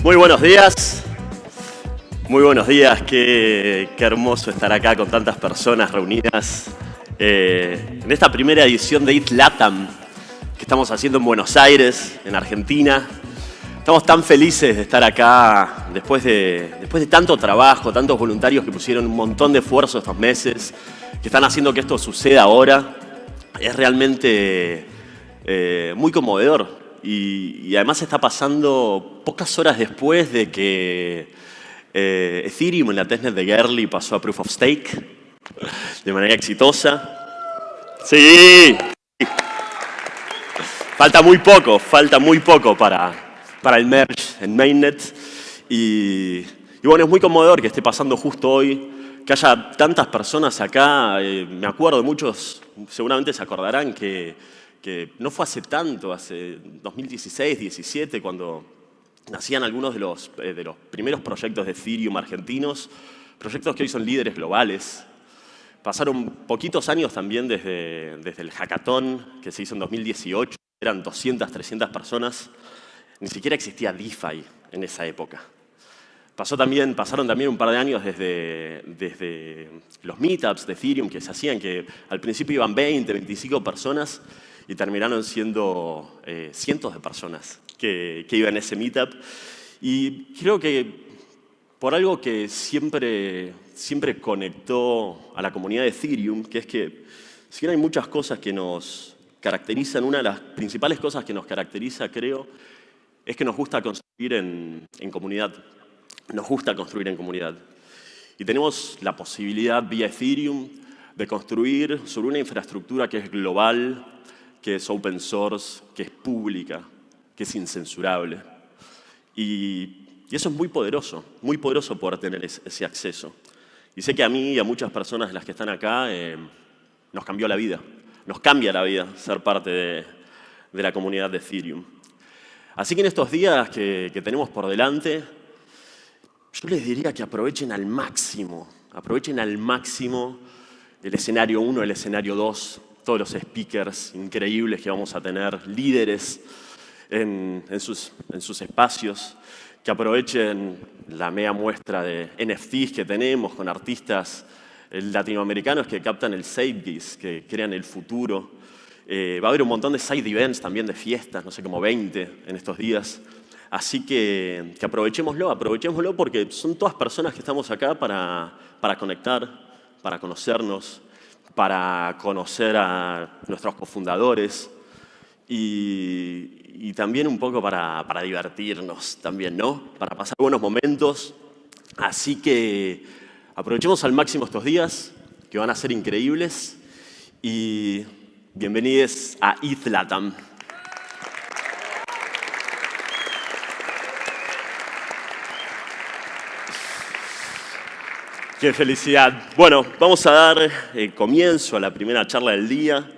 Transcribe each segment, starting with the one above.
Muy buenos días. Muy buenos días. Qué hermoso estar acá con tantas personas reunidas en esta primera edición de ETH Latam que estamos haciendo en Buenos Aires, en Argentina. Estamos tan felices de estar acá después de tanto trabajo, tantos voluntarios que pusieron un montón de esfuerzo estos meses, que están haciendo que esto suceda ahora. Es realmente muy conmovedor y además está pasando pocas horas después de que Ethereum en la testnet de Gerli pasó a Proof of Stake de manera exitosa. ¡Sí! Falta muy poco para el merge en mainnet. Y bueno, es muy conmovedor que esté pasando justo hoy, que haya tantas personas acá. Me acuerdo, muchos seguramente se acordarán que no fue hace tanto, hace 2016, 2017, cuando nacían algunos de los primeros proyectos de Ethereum argentinos, proyectos que hoy son líderes globales. Pasaron poquitos años también desde el hackathon que se hizo en 2018, eran 200, 300 personas. Ni siquiera existía DeFi en esa época. Pasaron también un par de años desde los meetups de Ethereum que se hacían, que al principio iban 20, 25 personas y terminaron siendo cientos de personas que iban a ese meetup. Y creo que por algo que siempre conectó a la comunidad de Ethereum, que es que si bien hay muchas cosas que nos caracterizan, una de las principales cosas que nos caracteriza, creo, es que nos gusta construir en comunidad. Nos gusta construir en comunidad. Y tenemos la posibilidad vía Ethereum de construir sobre una infraestructura que es global, que es open source, que es pública, que es incensurable. Y eso es muy poderoso poder tener ese acceso. Y sé que a mí y a muchas personas de las que están acá nos cambió la vida. Nos cambia la vida ser parte de la comunidad de Ethereum. Así que en estos días que tenemos por delante, yo les diría que aprovechen al máximo el escenario 1, el escenario 2, todos los speakers increíbles que vamos a tener, líderes en sus espacios, que aprovechen la mega muestra de NFTs que tenemos con artistas latinoamericanos que captan el zeitgeist, que crean el futuro. Va a haber un montón de side events también de fiestas, no sé, como 20 en estos días. Así que aprovechémoslo porque son todas personas que estamos acá para conectar, para conocernos, para conocer a nuestros cofundadores y también un poco para divertirnos también, ¿no? Para pasar buenos momentos. Así que aprovechemos al máximo estos días, que van a ser increíbles. Y bienvenidos a ETH Latam. ¡Qué felicidad! Bueno, vamos a dar comienzo a la primera charla del día.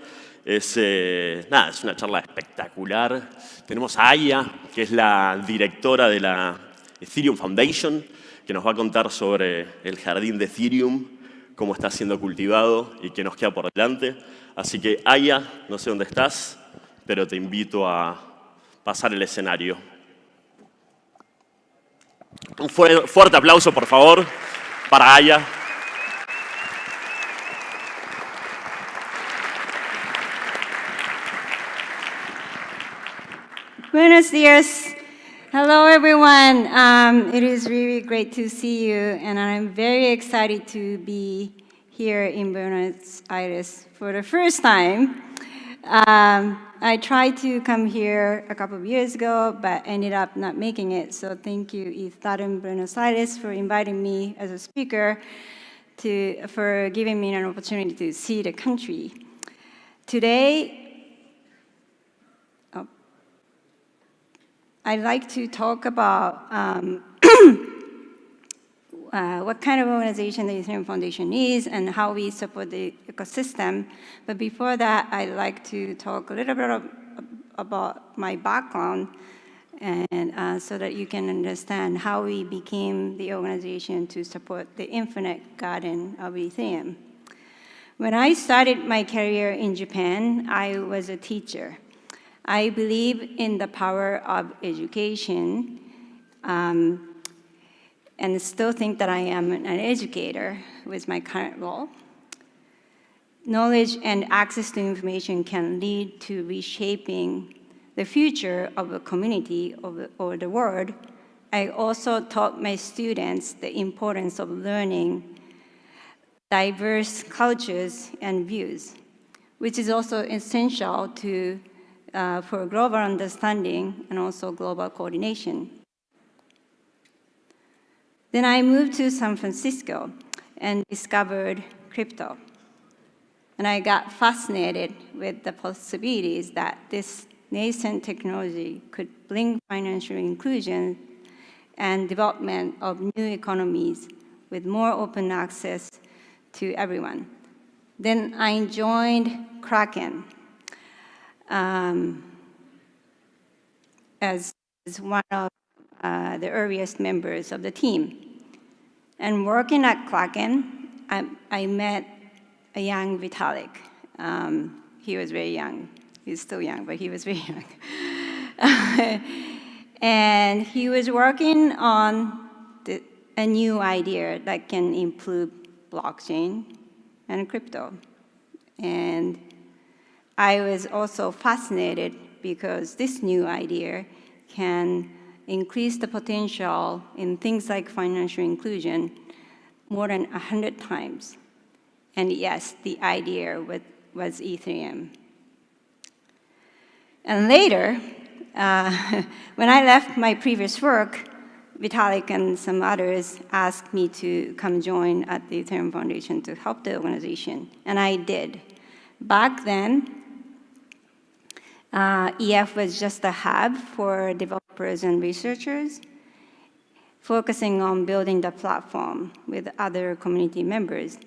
Es una charla espectacular. Tenemos a Aya, que es la directora de la Ethereum Foundation, que nos va a contar sobre el jardín de Ethereum, cómo está siendo cultivado y qué nos queda por delante. Así que, Aya, no sé dónde estás, pero te invito a pasar el escenario. Un fuerte aplauso, por favor, para Aya. Buenos dias. Hello, everyone. It is really great to see you, and I'm very excited to be here in Buenos Aires for the first time. I tried to come here a couple of years ago, but ended up not making it. So thank you, ETH Latam Buenos Aires, for inviting me as a speaker, for giving me an opportunity to see the country. Today, I'd like to talk about what kind of organization the Ethereum Foundation is and how we support the ecosystem. But before that, I'd like to talk a little bit about my background, and so that you can understand how we became the organization to support the infinite garden of Ethereum. When I started my career in Japan, I was a teacher. I believe in the power of education and still think that I am an educator with my current role. Knowledge and access to information can lead to reshaping the future of a community or the world. I also taught my students the importance of learning diverse cultures and views, which is also essential for global understanding and also global coordination. Then I moved to San Francisco and discovered crypto. And I got fascinated with the possibilities that this nascent technology could bring financial inclusion and development of new economies with more open access to everyone. Then I joined Kraken as one of the earliest members of the team. And working at Kraken, I met a young Vitalik. He was very young. He's still young, but he was very young. And he was working on a new idea that can improve blockchain and crypto. And I was also fascinated because this new idea can increase the potential in things like financial inclusion more than 100 times. And yes, the idea was Ethereum. And later, when I left my previous work, Vitalik and some others asked me to come join at the Ethereum Foundation to help the organization, and I did. Back then, EF was just a hub for developers and researchers, focusing on building the platform with other community members.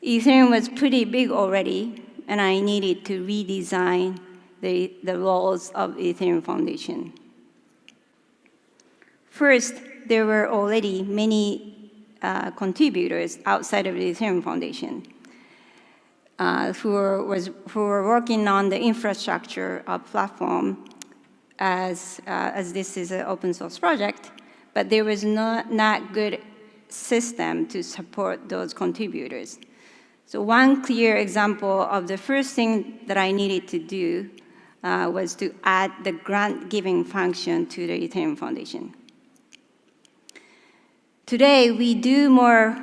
Ethereum was pretty big already, and I needed to redesign the roles of Ethereum Foundation. First, there were already many contributors outside of the Ethereum Foundation who were working on the infrastructure of platform as this is an open source project, but there was not good system to support those contributors. So one clear example of the first thing that I needed to do was to add the grant giving function to the Ethereum Foundation. Today, we do more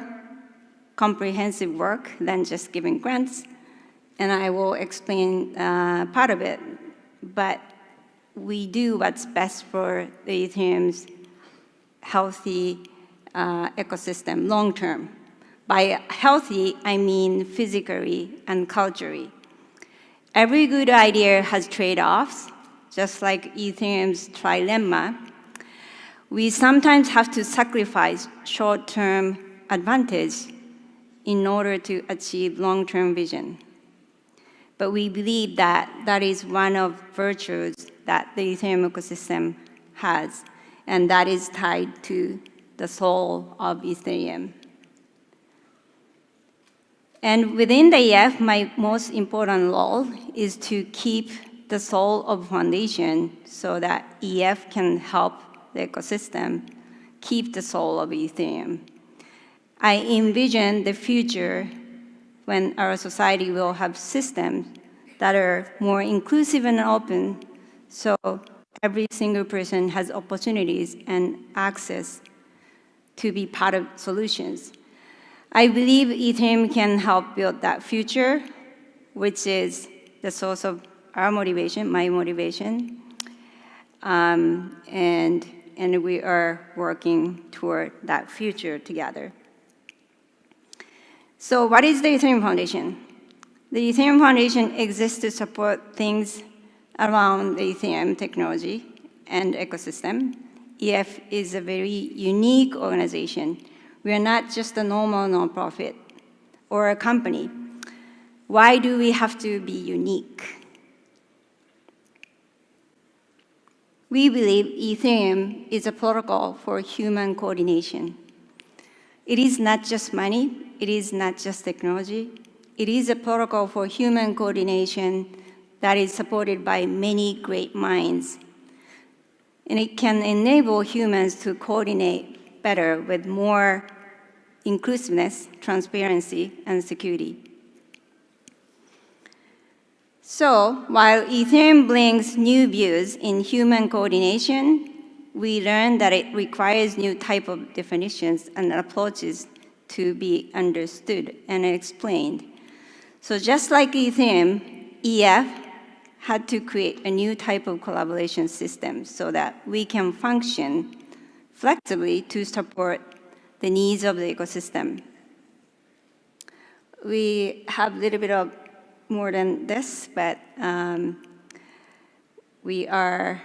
comprehensive work than just giving grants, and I will explain part of it, but we do what's best for the Ethereum's healthy ecosystem long term. By healthy, I mean physically and culturally. Every good idea has trade-offs, just like Ethereum's trilemma. We sometimes have to sacrifice short-term advantage in order to achieve long-term vision. But we believe that that is one of virtues that the Ethereum ecosystem has, and that is tied to the soul of Ethereum. And within the EF, my most important role is to keep the soul of foundation so that EF can help the ecosystem keep the soul of Ethereum. I envision the future when our society will have systems that are more inclusive and open, so every single person has opportunities and access to be part of solutions. I believe Ethereum can help build that future, which is the source of our motivation, my motivation, and we are working toward that future together. So what is the Ethereum Foundation? The Ethereum Foundation exists to support things around the Ethereum technology and ecosystem. EF is a very unique organization. We are not just a normal nonprofit or a company. Why do we have to be unique? We believe Ethereum is a protocol for human coordination. It is not just money, it is not just technology. It is a protocol for human coordination that is supported by many great minds. And it can enable humans to coordinate better with more inclusiveness, transparency, and security. So, while Ethereum brings new views in human coordination, we learned that it requires new type of definitions and approaches to be understood and explained. So just like Ethereum, EF had to create a new type of collaboration system so that we can function flexibly to support the needs of the ecosystem. We have a little bit of more than this, but we are,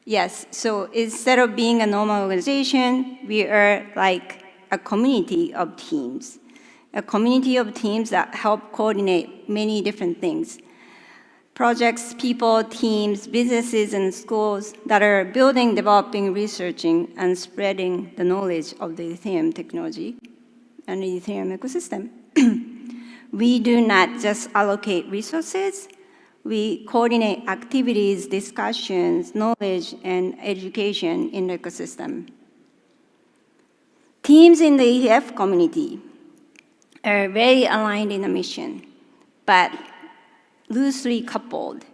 yes, so instead of being a normal organization, we are like a community of teams. A community of teams that help coordinate many different things. Projects, people, teams, businesses, and schools that are building, developing, researching, and spreading the knowledge of the Ethereum technology and the Ethereum ecosystem. We do not just allocate resources, we coordinate activities, discussions, knowledge, and education in the ecosystem. Teams in the EF community are very aligned in the mission, but loosely coupled.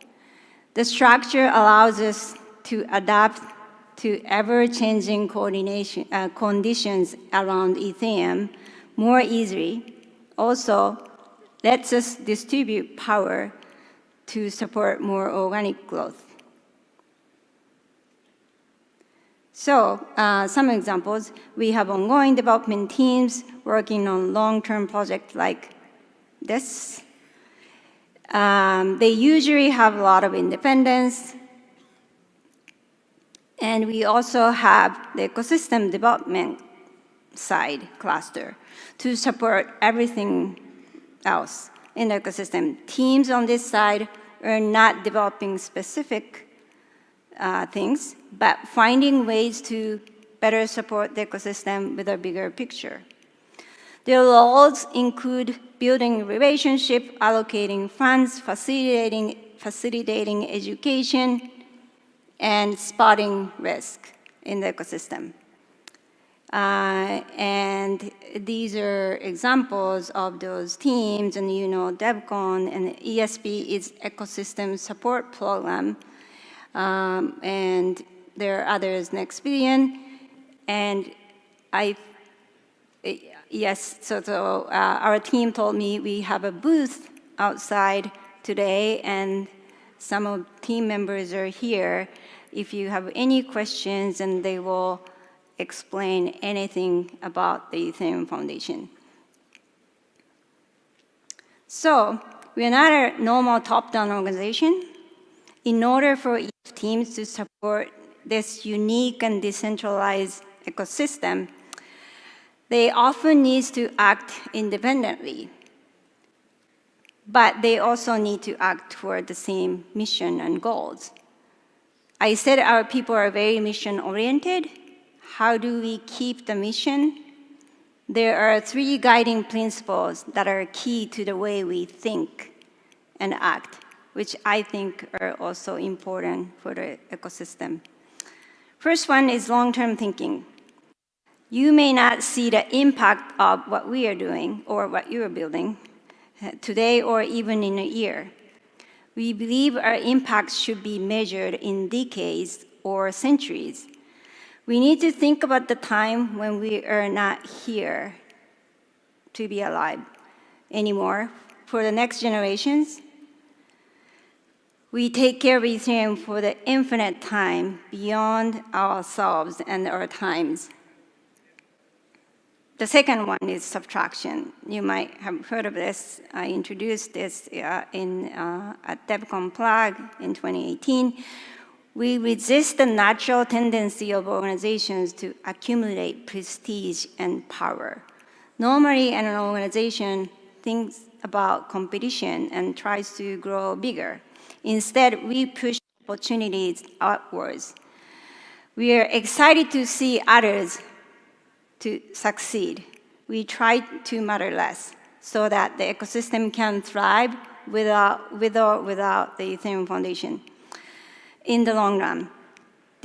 The structure allows us to adapt to ever-changing coordination conditions around Ethereum more easily. Also, lets us distribute power to support more organic growth. So, some examples, we have ongoing development teams working on long-term projects like this. They usually have a lot of independence. And we also have the ecosystem development side cluster to support everything else in the ecosystem. Teams on this side are not developing specific things, but finding ways to better support the ecosystem with a bigger picture. Their roles include building relationship, allocating funds, facilitating education, and spotting risk in the ecosystem. And these are examples of those teams, and you know, DevCon and ESP is Ecosystem Support Program, and there are others, Nextbillion, and so our team told me we have a booth outside today, and some of team members are here. If you have any questions, and they will explain anything about the Ethereum Foundation. So, we are not a normal top-down organization. In order for each teams to support this unique and decentralized ecosystem, they often need to act independently, but they also need to act toward the same mission and goals. I said our people are very mission-oriented. How do we keep the mission? There are 3 guiding principles that are key to the way we think and act, which I think are also important for the ecosystem. First one is long-term thinking. You may not see the impact of what we are doing or what you are building today or even in a year. We believe our impact should be measured in decades or centuries. We need to think about the time when we are not here to be alive anymore. For the next generations, we take care of Ethereum for the infinite time beyond ourselves and our times. The second one is subtraction. You might have heard of this. I introduced this at DevCon Prague in 2018. We resist the natural tendency of organizations to accumulate prestige and power. Normally, an organization thinks about competition and tries to grow bigger. Instead, we push opportunities outwards. We are excited to see others to succeed. We try to matter less so that the ecosystem can thrive with or without the Ethereum Foundation in the long run.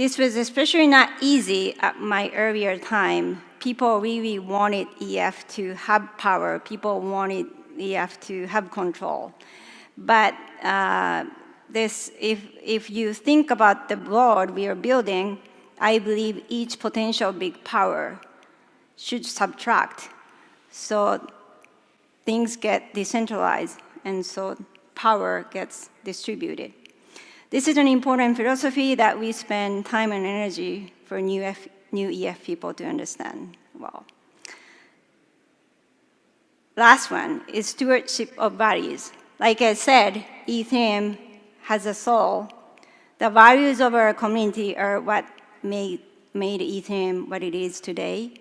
This was especially not easy at my earlier time. People really wanted ETH to have power. People wanted ETH to have control. But if you think about the world we are building, I believe each potential big power should subtract. So things get decentralized, and so power gets distributed. This is an important philosophy that we spend time and energy for new ETH people to understand well. Last one is stewardship of values. Like I said, Ethereum has a soul. The values of our community are what made Ethereum what it is today.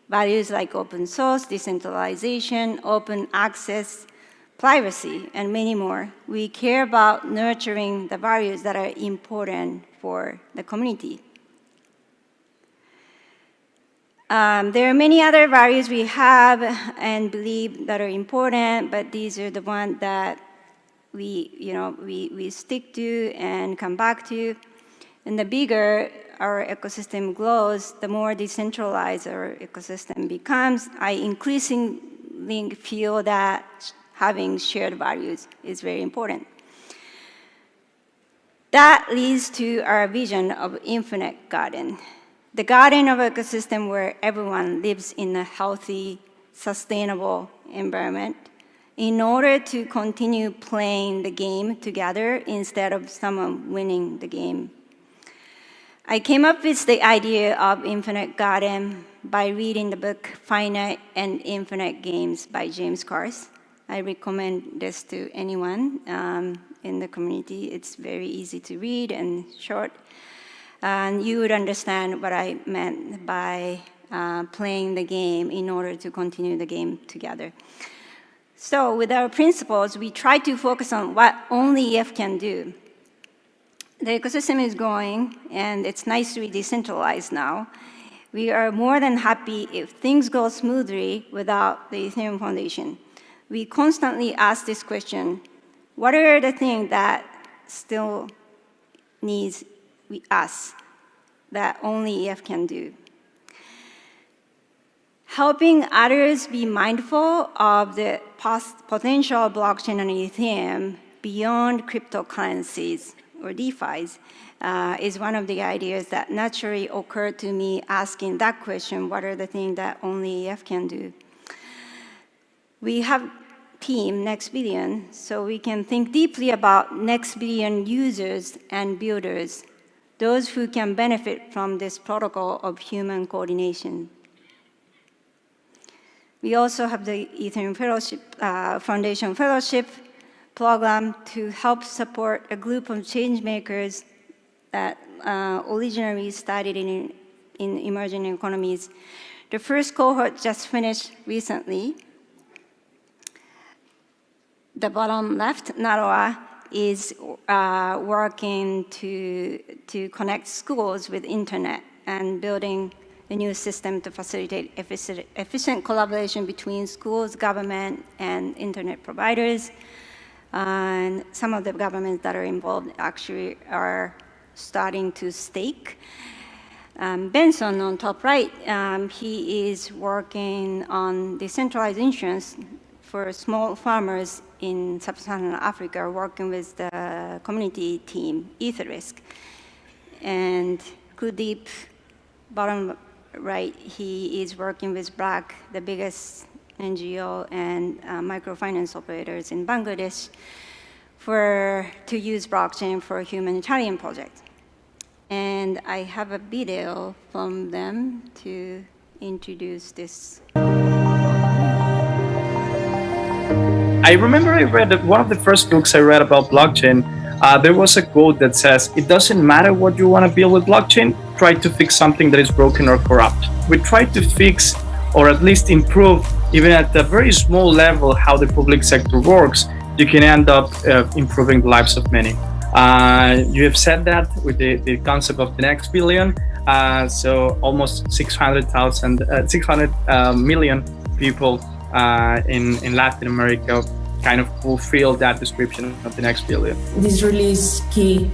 Values like open source, decentralization, open access, privacy, and many more. We care about nurturing the values that are important for the community. There are many other values we have and believe that are important, but these are the ones that we stick to and come back to. And the bigger our ecosystem grows, the more decentralized our ecosystem becomes. I increasingly feel that having shared values is very important. That leads to our vision of infinite garden. The garden of ecosystem where everyone lives in a healthy, sustainable environment in order to continue playing the game together instead of someone winning the game. I came up with the idea of infinite garden by reading the book Finite and Infinite Games by James Carse. I recommend this to anyone in the community. It's very easy to read and short. And you would understand what I meant by playing the game in order to continue the game together. So with our principles, we try to focus on what only ETH can do. The ecosystem is growing, and it's nicely decentralized now. We are more than happy if things go smoothly without the Ethereum Foundation. We constantly ask this question: what are the things that still needs us that only ETH can do? Helping others be mindful of the potential blockchain and Ethereum beyond cryptocurrencies or DeFis is one of the ideas that naturally occurred to me asking that question: what are the things that only ETH can do? We have team Next Billion, so we can think deeply about next billion users and builders, those who can benefit from this protocol of human coordination. We also have the Ethereum Foundation Fellowship program to help support a group of change makers that originally started in emerging economies. The first cohort just finished recently. The bottom left, Naroa, is working to connect schools with internet and building a new system to facilitate efficient collaboration between schools, government, and internet providers. And some of the governments that are involved actually are starting to stake. Benson on top right, he is working on decentralized insurance for small farmers in sub-Saharan Africa, working with the community team, EtherRisk. And Kudeep, bottom right, he is working with BRAC, the biggest NGO and microfinance operators in Bangladesh, to use blockchain for a humanitarian project. And I have a video from them to introduce this. I remember I read one of the first books I read about blockchain. There was a quote that says, "It doesn't matter what you want to build with blockchain, try to fix something that is broken or corrupt." We try to fix, or at least improve, even at a very small level, how the public sector works. You can end up improving the lives of many. You have said that with the concept of the next billion. So almost 600 million people in Latin America kind of fulfill that description of the next billion. This really is key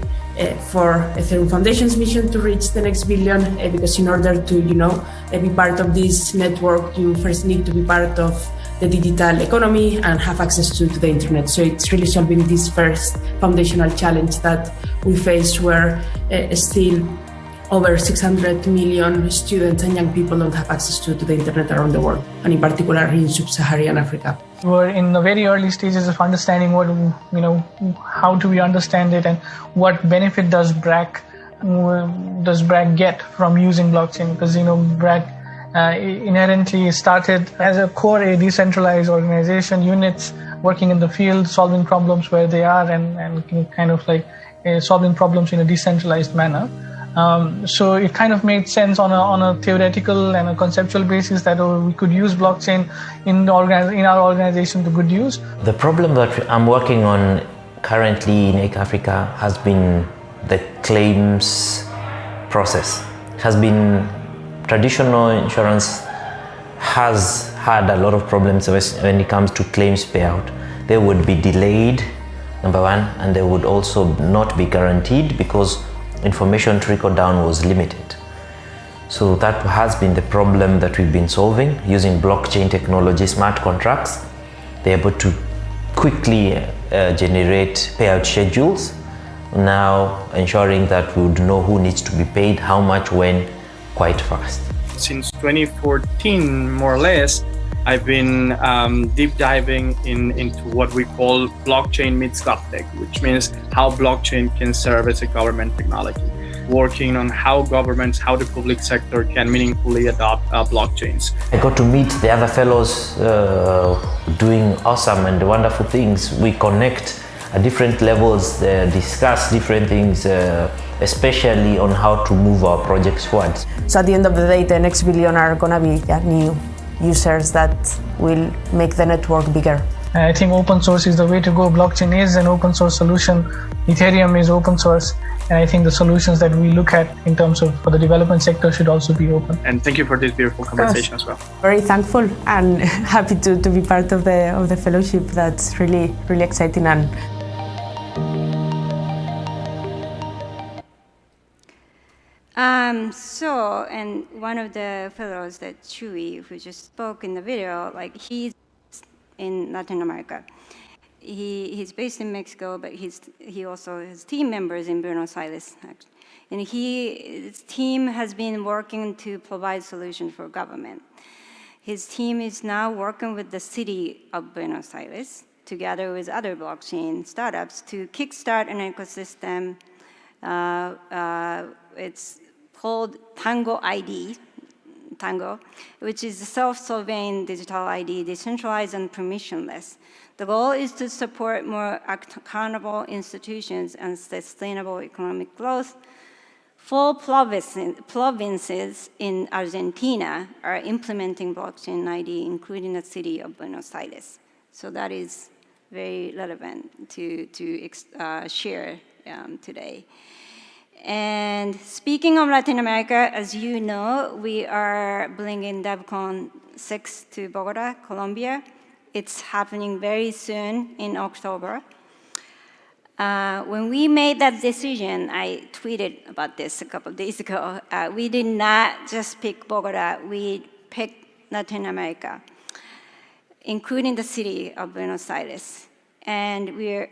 for Ethereum Foundation's mission to reach the next billion, because in order to, be part of this network, you first need to be part of the digital economy and have access to the internet. So it's really solving this first foundational challenge that we face, where still over 600 million students and young people don't have access to the internet around the world, and in particular in sub-Saharan Africa. We're in the very early stages of understanding what, how do we understand it, and what benefit does BRAC get from using blockchain? Because, BRAC inherently started as a core, a decentralized organization, units working in the field, solving problems where they are, and kind of like solving problems in a decentralized manner. So it kind of made sense on a theoretical and a conceptual basis that we could use blockchain in our organization to good use. The problem that I'm working on currently in ETH Africa has been the claims process. It has been traditional insurance has had a lot of problems when it comes to claims payout. They would be delayed, number one, and they would also not be guaranteed because information trickle down was limited. So that has been the problem that we've been solving using blockchain technology, smart contracts. They're able to quickly generate payout schedules, now ensuring that we would know who needs to be paid, how much, when, quite fast. Since 2014, more or less, I've been deep diving into what we call blockchain meets GovTech, which means how blockchain can serve as a government technology. Working on how governments, how the public sector can meaningfully adopt blockchains. I got to meet the other fellows doing awesome and wonderful things. We connect at different levels, discuss different things, especially on how to move our projects forward. So at the end of the day, the next billion are going to be new users that will make the network bigger. I think open source is the way to go. Blockchain is an open source solution. Ethereum is open source. And I think the solutions that we look at in terms of for the development sector should also be open. And thank you for this beautiful conversation as well. Very thankful and happy to be part of the fellowship. That's really, really exciting. And and one of the fellows, that Chui, who just spoke in the video, like he's in Latin America. He's based in Mexico, but he also has team members in Buenos Aires. And his team has been working to provide solutions for government. His team is now working with the city of Buenos Aires, together with other blockchain startups, to kickstart an ecosystem. It's called Tango ID, which is a self-sovereign digital ID, decentralized and permissionless. The goal is to support more accountable institutions and sustainable economic growth. 4 provinces in Argentina are implementing blockchain ID, including the city of Buenos Aires. So that is very relevant to share today. And speaking of Latin America, as you know, we are bringing DevCon 6 to Bogota, Colombia. It's happening very soon in October. When we made that decision, I tweeted about this a couple of days ago. We did not just pick Bogota, we picked Latin America, including the city of Buenos Aires. And we're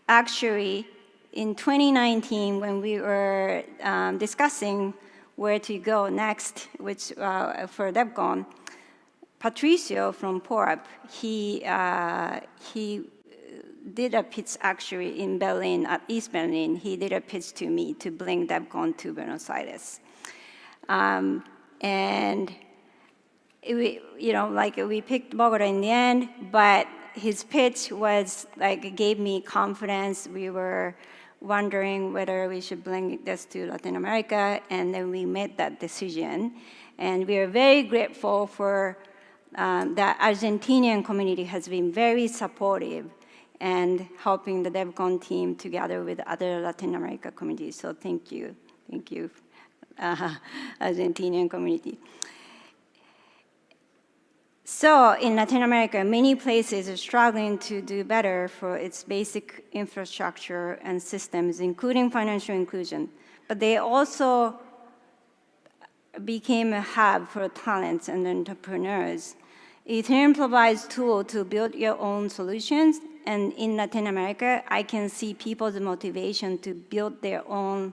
actually, in 2019, when we were discussing where to go next, which for DevCon, Patricio from PORP, he did a pitch actually in Berlin, at East Berlin. He did a pitch to me to bring DevCon to Buenos Aires. And we picked Bogota in the end, but his pitch was gave me confidence. We were wondering whether we should bring this to Latin America, and then we made that decision. And we are very grateful for the Argentinian community has been very supportive and helping the DevCon team together with other Latin America communities. So thank you, Argentinian community. So So in Latin America, many places are struggling to do better for its basic infrastructure and systems, including financial inclusion. But they also became a hub for talents and entrepreneurs. Ethereum provides tools to build your own solutions, and in Latin America, I can see people's motivation to build their own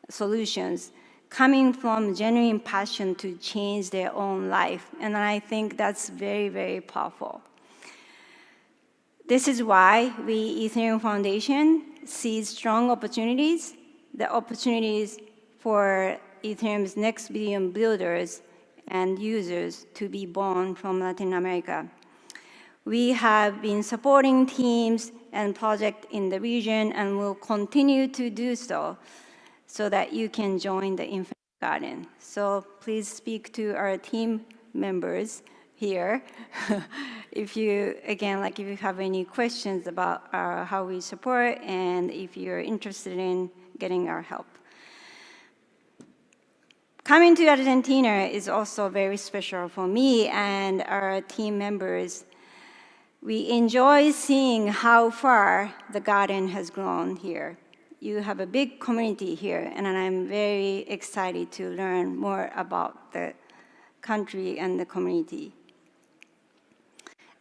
solutions coming from genuine passion to change their own life, and I think that's very, very powerful. This is why we, Ethereum Foundation, see strong opportunities, the opportunities for Ethereum's next billion builders and users to be born from Latin America. We have been supporting teams and projects in the region and will continue to do so that you can join the Infinite Garden. So please speak to our team members here. If you, again, like if you have any questions about how we support and if you're interested in getting our help. Coming to Argentina is also very special for me and our team members. We enjoy seeing how far the garden has grown here. You have a big community here, and I'm very excited to learn more about the country and the community.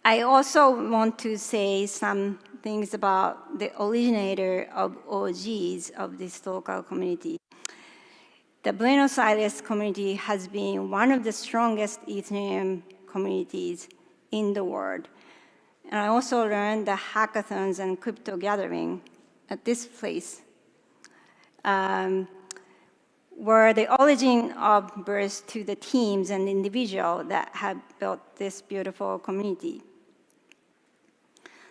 I also want to say some things about the originator of OGs of this local community. The Buenos Aires community has been one of the strongest Ethereum communities in the world. And I also learned the hackathons and crypto gathering at this place were the origin of birth to the teams and individuals that have built this beautiful community.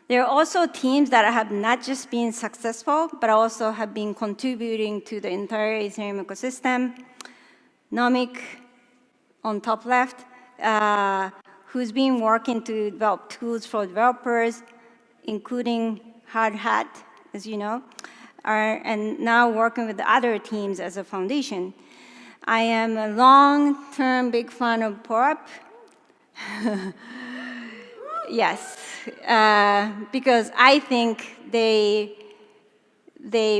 There are also teams that have not just been successful, but also have been contributing to the entire Ethereum ecosystem. Nomic, on top left, who's been working to develop tools for developers, including Hard Hat, as you know, and now working with the other teams as a foundation. I am a long-term big fan of PORP. Yes, because I think they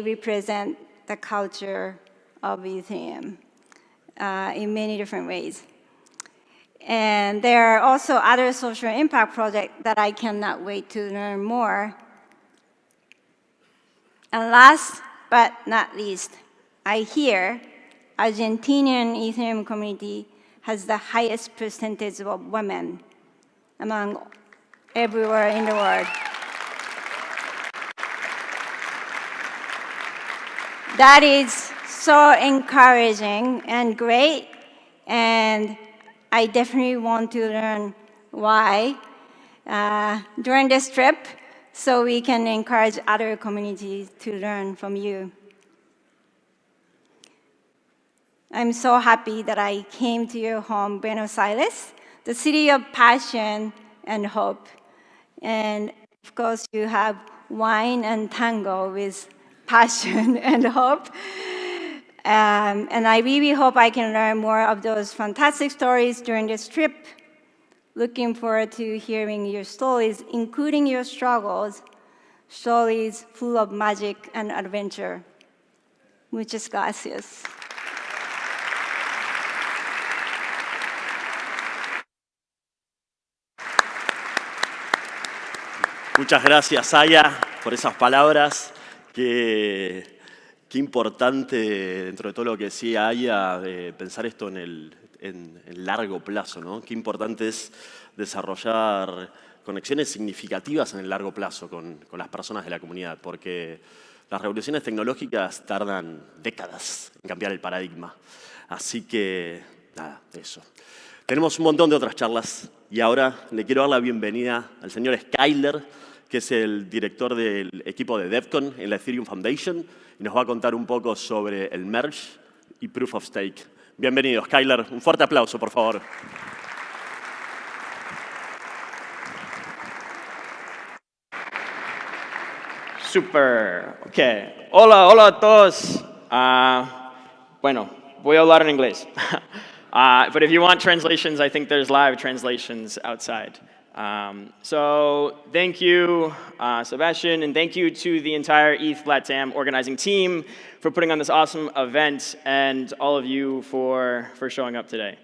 represent the culture of Ethereum in many different ways. And there are also other social impact projects that I cannot wait to learn more. And last but not least, I hear Argentinian Ethereum community has the highest percentage of women among everywhere in the world. That is so encouraging and great, and I definitely want to learn why during this trip, so we can encourage other communities to learn from you. I'm so happy that I came to your home, Buenos Aires, the city of passion and hope. And of course, you have wine and tango with passion and hope. And I really hope I can learn more of those fantastic stories during this trip. Looking forward to hearing your stories, including your struggles, stories full of magic and adventure. Muchas gracias. Muchas gracias, Aya, por esas palabras. Qué importante, dentro de todo lo que decía Aya, de pensar esto en largo plazo, ¿no? Qué importante es desarrollar conexiones significativas en el largo plazo con las personas de la comunidad, porque las revoluciones tecnológicas tardan décadas en cambiar el paradigma. Así que, nada, eso. Tenemos un montón de otras charlas y ahora le quiero dar la bienvenida al señor Skyler, que es el director del equipo de DevCon en la Ethereum Foundation, y nos va a contar un poco sobre el merge y Proof of Stake. Bienvenido, Skyler. Un fuerte aplauso, por favor. Super. Ok. Hola a todos. Bueno, voy a hablar en inglés. But if you want translations, I think there's live translations outside. So thank you, Sebastian, and thank you to the entire ETH Latam organizing team for putting on this awesome event, and all of you for showing up today.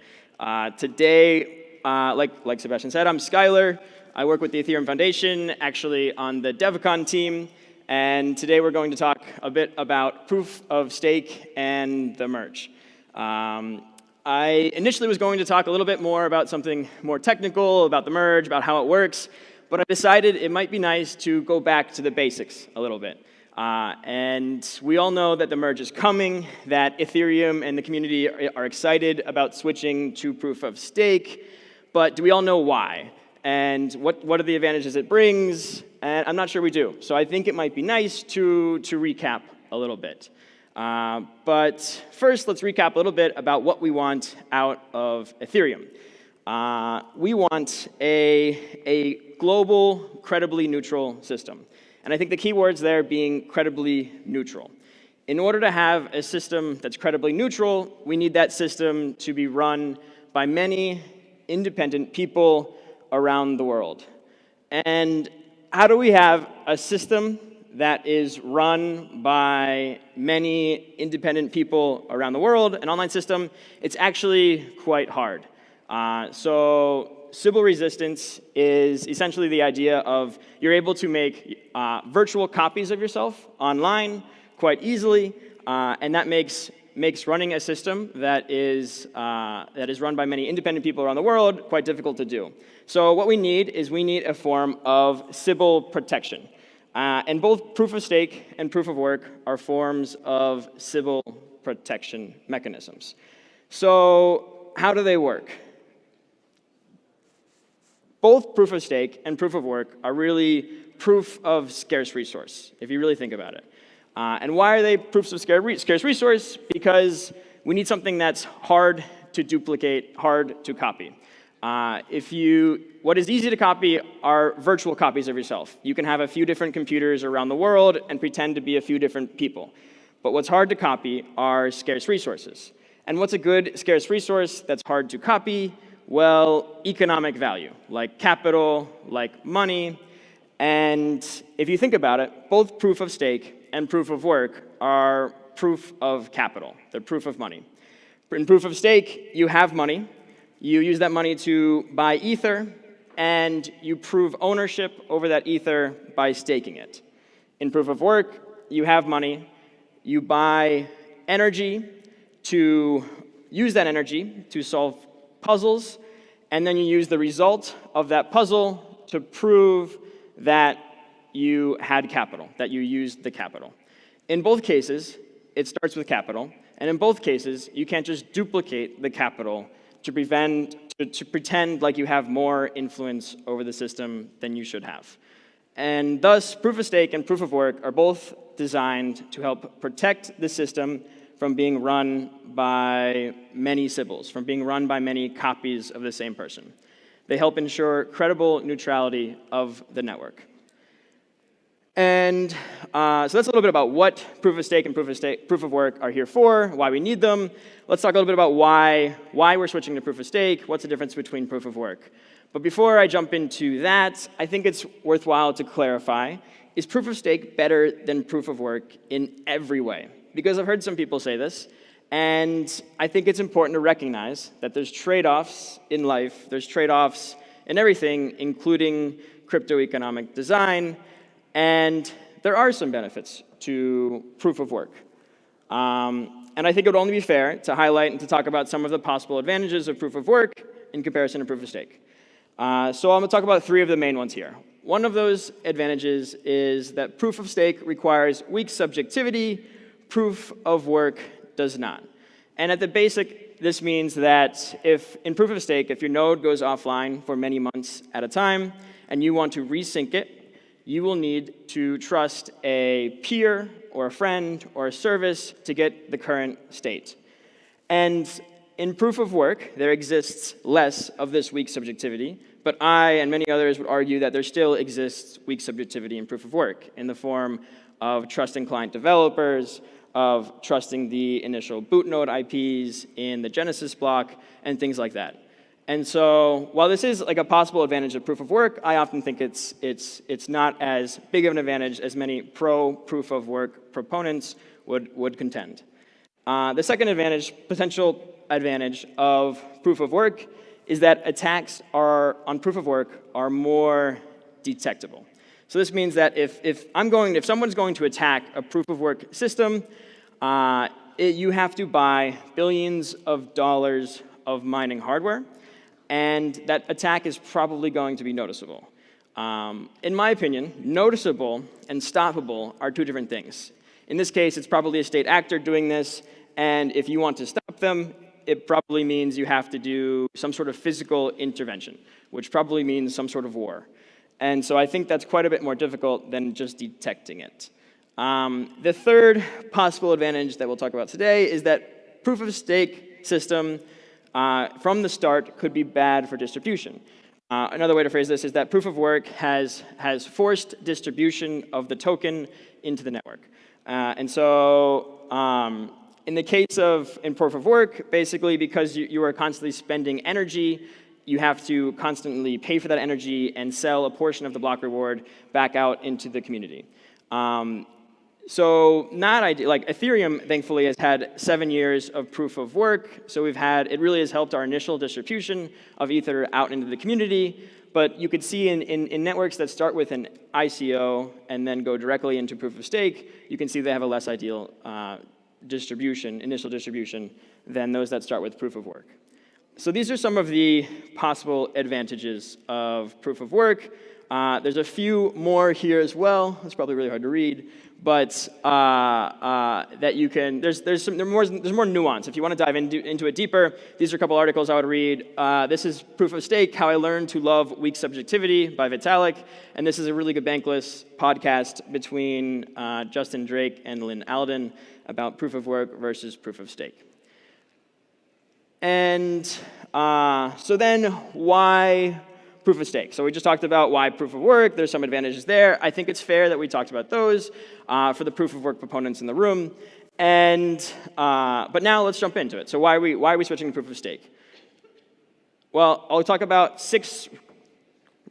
Today, like Sebastian said, I'm Skylar. I work with the Ethereum Foundation, actually on the DevCon team, and today we're going to talk a bit about proof of stake and the merge. I initially was going to talk a little bit more about something more technical, about the merge, about how it works, but I decided it might be nice to go back to the basics a little bit. And we all know that the merge is coming, that Ethereum and the community are excited about switching to proof of stake, but do we all know why? And what are the advantages it brings? And I'm not sure we do. So I think it might be nice to recap a little bit. But first, let's recap a little bit about what we want out of Ethereum. We want a global, credibly neutral system. And I think the key words there being credibly neutral. In order to have a system that's credibly neutral, we need that system to be run by many independent people around the world. And how do we have a system that is run by many independent people around the world, an online system? It's actually quite hard. So Sybil resistance is essentially the idea of you're able to make virtual copies of yourself online quite easily, and that makes running a system that is run by many independent people around the world quite difficult to do. So what we need is a form of Sybil protection. And both proof of stake and proof of work are forms of Sybil protection mechanisms. So how do they work? Both proof of stake and proof of work are really proof of scarce resource, if you really think about it. And why are they proofs of scarce resource? Because we need something that's hard to duplicate, hard to copy. What is easy to copy are virtual copies of yourself. You can have a few different computers around the world and pretend to be a few different people. But what's hard to copy are scarce resources. And what's a good scarce resource that's hard to copy? Well, economic value, like capital, like money. And if you think about it, both proof of stake and proof of work are proof of capital. They're proof of money. In proof of stake, you have money. You use that money to buy Ether, and you prove ownership over that Ether by staking it. In proof of work, you have money. You buy energy to use that energy to solve puzzles, and then you use the result of that puzzle to prove that you had capital, that you used the capital. In both cases, it starts with capital, and in both cases, you can't just duplicate the capital to pretend like you have more influence over the system than you should have. And thus, proof of stake and proof of work are both designed to help protect the system from being run by many Sybils, from being run by many copies of the same person. They help ensure credible neutrality of the network. And so that's a little bit about what proof of stake and proof of work are here for, why we need them. Let's talk a little bit about why we're switching to proof of stake, what's the difference between proof of work. But before I jump into that, I think it's worthwhile to clarify, is proof of stake better than proof of work in every way? Because I've heard some people say this, and I think it's important to recognize that there's trade-offs in life, there's trade-offs in everything, including crypto-economic design, and there are some benefits to proof of work. And I think it would only be fair to highlight and to talk about some of the possible advantages of proof of work in comparison to proof of stake. So I'm going to talk about three of the main ones here. One of those advantages is that proof of stake requires weak subjectivity, proof of work does not. And at the basic, this means that if in proof of stake, if your node goes offline for many months at a time and you want to resync it, you will need to trust a peer or a friend or a service to get the current state. And in proof of work, there exists less of this weak subjectivity, but I and many others would argue that there still exists weak subjectivity in proof of work in the form of trusting client developers, of trusting the initial boot node IPs in the Genesis block and things like that. And so while this is like a possible advantage of proof of work, I often think it's not as big of an advantage as many pro-proof of work proponents would contend. The second advantage, potential advantage of proof of work is that attacks on proof of work are more detectable. So this means that if someone's going to attack a proof of work system, you have to buy billions of dollars of mining hardware, and that attack is probably going to be noticeable. In my opinion, noticeable and stoppable are two different things. In this case, it's probably a state actor doing this, and if you want to stop them, it probably means you have to do some sort of physical intervention, which probably means some sort of war. And so I think that's quite a bit more difficult than just detecting it. The third possible advantage that we'll talk about today is that proof of stake system from the start could be bad for distribution. Another way to phrase this is that proof of work has forced distribution of the token into the network. And so in the case of proof of work, basically because you are constantly spending energy, you have to constantly pay for that energy and sell a portion of the block reward back out into the community. So not ideal. Like Ethereum, thankfully, has had 7 years of proof of work. So it really has helped our initial distribution of Ether out into the community. But you could see in networks that start with an ICO and then go directly into proof of stake, you can see they have a less ideal initial distribution, than those that start with proof of work. So these are some of the possible advantages of proof of work. There's a few more here as well. It's probably really hard to read, but that you can. There's more nuance. If you want to dive into it deeper, these are a couple articles I would read. This is Proof of Stake: How I Learned to Love Weak Subjectivity by Vitalik, and this is a really good Bankless podcast between Justin Drake and Lynn Alden about proof of work versus proof of stake. And so then, why proof of stake? So we just talked about why proof of work. There's some advantages there. I think it's fair that we talked about those for the proof of work proponents in the room. And but now let's jump into it. So why are we switching to proof of stake? Well, I'll talk about 6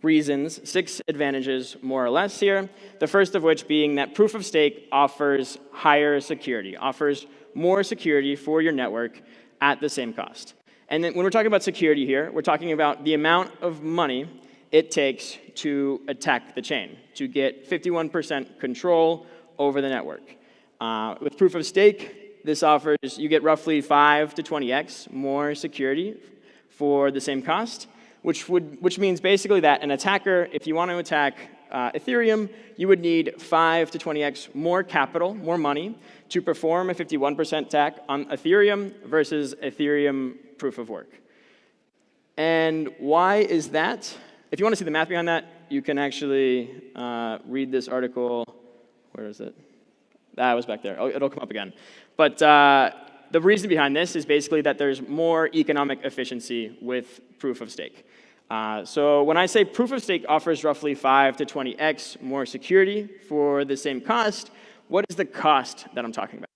reasons, 6 advantages more or less here. The first of which being that proof of stake offers higher security, offers more security for your network at the same cost. And then when we're talking about security here, we're talking about the amount of money it takes to attack the chain, to get 51% control over the network. With proof of stake, this offers, you get roughly 5 to 20x more security for the same cost, which means basically that an attacker, if you want to attack Ethereum, you would need 5 to 20x more capital, more money, to perform a 51% attack on Ethereum versus Ethereum proof of work. And why is that? If you want to see the math behind that, you can actually read this article. Where is it? That was back there. Oh, it'll come up again. But the reason behind this is basically that there's more economic efficiency with proof of stake. So when I say proof of stake offers roughly 5 to 20x more security for the same cost, what is the cost that I'm talking about?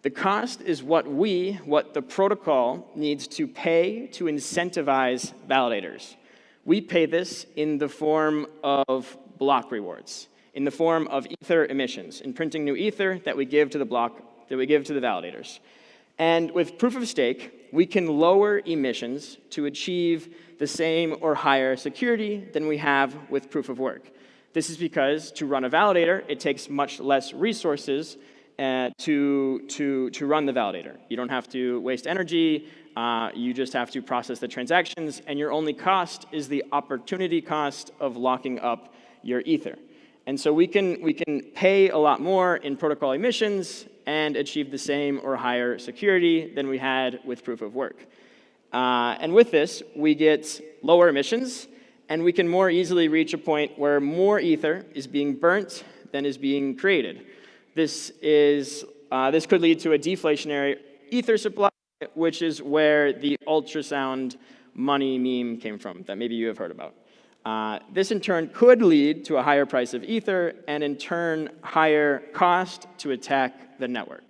The cost is what the protocol needs to pay to incentivize validators. We pay this in the form of block rewards, in the form of Ether emissions, in printing new Ether that we give to the validators. And with proof of stake, we can lower emissions to achieve the same or higher security than we have with proof of work. This is because to run a validator, it takes much less resources to run the validator. You don't have to waste energy, you just have to process the transactions, and your only cost is the opportunity cost of locking up your Ether. And so we can pay a lot more in protocol emissions and achieve the same or higher security than we had with proof of work. And with this, we get lower emissions, and we can more easily reach a point where more Ether is being burnt than is being created. This could lead to a deflationary Ether supply, which is where the ultrasound money meme came from, that maybe you have heard about. This in turn could lead to a higher price of Ether, and in turn, higher cost to attack the network.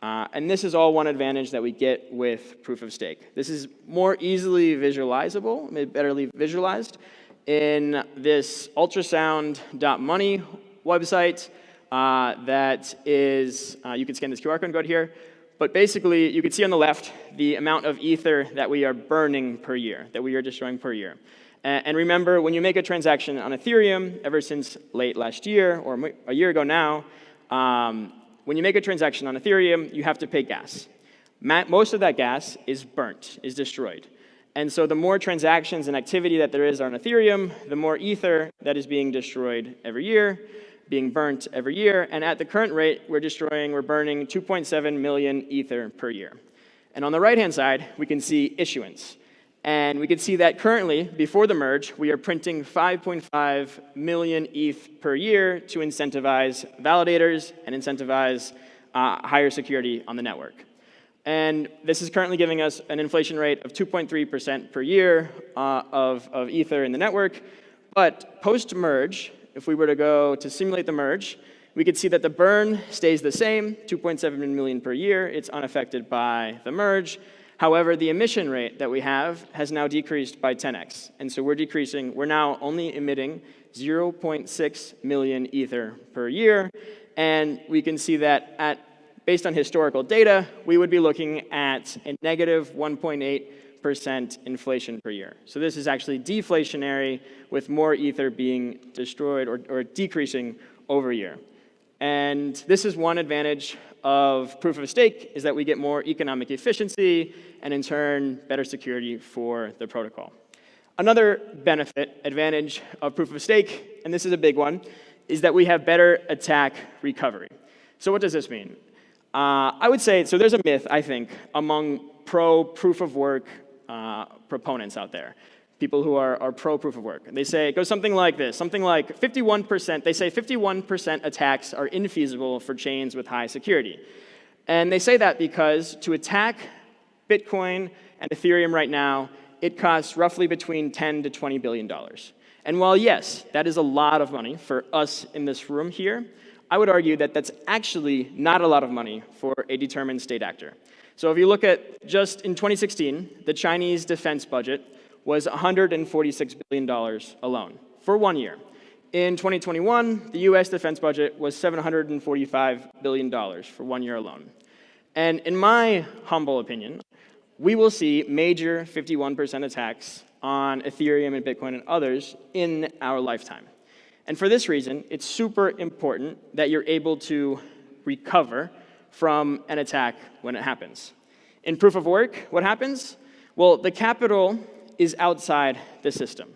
And this is all one advantage that we get with proof of stake. This is more easily visualizable, betterly visualized in this ultrasound.money website that is, you can scan this QR code and go to here. But basically, you can see on the left the amount of Ether that we are burning per year, that we are destroying per year. And remember, when you make a transaction on Ethereum, ever since late last year, or a year ago now, when you make a transaction on Ethereum, you have to pay gas. Most of that gas is burnt, is destroyed. And so the more transactions and activity that there is on Ethereum, the more Ether that is being destroyed every year, being burnt every year. And at the current rate, we're burning 2.7 million Ether per year. And on the right-hand side, we can see issuance. And we can see that currently, before the merge, we are printing 5.5 million ETH per year to incentivize validators and incentivize higher security on the network. And this is currently giving us an inflation rate of 2.3% per year of Ether in the network. But post-merge, if we were to go to simulate the merge, we could see that the burn stays the same, 2.7 million per year. It's unaffected by the merge. However, the emission rate that we have has now decreased by 10x. And so we're now only emitting 0.6 million Ether per year. And we can see that based on historical data, we would be looking at a negative 1.8% inflation per year. So this is actually deflationary, with more Ether being destroyed or decreasing over a year. And this is one advantage of proof of stake, is that we get more economic efficiency and in turn better security for the protocol. Another advantage of proof of stake, and this is a big one, is that we have better attack recovery. So what does this mean? I would say, so there's a myth, I think, among pro-proof of work proponents out there, people who are pro-proof of work. They say, it goes something like this, something like 51%, they say 51% attacks are infeasible for chains with high security. And they say that because to attack Bitcoin and Ethereum right now, it costs roughly between $10 to $20 billion. And while yes, that is a lot of money for us in this room here, I would argue that that's actually not a lot of money for a determined state actor. So if you look at just in 2016, the Chinese defense budget was $146 billion alone for 1 year. In 2021, the US defense budget was $745 billion for 1 year alone. And in my humble opinion, we will see major 51% attacks on Ethereum and Bitcoin and others in our lifetime. And for this reason, it's super important that you're able to recover from an attack when it happens. In proof of work, what happens? Well, the capital is outside the system.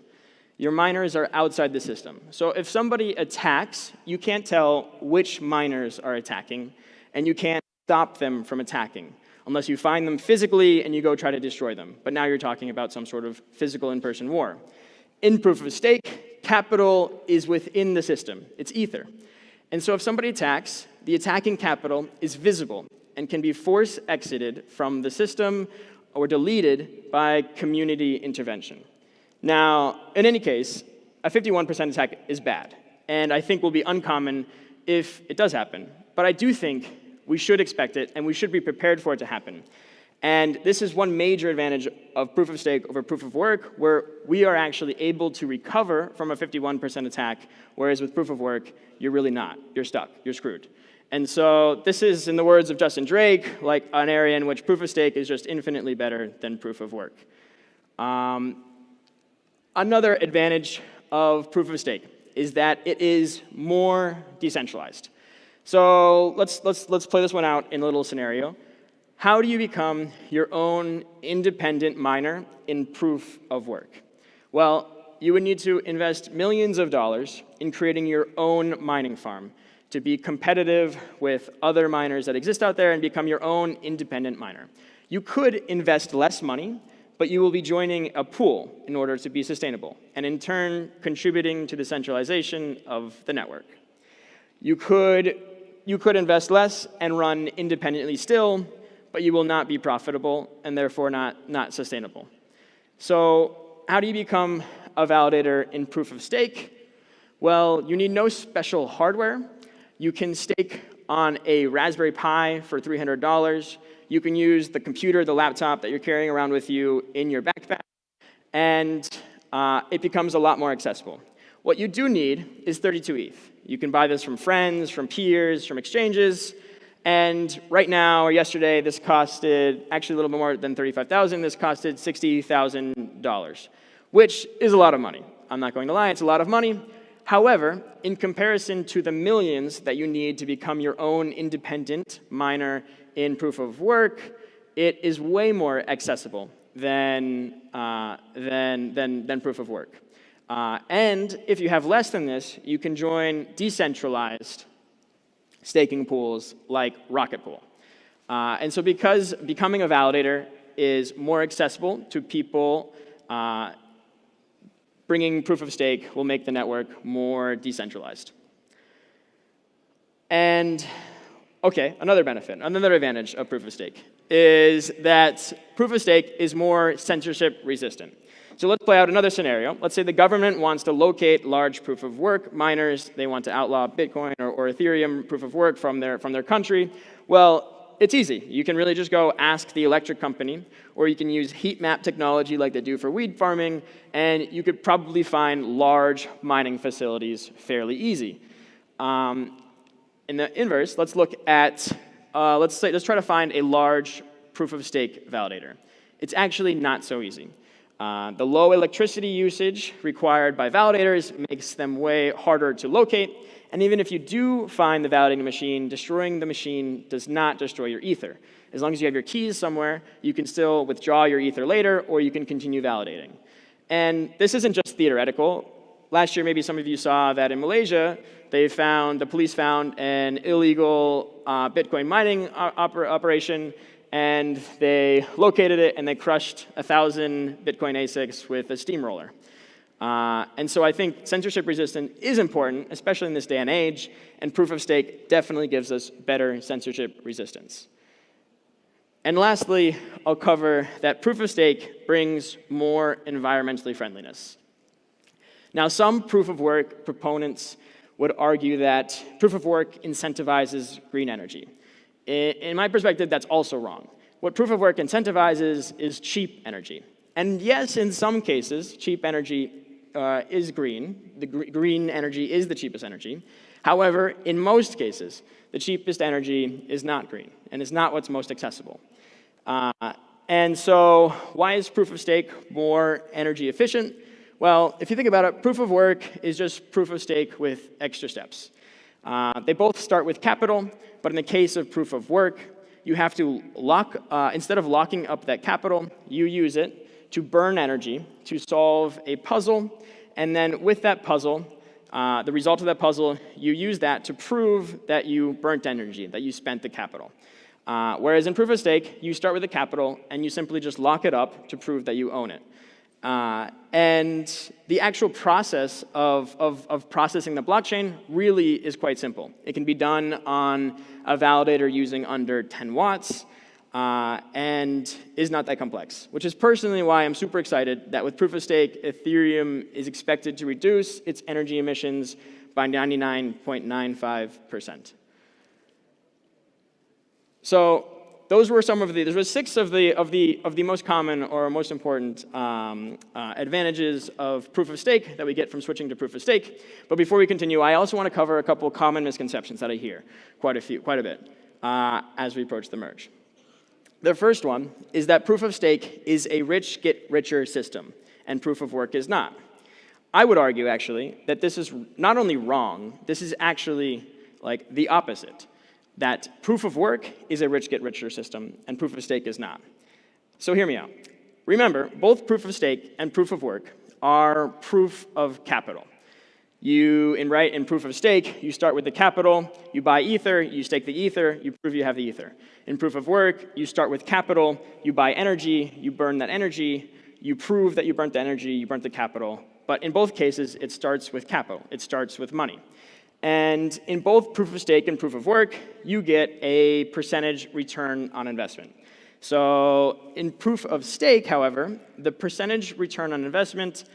Your miners are outside the system. So if somebody attacks, you can't tell which miners are attacking, and you can't stop them from attacking unless you find them physically and you go try to destroy them. But now you're talking about some sort of physical in-person war. In proof of stake, capital is within the system. It's Ether. And so if somebody attacks, the attacking capital is visible and can be force exited from the system or deleted by community intervention. Now, in any case, a 51% attack is bad, and I think will be uncommon if it does happen. But I do think we should expect it, and we should be prepared for it to happen. And this is one major advantage of proof of stake over proof of work, where we are actually able to recover from a 51% attack, whereas with proof of work, you're really not. You're stuck. You're screwed. And so this is, in the words of Justin Drake, like an area in which proof of stake is just infinitely better than proof of work. Another advantage of proof of stake is that it is more decentralized. So let's play this one out in a little scenario. How do you become your own independent miner in proof of work? Well, you would need to invest millions of dollars in creating your own mining farm to be competitive with other miners that exist out there and become your own independent miner. You could invest less money, but you will be joining a pool in order to be sustainable, and in turn, contributing to the centralization of the network. You could invest less and run independently still, but you will not be profitable and therefore not sustainable. So how do you become a validator in proof of stake? Well, you need no special hardware. You can stake on a Raspberry Pi for $300. You can use the computer, the laptop that you're carrying around with you in your backpack, and it becomes a lot more accessible. What you do need is 32 ETH. You can buy this from friends, from peers, from exchanges, and right now, or yesterday, this costed, actually a little bit more than 35,000, this costed $60,000, which is a lot of money. I'm not going to lie, it's a lot of money. However, in comparison to the millions that you need to become your own independent miner in proof of work, it is way more accessible than proof of work. And if you have less than this, you can join decentralized staking pools like Rocket Pool. And so because becoming a validator is more accessible to people, bringing proof of stake will make the network more decentralized. And okay, another benefit, another advantage of proof of stake is that proof of stake is more censorship resistant. So let's play out another scenario. Let's say the government wants to locate large proof of work miners. They want to outlaw Bitcoin or Ethereum proof of work from their country. Well, it's easy. You can really just go ask the electric company, or you can use heat map technology like they do for weed farming, and you could probably find large mining facilities fairly easy. In the inverse, let's look at, let's try to find a large proof of stake validator. It's actually not so easy. The low electricity usage required by validators makes them way harder to locate. And even if you do find the validating machine, destroying the machine does not destroy your Ether. As long as you have your keys somewhere, you can still withdraw your Ether later, or you can continue validating. And this isn't just theoretical. Last year, maybe some of you saw that in Malaysia, the police found an illegal Bitcoin mining operation, and they located it, and they crushed 1,000 Bitcoin ASICs with a steamroller. And so I think censorship resistance is important, especially in this day and age, and proof of stake definitely gives us better censorship resistance. And lastly, I'll cover that proof of stake brings more environmentally friendliness. Now, some proof of work proponents would argue that proof of work incentivizes green energy. In my perspective, that's also wrong. What proof of work incentivizes is cheap energy. And yes, in some cases, cheap energy is green. The green energy is the cheapest energy. However, in most cases, the cheapest energy is not green, and is not what's most accessible. And so why is proof of stake more energy efficient? Well, if you think about it, proof of work is just proof of stake with extra steps. They both start with capital, but in the case of proof of work, you have to instead of locking up that capital, you use it to burn energy to solve a puzzle, and then with that puzzle, the result of that puzzle, you use that to prove that you burnt energy, that you spent the capital. Whereas in proof of stake, you start with the capital, and you simply just lock it up to prove that you own it. And the actual process of processing the blockchain really is quite simple. It can be done on a validator using under 10 watts and is not that complex, which is personally why I'm super excited that with proof of stake, Ethereum is expected to reduce its energy emissions by 99.95%. So those were some of there were 6 of the most common or most important advantages of proof of stake that we get from switching to proof of stake. But before we continue, I also want to cover a couple common misconceptions that I hear quite a bit as we approach the merge. The first one is that proof of stake is a rich get richer system, and proof of work is not. I would argue actually that this is not only wrong, this is actually like the opposite. That proof of work is a rich get richer system, and proof of stake is not. So hear me out. Remember, both proof of stake and proof of work are proof of capital. In proof of stake, you start with the capital, you buy Ether, you stake the Ether, you prove you have the Ether. In proof of work, you start with capital, you buy energy, you burn that energy, you prove that you burnt the energy, you burnt the capital. But in both cases, it starts with capital. It starts with money. And in both proof of stake and proof of work, you get a percentage return on investment. So in proof of stake, however, the percentage return on investment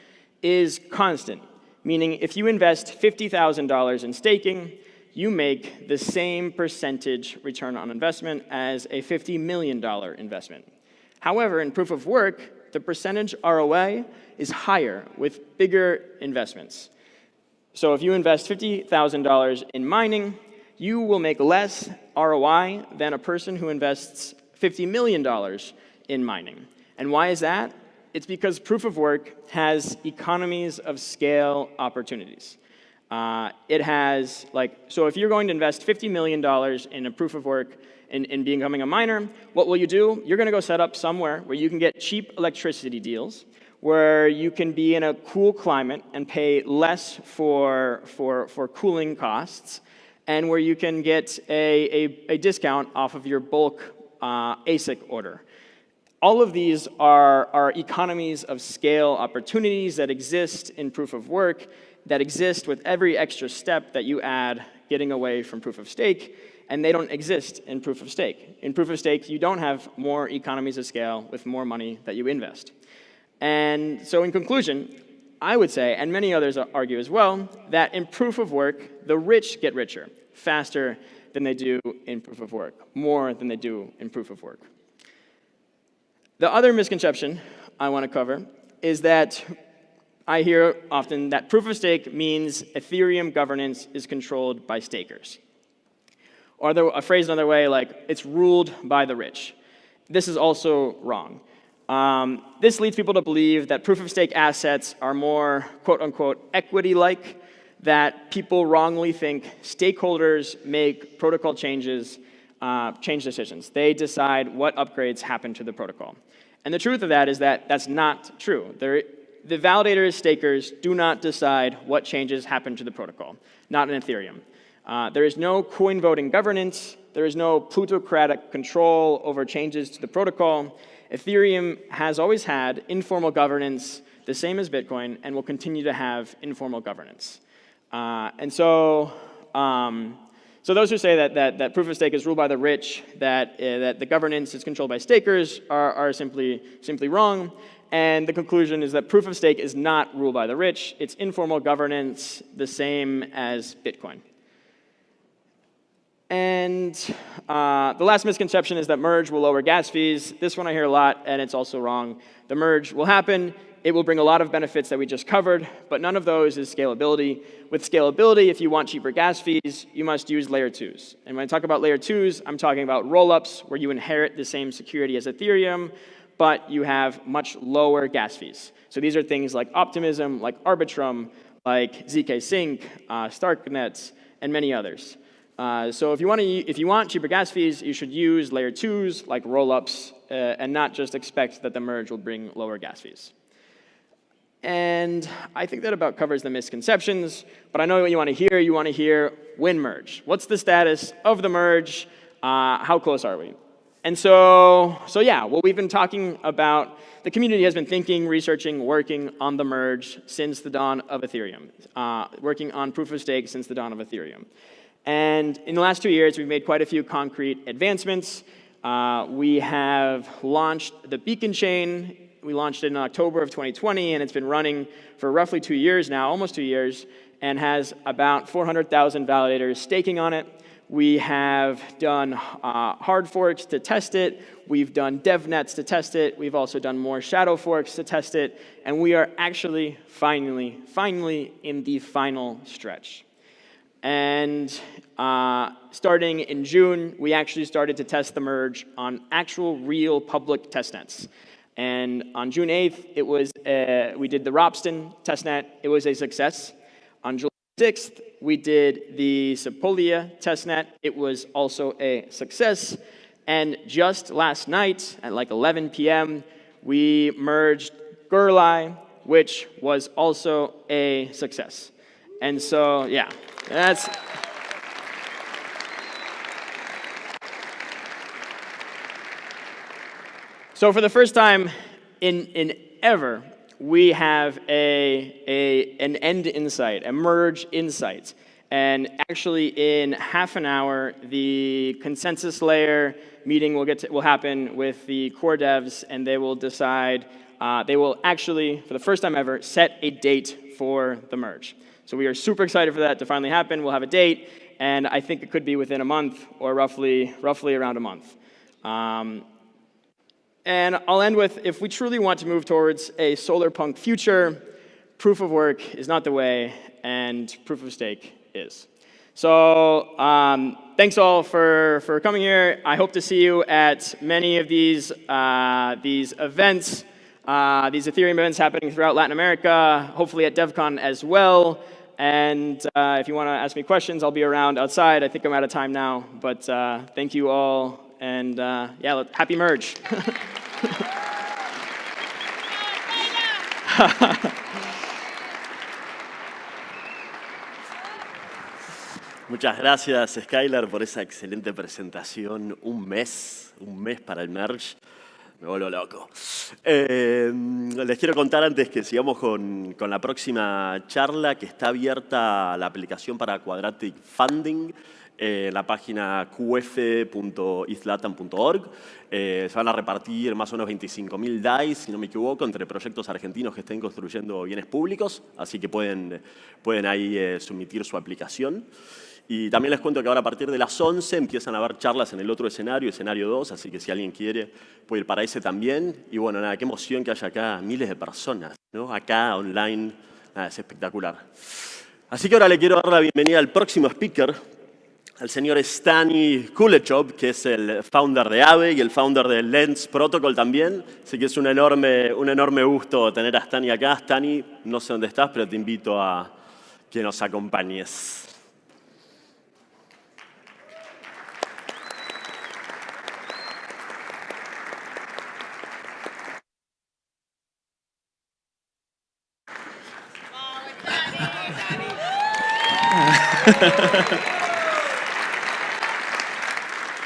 is constant, meaning if you invest $50,000 in staking, you make the same percentage return on investment as a $50 million investment. However, in proof of work, the percentage ROI is higher with bigger investments. So if you invest $50,000 in mining, you will make less ROI than a person who invests $50 million in mining. And why is that? It's because proof of work has economies of scale opportunities. It has, so if you're going to invest $50 million in a proof of work in becoming a miner, what will you do? You're going to go set up somewhere where you can get cheap electricity deals, where you can be in a cool climate and pay less for cooling costs, and where you can get a discount off of your bulk ASIC order. All of these are economies of scale opportunities that exist in proof of work, that exist with every extra step that you add getting away from proof of stake, and they don't exist in proof of stake. In proof of stake, you don't have more economies of scale with more money that you invest. And so in conclusion, I would say, and many others argue as well, that in proof of work, the rich get richer faster than they do in proof of work, more than they do in proof of work. The other misconception I want to cover is that I hear often that proof of stake means Ethereum governance is controlled by stakers. Or a phrase another way, like it's ruled by the rich. This is also wrong. This leads people to believe that proof of stake assets are more quote unquote equity-like, that people wrongly think stakeholders make protocol changes, change decisions. They decide what upgrades happen to the protocol. And the truth of that is that that's not true. The validators, stakers, do not decide what changes happen to the protocol, not in Ethereum. There is no coin voting governance. There is no plutocratic control over changes to the protocol. Ethereum has always had informal governance, the same as Bitcoin, and will continue to have informal governance. So those who say that proof of stake is ruled by the rich, that the governance is controlled by stakers, are simply wrong. And the conclusion is that proof of stake is not ruled by the rich. It's informal governance, the same as Bitcoin. And the last misconception is that merge will lower gas fees. This one I hear a lot, and it's also wrong. The merge will happen. It will bring a lot of benefits that we just covered, but none of those is scalability. With scalability, if you want cheaper gas fees, you must use layer 2s. And when I talk about layer 2s, I'm talking about rollups where you inherit the same security as Ethereum, but you have much lower gas fees. So these are things like Optimism, like Arbitrum, like ZK Sync, Starknet, and many others. So if you want cheaper gas fees, you should use layer 2s like rollups and not just expect that the merge will bring lower gas fees. And I think that about covers the misconceptions, but I know what you want to hear. You want to hear when merge. What's the status of the merge? How close are we? And so yeah, well, we've been talking about, the community has been thinking, researching, working on the merge since the dawn of Ethereum, working on proof of stake since the dawn of Ethereum. And in the last 2 years, we've made quite a few concrete advancements. We have launched the Beacon chain. We launched it in October of 2020, and it's been running for roughly 2 years now, almost 2 years, and has about 400,000 validators staking on it. We have done hard forks to test it. We've done dev nets to test it. We've also done more shadow forks to test it. And we are actually finally in the final stretch. And starting in June, we actually started to test the merge on actual real public testnets. And on June 8th, it was we did the Ropsten testnet. It was a success. On July 6th, we did the Sepolia testnet. It was also a success. And just last night, at like 11 p.m., we merged Gurlai, which was also a success. And so, yeah, that's... So for the first time in ever, we have an end insight, a merge insight. And actually in half an hour, the consensus layer meeting will happen with the core devs, and they will decide, they will actually, for the first time ever, set a date for the merge. So we are super excited for that to finally happen. We'll have a date, and I think it could be within a month or roughly around a month. And I'll end with, if we truly want to move towards a solar punk future, proof of work is not the way, and proof of stake is. So thanks all for coming here. I hope to see you at many of these events, these Ethereum events happening throughout Latin America, hopefully at DevCon as well. And if you want to ask me questions, I'll be around outside. I think I'm out of time now, but thank you all, and yeah, happy merge. Muchas gracias, Skylar, por esa excelente presentación. Un mes para el merge. Me vuelvo loco. Les quiero contar antes que sigamos con la próxima charla, que está abierta la aplicación para Quadratic Funding en la página qf.ethlatam.org. Se van a repartir más o menos 25.000 DAI, si no me equivoco, entre proyectos argentinos que estén construyendo bienes públicos, así que pueden ahí submitir su aplicación. Y también les cuento que ahora a partir de las 11 empiezan a haber charlas en el otro escenario, Escenario 2, así que si alguien quiere puede ir para ese también. Y bueno, nada, qué emoción que haya acá miles de personas, ¿no? Acá, online, nada, es espectacular. Así que ahora le quiero dar la bienvenida al próximo speaker, al señor Stani Kulechov, que es el founder de AVE y el founder de Lens Protocol también. Así que es un enorme gusto tener a Stani acá. Stani, no sé dónde estás, pero te invito a que nos acompañes.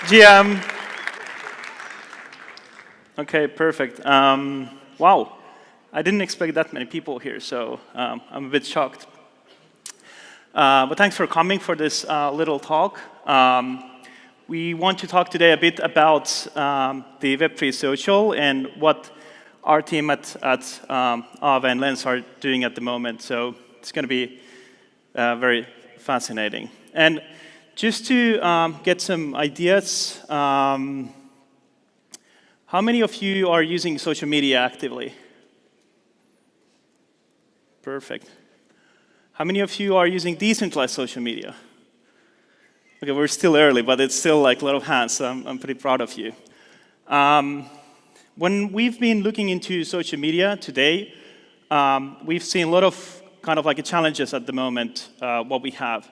GM. Okay, perfect. Wow, I didn't expect that many people here, so I'm a bit shocked. But thanks for coming for this little talk. We want to talk today a bit about the Web3 social and what our team at Aave and Lens are doing at the moment. So it's going to be very fascinating. And just to get some ideas, how many of you are using social media actively? Perfect. How many of you are using decentralized social media? Okay, we're still early, but it's still like a lot of hands, so I'm pretty proud of you. When we've been looking into social media today, we've seen a lot of kind of like challenges at the moment, what we have.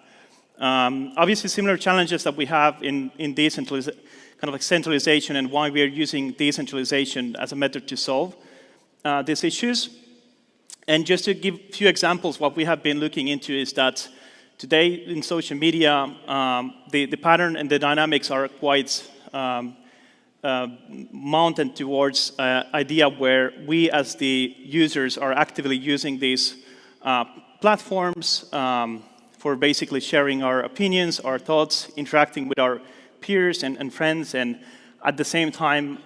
Obviously, similar challenges that we have in decentralization, kind of like centralization, and why we are using decentralization as a method to solve these issues. And just to give a few examples, what we have been looking into is that today in social media, the pattern and the dynamics are quite mounted towards idea where we as the users are actively using these platforms for basically sharing our opinions, our thoughts, interacting with our peers and friends, and at the same time,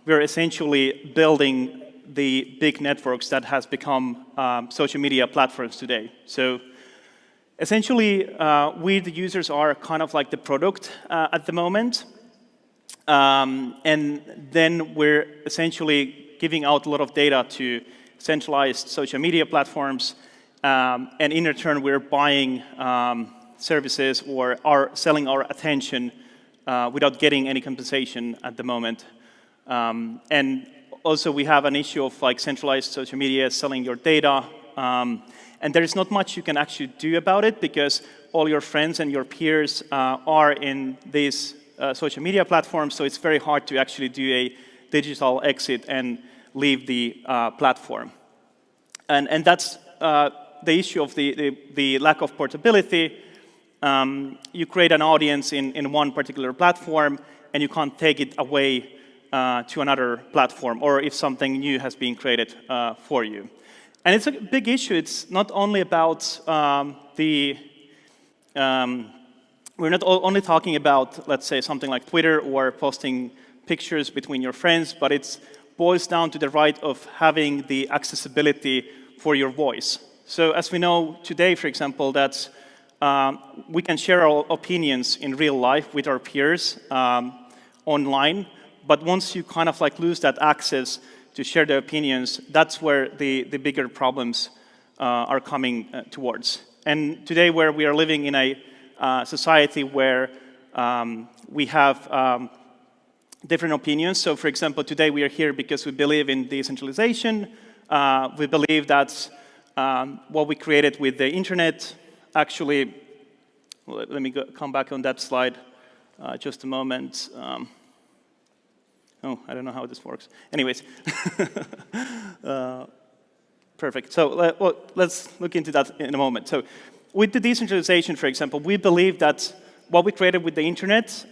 we're essentially building the big networks that has become social media platforms today. So essentially, we, the users, are kind of like the product at the moment, and then we're essentially giving out a lot of data to centralized social media platforms, and in return, we're buying services or are selling our attention without getting any compensation at the moment. And also, we have an issue of like centralized social media selling your data, and there is not much you can actually do about it because all your friends and your peers are in these social media platforms, so it's very hard to actually do a digital exit and leave the platform. And that's the issue of the lack of portability. You create an audience in one particular platform, and you can't take it away to another platform, or if something new has been created for you. And it's a big issue. It's not only about we're not only talking about, let's say, something like Twitter or posting pictures between your friends, but it boils down to the right of having the accessibility for your voice. So as we know today, for example, that we can share our opinions in real life with our peers online, but once you kind of like lose that access to share the opinions, that's where the bigger problems are coming towards. And today, where we are living in a society where we have different opinions. So, for example, today we are here because we believe in decentralization. We believe that what we created with the internet actually, let me come back on that slide just a moment. Oh, I don't know how this works. Anyways, perfect. So let's look into that in a moment. So with the decentralization, for example, we believe that what we created with the internet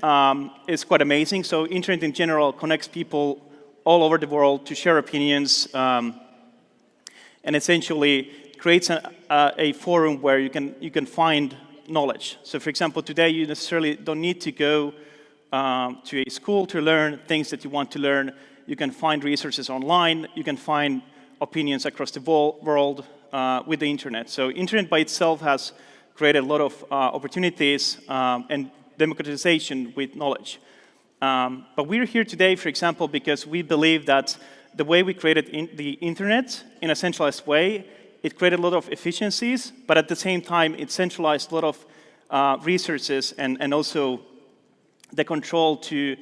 is quite amazing. So internet in general connects people all over the world to share opinions and essentially creates a forum where you can find knowledge. So for example, today you necessarily don't need to go to a school to learn things that you want to learn. You can find resources online. You can find opinions across the world with the internet. So internet by itself has created a lot of opportunities and democratization with knowledge. But we're here today, for example, because we believe that the way we created the internet in a centralized way, it created a lot of efficiencies, but at the same time, it centralized a lot of resources and also the control to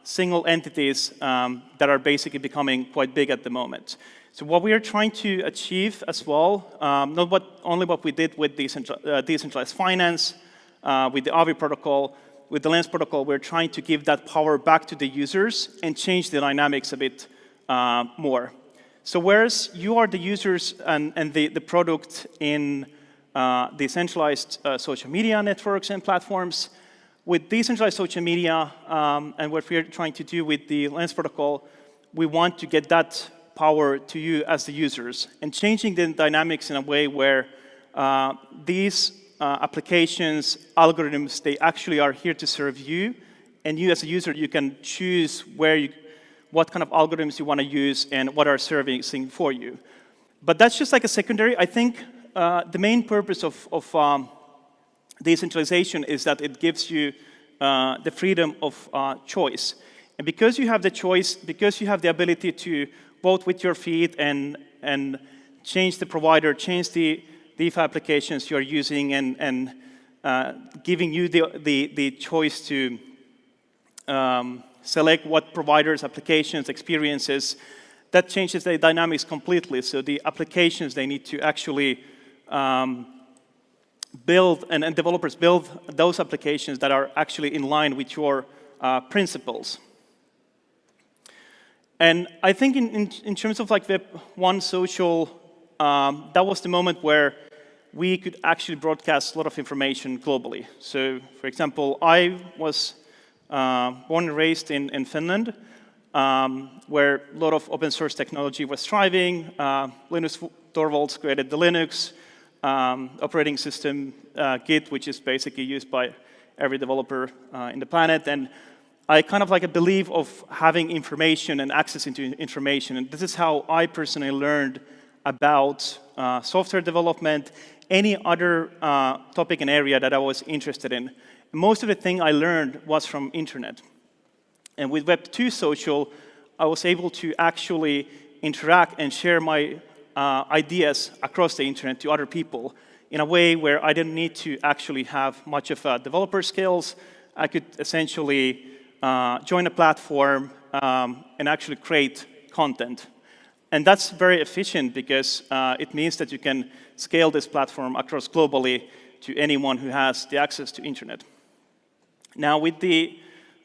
single entities that are basically becoming quite big at the moment. So what we are trying to achieve as well, not only what we did with decentralized finance, with the Avi protocol, with the Lens protocol, we're trying to give that power back to the users and change the dynamics a bit more. So whereas you are the users and the product in decentralized social media networks and platforms, with decentralized social media and what we're trying to do with the Lens protocol, we want to get that power to you as the users and changing the dynamics in a way where these applications, algorithms, they actually are here to serve you, and you as a user, you can choose what kind of algorithms you want to use and what are servicing for you. But that's just like a secondary. I think the main purpose of decentralization is that it gives you the freedom of choice. And because you have the choice, because you have the ability to vote with your feet and change the provider, change the DeFi applications you're using, and giving you the choice to select what providers, applications, experiences, that changes the dynamics completely. So the applications, they need to actually build, and developers build those applications that are actually in line with your principles. And I think in terms of like Web1 social, that was the moment where we could actually broadcast a lot of information globally. So, for example, I was born and raised in Finland, where a lot of open source technology was thriving. Linus Torvalds created the Linux operating system, Git, which is basically used by every developer in the planet. And I kind of like a belief of having information and access into information. And this is how I personally learned about software development, any other topic and area that I was interested in. Most of the thing I learned was from internet. And with Web2 social, I was able to actually interact and share my ideas across the internet to other people in a way where I didn't need to actually have much of developer skills. I could essentially join a platform and actually create content. And that's very efficient because it means that you can scale this platform across globally to anyone who has the access to internet. Now with the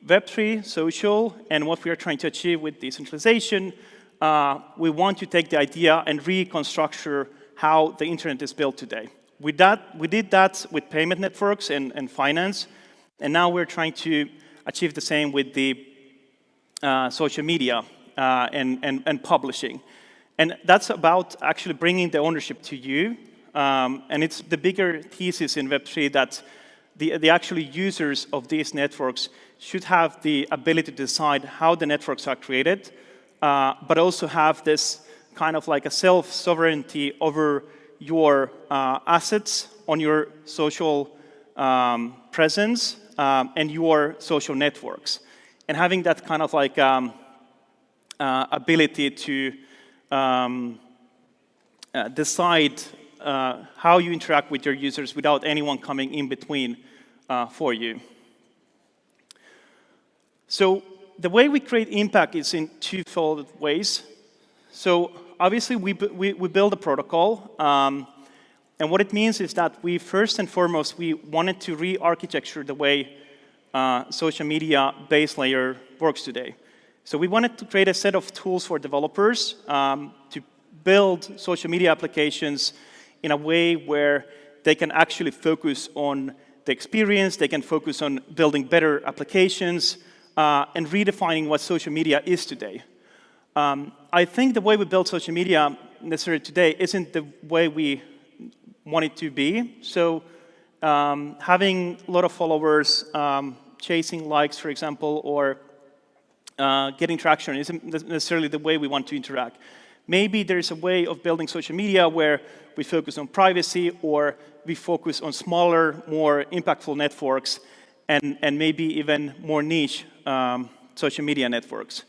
Web3 social and what we are trying to achieve with decentralization, we want to take the idea and reconstruct how the internet is built today. We did that with payment networks and finance, and now we're trying to achieve the same with the social media and publishing. And that's about actually bringing the ownership to you. And it's the bigger thesis in Web3 that the actually users of these networks should have the ability to decide how the networks are created, but also have this kind of like a self-sovereignty over your assets on your social presence and your social networks. And having that kind of like ability to decide how you interact with your users without anyone coming in between for you. So the way we create impact is in twofold ways. So obviously we build a protocol, and what it means is that we first and foremost we wanted to re-architecture the way social media base layer works today. So we wanted to create a set of tools for developers to build social media applications in a way where they can actually focus on the experience, they can focus on building better applications, and redefining what social media is today. I think the way we build social media necessarily today isn't the way we want it to be. So having a lot of followers, chasing likes, for example, or getting traction isn't necessarily the way we want to interact. Maybe there is a way of building social media where we focus on privacy, or we focus on smaller, more impactful networks, and maybe even more niche social media networks.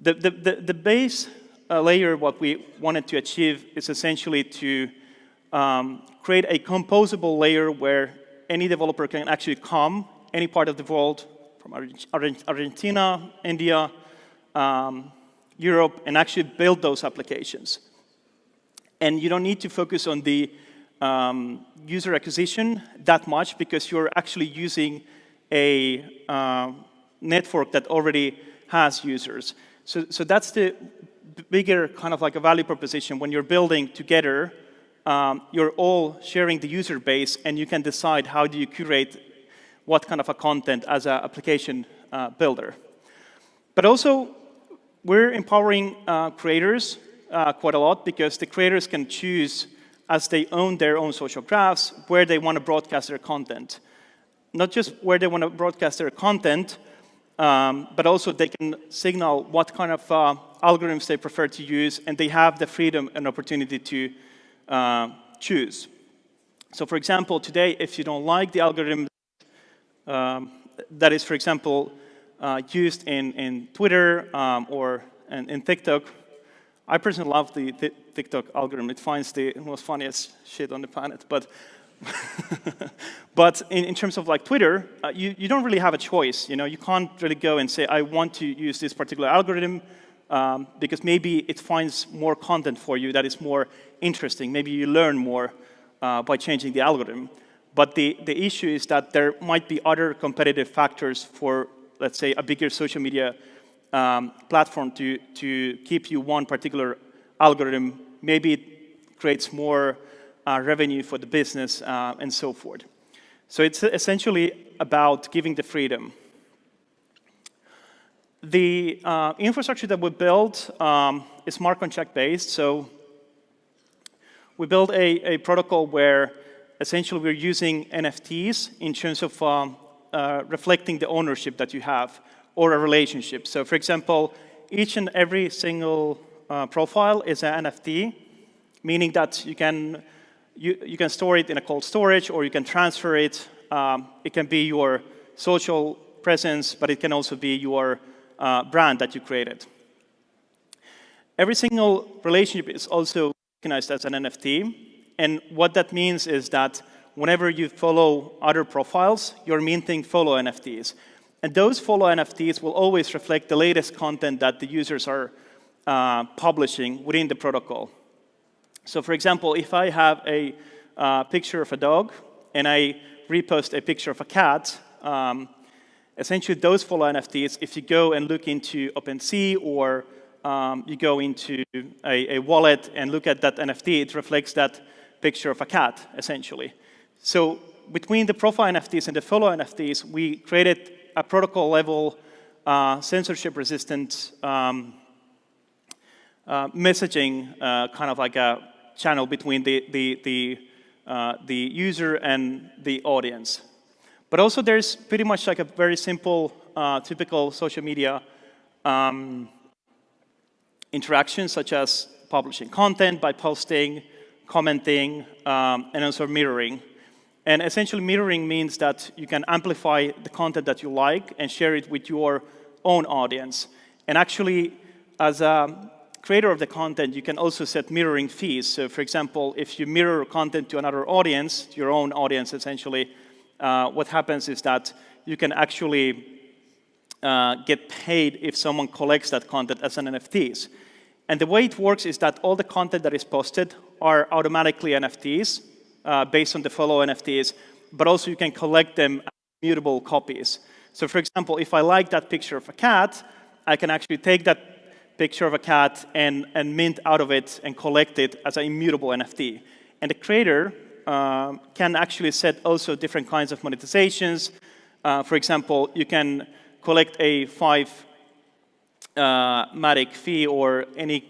The base layer, what we wanted to achieve is essentially to create a composable layer where any developer can actually come, any part of the world, from Argentina, India, Europe, and actually build those applications. And you don't need to focus on the user acquisition that much because you're actually using a network that already has users. So that's the bigger kind of like a value proposition. When you're building together, you're all sharing the user base, and you can decide how do you curate what kind of a content as an application builder. But also, we're empowering creators quite a lot because the creators can choose, as they own their own social graphs, where they want to broadcast their content. Not just where they want to broadcast their content, but also they can signal what kind of algorithms they prefer to use, and they have the freedom and opportunity to choose. So for example, today, if you don't like the algorithm that is, for example, used in Twitter or in TikTok, I personally love the TikTok algorithm. It finds the most funniest shit on the planet. But in terms of like Twitter, you don't really have a choice. You can't really go and say, I want to use this particular algorithm because maybe it finds more content for you that is more interesting. Maybe you learn more by changing the algorithm. But the issue is that there might be other competitive factors for, let's say, a bigger social media platform to keep you one particular algorithm. Maybe it creates more revenue for the business and so forth. So it's essentially about giving the freedom. The infrastructure that we built is smart contract based. So we built a protocol where essentially we're using NFTs in terms of reflecting the ownership that you have or a relationship. So for example, each and every single profile is an NFT, meaning that you can store it in a cold storage, or you can transfer it. It can be your social presence, but it can also be your brand that you created. Every single relationship is also recognized as an NFT. And what that means is that whenever you follow other profiles, you're minting follow NFTs. And those follow NFTs will always reflect the latest content that the users are publishing within the protocol. So for example, if I have a picture of a dog and I repost a picture of a cat, essentially those follow NFTs, if you go and look into OpenSea or you go into a wallet and look at that NFT, it reflects that picture of a cat, essentially. So between the profile NFTs and the follow NFTs, we created a protocol-level, censorship-resistant messaging, kind of like a channel between the user and the audience. But also, there's pretty much like a very simple, typical social media interaction, such as publishing content by posting, commenting, and also mirroring. And essentially mirroring means that you can amplify the content that you like and share it with your own audience. And actually, as a creator of the content, you can also set mirroring fees. So for example, if you mirror content to another audience, your own audience essentially, what happens is that you can actually get paid if someone collects that content as an NFTs. And the way it works is that all the content that is posted are automatically NFTs based on the follow NFTs, but also you can collect them as mutable copies. So for example, if I like that picture of a cat, I can actually take that picture of a cat and mint out of it and collect it as an immutable NFT. And the creator can actually set also different kinds of monetizations. For example, you can collect a 5 Matic fee or any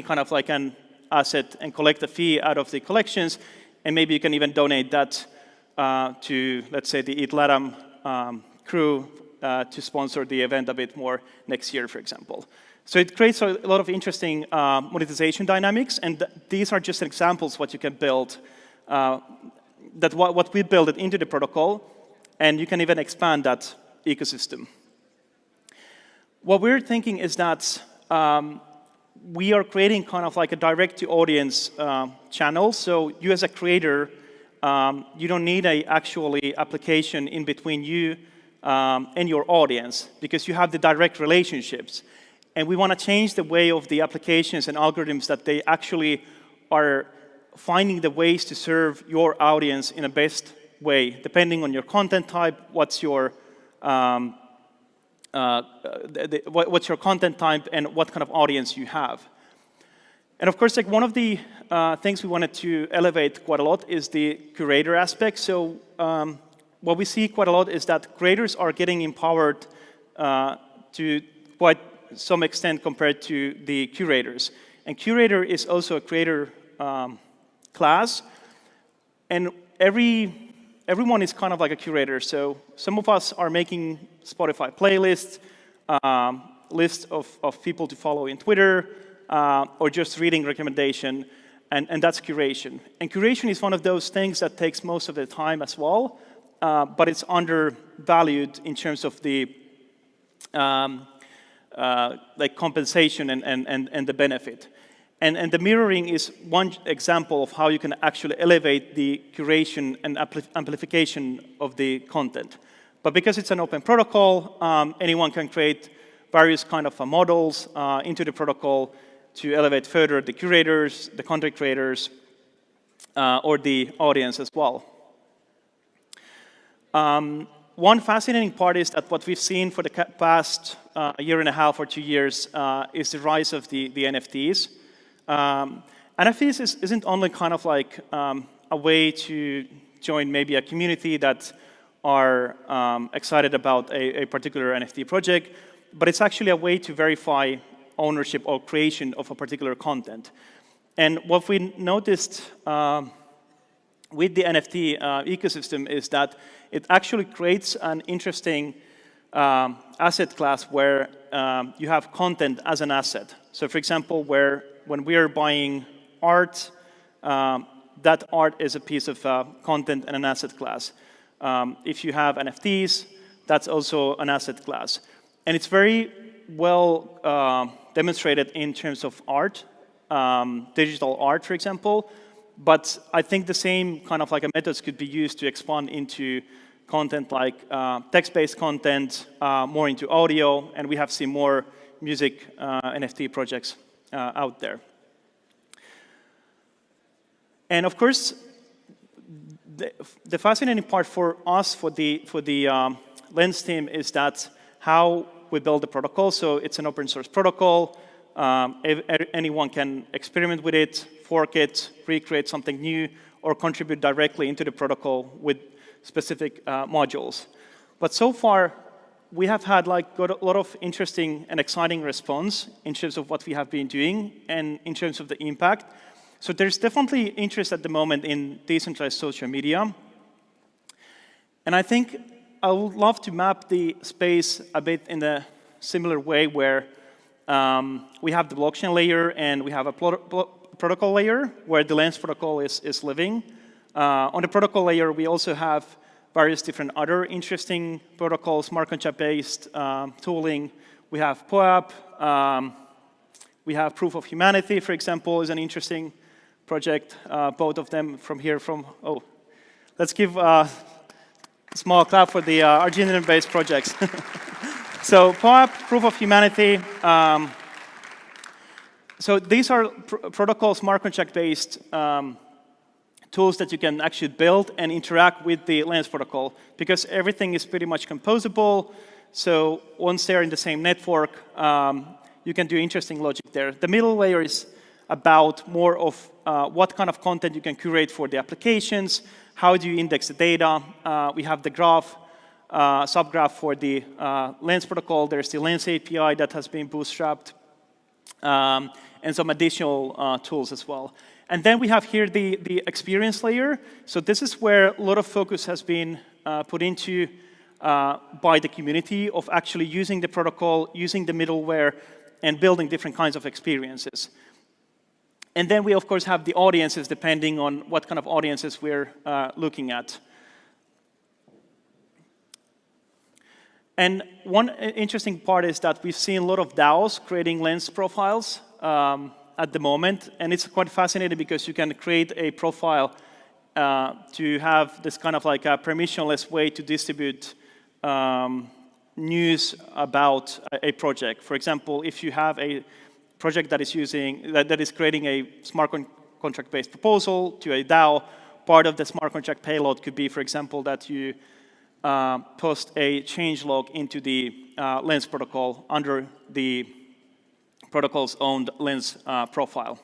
kind of like an asset and collect a fee out of the collections, and maybe you can even donate that to, let's say, the ETH Latam crew to sponsor the event a bit more next year, for example. So it creates a lot of interesting monetization dynamics, and these are just examples what you can build, what we build it into the protocol, and you can even expand that ecosystem. What we're thinking is that we are creating kind of like a direct-to-audience channel. So you as a creator, you don't need a actually application in between you and your audience because you have the direct relationships. And we want to change the way of the applications and algorithms that they actually are finding the ways to serve your audience in the best way, depending on your content type, what's your content type and what kind of audience you have. And of course, like one of the things we wanted to elevate quite a lot is the curator aspect. So what we see quite a lot is that creators are getting empowered to quite some extent compared to the curators. And curator is also a creator class, and everyone is kind of like a curator. So some of us are making Spotify playlists, lists of people to follow in Twitter, or just reading recommendation, and that's curation. And curation is one of those things that takes most of the time as well, but it's undervalued in terms of the like compensation and the benefit. And the mirroring is one example of how you can actually elevate the curation and amplification of the content. But because it's an open protocol, anyone can create various kind of models into the protocol to elevate further the curators, the content creators, or the audience as well. One fascinating part is that what we've seen for the past year and a half or 2 years is the rise of the NFTs. NFTs isn't only kind of like a way to join maybe a community that are excited about a particular NFT project, but it's actually a way to verify ownership or creation of a particular content. And what we noticed with the NFT ecosystem is that it actually creates an interesting asset class where you have content as an asset. So for example, when we are buying art, that art is a piece of content and an asset class. If you have NFTs, that's also an asset class. And it's very well demonstrated in terms of art, digital art, for example. But I think the same kind of like a methods could be used to expand into content like text-based content, more into audio, and we have seen more music NFT projects out there. And of course, the fascinating part for us, for the Lens team, is that how we build the protocol. So it's an open source protocol. Anyone can experiment with it, fork it, recreate something new, or contribute directly into the protocol with specific modules. But so far, we have had got a lot of interesting and exciting response in terms of what we have been doing and in terms of the impact. So there's definitely interest at the moment in decentralized social media. And I think I would love to map the space a bit in a similar way where we have the blockchain layer and we have a protocol layer, where the Lens protocol is living. On the protocol layer, we also have various different other interesting protocols, smart contract-based tooling. We have POAP. We have Proof of Humanity, for example, is an interesting project. Both of them oh, let's give a small clap for the Argentinian-based projects. So POAP, Proof of Humanity. So these are protocol smart contract-based tools that you can actually build and interact with the Lens protocol, because everything is pretty much composable. So once they're in the same network, you can do interesting logic there. The middle layer is about more of what kind of content you can curate for the applications, how do you index the data. We have the graph, subgraph for the Lens protocol. There's the Lens API that has been bootstrapped, and some additional tools as well. And then we have here the experience layer. So this is where a lot of focus has been put into by the community of actually using the protocol, using the middleware, and building different kinds of experiences. And then we, of course, have the audiences, depending on what kind of audiences we're looking at. And one interesting part is that we've seen a lot of DAOs creating Lens profiles at the moment. And it's quite fascinating because you can create a profile to have this kind of like a permissionless way to distribute news about a project. For example, if you have a project that is creating a smart contract-based proposal to a DAO, part of the smart contract payload could be, for example, that you post a changelog into the Lens protocol under the protocol's own Lens profile.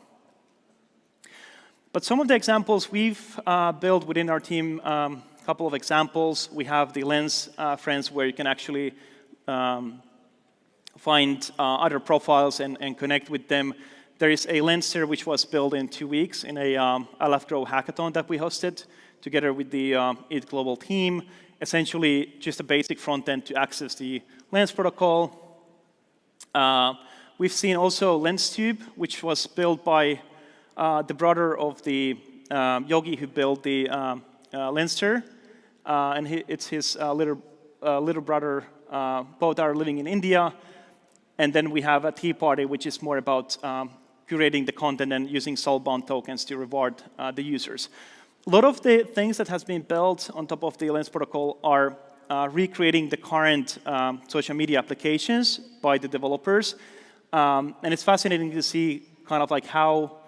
But some of the examples we've built within our team, a couple of examples. We have the Lens friends, where you can actually find other profiles and connect with them. There is a Lenser which was built in 2 weeks in a LFGrow hackathon that we hosted together with the ETH Global team. Essentially, just a basic front end to access the Lens protocol. We've seen also LensTube, which was built by the brother of the Yogi who built the Lenser, and it's his little brother. Both are living in India. And then we have a Tea Party, which is more about curating the content and using soulbound tokens to reward the users. A lot of the things that has been built on top of the Lens protocol are recreating the current social media applications by the developers. And it's fascinating to see kind of like how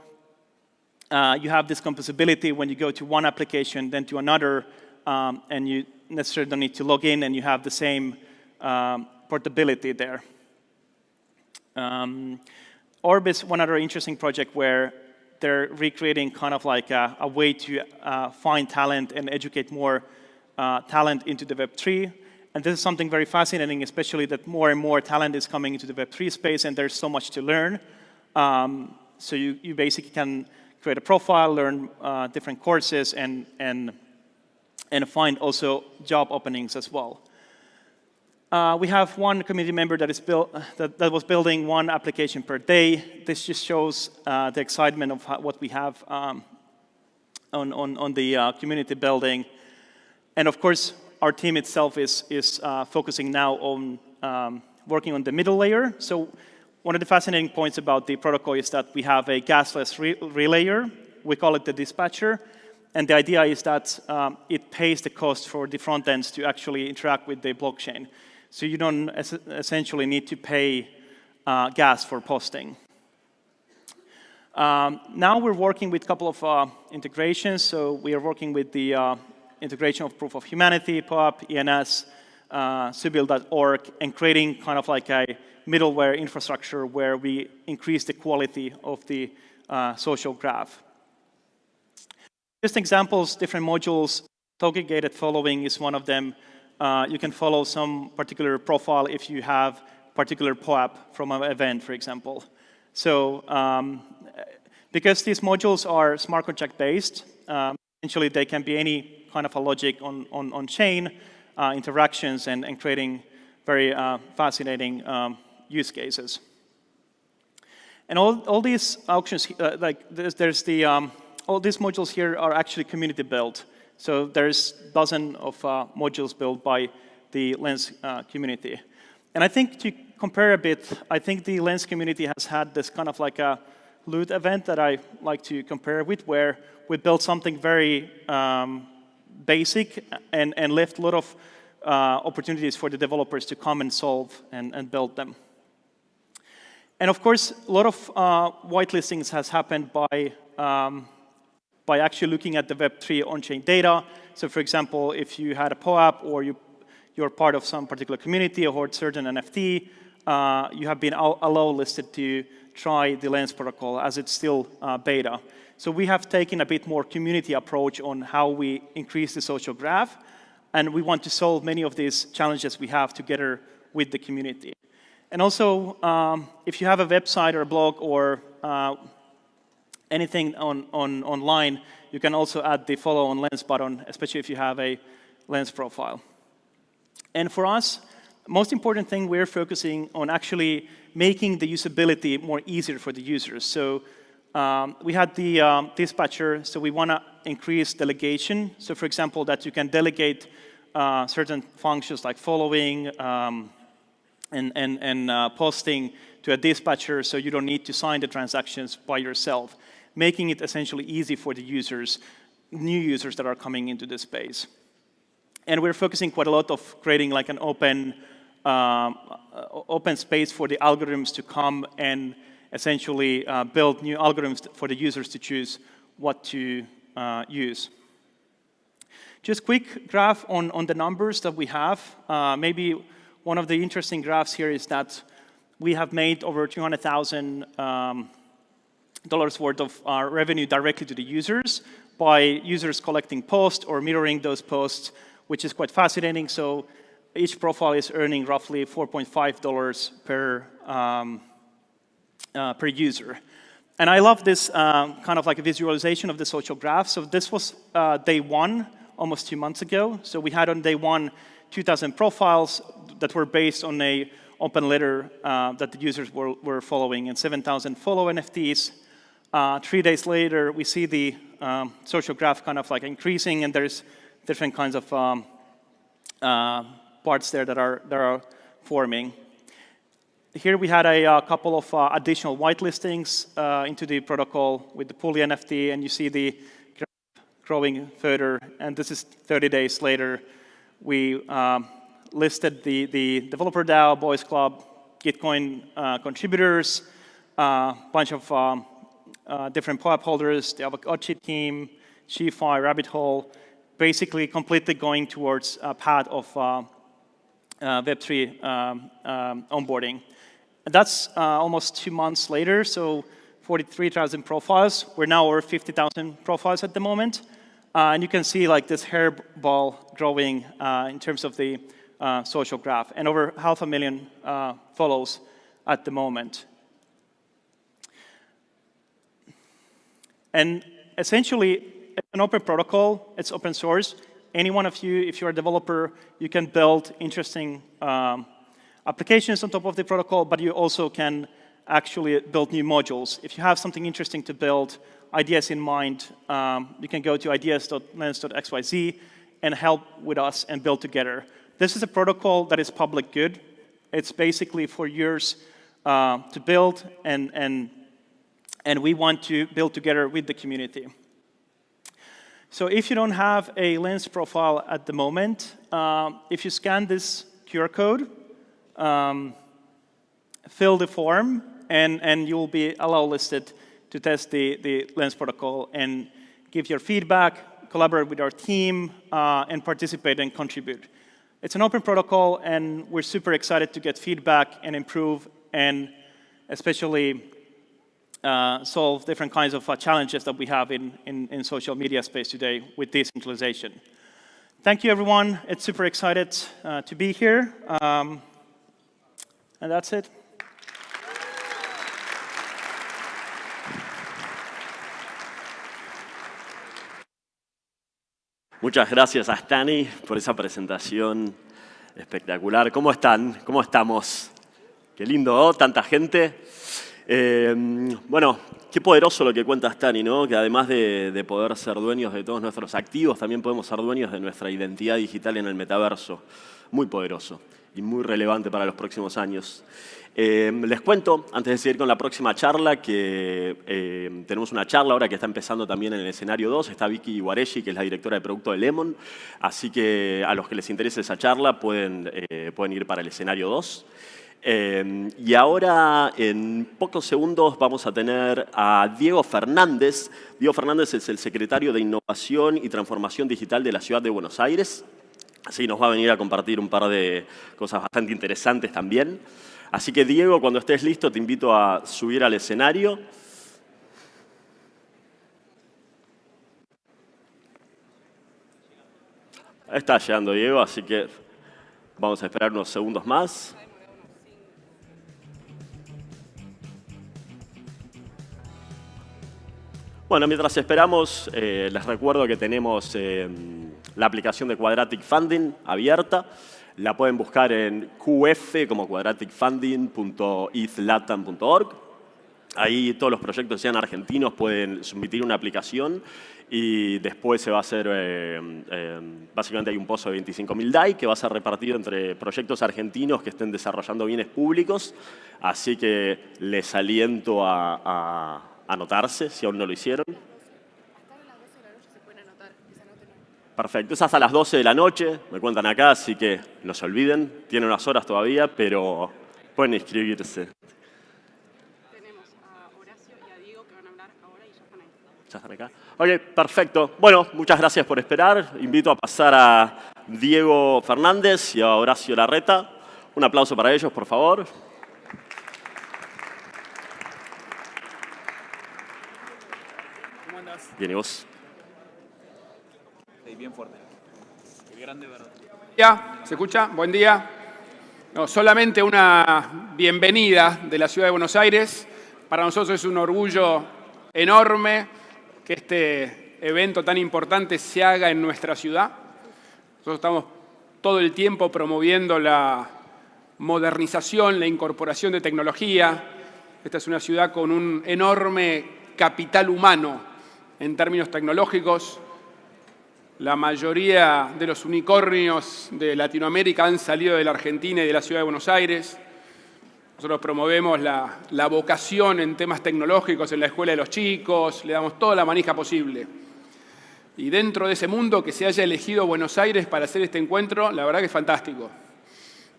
you have this composability when you go to one application, then to another, and you necessarily don't need to log in, and you have the same portability there. Orb is one other interesting project where they're recreating kind of like a way to find talent and educate more talent into the Web3. And this is something very fascinating, especially that more and more talent is coming into the Web3 space, and there's so much to learn. So you basically can create a profile, learn different courses, and find also job openings as well. We have one community member that was building one application per day. This just shows the excitement of what we have on the community building. And of course, our team itself is focusing now on working on the middle layer. So one of the fascinating points about the protocol is that we have a gasless relayer. We call it the dispatcher. And the idea is that it pays the cost for the front ends to actually interact with the blockchain. So you don't essentially need to pay gas for posting. Now we're working with a couple of integrations. So we are working with the integration of Proof of Humanity, POAP, ENS, Sybil.org, and creating kind of like a middleware infrastructure where we increase the quality of the social graph. Just examples, different modules. Token-gated following is one of them. You can follow some particular profile if you have particular POAP from an event, for example. So because these modules are smart contract-based, essentially they can be any kind of a logic on-chain interactions and creating very fascinating use cases. And all these auctions, all these modules here are actually community built. So there's dozens of modules built by the Lens community. And I think to compare a bit, I think the Lens community has had this kind of like a loot event that I like to compare with, where we built something very basic and left a lot of opportunities for the developers to come and solve and build them. And of course, a lot of whitelistings has happened by actually looking at the Web3 on-chain data. So for example, if you had a POAP or you're part of some particular community or hold certain NFT, you have been allowed listed to try the Lens protocol as it's still beta. So we have taken a bit more community approach on how we increase the social graph, and we want to solve many of these challenges we have together with the community. And also, if you have a website or a blog or anything online, you can also add the follow on Lens button, especially if you have a Lens profile. And for us, most important thing, we're focusing on actually making the usability more easier for the users. So we had the dispatcher, so we want to increase delegation. So for example, that you can delegate certain functions like following and posting to a dispatcher, so you don't need to sign the transactions by yourself, making it essentially easy for the users, new users that are coming into this space. And we're focusing quite a lot of creating like an open space for the algorithms to come and essentially build new algorithms for the users to choose what to use. Just quick graph on the numbers that we have. Maybe one of the interesting graphs here is that we have made over $200,000 worth of revenue directly to the users by users collecting posts or mirroring those posts, which is quite fascinating. So each profile is earning roughly $4.5 per user. And I love this kind of like a visualization of the social graph. So this was day one, almost 2 months ago. So we had on day one 2,000 profiles that were based on a open letter that the users were following, and 7,000 follow NFTs. 3 days later, we see the social graph kind of like increasing, and there's different kinds of parts there that are forming. Here we had a couple of additional whitelistings into the protocol with the Pulley NFT, and you see the graph growing further. And this is 30 days later. We listed the developer DAO, Boys Club, Gitcoin contributors, a bunch of different POAP holders, the Avocado team, SheFi, Rabbit Hole, basically completely going towards a path of Web3 onboarding. And that's almost 2 months later, so 43,000 profiles. We're now over 50,000 profiles at the moment. And you can see like this hairball growing in terms of the social graph, and over 500,000 follows at the moment. And essentially, it's an open protocol, it's open source. Any one of you, if you're a developer, you can build interesting applications on top of the protocol, but you also can actually build new modules. If you have something interesting to build, ideas in mind, you can go to ideas.lens.xyz and help with us and build together. This is a protocol that is public good. It's basically for yours to build, and we want to build together with the community. So if you don't have a Lens profile at the moment, if you scan this QR code, fill the form, and you'll be allowed listed to test the Lens protocol and give your feedback, collaborate with our team, and participate and contribute. It's an open protocol, and we're super excited to get feedback and improve, and especially solve different kinds of challenges that we have in social media space today with decentralization. Thank you, everyone. It's super excited to be here. And that's it. Muchas gracias a Stani por esa presentación espectacular. ¿Cómo están? ¿Cómo estamos? Qué lindo, ¿no? Tanta gente. Bueno, qué poderoso lo que cuenta Stani, ¿no? Que además de poder ser dueños de todos nuestros activos, también podemos ser dueños de nuestra identidad digital en el metaverso. Muy poderoso y muy relevante para los próximos años. Les cuento, antes de seguir con la próxima charla, que tenemos una charla ahora que está empezando también en el Escenario 2. Está Vicky Guareschi, que es la directora de producto de Lemon. Así que a los que les interese esa charla pueden ir para el Escenario 2. Y ahora, en pocos segundos, vamos a tener a Diego Fernández. Diego Fernández es el secretario de Innovación y Transformación Digital de la Ciudad de Buenos Aires. Así nos va a venir a compartir un par de cosas bastante interesantes también. Así que, Diego, cuando estés listo, te invito a subir al escenario. Está llegando Diego, así que vamos a esperar unos segundos más. Bueno, mientras esperamos, les recuerdo que tenemos la aplicación de Quadratic Funding abierta. La pueden buscar en QF como quadraticfunding.ethlatam.org. Ahí todos los proyectos, sean argentinos, pueden submitir una aplicación y después se va a hacer, básicamente hay un pozo de 25.000 DAI que va a ser repartido entre proyectos argentinos que estén desarrollando bienes públicos. Así que les aliento a anotarse si aún no lo hicieron. Perfecto, es hasta las 12 de la noche, me cuentan acá, así que no se olviden. Tienen unas horas todavía, pero pueden inscribirse. Tenemos a Horacio y a Diego que van a hablar ahora y ya están ahí. ¿Ya están acá? Ok, perfecto. Bueno, muchas gracias por esperar. Invito a pasar a Diego Fernández y a Horacio Larreta. Un aplauso para ellos, por favor. ¿Cómo andás? Bien, ¿y vos? Bien fuerte. Qué grande, ¿verdad? ¿Ya? ¿Se escucha? Buen día. No, solamente una bienvenida de la Ciudad de Buenos Aires. Para nosotros es un orgullo enorme que este evento tan importante se haga en nuestra ciudad. Nosotros estamos todo el tiempo promoviendo la modernización, la incorporación de tecnología. Esta es una ciudad con un enorme capital humano en términos tecnológicos. La mayoría de los unicornios de Latinoamérica han salido de la Argentina y de la Ciudad de Buenos Aires. Nosotros promovemos la vocación en temas tecnológicos en la escuela de los chicos, le damos toda la manija posible. Y dentro de ese mundo que se haya elegido Buenos Aires para hacer este encuentro, la verdad que es fantástico.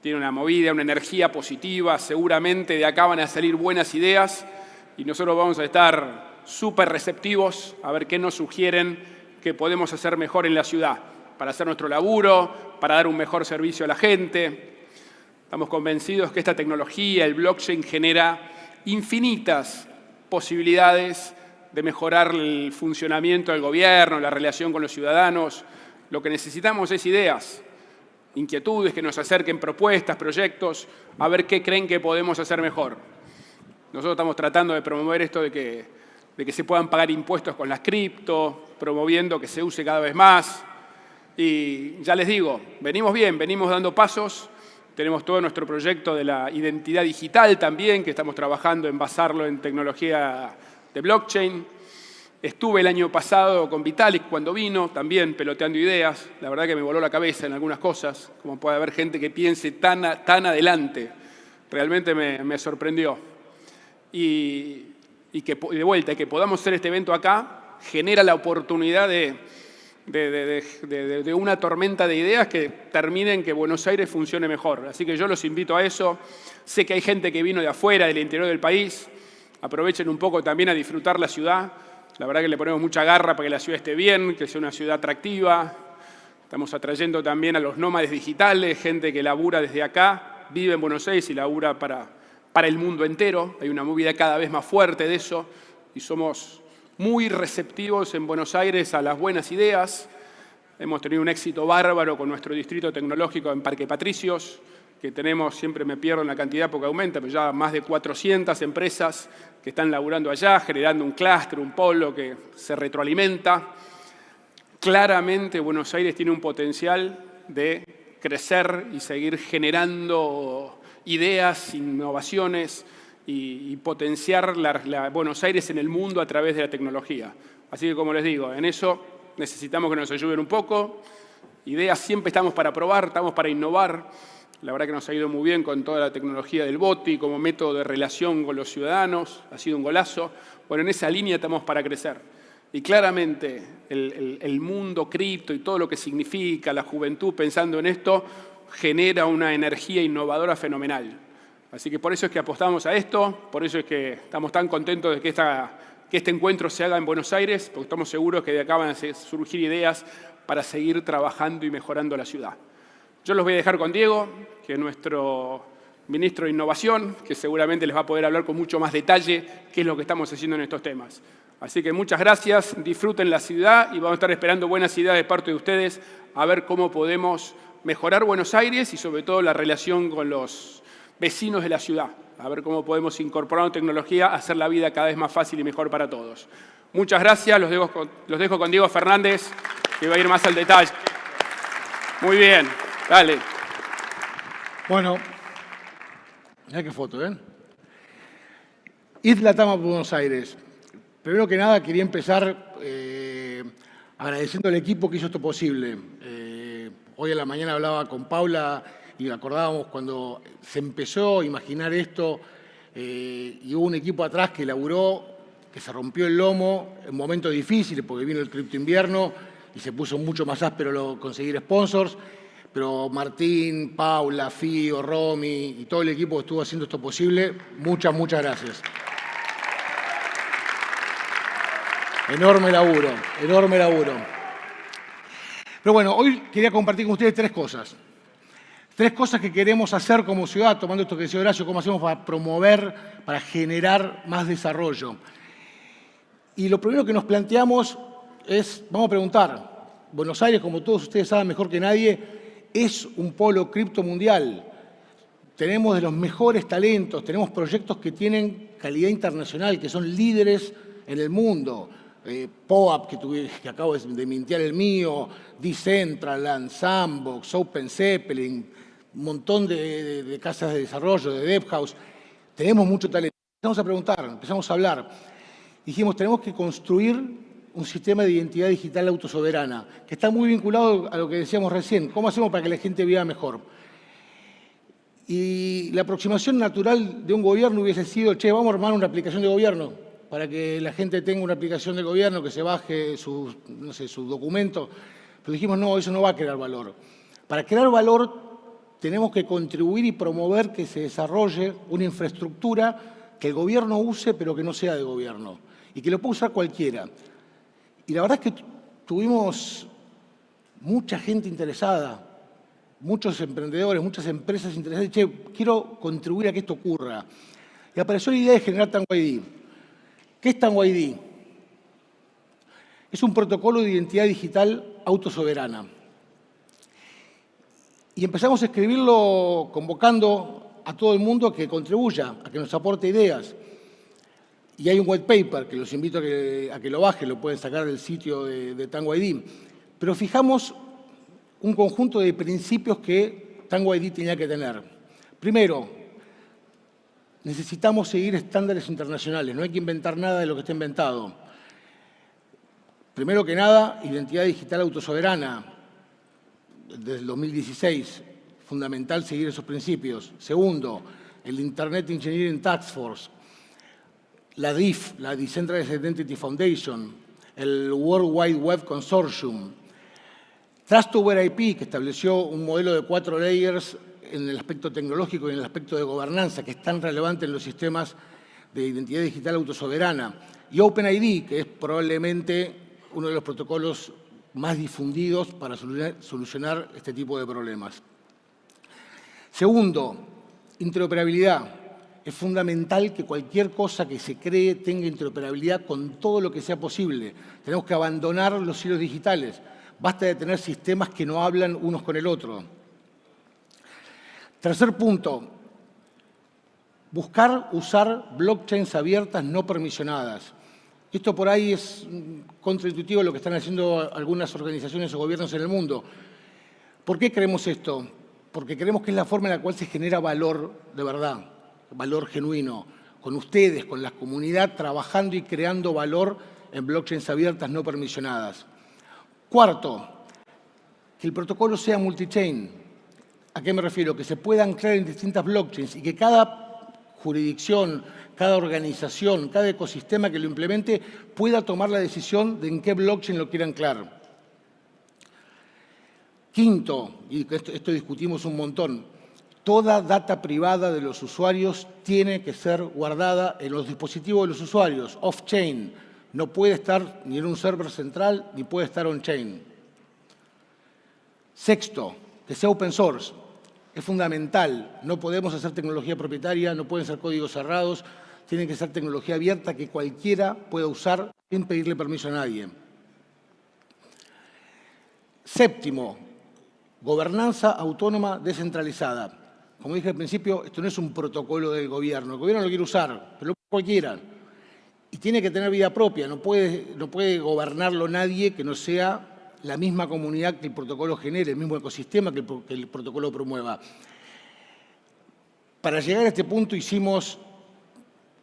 Tiene una movida, una energía positiva, seguramente de acá van a salir buenas ideas y nosotros vamos a estar súper receptivos a ver qué nos sugieren que podemos hacer mejor en la ciudad, para hacer nuestro laburo, para dar un mejor servicio a la gente. Estamos convencidos que esta tecnología, el blockchain, genera infinitas posibilidades de mejorar el funcionamiento del gobierno, la relación con los ciudadanos. Lo que necesitamos es ideas, inquietudes que nos acerquen propuestas, proyectos, a ver qué creen que podemos hacer mejor. Nosotros estamos tratando de promover esto de que se puedan pagar impuestos con las cripto, promoviendo que se use cada vez más. Y ya les digo, venimos bien, venimos dando pasos. Tenemos todo nuestro proyecto de la Identidad Digital también, que estamos trabajando en basarlo en tecnología de blockchain. Estuve el año pasado con Vitalik cuando vino, también peloteando ideas. La verdad que me voló la cabeza en algunas cosas, como puede haber gente que piense tan adelante. Realmente me sorprendió. Y que de vuelta, que podamos hacer este evento acá, genera la oportunidad de una tormenta de ideas que termine en que Buenos Aires funcione mejor. Así que yo los invito a eso. Sé que hay gente que vino de afuera, del interior del país. Aprovechen un poco también a disfrutar la ciudad. La verdad que le ponemos mucha garra para que la ciudad esté bien, que sea una ciudad atractiva. Estamos atrayendo también a los nómades digitales, gente que labura desde acá, vive en Buenos Aires y labura para el mundo entero. Hay una movida cada vez más fuerte de eso y somos muy receptivos en Buenos Aires a las buenas ideas. Hemos tenido un éxito bárbaro con nuestro distrito tecnológico en Parque Patricios, que tenemos, siempre me pierdo en la cantidad porque aumenta, pero ya más de 400 empresas que están laburando allá, generando un clúster, un polo que se retroalimenta. Claramente Buenos Aires tiene un potencial de crecer y seguir generando ideas, innovaciones y potenciar la Buenos Aires en el mundo a través de la tecnología. Así que, como les digo, en eso necesitamos que nos ayuden un poco. Ideas siempre estamos para probar, estamos para innovar. La verdad que nos ha ido muy bien con toda la tecnología del BOTI como método de relación con los ciudadanos. Ha sido un golazo. Bueno, en esa línea estamos para crecer. Y claramente el mundo cripto y todo lo que significa la juventud pensando en esto genera una energía innovadora fenomenal. Así que por eso es que apostamos a esto, por eso es que estamos tan contentos de que este encuentro se haga en Buenos Aires, porque estamos seguros que de acá van a surgir ideas para seguir trabajando y mejorando la ciudad. Yo los voy a dejar con Diego, que es nuestro ministro de Innovación, que seguramente les va a poder hablar con mucho más detalle qué es lo que estamos haciendo en estos temas. Así que muchas gracias, disfruten la ciudad y vamos a estar esperando buenas ideas de parte de ustedes a ver cómo podemos mejorar Buenos Aires y sobre todo la relación con los vecinos de la ciudad, a ver cómo podemos incorporar tecnología a hacer la vida cada vez más fácil y mejor para todos. Muchas gracias, los dejo con Diego Fernández, que va a ir más al detalle. Muy bien, dale. Bueno, mirá qué foto, ¿eh? ETH Latam Buenos Aires. Primero que nada, quería empezar agradeciendo al equipo que hizo esto posible. Hoy a la mañana hablaba con Paula y acordábamos cuando se empezó a imaginar esto y hubo un equipo atrás que laburó, que se rompió el lomo en momentos difíciles porque vino el cripto invierno y se puso mucho más áspero conseguir sponsors, pero Martín, Paula, Fío, Romy y todo el equipo que estuvo haciendo esto posible, muchas gracias. Enorme laburo, enorme laburo. Pero bueno, hoy quería compartir con ustedes tres cosas. Tres cosas que queremos hacer como ciudad, tomando esto que decía Horacio, cómo hacemos para promover, para generar más desarrollo. Y lo primero que nos planteamos es, vamos a preguntar, Buenos Aires, como todos ustedes saben mejor que nadie, es un polo cripto mundial. Tenemos de los mejores talentos, tenemos proyectos que tienen calidad internacional, que son líderes en el mundo. POAP, que acabo de mintear el mío, Decentraland, Sandbox, Open Zeppelin, un montón de casas de desarrollo, de Dev House. Tenemos mucho talento. Empezamos a preguntar, empezamos a hablar. Dijimos, tenemos que construir un sistema de identidad digital autosoberana, que está muy vinculado a lo que decíamos recién. ¿Cómo hacemos para que la gente viva mejor? Y la aproximación natural de un gobierno hubiese sido, che, vamos a armar una aplicación de gobierno para que la gente tenga una aplicación de gobierno, que se baje su documento. Pero dijimos, no, eso no va a crear valor. Para crear valor tenemos que contribuir y promover que se desarrolle una infraestructura que el gobierno use, pero que no sea de gobierno, y que lo pueda usar cualquiera. Y la verdad es que tuvimos mucha gente interesada, muchos emprendedores, muchas empresas interesadas, che, quiero contribuir a que esto ocurra. Y apareció la idea de generar Tango ID. ¿Qué es Tango ID? Es un protocolo de identidad digital autosoberana. Y empezamos a escribirlo convocando a todo el mundo a que contribuya, a que nos aporte ideas. Y hay un white paper que los invito a que lo bajen, lo pueden sacar del sitio de Tango ID. Pero fijamos un conjunto de principios que Tango ID tenía que tener. Primero, necesitamos seguir estándares internacionales, no hay que inventar nada de lo que está inventado. Primero que nada, identidad digital autosoberana, desde el 2016, fundamental seguir esos principios. Segundo, el Internet Engineering Task Force, la DIF, la Decentralized Identity Foundation, el World Wide Web Consortium, Trust Over IP, que estableció un modelo de 4 layers en el aspecto tecnológico y en el aspecto de gobernanza, que es tan relevante en los sistemas de identidad digital autosoberana, y OpenID, que es probablemente uno de los protocolos más difundidos para solucionar este tipo de problemas. Segundo, interoperabilidad. Es fundamental que cualquier cosa que se cree tenga interoperabilidad con todo lo que sea posible. Tenemos que abandonar los hilos digitales. Basta de tener sistemas que no hablan unos con el otro. Tercer punto, buscar usar blockchains abiertas no permisionadas. Esto por ahí es contraintuitivo lo que están haciendo algunas organizaciones o gobiernos en el mundo. ¿Por qué creemos esto? Porque creemos que es la forma en la cual se genera valor de verdad, valor genuino. con ustedes, con la comunidad, trabajando y creando valor en blockchains abiertas no permisionadas. Cuarto, que el protocolo sea multichain. ¿A qué me refiero? Que se pueda anclar en distintas blockchains y que cada jurisdicción, cada organización, cada ecosistema que lo implemente pueda tomar la decisión de en qué blockchain lo quiera anclar. Quinto, y esto discutimos un montón, toda data privada de los usuarios tiene que ser guardada en los dispositivos de los usuarios, off-chain. No puede estar ni en un server central, ni puede estar on-chain. Sexto, que sea open source. Es fundamental. No podemos hacer tecnología propietaria, no pueden ser códigos cerrados, tiene que ser tecnología abierta que cualquiera pueda usar sin pedirle permiso a nadie. Séptimo, gobernanza autónoma descentralizada. Como dije al principio, esto no es un protocolo del gobierno. El gobierno lo quiere usar, pero lo cualquiera. Y tiene que tener vida propia. No puede gobernarlo nadie que no sea la misma comunidad que el protocolo genere, el mismo ecosistema que el protocolo promueva. Para llegar a este punto hicimos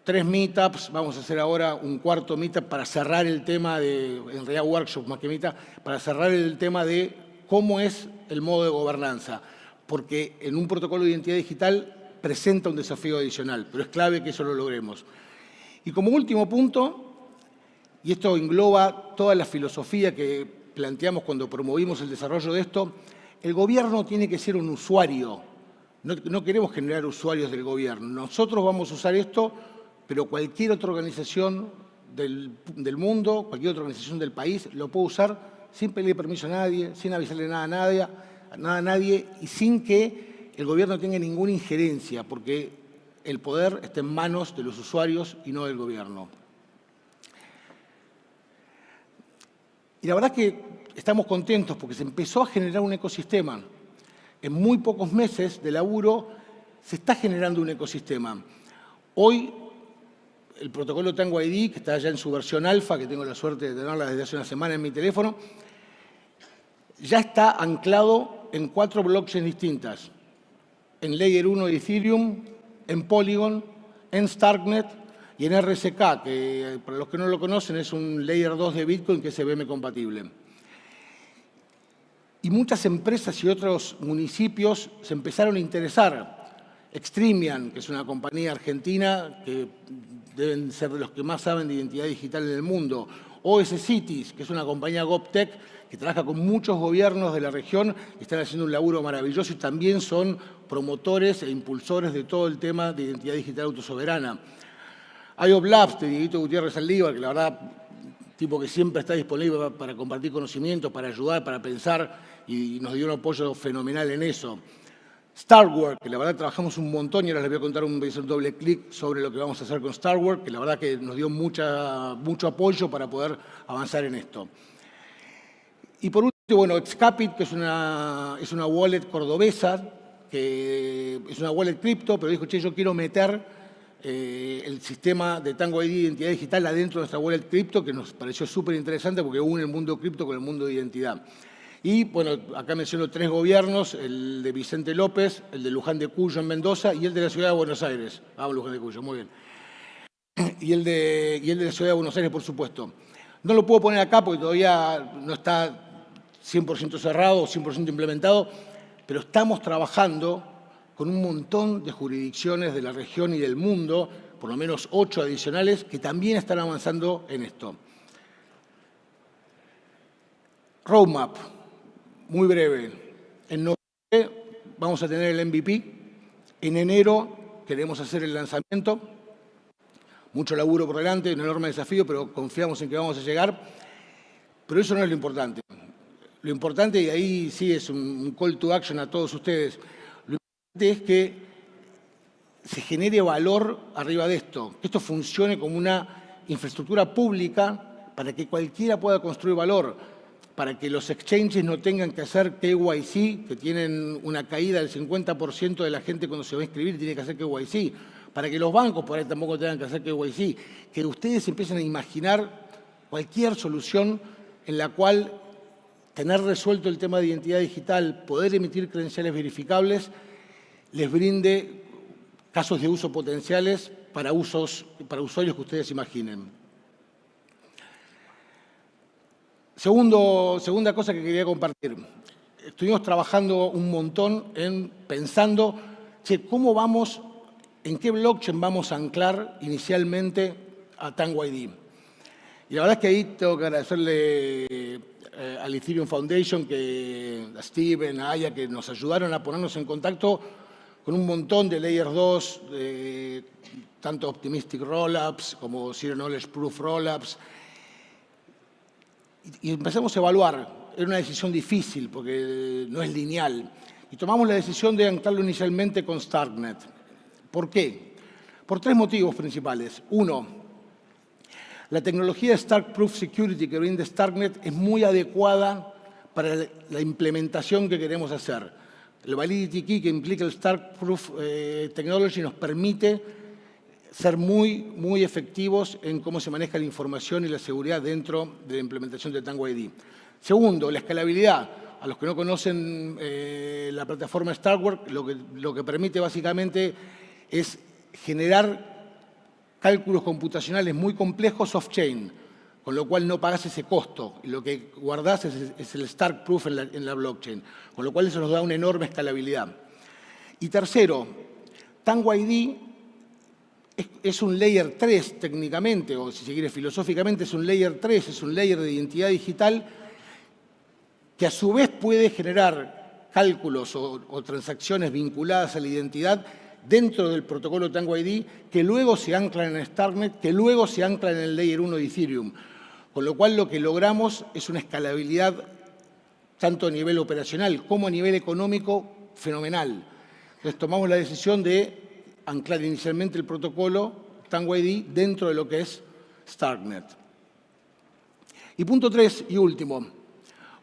3 meetups. Vamos a hacer ahora un cuarto meetup para cerrar el tema de, en realidad workshop más que meetup, para cerrar el tema de cómo es el modo de gobernanza, porque en un protocolo de identidad digital presenta un desafío adicional, pero es clave que eso lo logremos. Y como último punto, y esto engloba toda la filosofía que planteamos cuando promovimos el desarrollo de esto, el gobierno tiene que ser un usuario. No queremos generar usuarios del gobierno. Nosotros vamos a usar esto, pero cualquier otra organización del mundo, cualquier otra organización del país, lo puede usar sin pedirle permiso a nadie, sin avisarle nada a nadie y sin que el gobierno tenga ninguna injerencia, porque el poder está en manos de los usuarios y no del gobierno. Y la verdad es que estamos contentos porque se empezó a generar un ecosistema. En muy pocos meses de laburo se está generando un ecosistema. Hoy el protocolo Tango ID, que está ya en su versión alfa, que tengo la suerte de tenerla desde hace una semana en mi teléfono, ya está anclado en 4 blockchains distintas. En Layer 1 de Ethereum, en Polygon, en Starknet y en RSK, que para los que no lo conocen es un Layer 2 de Bitcoin que es CVM compatible. Y muchas empresas y otros municipios se empezaron a interesar. Extremian, que es una compañía argentina que deben ser de los que más saben de identidad digital en el mundo. OS Cities, que es una compañía GovTech que trabaja con muchos gobiernos de la región y están haciendo un laburo maravilloso y también son promotores e impulsores de todo el tema de identidad digital autosoberana. IOP Labs, de Dieguito Gutiérrez Aldívar, que la verdad, tipo que siempre está disponible para compartir conocimientos, para ayudar, para pensar y nos dio un apoyo fenomenal en eso. Starwork, que la verdad trabajamos un montón y ahora les voy a contar un doble clic sobre lo que vamos a hacer con Starwork, que la verdad que nos dio mucho apoyo para poder avanzar en esto. Y por último, bueno, Excapit, que es una wallet cordobesa, que es una wallet cripto, pero dijo, che, yo quiero meter el sistema de Tango ID de identidad digital adentro de nuestra wallet cripto, que nos pareció súper interesante porque une el mundo cripto con el mundo de identidad. Y, bueno, acá menciono 3 gobiernos, el de Vicente López, el de Luján de Cuyo en Mendoza y el de la Ciudad de Buenos Aires. Luján de Cuyo, muy bien. Y el de la Ciudad de Buenos Aires, por supuesto. No lo puedo poner acá porque todavía no está 100% cerrado o 100% implementado, pero estamos trabajando con un montón de jurisdicciones de la región y del mundo, por lo menos 8 adicionales, que también están avanzando en esto. Roadmap. Muy breve. En noviembre vamos a tener el MVP. En enero queremos hacer el lanzamiento. Mucho laburo por delante, un enorme desafío, pero confiamos en que vamos a llegar. Pero eso no es lo importante. Lo importante, y ahí sí es un call to action a todos ustedes, lo importante es que se genere valor arriba de esto, que esto funcione como una infraestructura pública para que cualquiera pueda construir valor, para que los exchanges no tengan que hacer KYC, que tienen una caída del 50% de la gente cuando se va a inscribir tiene que hacer KYC, para que los bancos por ahí tampoco tengan que hacer KYC, que ustedes empiecen a imaginar cualquier solución en la cual tener resuelto el tema de identidad digital, poder emitir credenciales verificables, les brinde casos de uso potenciales para usuarios que ustedes imaginen. Segunda cosa que quería compartir. Estuvimos trabajando un montón pensando, ¿cómo vamos, en qué blockchain vamos a anclar inicialmente a Tango ID? Y la verdad es que ahí tengo que agradecerle al Ethereum Foundation, a Steven, a Aya, que nos ayudaron a ponernos en contacto con un montón de Layer 2, tanto Optimistic Rollups como Zero Knowledge Proof Rollups. Y empezamos a evaluar. Era una decisión difícil porque no es lineal. Y tomamos la decisión de anclarlo inicialmente con Starknet. ¿Por qué? Por 3 motivos principales. Uno, la tecnología de Stark Proof Security que brinda Starknet es muy adecuada para la implementación que queremos hacer. El Validity Key que implica el Stark Proof Technology nos permite ser muy efectivos en cómo se maneja la información y la seguridad dentro de la implementación de Tango ID. Segundo, la escalabilidad. A los que no conocen la plataforma Starkwork, lo que permite básicamente es generar cálculos computacionales muy complejos off-chain, con lo cual no pagás ese costo. Y lo que guardás es el Stark Proof en la blockchain, con lo cual eso nos da una enorme escalabilidad. Y tercero, Tango ID es un layer 3 técnicamente, o si se quiere filosóficamente, es un layer 3, es un layer de identidad digital que a su vez puede generar cálculos o transacciones vinculadas a la identidad dentro del protocolo Tango ID, que luego se anclan en Starknet, que luego se anclan en el Layer 1 de Ethereum. Con lo cual lo que logramos es una escalabilidad tanto a nivel operacional como a nivel económico fenomenal. Entonces tomamos la decisión de anclar inicialmente el protocolo Tango ID dentro de lo que es Starknet. Y punto 3 y último.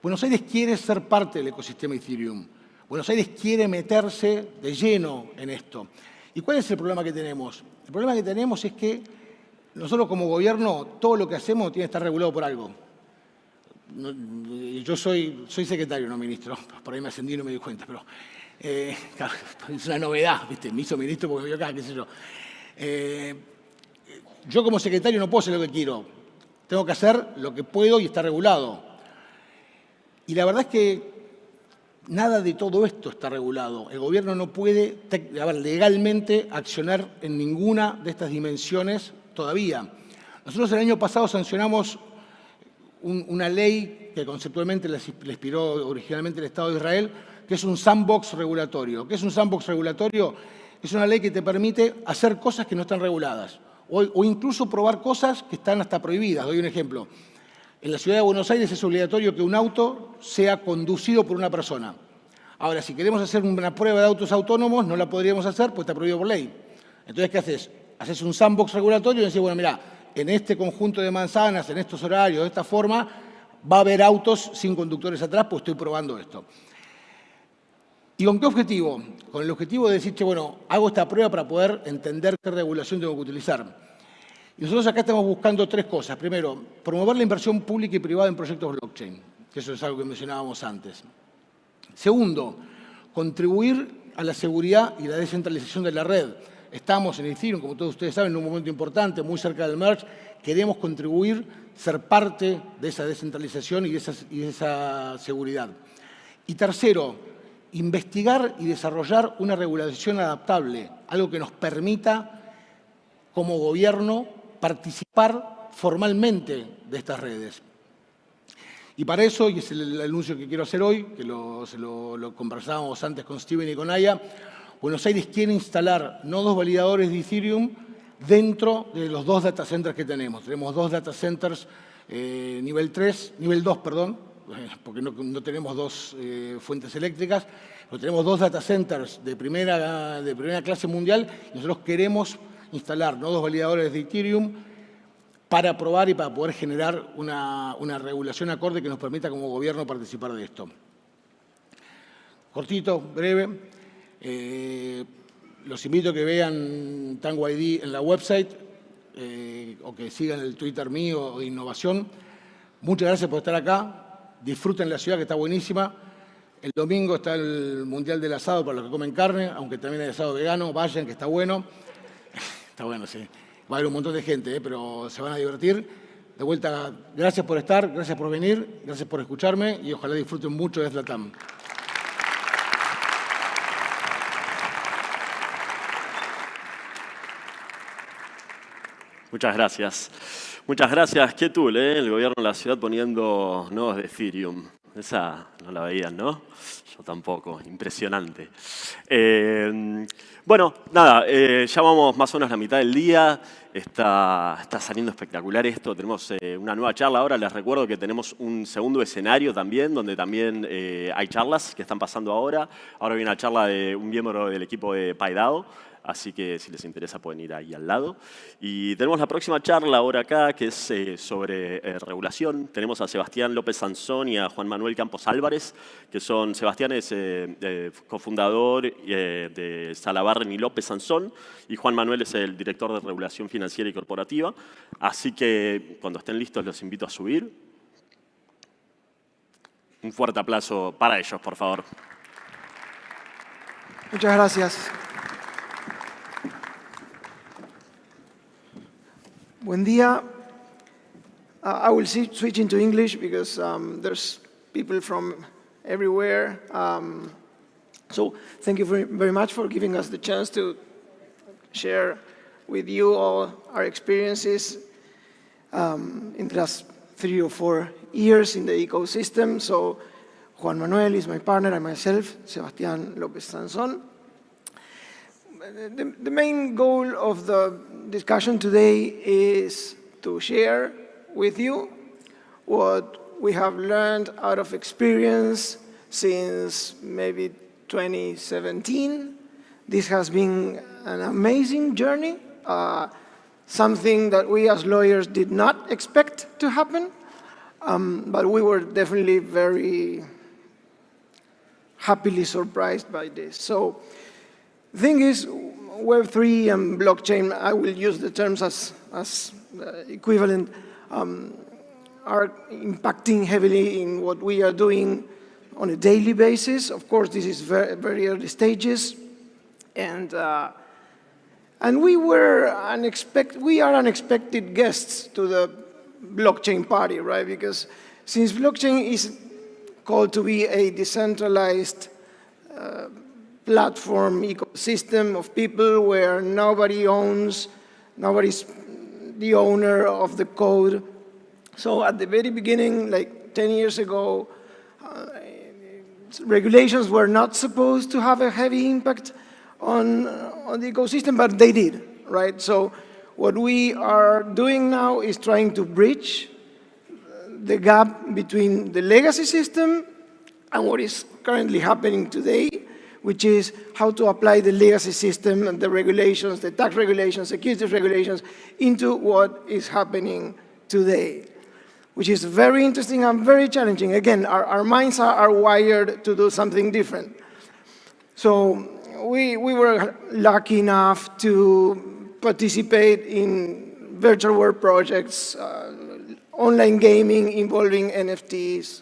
Buenos Aires quiere ser parte del ecosistema Ethereum. Buenos Aires quiere meterse de lleno en esto. ¿Y cuál es el problema que tenemos? El problema que tenemos es que nosotros como gobierno, todo lo que hacemos tiene que estar regulado por algo. Yo soy secretario, no ministro. Por ahí me ascendí y no me di cuenta, pero claro, es una novedad, ¿viste? Me hizo ministro porque me dio acá, qué sé yo. Yo como secretario no puedo hacer lo que quiero. Tengo que hacer lo que puedo y está regulado. Y la verdad es que nada de todo esto está regulado. El gobierno no puede legalmente accionar en ninguna de estas dimensiones todavía. Nosotros el año pasado sancionamos una ley que conceptualmente le inspiró originalmente el Estado de Israel, que es un sandbox regulatorio. ¿Qué es un sandbox regulatorio? Es una ley que te permite hacer cosas que no están reguladas o incluso probar cosas que están hasta prohibidas. Doy un ejemplo. En la Ciudad de Buenos Aires es obligatorio que un auto sea conducido por una persona. Ahora, si queremos hacer una prueba de autos autónomos, no la podríamos hacer porque está prohibido por ley. Entonces, ¿qué haces? Haces un sandbox regulatorio y decís, bueno, mira, en este conjunto de manzanas, en estos horarios, de esta forma, va a haber autos sin conductores atrás, pues estoy probando esto. ¿Y con qué objetivo? Con el objetivo de decir, bueno, hago esta prueba para poder entender qué regulación tengo que utilizar. Y nosotros acá estamos buscando 3 cosas. Primero, promover la inversión pública y privada en proyectos blockchain, que eso es algo que mencionábamos antes. Segundo, contribuir a la seguridad y la descentralización de la red. Estamos en Ethereum, como todos ustedes saben, en un momento importante, muy cerca del merge. Queremos contribuir, ser parte de esa descentralización y de esa seguridad. Y tercero, investigar y desarrollar una regulación adaptable, algo que nos permita, como gobierno, participar formalmente de estas redes. Y para eso, y es el anuncio que quiero hacer hoy, que lo conversábamos antes con Steven y con Aya, Buenos Aires quiere instalar nodos validadores de Ethereum dentro de los 2 data centers que tenemos. Tenemos 2 data centers nivel 2, porque no tenemos 2 fuentes eléctricas, pero tenemos 2 data centers de primera clase mundial y nosotros queremos instalar nodos validadores de Ethereum para probar y para poder generar una regulación acorde que nos permita como gobierno participar de esto. Cortito, breve. Los invito a que vean Tango ID en la website o que sigan el Twitter mío de innovación. Muchas gracias por estar acá. Disfruten la ciudad que está buenísima. El domingo está el Mundial del Asado para los que comen carne, aunque también hay asado vegano. Vayan, que está bueno. Está bueno, sí. Va a haber un montón de gente, pero se van a divertir. De vuelta, gracias por estar, gracias por venir, gracias por escucharme y ojalá disfruten mucho de ETH Latam. Muchas gracias. Muchas gracias. Qué tool, ¿eh? El gobierno de la ciudad poniendo nodos de Ethereum. Esa no la veían, ¿no? Yo tampoco. Impresionante. Bueno, nada, ya vamos más o menos a la mitad del día. Está saliendo espectacular esto. Tenemos una nueva charla ahora. Les recuerdo que tenemos un segundo escenario también, donde también hay charlas que están pasando ahora. Ahora viene una charla de un miembro del equipo de Editado. Así que si les interesa pueden ir ahí al lado. Y tenemos la próxima charla ahora acá, que es sobre regulación. Tenemos a Sebastián López Sansón y a Juan Manuel Campos Álvarez, que son, Sebastián es cofundador de Salabarren y López Sansón, y Juan Manuel es el director de regulación financiera y corporativa. Así que cuando estén listos los invito a subir. Un fuerte aplauso para ellos, por favor. Muchas gracias. Buen día. I will switch into English because there's people from everywhere. So thank you very much for giving us the chance to share with you all our experiences in the last 3 or 4 years in the ecosystem. So Juan Manuel is my partner and myself, Sebastián López Sansón. The main goal of the discussion today is to share with you what we have learned out of experience since maybe 2017. This has been an amazing journey, something that we as lawyers did not expect to happen, but we were definitely very happily surprised by this. So the thing is, Web3 and blockchain, I will use the terms as equivalent, are impacting heavily in what we are doing on a daily basis. Of course, this is very, very early stages. And we are unexpected guests to the blockchain party, right? Because since blockchain is called to be a decentralized platform ecosystem of people where nobody's the owner of the code. So at the very beginning, like 10 years ago, regulations were not supposed to have a heavy impact on the ecosystem, but they did, right? So what we are doing now is trying to bridge the gap between the legacy system and what is currently happening today, which is how to apply the legacy system and the regulations, the tax regulations, securities regulations, into what is happening today, which is very interesting and very challenging. Again, our minds are wired to do something different. So we were lucky enough to participate in virtual world projects, online gaming involving NFTs,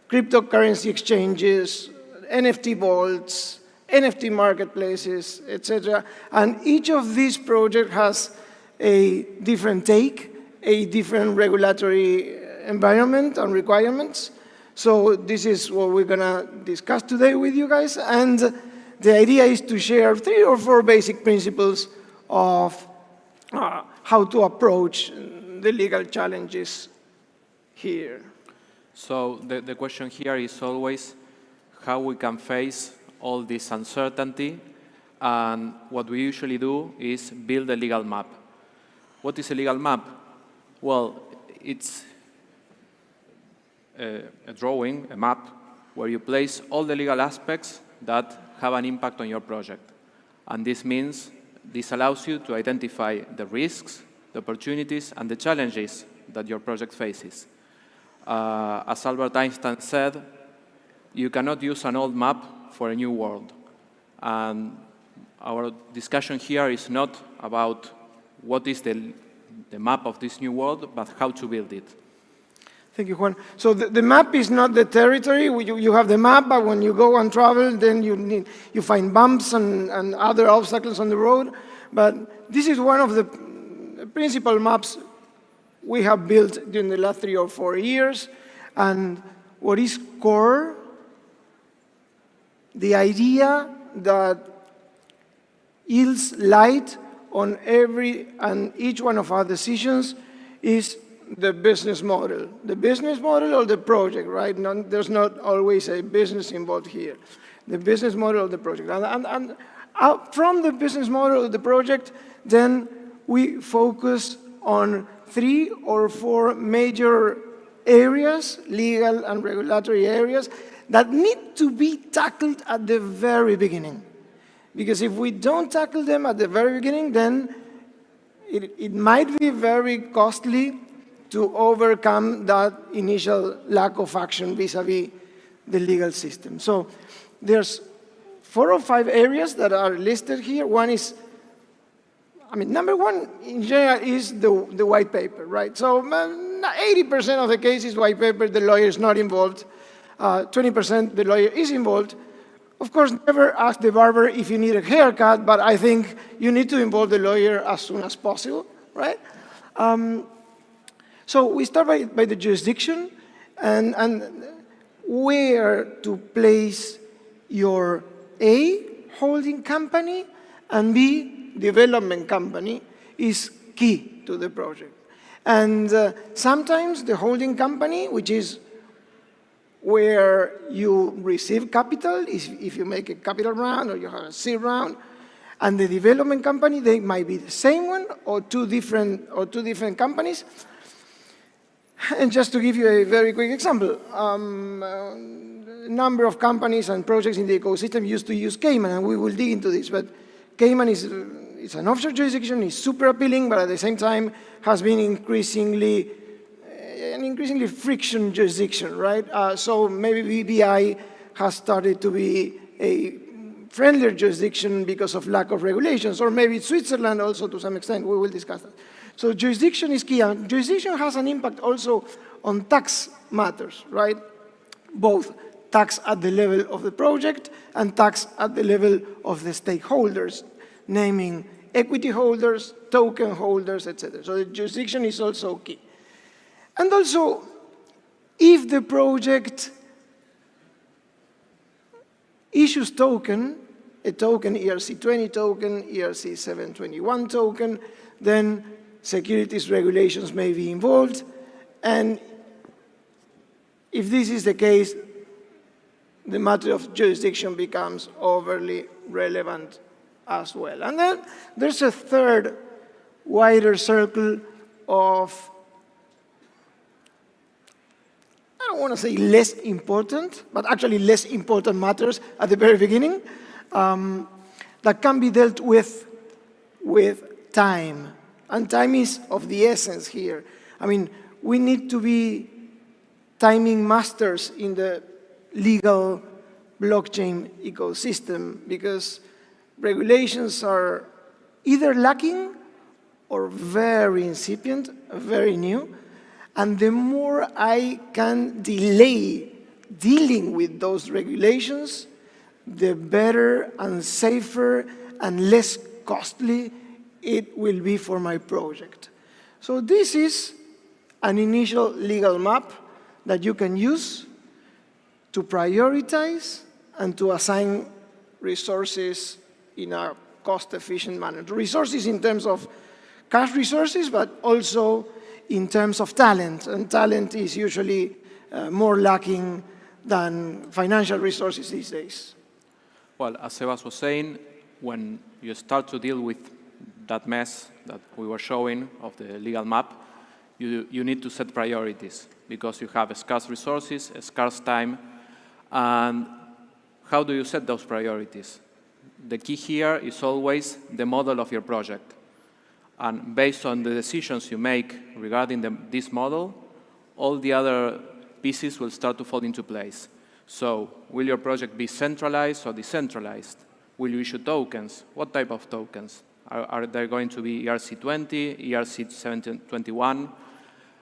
cryptocurrency exchanges, NFT vaults, NFT marketplaces, etc. And each of these projects has a different take, a different regulatory environment and requirements. So this is what we're going to discuss today with you guys. And the idea is to share 3 or 4 basic principles of how to approach the legal challenges here. So the question here is always how we can face all this uncertainty, and what we usually do is build a legal map. What is a legal map? Well, it's a drawing, a map, where you place all the legal aspects that have an impact on your project. And this means, this allows you to identify the risks, the opportunities, and the challenges that your project faces. As Albert Einstein said, you cannot use an old map for a new world. And our discussion here is not about what is the map of this new world, but how to build it. Thank you, Juan. So the map is not the territory. You have the map, but when you go and travel, then you find bumps and other obstacles on the road. But this is one of the principal maps we have built during the last 3 or 4 years. And what is core, the idea that yields light on every and each one of our decisions is the business model. The business model of the project, right? There's not always a business involved here. The business model of the project. And from the business model of the project, then we focus on 3 or 4 major areas, legal and regulatory areas, that need to be tackled at the very beginning. Because if we don't tackle them at the very beginning, then it might be very costly to overcome that initial lack of action vis-a-vis the legal system. So there's 4 or 5 areas that are listed here. One is, number one in general is the white paper, right? So 80% of the cases, white paper, the lawyer is not involved. 20% the lawyer is involved. Of course, never ask the barber if you need a haircut, but I think you need to involve the lawyer as soon as possible, right? So we start by the jurisdiction and where to place your A, holding company, and B, development company is key to the project. And sometimes the holding company, which is where you receive capital, if you make a capital round or you have a seed round, and the development company, they might be the same one or two different companies. And just to give you a very quick example, a number of companies and projects in the ecosystem used to use Cayman, and we will dig into this, but Cayman is an offshore jurisdiction, is super appealing, but at the same time has been an increasingly friction jurisdiction, right? So maybe BBI has started to be a friendlier jurisdiction because of lack of regulations, or maybe Switzerland also to some extent. We will discuss that. So jurisdiction is key, and jurisdiction has an impact also on tax matters, right? Both tax at the level of the project and tax at the level of the stakeholders, naming equity holders, token holders, etc. So the jurisdiction is also key. And also, if the project issues token, a token, ERC20 token, ERC721 token, then securities regulations may be involved. And if this is the case, the matter of jurisdiction becomes overly relevant as well. And then there's a third wider circle of, I don't want to say less important, but actually less important matters at the very beginning that can be dealt with time. And time is of the essence here. We need to be timing masters in the legal blockchain ecosystem because regulations are either lacking or very incipient, very new. And the more I can delay dealing with those regulations, the better and safer and less costly it will be for my project. So this is an initial legal map that you can use to prioritize and to assign resources in a cost-efficient manner. Resources in terms of cash resources, but also in terms of talent. And talent is usually more lacking than financial resources these days. Well, as Sebas was saying, when you start to deal with that mess that we were showing of the legal map, you need to set priorities because you have scarce resources, scarce time, and how do you set those priorities? The key here is always the model of your project. And based on the decisions you make regarding this model, all the other pieces will start to fall into place. So, will your project be centralized or decentralized? Will you issue tokens? What type of tokens? Are there going to be ERC20, ERC721,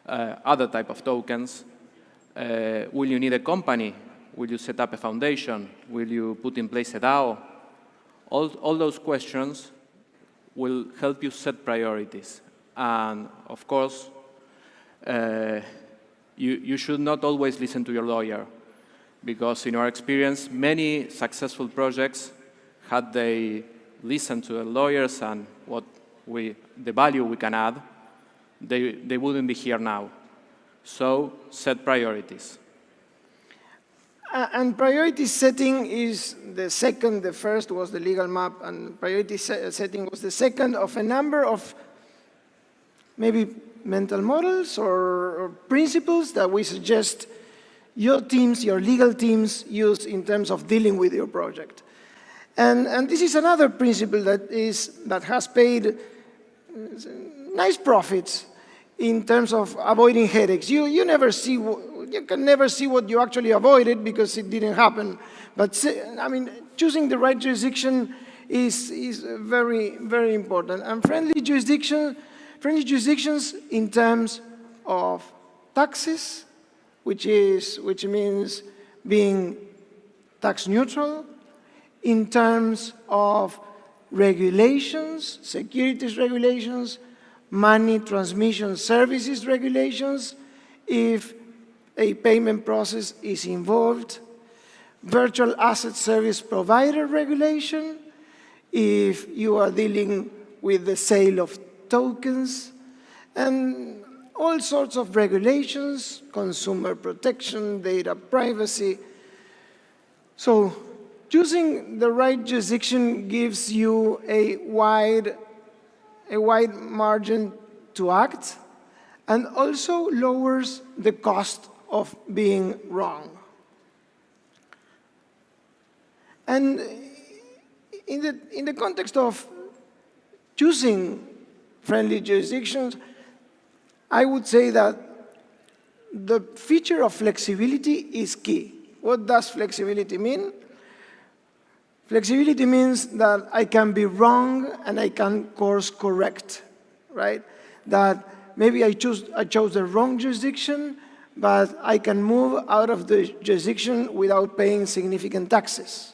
other type of tokens? Will you need a company? Will you set up a foundation? Will you put in place a DAO? All those questions will help you set priorities. And of course, you should not always listen to your lawyer, because in our experience, many successful projects, had they listened to the lawyers and the value we can add, they wouldn't be here now. So set priorities. And priority setting is the second. The first was the legal map, and priority setting was the second of a number of maybe mental models or principles that we suggest your teams, your legal teams, use in terms of dealing with your project. And this is another principle that has paid nice profits in terms of avoiding headaches. You can never see what you actually avoided because it didn't happen. But I mean, choosing the right jurisdiction is very, very important. And friendly jurisdictions in terms of taxes, which means being tax neutral, in terms of regulations, securities regulations, money transmission services regulations, if a payment process is involved, virtual asset service provider regulation, if you are dealing with the sale of tokens, and all sorts of regulations, consumer protection, data privacy. So choosing the right jurisdiction gives you a wide margin to act, and also lowers the cost of being wrong. And in the context of choosing friendly jurisdictions, I would say that the feature of flexibility is key. What does flexibility mean? Flexibility means that I can be wrong and I can course correct, right? That maybe I chose the wrong jurisdiction, but I can move out of the jurisdiction without paying significant taxes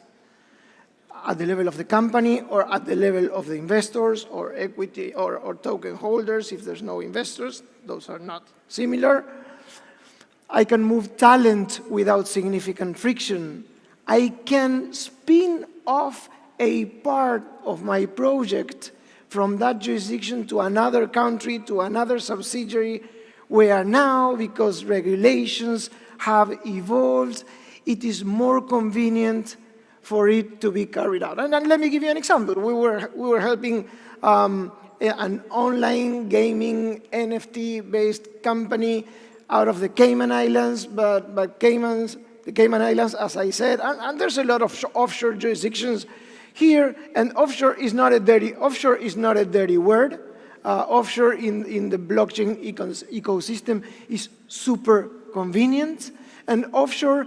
at the level of the company or at the level of the investors or equity or token holders if there's no investors. Those are not similar. I can move talent without significant friction. I can spin off a part of my project from that jurisdiction to another country, to another subsidiary, where now, because regulations have evolved, it is more convenient for it to be carried out. And let me give you an example. We were helping an online gaming NFT-based company out of the Cayman Islands, but the Cayman Islands, as I said, and there's a lot of offshore jurisdictions here, and offshore is not a dirty word. Offshore in the blockchain ecosystem is super convenient, and offshore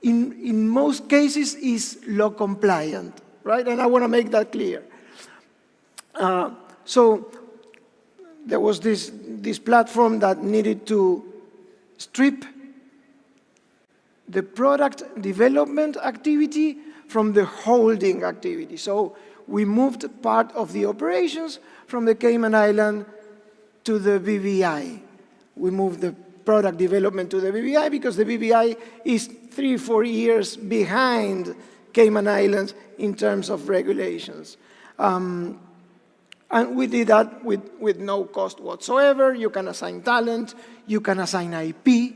in most cases is law compliant, right? And I want to make that clear. So there was this platform that needed to strip the product development activity from the holding activity. So we moved part of the operations from the Cayman Island to the BVI. We moved the product development to the BVI because the BVI is 3-4 years behind Cayman Islands in terms of regulations. And we did that with no cost whatsoever. You can assign talent, you can assign IP,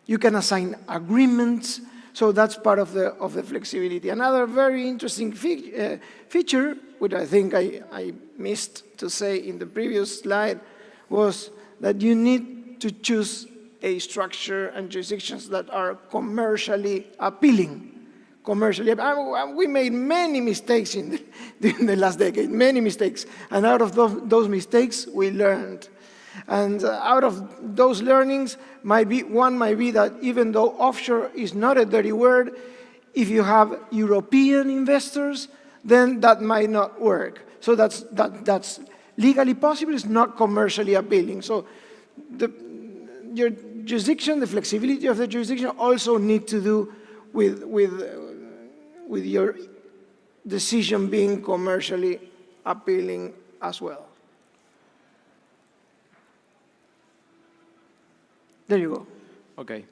you can assign agreements. So that's part of the flexibility. Another very interesting feature, which I think I missed to say in the previous slide, was that you need to choose a structure and jurisdictions that are commercially appealing. We made many mistakes in the last decade, many mistakes. And out of those mistakes, we learned. And out of those learnings, one might be that even though offshore is not a dirty word, if you have European investors, then that might not work. So that's legally possible, it's not commercially appealing. So your jurisdiction, the flexibility of the jurisdiction also need to do with your decision being commercially appealing as well. There you go. Okay.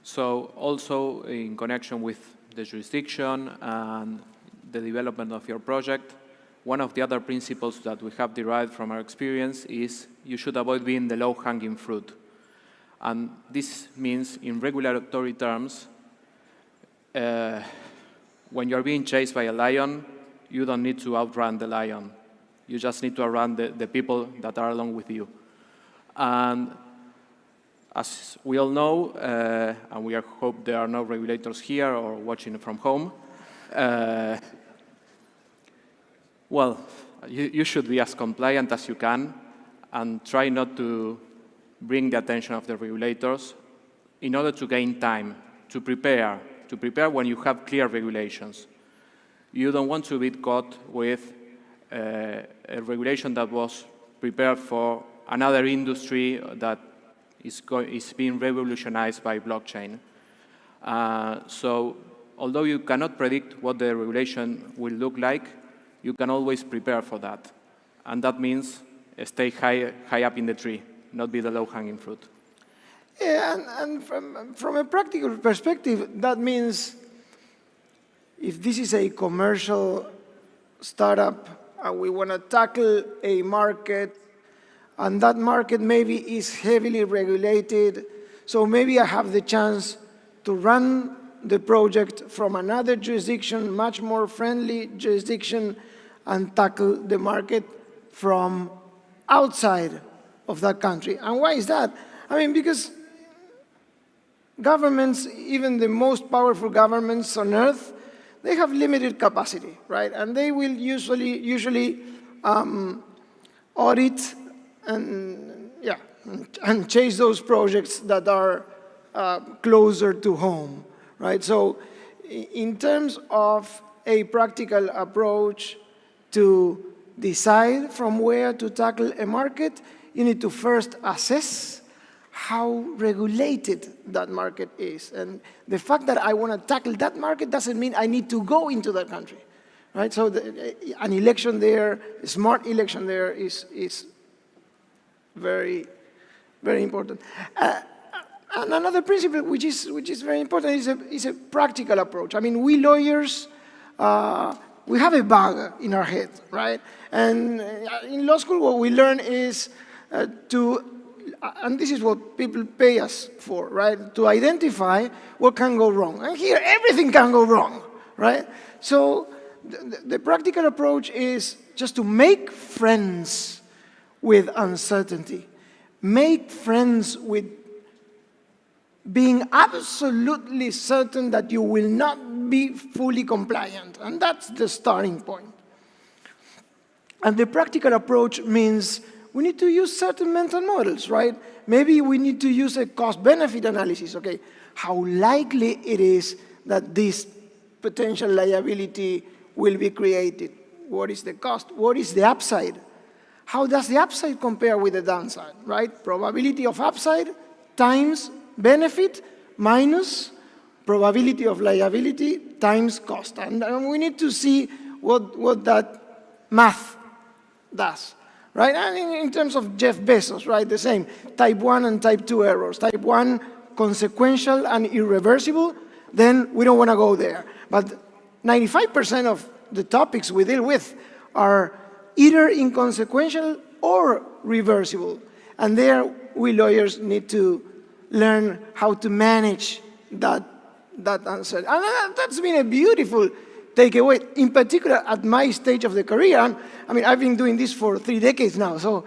So also in connection with the jurisdiction and the development of your project, one of the other principles that we have derived from our experience is you should avoid being the low-hanging fruit. And this means, in regulatory terms, when you're being chased by a lion, you don't need to outrun the lion. You just need to outrun the people that are along with you. And as we all know, and we hope there are no regulators here or watching from home, well, you should be as compliant as you can and try not to bring the attention of the regulators in order to gain time, to prepare when you have clear regulations. You don't want to be caught with a regulation that was prepared for another industry that is being revolutionized by blockchain. So although you cannot predict what the regulation will look like, you can always prepare for that. And that means stay high up in the tree, not be the low-hanging fruit. Yeah, and from a practical perspective, that means if this is a commercial startup and we want to tackle a market, and that market maybe is heavily regulated, so maybe I have the chance to run the project from another jurisdiction, much more friendly jurisdiction, and tackle the market from outside of that country. And why is that? I mean, because governments, even the most powerful governments on earth, they have limited capacity, right? And they will usually audit and chase those projects that are closer to home, right? So in terms of a practical approach to decide from where to tackle a market, you need to first assess how regulated that market is. And the fact that I want to tackle that market doesn't mean I need to go into that country, right? So an election there, a smart election there is very, very important. And another principle which is very important is a practical approach. I mean, we lawyers, we have a bug in our head, right? And in law school, what we learn is and this is what people pay us for, right? To identify what can go wrong. And here, everything can go wrong, right? So the practical approach is just to make friends with uncertainty. Make friends with being absolutely certain that you will not be fully compliant. And that's the starting point. And the practical approach means we need to use certain mental models, right? Maybe we need to use a cost-benefit analysis. Okay, how likely it is that this potential liability will be created? What is the cost? What is the upside? How does the upside compare with the downside, right? Probability of upside times benefit minus probability of liability times cost. And we need to see what that math does, right? And in terms of Jeff Bezos, right, the same. Type 1 and type 2 errors. Type 1, consequential and irreversible, then we don't want to go there. But 95% of the topics we deal with are either inconsequential or reversible. And there, we lawyers need to learn how to manage that answer. And that's been a beautiful takeaway, in particular at my stage of the career. I mean, I've been doing this for 3 decades now, so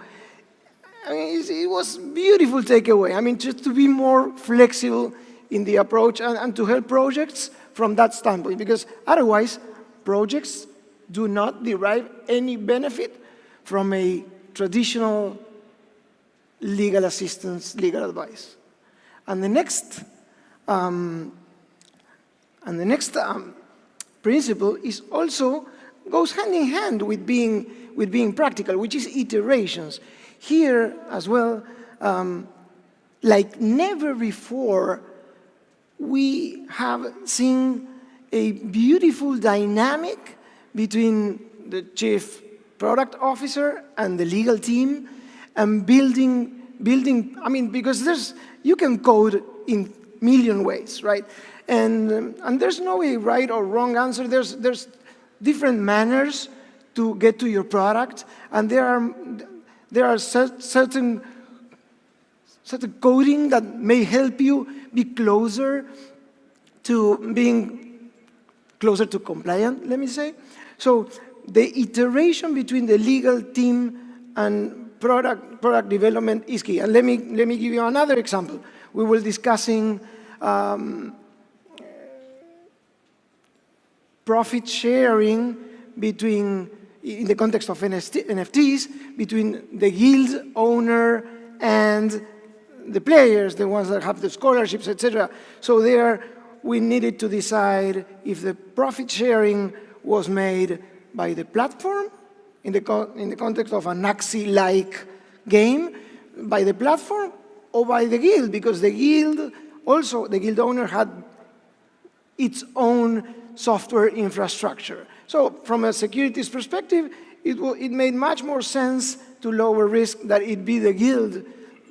I mean, it was beautiful takeaway. I mean, just to be more flexible in the approach and to help projects from that standpoint, because otherwise, projects do not derive any benefit from a traditional legal assistance, legal advice. And the next principle is also goes hand in hand with being practical, which is iterations. Here as well, like never before, we have seen a beautiful dynamic between the chief product officer and the legal team and building, I mean, because you can code in a million ways, right? And there's no way right or wrong answer. There's different manners to get to your product, and there are certain coding that may help you be closer to being closer to compliant, let me say. So the iteration between the legal team and product development is key. And let me give you another example. We were discussing profit sharing in the context of NFTs, between the guild owner and the players, the ones that have the scholarships, etc. So there, we needed to decide if the profit sharing was made by the platform, in the context of an Axie-like game, by the platform, or by the guild, because the guild owner had its own software infrastructure. So from a securities perspective, it made much more sense to lower risk that it be the guild,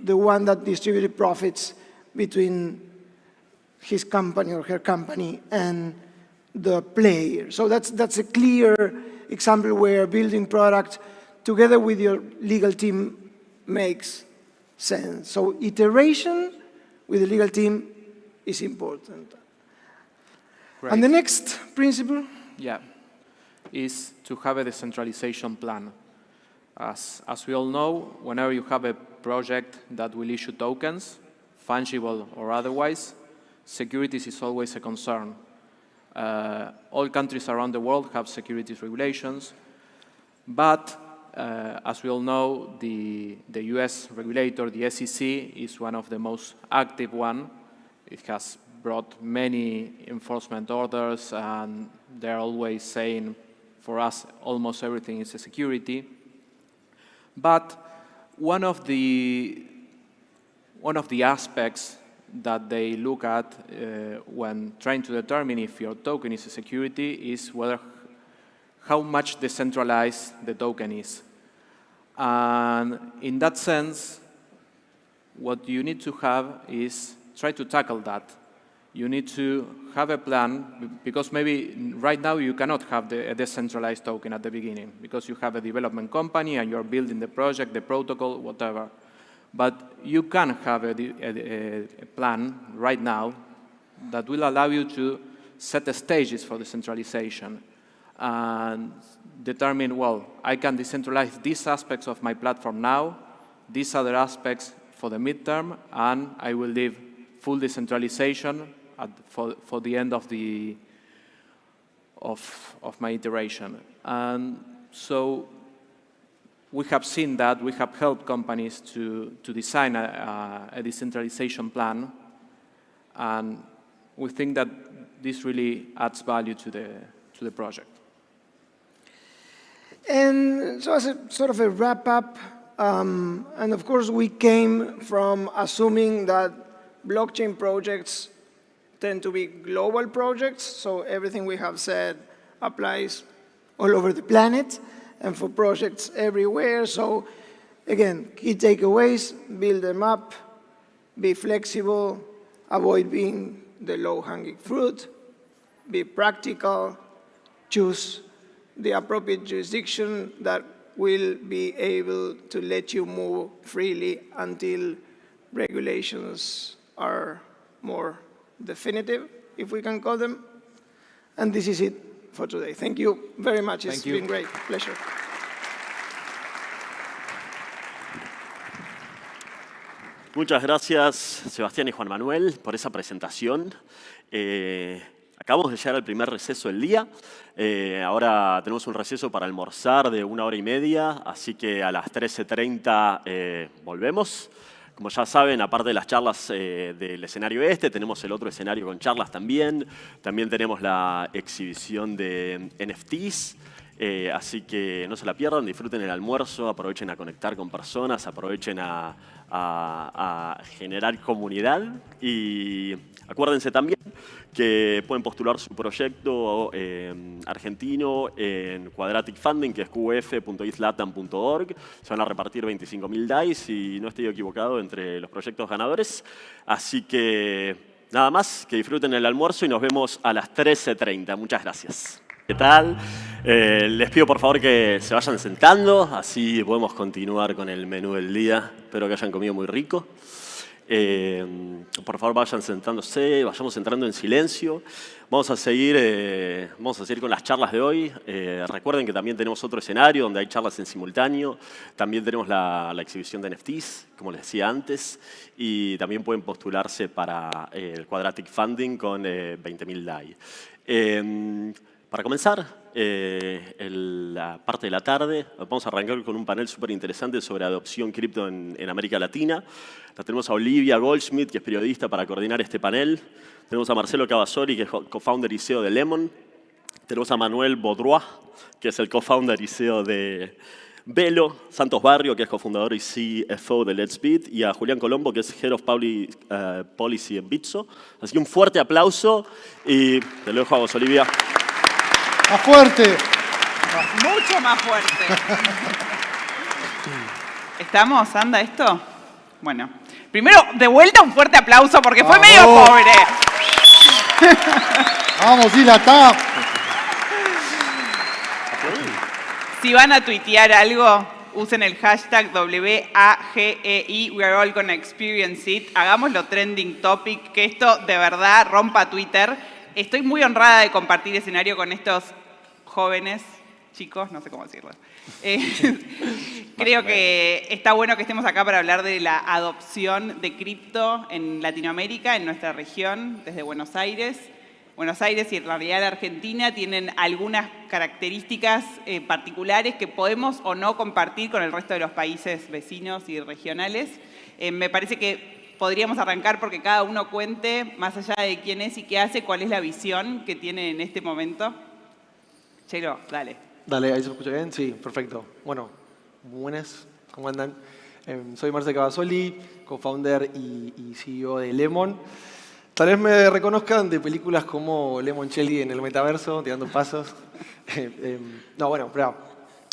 the one that distributed profits between his company or her company and the player. So that's a clear example where building product together with your legal team makes sense. So iteration with the legal team is important. Great. And the next principle? Yeah, is to have a decentralization plan. As we all know, whenever you have a project that will issue tokens, fungible or otherwise, securities is always a concern. All countries around the world have securities regulations, but as we all know, the US regulator, the SEC, is one of the most active one. It has brought many enforcement orders, and they're always saying, for us, almost everything is a security. But one of the aspects that they look at when trying to determine if your token is a security is how much decentralized the token is. And in that sense, what you need to have is try to tackle that. You need to have a plan, because maybe right now you cannot have a decentralized token at the beginning, because you have a development company and you're building the project, the protocol, whatever. But you can have a plan right now that will allow you to set the stages for decentralization and determine, well, I can decentralize these aspects of my platform now, these other aspects for the midterm, and I will leave full decentralization for the end of my iteration. And so we have seen that. We have helped companies to design a decentralization plan, and we think that this really adds value to the project. And so as a sort of a wrap-up, and of course we came from assuming that blockchain projects tend to be global projects, so everything we have said applies all over the planet and for projects everywhere. So again, key takeaways: build them up, be flexible, avoid being the low-hanging fruit, be practical, choose the appropriate jurisdiction that will be able to let you move freely until regulations are more definitive, if we can call them. And this is it for today. Thank you very much. It's been great. Pleasure. Muchas gracias, Sebastián y Juan Manuel, por esa presentación. Acabamos de llegar al primer receso del día. Ahora tenemos un receso para almorzar de 1 hora y media, así que a las 13:30 volvemos. Como ya saben, aparte de las charlas del escenario tenemos el otro escenario con charlas también. También tenemos la exhibición de NFTs. Así que no se la pierdan, disfruten el almuerzo, aprovechen a conectar con personas, aprovechen a generar comunidad y a Acuérdense también que pueden postular su proyecto argentino en Quadratic Funding, que es qf.ethlatam.org. Se van a repartir 25.000 DAI, si no estoy equivocado, entre los proyectos ganadores. Así que nada más, que disfruten el almuerzo y nos vemos a las 13:30. Muchas gracias. ¿Qué tal? Les pido por favor que se vayan sentando, así podemos continuar con el menú del día. Espero que hayan comido muy rico. Por favor, vayan sentándose, vayamos entrando en silencio. Vamos a seguir con las charlas de hoy. Recuerden que también tenemos otro escenario donde hay charlas en simultáneo. También tenemos la exhibición de NFTs, como les decía antes. Y también pueden postularse para el Quadratic Funding con 20.000 DAI. Para comenzar la parte de la tarde, vamos a arrancar con un panel súper interesante sobre adopción cripto en América Latina. La tenemos a Olivia Goldschmidt, que es periodista, para coordinar este panel. Tenemos a Marcelo Cavazzoli, que es co-founder y CEO de Lemon. Tenemos a Manuel Baudrois, que es el co-founder y CEO de Velo. Santos Barrio, que es cofundador y CFO de Let's Beat. Y a Julián Colombo, que es Head of Policy en Bitso. Así que un fuerte aplauso y te lo dejo a vos, Olivia. ¡Más fuerte! Mucho más fuerte. ¿Estamos? ¿Anda esto? Bueno, primero, de vuelta un fuerte aplauso porque fue medio pobre. ¡Vamos, ETHLatam! Si van a tuitear algo, usen el hashtag WAGEI, We Are All Gonna Experience It. Hagámoslo trending topic, que esto de verdad rompa Twitter. Estoy muy honrada de compartir escenario con estos jóvenes, chicos, no sé cómo decirlo. Creo que está bueno que estemos acá para hablar de la adopción de cripto en Latinoamérica, en nuestra región, desde Buenos Aires. Buenos Aires y en realidad la Argentina tienen algunas características particulares que podemos o no compartir con el resto de los países vecinos y regionales. Me parece que podríamos arrancar porque cada uno cuente, más allá de quién es y qué hace, cuál es la visión que tiene en este momento. Chelo, dale. Dale, ¿ahí se me escucha bien? Sí, perfecto. Bueno, buenas, ¿cómo andan? Soy Marcelo Cavazzoli, co-founder y CEO de Lemon. Tal vez me reconozcan de películas como Lemon Chelly en el metaverso, tirando pasos. No, bueno,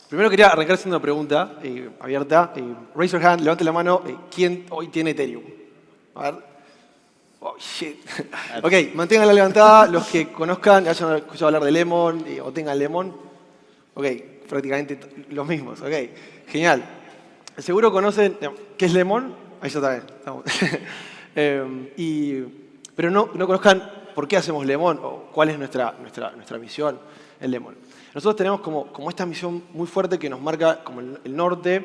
primero quería arrancar haciendo una pregunta abierta. Raise your hand, levante la mano. ¿Quién hoy tiene Ethereum? A ver. Oh, shit. Ok, manténganla levantada. Los que conozcan, hayan escuchado hablar de Lemon o tengan Lemon. Ok, prácticamente los mismos. Ok, genial. Seguro conocen qué es Lemon. Ahí ya está bien. Pero no conozcan por qué hacemos Lemon o cuál es nuestra misión en Lemon. Nosotros tenemos como esta misión muy fuerte que nos marca como el norte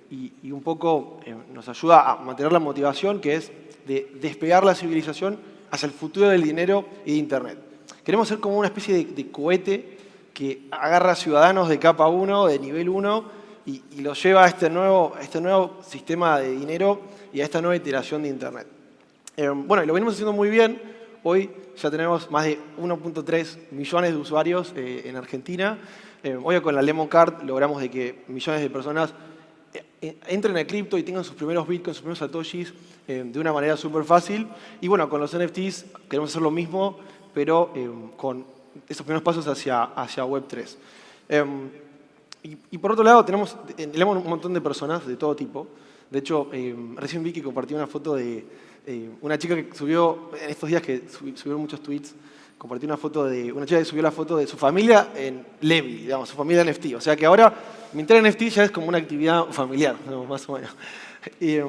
y un poco nos ayuda a mantener la motivación, que es de despegar la civilización hacia el futuro del dinero y de Internet. Queremos ser como una especie de cohete que agarra ciudadanos de capa 1, de nivel 1, y los lleva a este nuevo sistema de dinero y a esta nueva iteración de Internet. Bueno, y lo venimos haciendo muy bien. Hoy ya tenemos más de 1.3 millones de usuarios en Argentina. Hoy con la Lemon Card logramos de que millones de personas entren a cripto y tengan sus primeros bitcoins, sus primeros satoshis de una manera súper fácil. Y bueno, con los NFTs queremos hacer lo mismo, pero con esos primeros pasos hacia Web3. Y por otro lado, tenemos en Lemon un montón de personas de todo tipo. De hecho, recién vi que compartí una foto de una chica que subió, en estos días que subieron muchos tweets, compartió una foto de una chica que subió la foto de su familia en Levi, digamos, su familia NFT. O sea que ahora, mintar NFT ya es como una actividad familiar, digamos, más o menos. Y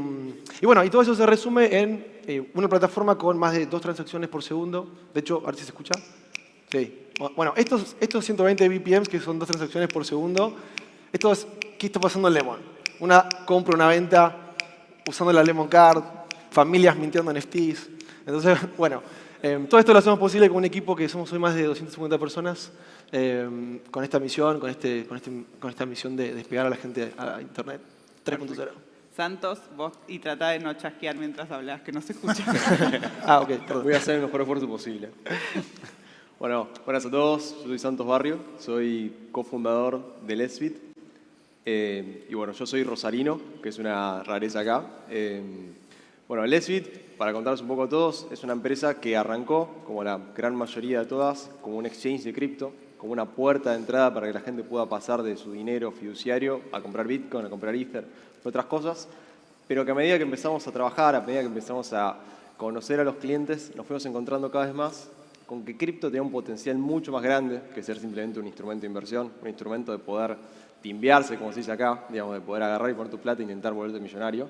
bueno, y todo eso se resume en una plataforma con más de 2 transacciones por segundo. De hecho, a ver si se escucha. Sí. Bueno, estos 120 BPMs, que son 2 transacciones por segundo, esto es, ¿qué está pasando en Lemon? Una compra, una venta, usando la Lemon Card, familias mintiendo NFTs. Entonces, bueno, todo esto lo hacemos posible con un equipo que somos hoy más de 250 personas, con esta misión, con esta misión de despegar a la gente a Internet 3.0. Santos, vos y tratá de no chasquear mientras hablas, que no se escucha. Ok, perdón. Voy a hacer el mejor esfuerzo posible. Bueno, buenas a todos, yo soy Santos Barrio, soy cofundador de Let's Beat. Y bueno, yo soy rosarino, que es una rareza acá. Bueno, Let's Bit, para contaros un poco a todos, es una empresa que arrancó, como la gran mayoría de todas, como un exchange de cripto, como una puerta de entrada para que la gente pueda pasar de su dinero fiduciario a comprar Bitcoin, a comprar Ether, otras cosas, pero que a medida que empezamos a trabajar, a medida que empezamos a conocer a los clientes, nos fuimos encontrando cada vez más con que cripto tenía un potencial mucho más grande que ser simplemente un instrumento de inversión, un instrumento de poder timbiarse, como se dice acá, digamos, de poder agarrar y poner tu plata e intentar volverte millonario,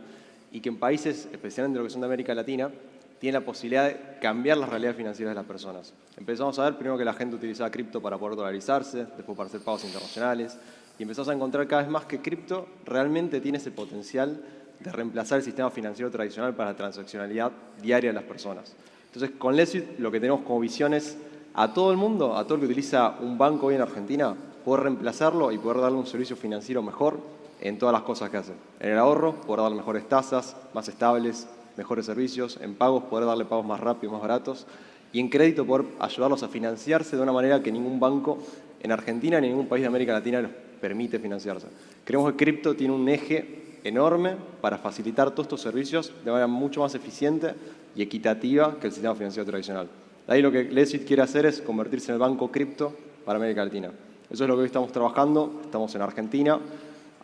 y que en países, especialmente lo que son de América Latina, tiene la posibilidad de cambiar las realidades financieras de las personas. Empezamos a ver primero que la gente utilizaba cripto para poder dolarizarse, después para hacer pagos internacionales, y empezamos a encontrar cada vez más que cripto realmente tiene ese potencial de reemplazar el sistema financiero tradicional para la transaccionalidad diaria de las personas. Entonces, con Let's Bit lo que tenemos como visión es a todo el mundo, a todo el que utiliza un banco hoy en Argentina, poder reemplazarlo y poder darle un servicio financiero mejor en todas las cosas que hacen. En el ahorro, poder darle mejores tasas, más estables, mejores servicios. En pagos, poder darle pagos más rápidos, más baratos. Y en crédito, poder ayudarlos a financiarse de una manera que ningún banco en Argentina ni en ningún país de América Latina les permite financiarse. Creemos que cripto tiene un eje enorme para facilitar todos estos servicios de manera mucho más eficiente y equitativa que el sistema financiero tradicional. De ahí lo que Let's Bit quiere hacer es convertirse en el banco cripto para América Latina. Eso es lo que hoy estamos trabajando. Estamos en Argentina,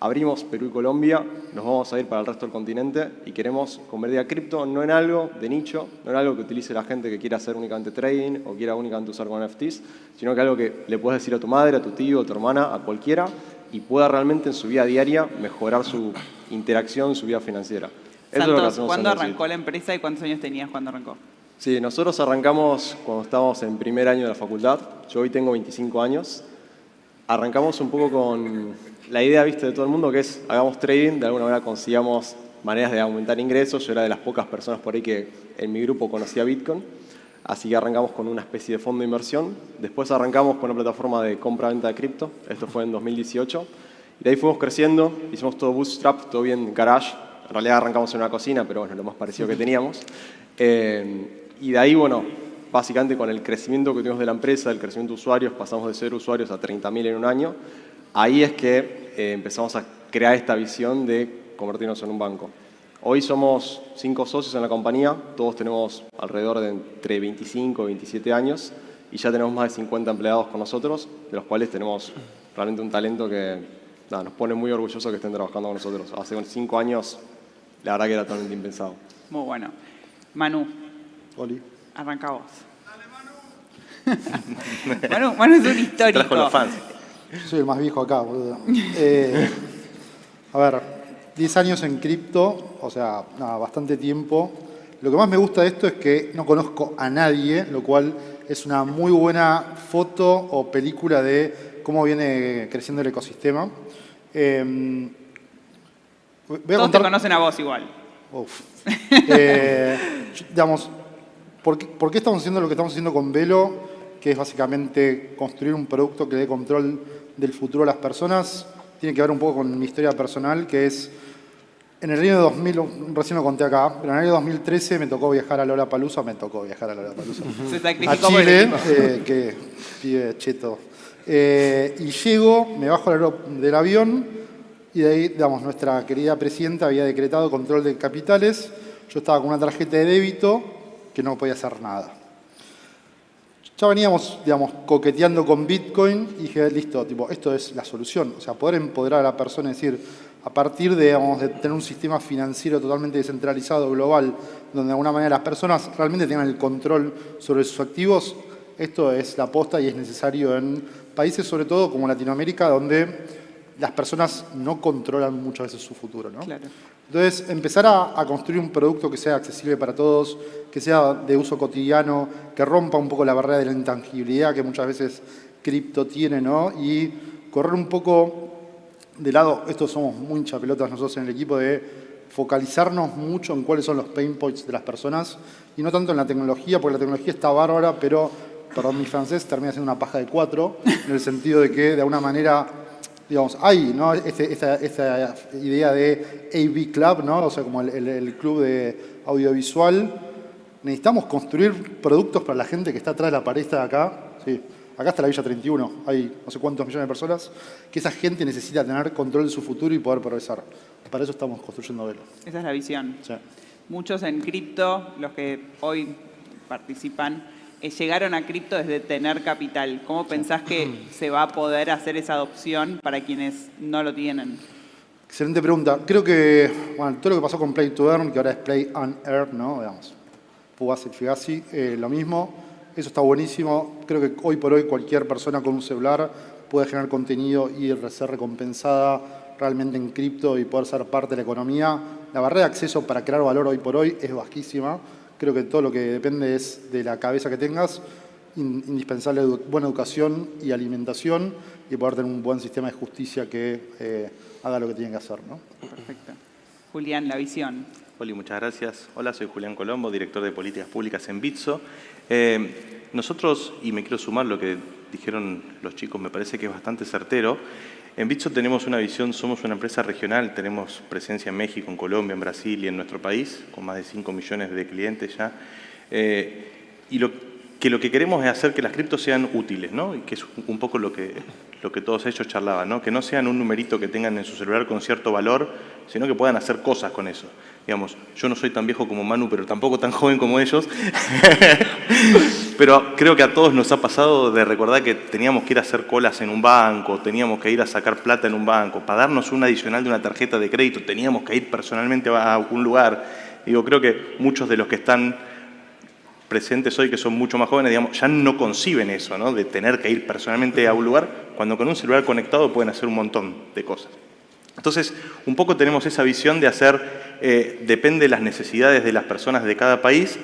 abrimos Perú y Colombia, nos vamos a ir para el resto del continente y queremos convertir a cripto no en algo de nicho, no en algo que utilice la gente que quiera hacer únicamente trading o quiera únicamente usar con NFTs, sino que algo que le puedes decir a tu madre, a tu tío, a tu hermana, a cualquiera y pueda realmente en su vida diaria mejorar su interacción, su vida financiera. Eso es lo que hacemos. ¿Cuándo arrancó la empresa y cuántos años tenías cuando arrancó? Sí, nosotros arrancamos cuando estábamos en primer año de la facultad. Yo hoy tengo 25 años. Arrancamos un poco con la idea, viste, de todo el mundo, que es hagamos trading, de alguna manera consigamos maneras de aumentar ingresos. Yo era de las pocas personas por ahí que en mi grupo conocía Bitcoin. Así que arrancamos con una especie de fondo de inversión. Después arrancamos con una plataforma de compra-venta de cripto. Esto fue en 2018. Y de ahí fuimos creciendo. Hicimos todo bootstrap, todo bien garage. En realidad arrancamos en una cocina, pero bueno, lo más parecido que teníamos. Y de ahí, bueno, básicamente con el crecimiento que tuvimos de la empresa, el crecimiento de usuarios, pasamos de 0 usuarios a 30.000 en un año. Ahí es que empezamos a crear esta visión de convertirnos en un banco. Hoy somos 5 socios en la compañía, todos tenemos alrededor de entre 25 y 27 años y ya tenemos más de 50 empleados con nosotros, de los cuales tenemos realmente un talento que nos pone muy orgullosos que estén trabajando con nosotros. Hace 5 años, la verdad que era totalmente impensado. Muy bueno. Manu. Oli. Arranca vos. Manu es un histórico. Trajo los fans. Soy el más viejo acá, boludo. A ver, 10 años en cripto, o sea, nada, bastante tiempo. Lo que más me gusta de esto es que no conozco a nadie, lo cual es una muy buena foto o película de cómo viene creciendo el ecosistema. Todos te conocen a vos igual. Digamos, ¿por qué estamos haciendo lo que estamos haciendo con Velo? Que es básicamente construir un producto que dé control del futuro a las personas. Tiene que ver un poco con mi historia personal, que es, en el año 2000, recién lo conté acá, pero en el año 2013 me tocó viajar a Lollapalooza, Se sacrificó a Chile, que pibe cheto. Y llego, me bajo del avión y de ahí, digamos, nuestra querida presidenta había decretado control de capitales. Yo estaba con una tarjeta de débito que no podía hacer nada. Ya veníamos, digamos, coqueteando con Bitcoin y dije, listo, tipo, esto es la solución. O sea, poder empoderar a la persona, es decir, a partir de, digamos, de tener un sistema financiero totalmente descentralizado, global, donde de alguna manera las personas realmente tengan el control sobre sus activos, esto es la posta y es necesario en países, sobre todo como Latinoamérica, donde las personas no controlan muchas veces su futuro, ¿no? Claro. Entonces, empezar a construir un producto que sea accesible para todos, que sea de uso cotidiano, que rompa un poco la barrera de la intangibilidad que muchas veces cripto tiene, ¿no? Y correr un poco de lado, estos somos muy hinchapelotas nosotros en el equipo, de focalizarnos mucho en cuáles son los pain points de las personas y no tanto en la tecnología, porque la tecnología está bárbara, pero, perdón mi francés, termina siendo una paja de 4, en el sentido de que de alguna manera, digamos, hay, ¿no? esta idea de AV Club, ¿no? O sea, como el club de audiovisual. Necesitamos construir productos para la gente que está atrás de la pared de acá. Sí, acá está la Villa 31, hay no sé cuántos millones de personas, que esa gente necesita tener control de su futuro y poder progresar. Para eso estamos construyendo Velo. Esa es la visión. Sí. muchos en cripto, los que hoy participan, llegaron a cripto desde tener capital. ¿Cómo pensás que se va a poder hacer esa adopción para quienes no lo tienen? Excelente pregunta. Creo que, bueno, todo lo que pasó con Play to Earn, que ahora es Play and Earn, ¿no? Digamos, Fugazi, Figazi, lo mismo. Eso está buenísimo. Creo que hoy por hoy cualquier persona con un celular puede generar contenido y ser recompensada realmente en cripto y poder ser parte de la economía. La barrera de acceso para crear valor hoy por hoy es bajísima. Creo que todo lo que depende es de la cabeza que tengas, indispensable buena educación y alimentación y poder tener un buen sistema de justicia que haga lo que tiene que hacer, ¿no? Perfecto. Julián, la visión. Hola, muchas gracias. Hola, soy Julián Colombo, director de Políticas Públicas en Bitso. Nosotros, y me quiero sumar lo que dijeron los chicos, me parece que es bastante certero. En Bitso tenemos una visión, somos una empresa regional, tenemos presencia en México, en Colombia, en Brasil y en nuestro país, con más de 5 millones de clientes ya. Y lo que queremos es hacer que las criptos sean útiles, ¿no? Y que es un poco lo que todos ellos charlaban, ¿no? Que no sean un numerito que tengan en su celular con cierto valor, sino que puedan hacer cosas con eso. Digamos, yo no soy tan viejo como Manu, pero tampoco tan joven como ellos. Pero creo que a todos nos ha pasado de recordar que teníamos que ir a hacer colas en un banco, teníamos que ir a sacar plata en un banco, para darnos un adicional de una tarjeta de crédito, teníamos que ir personalmente a un lugar. Digo, creo que muchos de los que están presentes hoy, que son mucho más jóvenes, digamos, ya no conciben eso, ¿no? De tener que ir personalmente a un lugar, cuando con un celular conectado pueden hacer un montón de cosas. Entonces, un poco tenemos esa visión de hacer, depende de las necesidades de las personas de cada país,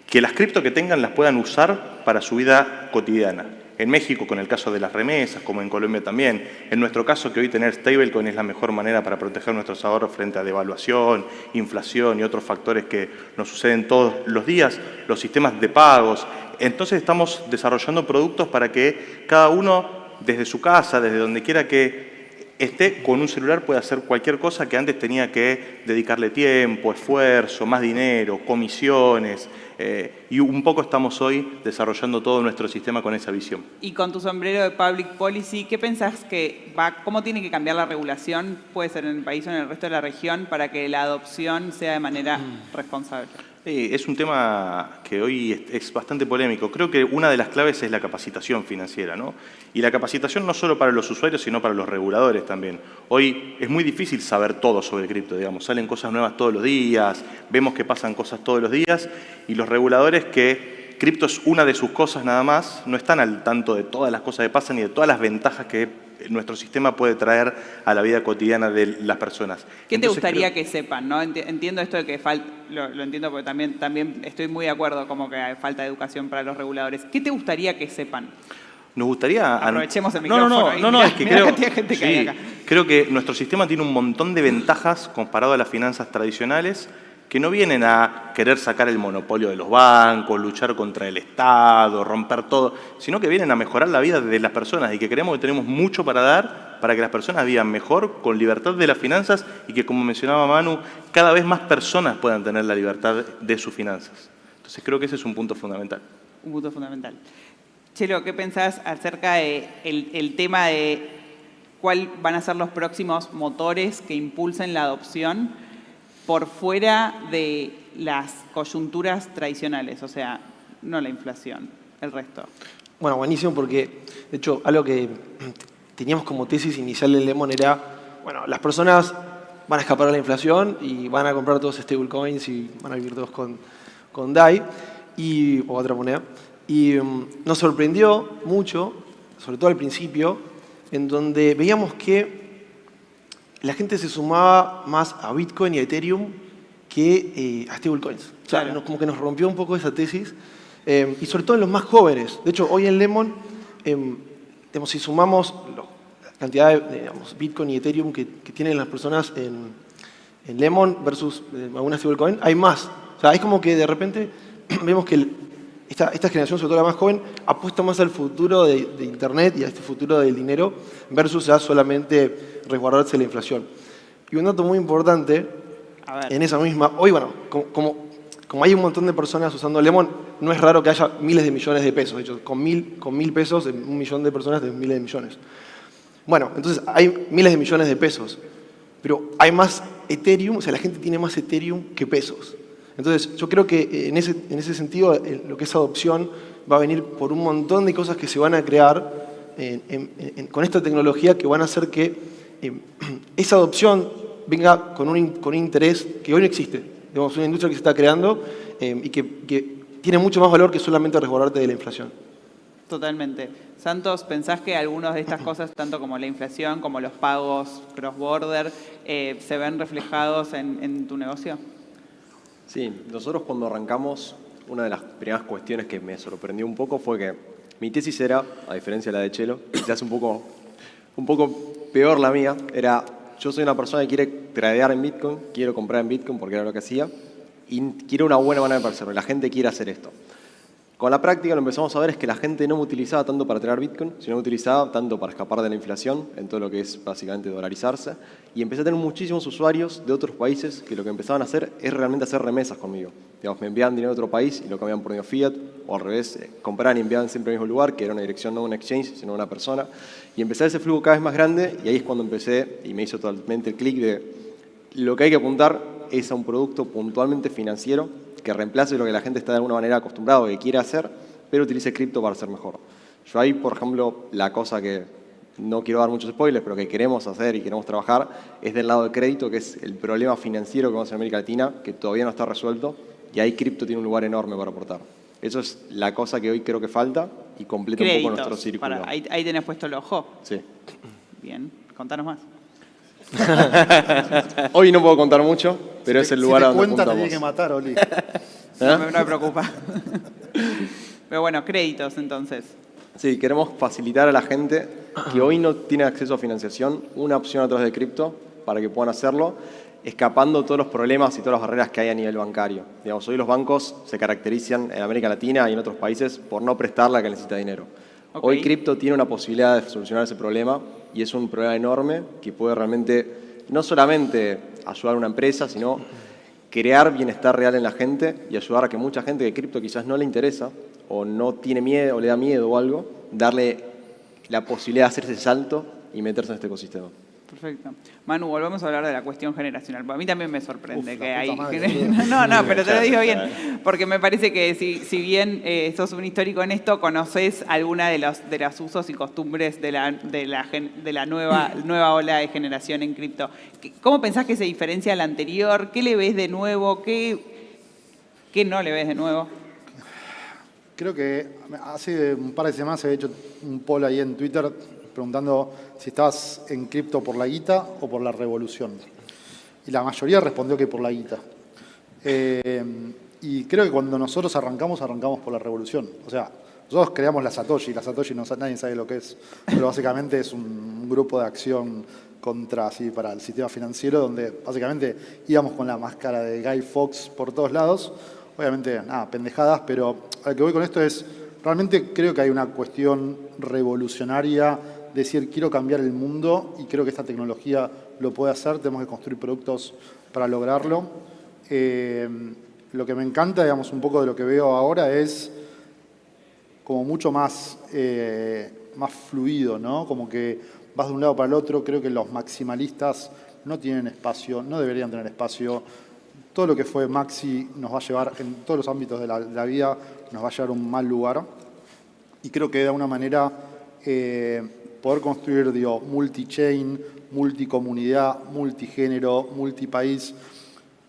que las cripto que tengan las puedan usar para su vida cotidiana. En México, con el caso de las remesas, como en Colombia también. En nuestro caso, que hoy tener stablecoin es la mejor manera para proteger nuestros ahorros frente a devaluación, inflación y otros factores que nos suceden todos los días, los sistemas de pagos. Entonces estamos desarrollando productos para que cada uno, desde su casa, desde donde quiera que esté, con un celular puede hacer cualquier cosa que antes tenía que dedicarle tiempo, esfuerzo, más dinero, comisiones. Y un poco estamos hoy desarrollando todo nuestro sistema con esa visión. Y con tu sombrero de Public Policy, ¿qué pensás cómo tiene que cambiar la regulación, puede ser en el país o en el resto de la región, para que la adopción sea de manera responsable? Es un tema que hoy es bastante polémico. Creo que una de las claves es la capacitación financiera, ¿no? Y la capacitación no solo para los usuarios, sino para los reguladores también. Hoy es muy difícil saber todo sobre cripto, digamos. Salen cosas nuevas todos los días, vemos que pasan cosas todos los días, y los reguladores, que cripto es una de sus cosas nada más, no están al tanto de todas las cosas que pasan y de todas las ventajas que nuestro sistema puede traer a la vida cotidiana de las personas. ¿Qué te gustaría que sepan, no? Entiendo esto de que lo entiendo porque también estoy muy de acuerdo como que hay falta de educación para los reguladores. ¿Qué te gustaría que sepan? Nos gustaría... Aprovechemos el micrófono. Es que creo que nuestro sistema tiene un montón de ventajas comparado a las finanzas tradicionales, que no vienen a querer sacar el monopolio de los bancos, luchar contra el Estado, romper todo, sino que vienen a mejorar la vida de las personas y que creemos que tenemos mucho para dar para que las personas vivan mejor, con libertad de las finanzas y que, como mencionaba Manu, cada vez más personas puedan tener la libertad de sus finanzas. Entonces creo que ese es un punto fundamental. Un punto fundamental. Chelo, ¿qué pensás acerca del tema de cuáles van a ser los próximos motores que impulsen la adopción por fuera de las coyunturas tradicionales? O sea, no la inflación, el resto. Bueno, buenísimo, porque de hecho algo que teníamos como tesis inicial en Lemon era, bueno, las personas van a escapar de la inflación y van a comprar todos stablecoins y van a vivir todos con DAI o otra moneda. Y nos sorprendió mucho, sobre todo al principio, en donde veíamos que la gente se sumaba más a Bitcoin y a Ethereum que a stablecoins. O sea, Claro. como que nos rompió un poco esa tesis. Y sobre todo en los más jóvenes. De hecho, hoy en Lemon, si sumamos la cantidad de Bitcoin y Ethereum que tienen las personas en Lemon versus alguna stablecoin, hay más. O sea, es como que de repente vemos que esta generación, sobre todo la más joven, apuesta más al futuro de Internet y a este futuro del dinero versus a solamente resguardarse de la inflación. Y un dato muy importante, en esa misma, hoy, bueno, como hay un montón de personas usando Lemon, no es raro que haya miles de millones de pesos. De hecho, con mil pesos, 1 millón de personas de miles de millones. Bueno, entonces hay miles de millones de pesos, pero hay más Ethereum, o sea, la gente tiene más Ethereum que pesos. Entonces, yo creo que en ese sentido, lo que es adopción va a venir por un montón de cosas que se van a crear con esta tecnología que van a hacer que esa adopción venga con un interés que hoy no existe. Digamos, una industria que se está creando y que tiene mucho más valor que solamente resguardarte de la inflación. Totalmente. Santos, ¿pensás que algunas de estas cosas, tanto como la inflación, como los pagos cross-border, se ven reflejados en tu negocio? Sí, nosotros cuando arrancamos, una de las primeras cuestiones que me sorprendió un poco fue que mi tesis era, a diferencia de la de Chelo, quizás un poco peor la mía, era yo soy una persona que quiere tradear en Bitcoin, quiero comprar en Bitcoin porque era lo que hacía, y quiero una buena manera de hacerlo, la gente quiere hacer esto. Con la práctica lo que empezamos a ver es que la gente no me utilizaba tanto para traer Bitcoin, sino me utilizaba tanto para escapar de la inflación, en todo lo que es básicamente dolarizarse, y empecé a tener muchísimos usuarios de otros países que lo que empezaban a hacer es realmente hacer remesas conmigo. Digamos, me enviaban dinero a otro país y lo cambiaban por dinero fiat, o al revés, compraban y enviaban siempre al mismo lugar, que era una dirección no un exchange, sino una persona, y empecé ese flujo cada vez más grande, y ahí es cuando empecé, y me hizo totalmente el clic de lo que hay que apuntar es a un producto puntualmente financiero, que reemplace lo que la gente está de alguna manera acostumbrado que quiere hacer, pero utilice cripto para ser mejor. Yo ahí, por ejemplo, la cosa que no quiero dar muchos spoilers, pero que queremos hacer y queremos trabajar, es del lado del crédito, que es el problema financiero que vemos en América Latina, que todavía no está resuelto, y ahí cripto tiene un lugar enorme para aportar. Eso es la cosa que hoy creo que falta y completa un poco nuestro círculo. Ahí tenés puesto el ojo. Sí. Bien, contanos más. Hoy no puedo contar mucho, pero es el lugar a donde cuenta, apuntamos. te tiene que matar, Oli. No me preocupa. Pero bueno, créditos entonces. Sí, queremos facilitar a la gente que hoy no tiene acceso a financiación una opción a través de cripto para que puedan hacerlo, escapando todos los problemas y todas las barreras que hay a nivel bancario. Digamos, hoy los bancos se caracterizan en América Latina y en otros países por no prestarle a que necesita dinero. Okay. Hoy cripto tiene una posibilidad de solucionar ese problema y es un problema enorme que puede realmente no solamente ayudar a una empresa, sino crear bienestar real en la gente y ayudar a que mucha gente que cripto quizás no le interesa o no tiene miedo o le da miedo o algo, darle la posibilidad de hacer ese salto y meterse en este ecosistema. Perfecto. Manu, volvemos a hablar de la cuestión generacional. A mí también me sorprende que hay... No, pero te lo digo bien, porque me parece que si bien sos un histórico en esto, conocés alguna de los usos y costumbres de la nueva ola de generación en cripto. ¿Cómo pensás que se diferencia a la anterior? ¿Qué le ves de nuevo? ¿Qué no le ves de nuevo? Creo que hace un par de semanas se había hecho un poll ahí en Twitter preguntando si estabas en cripto por la guita o por la revolución. Y la mayoría respondió que por la guita. Y creo que cuando nosotros arrancamos por la revolución. O sea, nosotros creamos la Satoshi nadie sabe lo que es, pero básicamente es un grupo de acción para el sistema financiero, donde básicamente íbamos con la máscara de Guy Fawkes por todos lados. Obviamente, pendejadas, pero a lo que voy con esto es, realmente creo que hay una cuestión revolucionaria, decir, quiero cambiar el mundo y creo que esta tecnología lo puede hacer, tenemos que construir productos para lograrlo. Lo que me encanta, digamos, un poco de lo que veo ahora es como mucho más fluido, ¿no? Como que vas de un lado para el otro, creo que los maximalistas no tienen espacio, no deberían tener espacio. Todo lo que fue maxi nos va a llevar, en todos los ámbitos de la vida, nos va a llevar a un mal lugar. Y creo que de alguna manera poder construir, multi-chain, multicomunidad, multigénero, multipaís.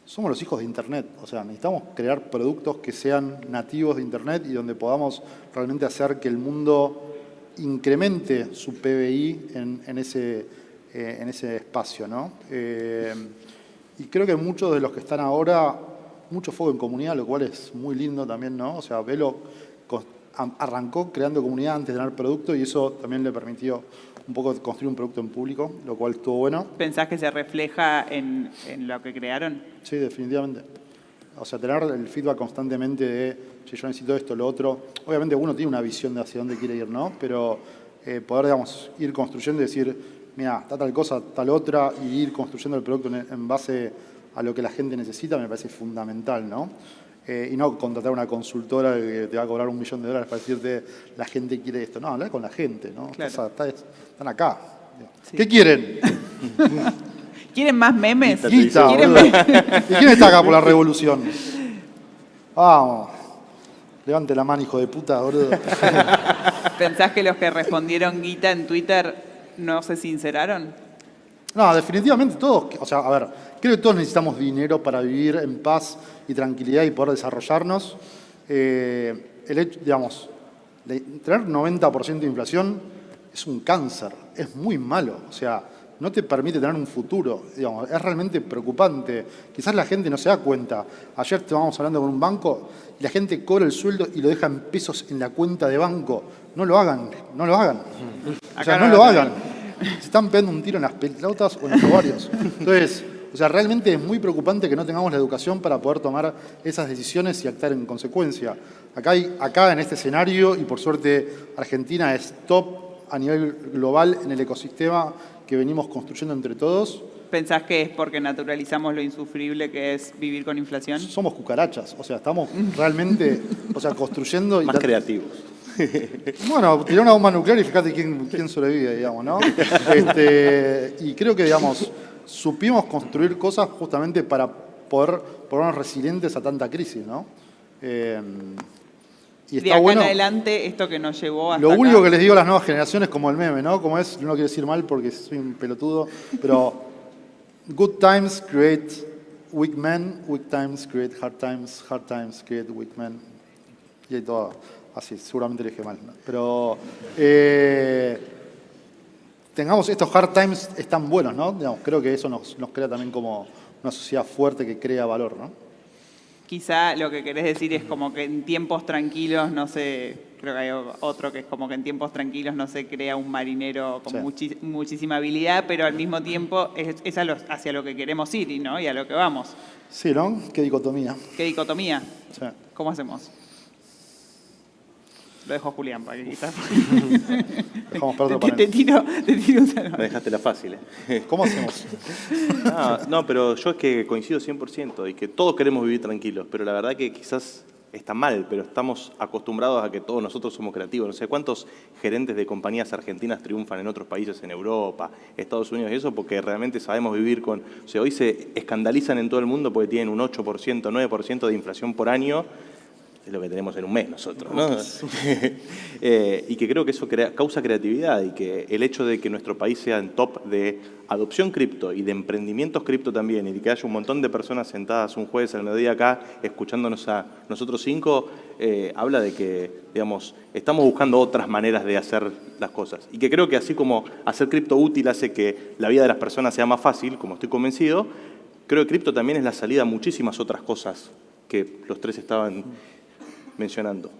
Somos los hijos de Internet. O sea, necesitamos crear productos que sean nativos de Internet y donde podamos realmente hacer que el mundo incremente su PBI en ese espacio, ¿no? Y creo que muchos de los que están ahora, mucho fuego en comunidad, lo cual es muy lindo también, ¿no? O sea, Velo arrancó creando comunidad antes de tener producto y eso también le permitió un poco construir un producto en público, lo cual estuvo bueno. ¿Pensás que se refleja en lo que crearon? Sí, definitivamente. O sea, tener el feedback constantemente de, che, yo necesito esto, lo otro. Obviamente uno tiene una visión de hacia dónde quiere ir, ¿no? Pero poder, digamos, ir construyendo y decir, mira, está tal cosa, tal otra, y ir construyendo el producto en base a lo que la gente necesita me parece fundamental, ¿no? Y no contratar una consultora que te va a cobrar $1 millón para decirte la gente quiere esto. No, hablar con la gente, ¿no? Claro. Están acá. Sí. ¿Qué quieren? ¿Quieren más memes? Guita, ¿Quieren ¿Y quién está acá por la revolución? Vamos. Levante la mano, hijo de puta, boludo. ¿Pensás que los que respondieron guita en Twitter no se sinceraron? No, definitivamente todos. O sea, a ver, creo que todos necesitamos dinero para vivir en paz y tranquilidad y poder desarrollarnos. El hecho, digamos, de tener 90% de inflación es un cáncer, es muy malo. O sea, no te permite tener un futuro. Digamos, es realmente preocupante. Quizás la gente no se da cuenta. Ayer estábamos hablando con un banco y la gente cobra el sueldo y lo deja en pesos en la cuenta de banco. No lo hagan, no lo hagan. O sea, no lo hagan. Se están pegando un tiro en las pelotas o en los ovarios. Entonces, o sea, realmente es muy preocupante que no tengamos la educación para poder tomar esas decisiones y actuar en consecuencia. Acá en este escenario, y por suerte Argentina es top a nivel global en el ecosistema que venimos construyendo entre todos. ¿Pensás que es porque naturalizamos lo insufrible que es vivir con inflación? Somos cucarachas, o sea, estamos realmente, o sea, construyendo... Más creativos. Bueno, tiró una bomba nuclear y fíjate quién sobrevive, digamos, ¿no? Y creo que, digamos, supimos construir cosas justamente para poder ponernos resilientes a tanta crisis, ¿no? Y de acá bueno, en adelante, esto que nos llevó hasta lo único acá. Que les digo a las nuevas generaciones, como el meme, ¿no? Como es, no lo quiero decir mal porque soy un pelotudo, pero good times create weak men, weak times create hard times create weak men. Y hay todo así, seguramente lo dije mal, ¿no? Pero tengamos estos hard times están buenos, ¿no? Digamos, creo que eso nos crea también como una sociedad fuerte que crea valor, ¿no? Quizá lo que querés decir es como que en tiempos tranquilos no se... Creo que hay otro que es como que en tiempos tranquilos no se crea un marinero con muchísima habilidad, pero al mismo tiempo es hacia lo que queremos ir, ¿no? Y a lo que vamos. Sí, ¿no? Qué dicotomía. ¿Qué dicotomía? Sí. ¿Cómo hacemos? Lo dejo a Julián para que quizás... Dejamos para otro panel. Te tiro un Me dejaste la fácil, ¿eh? ¿Cómo hacemos? No, pero yo es que coincido 100% y que todos queremos vivir tranquilos, pero la verdad que quizás está mal, pero estamos acostumbrados a que todos nosotros somos creativos. No sé cuántos gerentes de compañías argentinas triunfan en otros países, en Europa, Estados Unidos y eso, porque realmente sabemos vivir con... O sea, hoy se escandalizan en todo el mundo porque tienen un 8%, 9% de inflación por año. Es lo que tenemos en un mes nosotros, ¿no? Y que creo que eso causa creatividad y que el hecho de que nuestro país sea en top de adopción cripto y de emprendimientos cripto también y de que haya un montón de personas sentadas un jueves al mediodía acá escuchándonos a nosotros 5, habla de que, digamos, estamos buscando otras maneras de hacer las cosas. Y que creo que así como hacer cripto útil hace que la vida de las personas sea más fácil, como estoy convencido, creo que cripto también es la salida a muchísimas otras cosas que los tres estaban mencionando,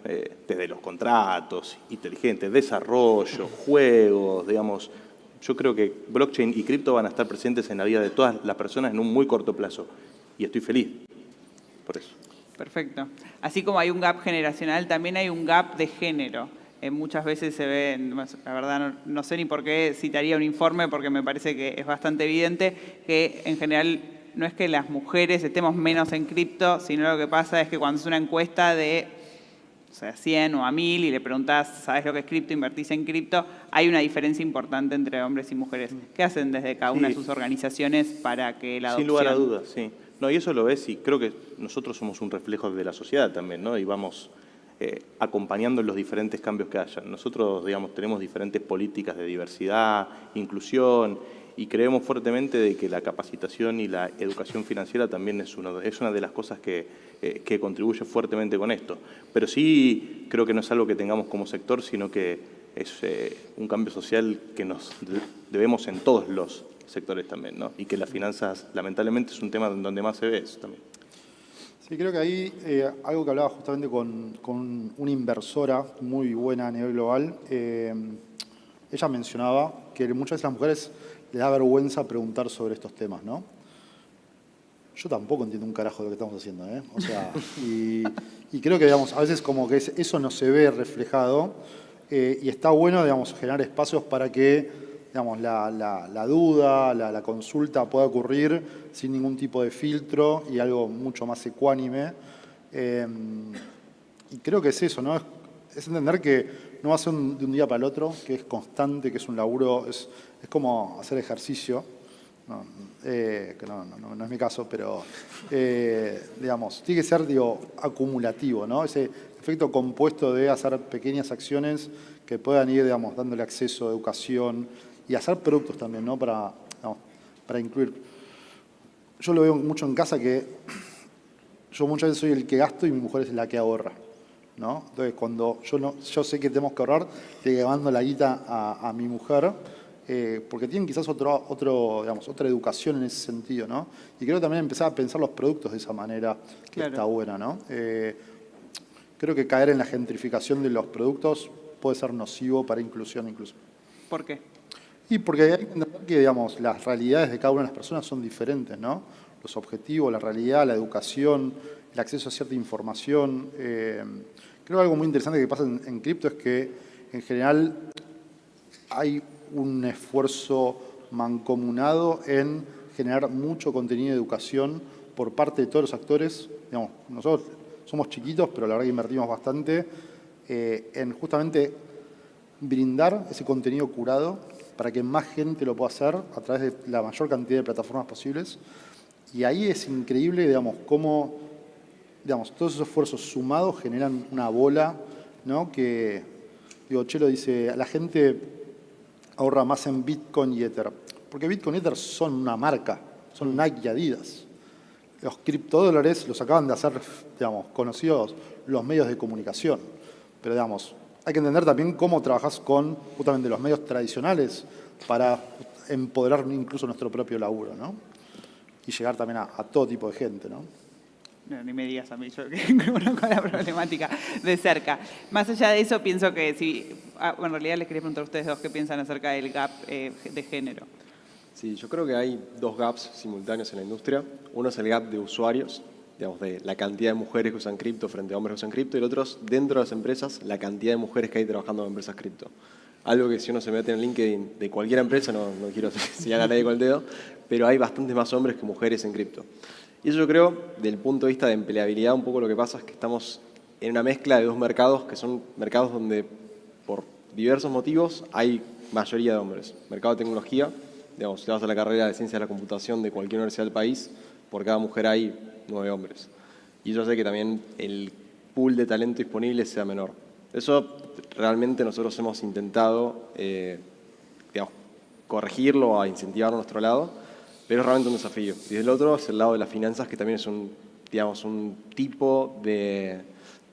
desde los contratos inteligentes, desarrollo, juegos, digamos. Yo creo que blockchain y cripto van a estar presentes en la vida de todas las personas en un muy corto plazo. Y estoy feliz por eso. Perfecto. Así como hay un gap generacional, también hay un gap de género. Muchas veces se ve, la verdad no sé ni por qué citaría un informe, porque me parece que es bastante evidente que en general no es que las mujeres estemos menos en cripto, sino lo que pasa es que cuando es una encuesta de 100 o a 1000 y le preguntás, ¿sabes lo que es cripto? ¿Invertís en cripto? Hay una diferencia importante entre hombres y mujeres. ¿Qué hacen desde cada una de sus organizaciones para que la adopción... Sin lugar a dudas, sí. No, y eso lo ves y creo que nosotros somos un reflejo de la sociedad también, ¿no? Y vamos acompañando los diferentes cambios que haya. Nosotros, digamos, tenemos diferentes políticas de diversidad, inclusión, y creemos fuertemente de que la capacitación y la educación financiera también es una de las cosas que contribuye fuertemente con esto. Pero sí creo que no es algo que tengamos como sector, sino que es un cambio social que nos debemos en todos los sectores también, ¿no? Y que las finanzas, lamentablemente, es un tema donde más se ve eso también. Sí, creo que ahí algo que hablaba justamente con una inversora muy buena a nivel global, ella mencionaba que muchas veces las mujeres les da vergüenza preguntar sobre estos temas, ¿no? Yo tampoco entiendo un carajo de lo que estamos haciendo, ¿eh? O sea, y creo que, digamos, a veces como que eso no se ve reflejado y está bueno, digamos, generar espacios para que, digamos, la duda, la consulta pueda ocurrir sin ningún tipo de filtro y algo mucho más ecuánime. Y creo que es eso, ¿no? Es entender que no va a ser de un día para el otro, que es constante, que es un laburo, es como hacer ejercicio. que no es mi caso, pero digamos, tiene que ser acumulativo, ¿no? Ese efecto compuesto de hacer pequeñas acciones que puedan ir, digamos, dándole acceso a educación y hacer productos también, ¿no? Para incluir. Yo lo veo mucho en casa que yo muchas veces soy el que gasto y mi mujer es la que ahorra, ¿no? Entonces, cuando yo sé que tenemos que ahorrar, le mando la guita a mi mujer, porque tienen quizás otra educación en ese sentido, ¿no? Y creo que también empezar a pensar los productos de esa manera que está buena, ¿no? Creo que caer en la gentrificación de los productos puede ser nocivo para inclusión incluso. ¿Por qué? Y porque hay que entender que, digamos, las realidades de cada una de las personas son diferentes, ¿no? Los objetivos, la realidad, la educación, el acceso a cierta información. Creo que algo muy interesante que pasa en cripto es que, en general, hay un esfuerzo mancomunado en generar mucho contenido de educación por parte de todos los actores. Digamos, nosotros somos chiquitos, pero la verdad que invertimos bastante en justamente brindar ese contenido curado para que más gente lo pueda hacer a través de la mayor cantidad de plataformas posibles. Y ahí es increíble, digamos, cómo todos esos esfuerzos sumados generan una bola, ¿no? Que, Chelo dice, la gente ahorra más en Bitcoin y Ether. Porque Bitcoin y Ether son una marca, son Nike y Adidas. Los criptodólares los acaban de hacer, digamos, conocidos los medios de comunicación. Pero, digamos, hay que entender también cómo trabajás con justamente los medios tradicionales para empoderar incluso nuestro propio laburo, ¿no? Y llegar también a todo tipo de gente, ¿no? No, ni me digas a mí, yo que conozco la problemática de cerca. Más allá de eso, pienso que si... en realidad les quería preguntar a ustedes dos qué piensan acerca del gap de género. Sí, yo creo que hay dos gaps simultáneos en la industria. Uno es el gap de usuarios, digamos, de la cantidad de mujeres que usan cripto frente a hombres que usan cripto, y el otro es, dentro de las empresas, la cantidad de mujeres que hay trabajando en empresas cripto. Algo que si uno se mete en LinkedIn de cualquier empresa, no quiero señalar a nadie con el dedo, pero hay bastantes más hombres que mujeres en cripto. Y eso yo creo, desde el punto de vista de empleabilidad, un poco lo que pasa es que estamos en una mezcla de dos mercados, que son mercados donde, por diversos motivos, hay mayoría de hombres. Mercado de tecnología, digamos, si vas a la carrera de ciencia de la computación de cualquier universidad del país, por cada mujer hay 9 hombres. Y yo sé que también el pool de talento disponible sea menor. Eso realmente nosotros hemos intentado, digamos, corregirlo, a incentivar a nuestro lado, pero es realmente un desafío. Y del otro es el lado de las finanzas, que también es un tipo de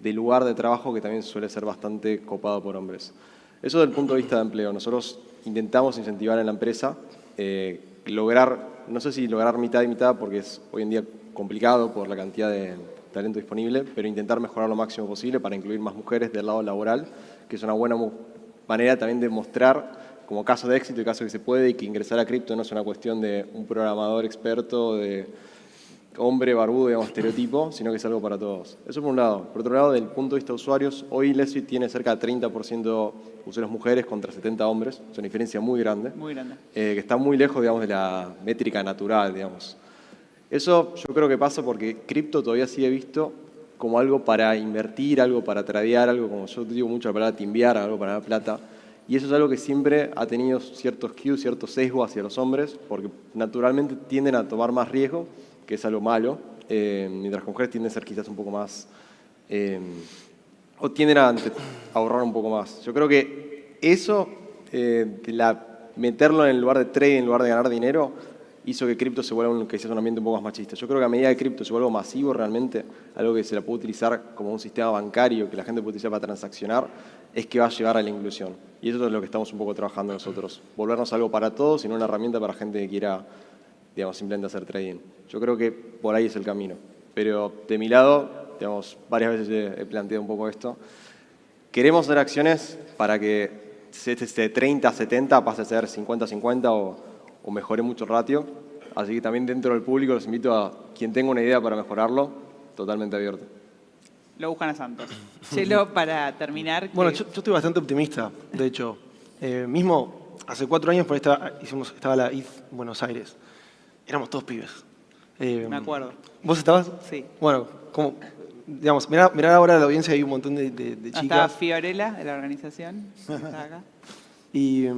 lugar de trabajo que también suele ser bastante copado por hombres. Eso desde el punto de vista de empleo. Nosotros intentamos incentivar en la empresa, lograr, no sé si lograr mitad y mitad, porque es hoy en día complicado por la cantidad de talento disponible, pero intentar mejorar lo máximo posible para incluir más mujeres del lado laboral, que es una buena manera también de mostrar como caso de éxito y caso que se puede, y que ingresar a cripto no es una cuestión de un programador experto, de hombre barbudo, digamos, estereotipo, sino que es algo para todos. Eso por un lado. Por otro lado, del punto de vista de usuarios, hoy Leslie tiene cerca de 30% usuarios mujeres contra 70 hombres. Es una diferencia muy grande. Muy grande. Que está muy lejos, digamos, de la métrica natural, digamos. Eso yo creo que pasa porque cripto todavía sigue visto como algo para invertir, algo para tradear, algo, como yo digo mucho la palabra timbiar, algo para ganar plata. Y eso es algo que siempre ha tenido ciertos cues, cierto sesgo hacia los hombres, porque naturalmente tienden a tomar más riesgo, que es algo malo, mientras las mujeres tienden a ser quizás un poco más, o tienden a ahorrar un poco más. Yo creo que eso, meterlo en el lugar de trading, en lugar de ganar dinero, hizo que cripto se vuelva un ambiente un poco más machista. Yo creo que a medida que cripto se vuelva masivo realmente, algo que se la puede utilizar como un sistema bancario, que la gente puede utilizar para transaccionar, es que va a llevar a la inclusión. Y eso es lo que estamos un poco trabajando nosotros. Volvernos algo para todos y no una herramienta para gente que quiera, digamos, simplemente hacer trading. Yo creo que por ahí es el camino. Pero de mi lado, digamos, varias veces he planteado un poco esto. Queremos hacer acciones para que este 30-70 pase a ser 50-50 o mejore mucho el ratio. Así que también dentro del público los invito a quien tenga una idea para mejorarlo, totalmente abierto. Lo buscan a Santos. Chelo, para terminar... Bueno, yo estoy bastante optimista, de hecho. Mismo hace 4 años por ahí estaba la ETH Buenos Aires. Éramos todos pibes. Me acuerdo. ¿Vos estabas? Sí. Bueno, como, digamos, mirá ahora la audiencia, hay un montón de chicas. Estaba Fiorella, de la organización. Está acá. Y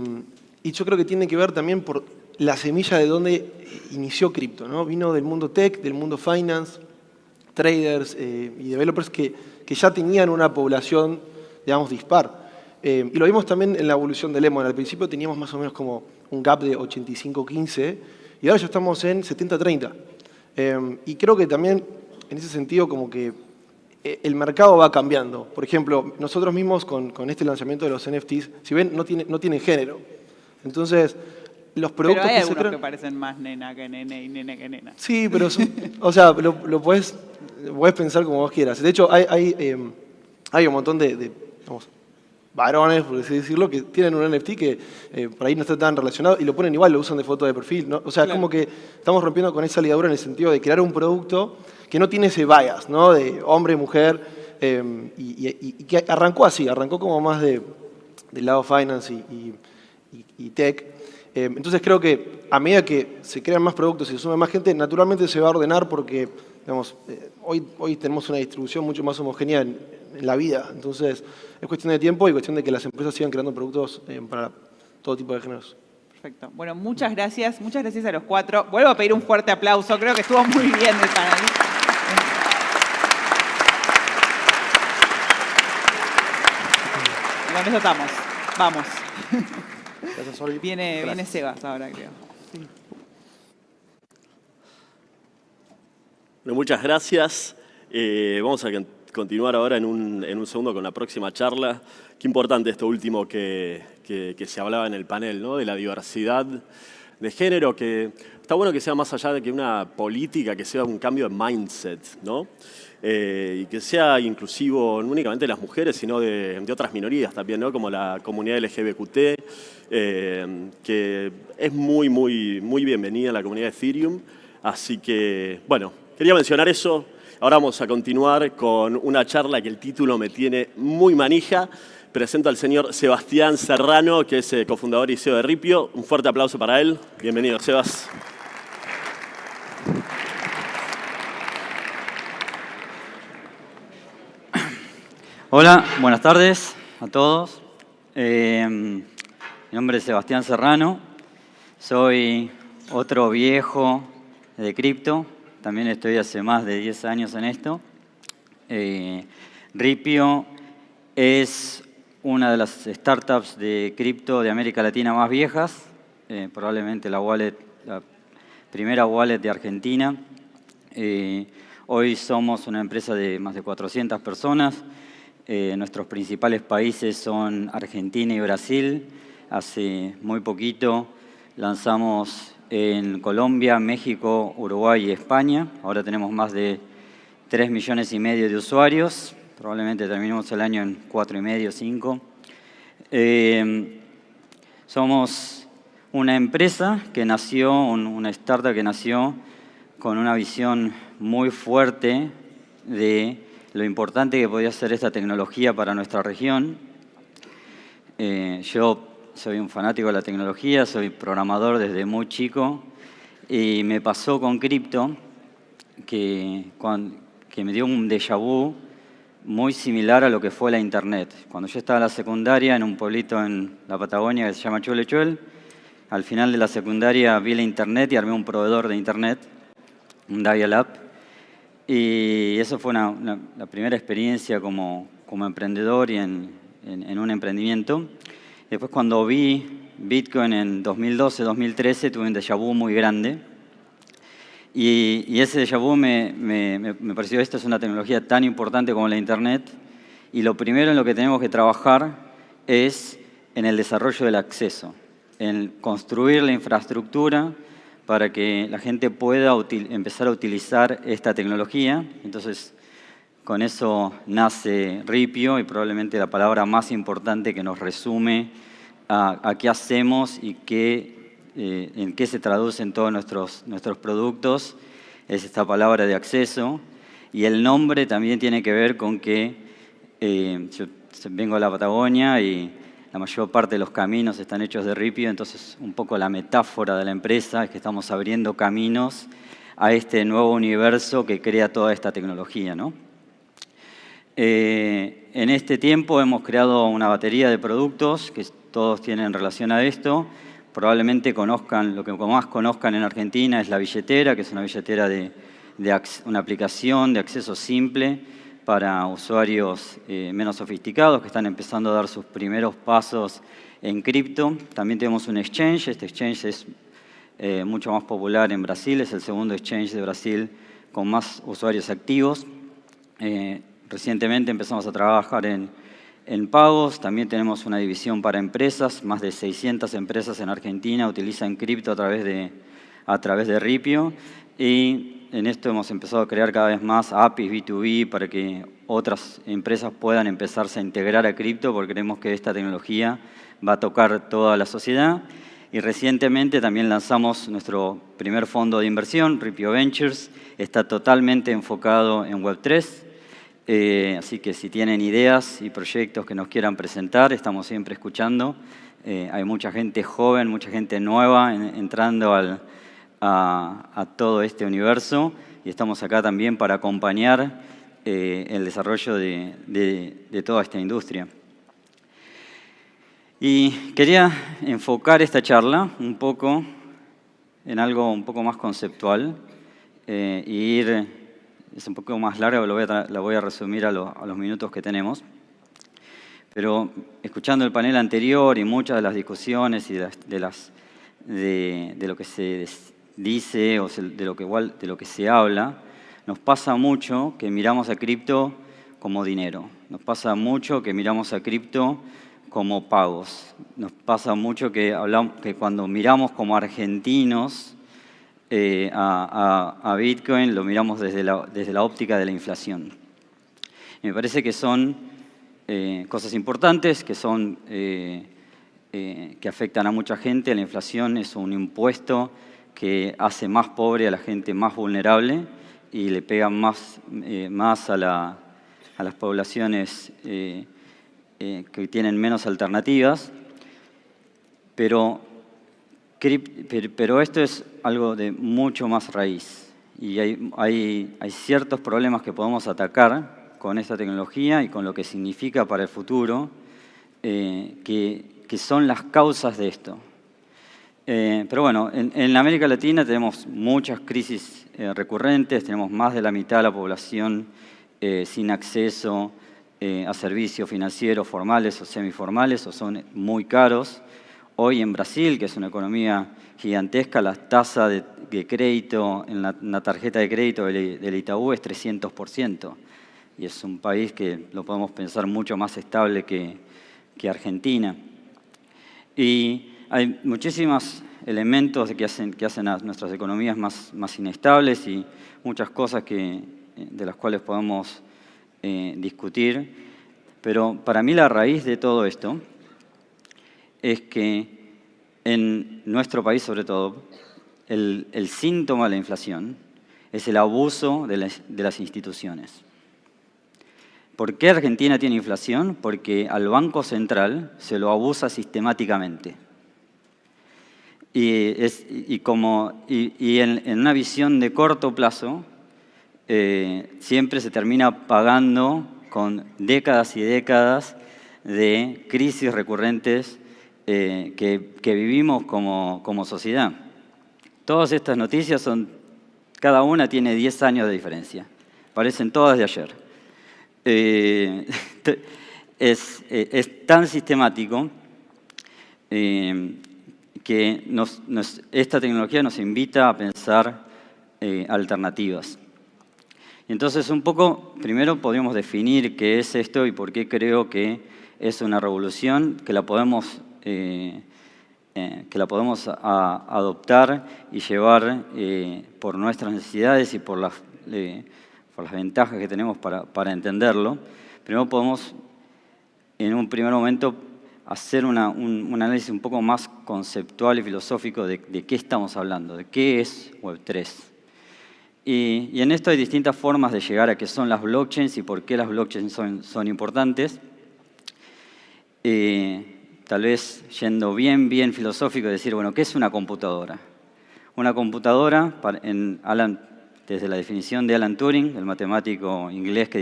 yo creo que tiene que ver también por la semilla de donde inició cripto, ¿no? Vino del mundo tech, del mundo finance, traders y developers que ya tenían una población, digamos, dispar. Y lo vimos también en la evolución de Lemon. Al principio teníamos más o menos como un gap de 85-15 y ahora ya estamos en 70-30. Y creo que también, en ese sentido, como que el mercado va cambiando. Por ejemplo, nosotros mismos con este lanzamiento de los NFTs, si ven, no tienen género. Entonces, los productos pero hay que algunos se crean... que parecen más nena que nene y nene que nena. Sí, pero o sea, lo podés pensar como vos quieras. De hecho, hay un montón de digamos, varones, por así decirlo, que tienen un NFT que por ahí no está tan relacionado y lo ponen igual, lo usan de foto de perfil, ¿no? O sea, claro, como que estamos rompiendo con esa ligadura en el sentido de crear un producto que no tiene ese bias, ¿no? De hombre, mujer, y que arrancó como más del lado finance y tech. Entonces creo que a medida que se crean más productos y se suma más gente, naturalmente se va a ordenar porque, digamos, hoy tenemos una distribución mucho más homogénea en la vida. Entonces es cuestión de tiempo y cuestión de que las empresas sigan creando productos para todo tipo de géneros. Perfecto. Bueno, muchas gracias a los cuatro. Vuelvo a pedir un fuerte aplauso, creo que estuvo muy bien el panel. Y con eso estamos. Vamos. Gracias, Oli. Viene Sebas ahora, creo. Bueno, muchas gracias. Vamos a continuar ahora en un segundo con la próxima charla. Qué importante esto último que se hablaba en el panel, ¿no? De la diversidad de género, que está bueno que sea más allá de que una política, que sea un cambio de mindset, ¿no? Y que sea inclusivo no únicamente de las mujeres, sino de otras minorías también, ¿no? Como la comunidad LGBTQ, que es muy, muy, muy bienvenida en la comunidad de Ethereum. Así que, bueno, quería mencionar eso. Ahora vamos a continuar con una charla que el título me tiene muy manija. Presento al señor Sebastián Serrano, que es cofundador y CEO de Ripio. Un fuerte aplauso para él. Bienvenido, Sebas. Hola, buenas tardes a todos. Mi nombre es Sebastián Serrano. Soy otro viejo de cripto. También estoy hace más de 10 años en esto. Ripio es una de las startups de cripto de América Latina más viejas. Probablemente la primera wallet de Argentina. Hoy somos una empresa de más de 400 personas. Nuestros principales países son Argentina y Brasil. Hace muy poquito lanzamos en Colombia, México, Uruguay y España. Ahora tenemos más de 3,5 millones de usuarios. Probablemente terminemos el año en 4,5, 5. Somos una empresa que nació, una startup que nació con una visión muy fuerte de lo importante que podía ser esta tecnología para nuestra región. Yo soy un fanático de la tecnología, soy programador desde muy chico y me pasó con cripto que me dio un déjà vu muy similar a lo que fue la Internet. Cuando yo estaba en la secundaria en un pueblito en la Patagonia que se llama Chuelechuel, al final de la secundaria vi la Internet y armé un proveedor de Internet, un dial-up, y eso fue la primera experiencia como emprendedor y en un emprendimiento. Después cuando vi Bitcoin en 2012, 2013, tuve un déjà vu muy grande. Y ese déjà vu me pareció, esto es una tecnología tan importante como la Internet. Y lo primero en lo que tenemos que trabajar es en el desarrollo del acceso, en construir la infraestructura para que la gente pueda empezar a utilizar esta tecnología. Entonces, con eso nace Ripio y probablemente la palabra más importante que nos resume a qué hacemos y en qué se traducen todos nuestros productos es esta palabra de acceso. Y el nombre también tiene que ver con que yo vengo de la Patagonia y la mayor parte de los caminos están hechos de ripio, entonces un poco la metáfora de la empresa es que estamos abriendo caminos a este nuevo universo que crea toda esta tecnología, ¿no? En este tiempo hemos creado una batería de productos que todos tienen relación a esto. probablemente conozcan, lo que más conozcan en Argentina es la billetera, que es una billetera una aplicación de acceso simple para usuarios menos sofisticados que están empezando a dar sus primeros pasos en cripto. También tenemos un exchange. Este exchange es mucho más popular en Brasil, es el segundo exchange de Brasil con más usuarios activos. Recientemente empezamos a trabajar en pagos. También tenemos una división para empresas. Más de 600 empresas en Argentina utilizan cripto a través de Ripio. Y en esto hemos empezado a crear cada vez más APIs B2B para que otras empresas puedan empezarse a integrar a cripto, porque creemos que esta tecnología va a tocar toda la sociedad. Y recientemente también lanzamos nuestro primer fondo de inversión, Ripio Ventures. Está totalmente enfocado en Web3. Así que si tienen ideas y proyectos que nos quieran presentar, estamos siempre escuchando. Hay mucha gente joven, mucha gente nueva entrando a todo este universo, y estamos acá también para acompañar el desarrollo de toda esta industria. Y quería enfocar esta charla un poco en algo un poco más conceptual es un poco más larga, la voy a resumir a los minutos que tenemos. Pero escuchando el panel anterior y muchas de las discusiones y de lo que se dice o de lo que se habla, nos pasa mucho que miramos a cripto como dinero. Nos pasa mucho que miramos a cripto como pagos. Nos pasa mucho que cuando miramos como argentinos a Bitcoin, lo miramos desde la óptica de la inflación. Y me parece que son cosas importantes, que afectan a mucha gente. La inflación es un impuesto que hace más pobre a la gente más vulnerable y le pega más a las poblaciones que tienen menos alternativas. Pero esto es algo de mucho más raíz. Y hay ciertos problemas que podemos atacar con esta tecnología y con lo que significa para el futuro, que son las causas de esto. Pero bueno, en América Latina tenemos muchas crisis recurrentes, tenemos más de la mitad de la población sin acceso a servicios financieros formales o semiformales, o son muy caros. Hoy en Brasil, que es una economía gigantesca, la tasa de crédito en la tarjeta de crédito del Itaú es 300%. Y es un país que lo podemos pensar mucho más estable que Argentina. Y hay muchísimos elementos que hacen a nuestras economías más inestables y muchas cosas de las cuales podemos discutir. Pero para mí la raíz de todo esto es que en nuestro país, sobre todo, el síntoma de la inflación es el abuso de las instituciones. ¿Por qué Argentina tiene inflación? Porque al Banco Central se lo abusa sistemáticamente. Y en una visión de corto plazo, siempre se termina pagando con décadas y décadas de crisis recurrentes que vivimos como sociedad. Todas estas noticias cada una tiene 10 años de diferencia. Parecen todas de ayer. Es tan sistemático que esta tecnología nos invita a pensar alternativas. Entonces, un poco, primero podríamos definir qué es esto y por qué creo que es una revolución que la podemos adoptar y llevar por nuestras necesidades y por las ventajas que tenemos para entenderlo. Primero podemos, en un primer momento, hacer un análisis un poco más conceptual y filosófico de qué estamos hablando, de qué es Web3. Y en esto hay distintas formas de llegar a qué son las blockchains y por qué las blockchains son importantes. Tal vez yendo bien filosófico, decir, bueno, ¿qué es una computadora? Una computadora, desde la definición de Alan Turing, el matemático inglés que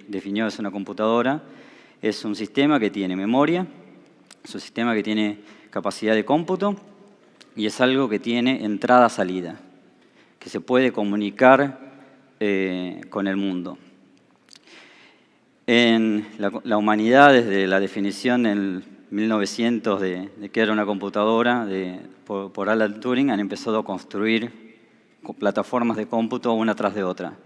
definió es una computadora, es un sistema que tiene memoria, es un sistema que tiene capacidad de cómputo y es algo que tiene entrada-salida, que se puede comunicar con el mundo. En la humanidad, desde la definición en 1900 de que era una computadora por Alan Turing, han empezado a construir plataformas de cómputo una tras de otra.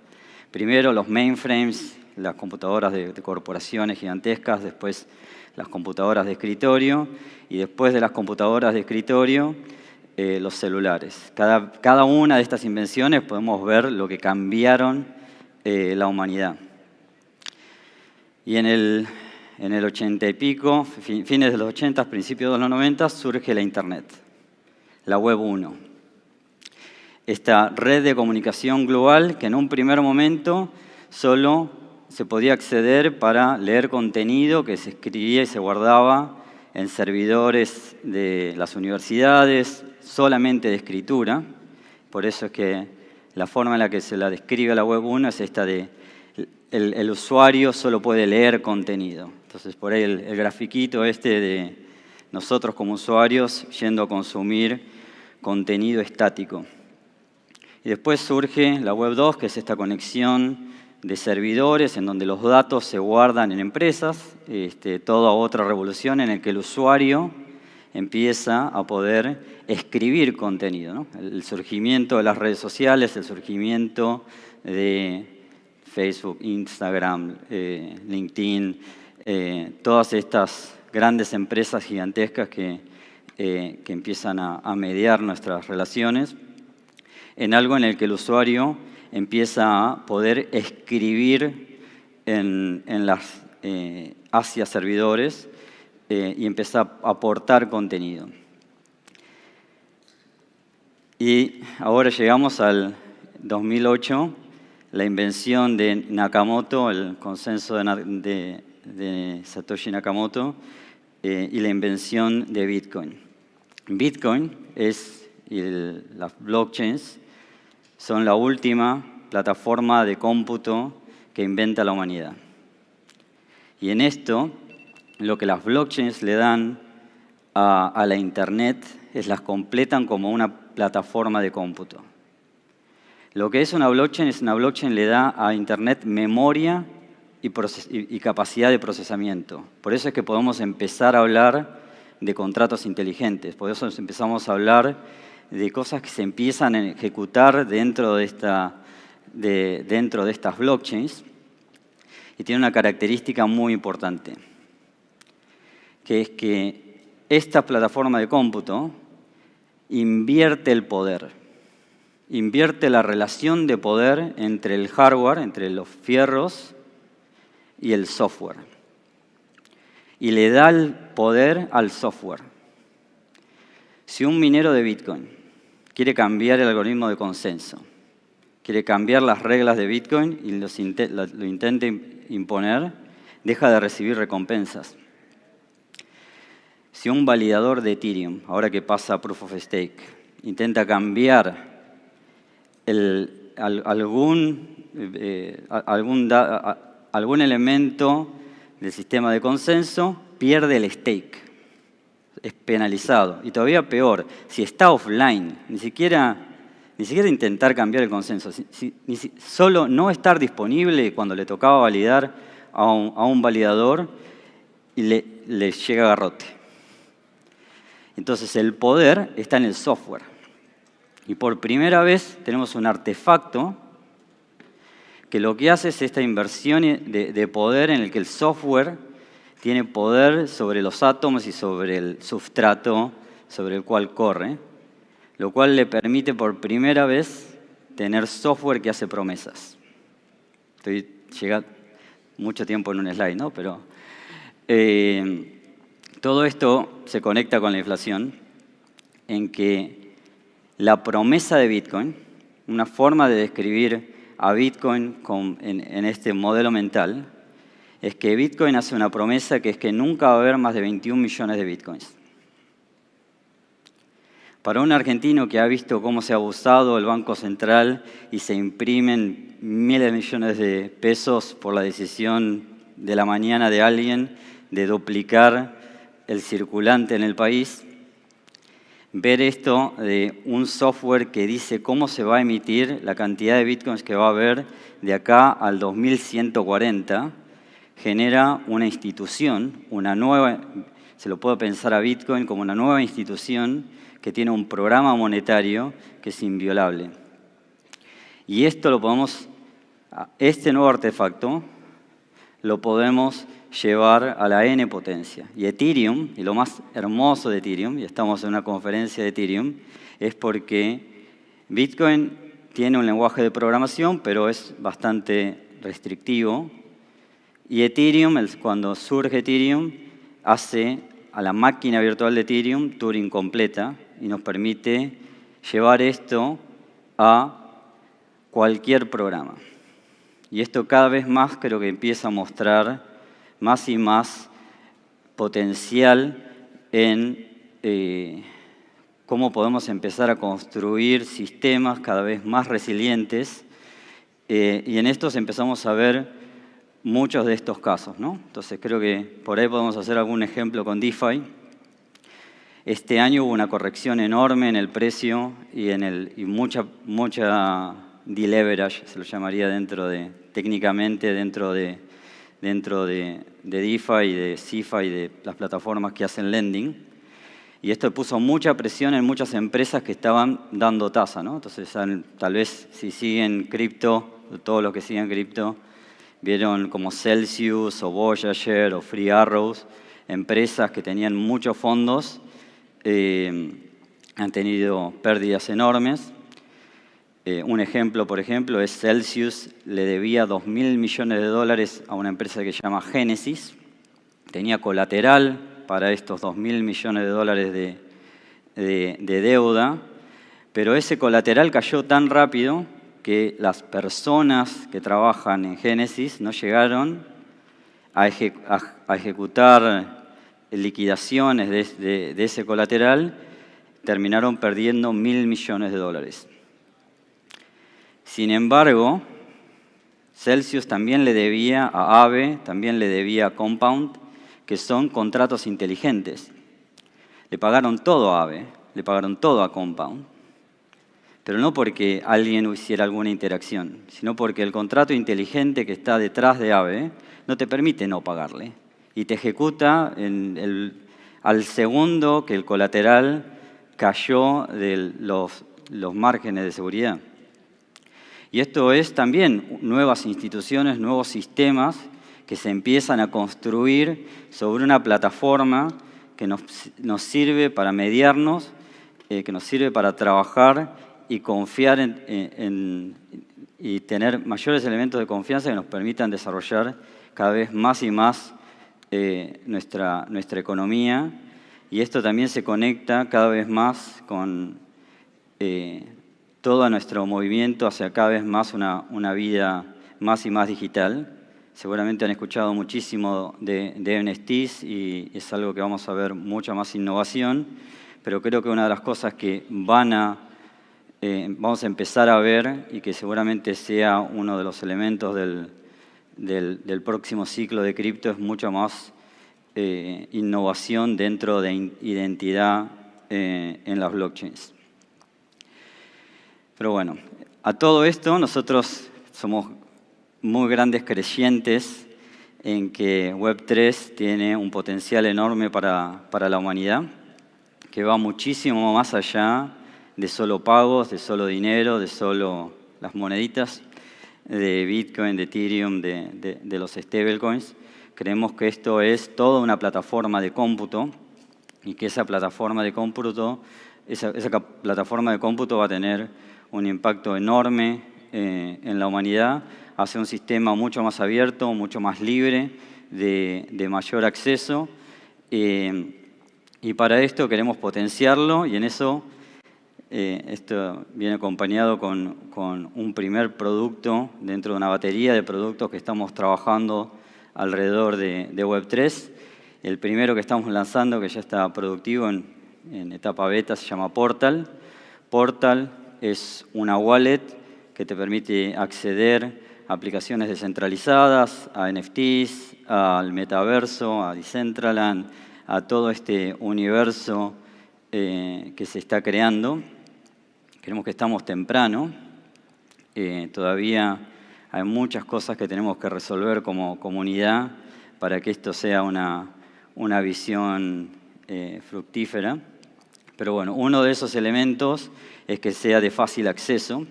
Primero los mainframes, las computadoras de corporaciones gigantescas, después las computadoras de escritorio, y después de las computadoras de escritorio, los celulares. Cada una de estas invenciones podemos ver lo que cambiaron la humanidad. Y en el 80 y pico, fines de los 80, principios de los 90, surge la Internet, la Web 1. Esta red de comunicación global que en un primer momento solo se podía acceder para leer contenido que se escribía y se guardaba en servidores de las universidades, solamente de escritura. Por eso es que la forma en la que se la describe la Web 1 es esta de el usuario solo puede leer contenido. Entonces, por ahí el grafiquito este de nosotros como usuarios yendo a consumir contenido estático. Y después surge la Web 2, que es esta conexión de servidores en donde los datos se guardan en empresas, toda otra revolución en la que el usuario empieza a poder escribir contenido, ¿no? El surgimiento de las redes sociales, el surgimiento de Facebook, Instagram, LinkedIn, todas estas grandes empresas gigantescas que empiezan a mediar nuestras relaciones en algo en el que el usuario empieza a poder escribir hacia servidores y empieza a aportar contenido. Y ahora llegamos al 2008, la invención de Nakamoto, el consenso de Satoshi Nakamoto, y la invención de Bitcoin. Bitcoin y las blockchains son la última plataforma de cómputo que inventa la humanidad. Y en esto, lo que las blockchains le dan a la Internet es las completan como una plataforma de cómputo. Lo que es una blockchain le da a Internet memoria y capacidad de procesamiento. Por eso es que podemos empezar a hablar de contratos inteligentes. Por eso empezamos a hablar de cosas que se empiezan a ejecutar dentro de estas blockchains, y tiene una característica muy importante, que es que esta plataforma de cómputo invierte el poder, invierte la relación de poder entre el hardware, entre los fierros y el software, y le da el poder al software. Si un minero de Bitcoin quiere cambiar el algoritmo de consenso, quiere cambiar las reglas de Bitcoin y lo intenta imponer, deja de recibir recompensas. Si un validador de Ethereum, ahora que pasa a Proof of Stake, intenta cambiar algún elemento del sistema de consenso, pierde el stake. Es penalizado. Y todavía peor, si está offline, ni siquiera intentar cambiar el consenso, solo no estar disponible cuando le tocaba validar a un validador y le llega garrote. Entonces el poder está en el software. Y por primera vez tenemos un artefacto que lo que hace es esta inversión de poder en el que el software tiene poder sobre los átomos y sobre el sustrato sobre el cual corre, lo cual le permite por primera vez tener software que hace promesas. Llega mucho tiempo en un slide, ¿no? Pero todo esto se conecta con la inflación, en que la promesa de Bitcoin, una forma de describir a Bitcoin en este modelo mental, es que Bitcoin hace una promesa que es que nunca va a haber más de 21 millones de Bitcoins. Para un argentino que ha visto cómo se ha abusado el Banco Central y se imprimen miles de millones de pesos por la decisión de la mañana de alguien de duplicar el circulante en el país, ver esto de un software que dice cómo se va a emitir la cantidad de bitcoins que va a haber de acá al 2140, genera una institución, una nueva, se lo puedo pensar a Bitcoin como una nueva institución que tiene un programa monetario que es inviolable. Y esto lo podemos, este nuevo artefacto, lo podemos llevar a la n potencia. Y Ethereum, y lo más hermoso de Ethereum, y estamos en una conferencia de Ethereum, es porque Bitcoin tiene un lenguaje de programación, pero es bastante restrictivo. Y Ethereum, cuando surge Ethereum, hace a la máquina virtual de Ethereum Turing completa y nos permite llevar esto a cualquier programa. Y esto cada vez más creo que empieza a mostrar más y más potencial en cómo podemos empezar a construir sistemas cada vez más resilientes. Y en estos empezamos a ver muchos de estos casos, ¿no? Entonces creo que por ahí podemos hacer algún ejemplo con DeFi. Este año hubo una corrección enorme en el precio y mucha deleverage, se lo llamaría técnicamente dentro de DeFi y de CeFi y de las plataformas que hacen lending. Y esto puso mucha presión en muchas empresas que estaban dando tasa, ¿no? Entonces, tal vez si siguen cripto, todos los que siguen cripto, vieron como Celsius o Voyager o Free Arrows, empresas que tenían muchos fondos, han tenido pérdidas enormes. Un ejemplo, por ejemplo, es Celsius le debía $2.000 millones a una empresa que se llama Genesis. Tenía colateral para estos $2.000 millones de deuda, pero ese colateral cayó tan rápido que las personas que trabajan en Genesis no llegaron a ejecutar liquidaciones de ese colateral, terminaron perdiendo $1.000 millones. Sin embargo, Celsius también le debía a Aave, también le debía a Compound, que son contratos inteligentes. Le pagaron todo a Aave, le pagaron todo a Compound, pero no porque alguien hiciera alguna interacción, sino porque el contrato inteligente que está detrás de Aave no te permite no pagarle y te ejecuta al segundo que el colateral cayó de los márgenes de seguridad. Y esto es también nuevas instituciones, nuevos sistemas que se empiezan a construir sobre una plataforma que nos sirve para mediarnos, que nos sirve para trabajar y confiar y tener mayores elementos de confianza que nos permitan desarrollar cada vez más y más nuestra economía. Y esto también se conecta cada vez más con todo nuestro movimiento hacia cada vez más una vida más y más digital. Seguramente han escuchado muchísimo de NFTs y es algo que vamos a ver mucha más innovación, pero creo que una de las cosas que vamos a empezar a ver y que seguramente sea uno de los elementos del próximo ciclo de cripto es mucha más innovación dentro de identidad en las blockchains. Pero bueno, a todo esto nosotros somos muy grandes creyentes en que Web3 tiene un potencial enorme para la humanidad, que va muchísimo más allá de solo pagos, de solo dinero, de solo las moneditas, de Bitcoin, de Ethereum, de los stablecoins. Creemos que esto es toda una plataforma de cómputo y que esa plataforma de cómputo va a tener un impacto enorme en la humanidad, hacia un sistema mucho más abierto, mucho más libre, de mayor acceso. Y para esto queremos potenciarlo y en eso esto viene acompañado con un primer producto dentro de una batería de productos que estamos trabajando alrededor de Web3. El primero que estamos lanzando, que ya está productivo en etapa beta, se llama Portal. Portal es una wallet que te permite acceder a aplicaciones descentralizadas, a NFTs, al metaverso, a Decentraland, a todo este universo que se está creando. Creemos que estamos temprano. Todavía hay muchas cosas que tenemos que resolver como comunidad para que esto sea una visión fructífera. Pero bueno, uno de esos elementos es que sea de fácil acceso.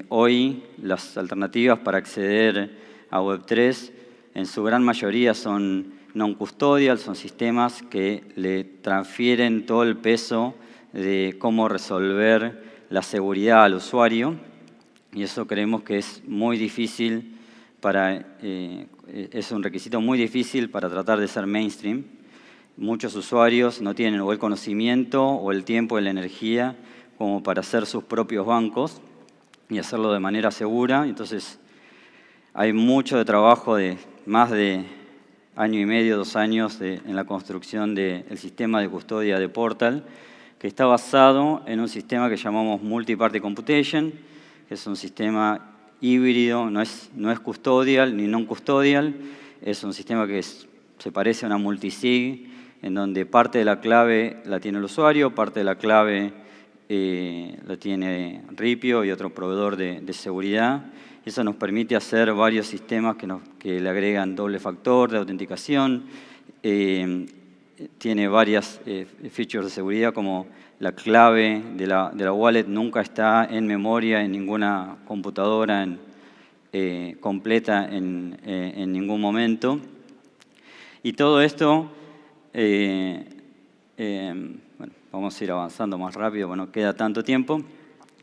Hoy las alternativas para acceder a Web3 en su gran mayoría son non-custodial, son sistemas que le transfieren todo el peso de cómo resolver la seguridad al usuario, y eso creemos que es muy difícil es un requisito muy difícil para tratar de ser mainstream. Muchos usuarios no tienen o el conocimiento o el tiempo o la energía como para hacer sus propios bancos y hacerlo de manera segura. Entonces, hay mucho de trabajo de más de año y medio, 2 años en la construcción del sistema de custodia de Portal, que está basado en un sistema que llamamos Multi-Party Computation, que es un sistema híbrido, no es custodial ni non-custodial, es un sistema que se parece a una multisig, en donde parte de la clave la tiene el usuario, parte de la clave la tiene Ripio y otro proveedor de seguridad. Eso nos permite hacer varios sistemas que le agregan doble factor de autenticación. Tiene varias features de seguridad, como la clave de la wallet nunca está en memoria en ninguna computadora completa en ningún momento. Y todo esto, bueno, vamos a ir avanzando más rápido, bueno, queda tanto tiempo,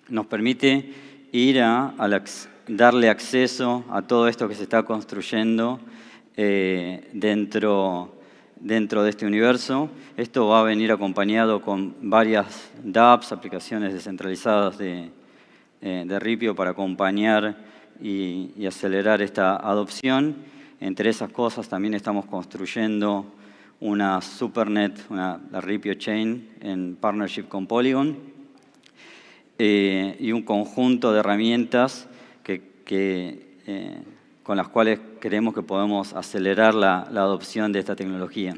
nos permite ir darle acceso a todo esto que se está construyendo dentro de este universo. Esto va a venir acompañado con varias dApps, aplicaciones descentralizadas de Ripio para acompañar y acelerar esta adopción. Entre esas cosas también estamos construyendo una supernet, la Ripio Chain, en partnership con Polygon, y un conjunto de herramientas con las cuales creemos que podemos acelerar la adopción de esta tecnología.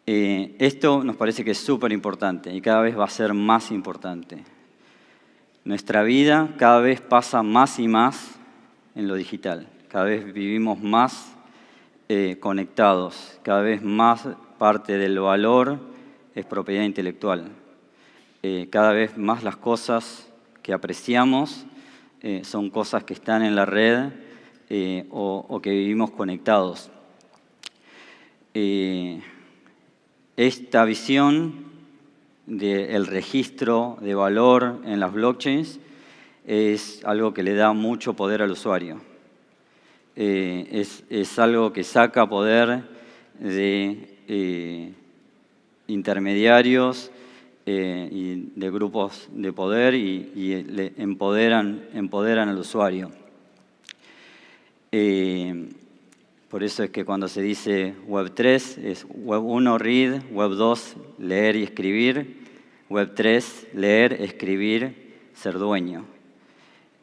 Esto nos parece que es súper importante y cada vez va a ser más importante. Nuestra vida cada vez pasa más y más en lo digital. Cada vez vivimos más conectados. Cada vez más parte del valor es propiedad intelectual. Cada vez más las cosas que apreciamos son cosas que están en la red o que vivimos conectados. Esta visión del registro de valor en las blockchains es algo que le da mucho poder al usuario. Es algo que saca poder de intermediarios y de grupos de poder y le empoderan al usuario. Por eso es que cuando se dice Web 3 es Web 1 read, Web 2 leer y escribir, Web 3 leer, escribir, ser dueño.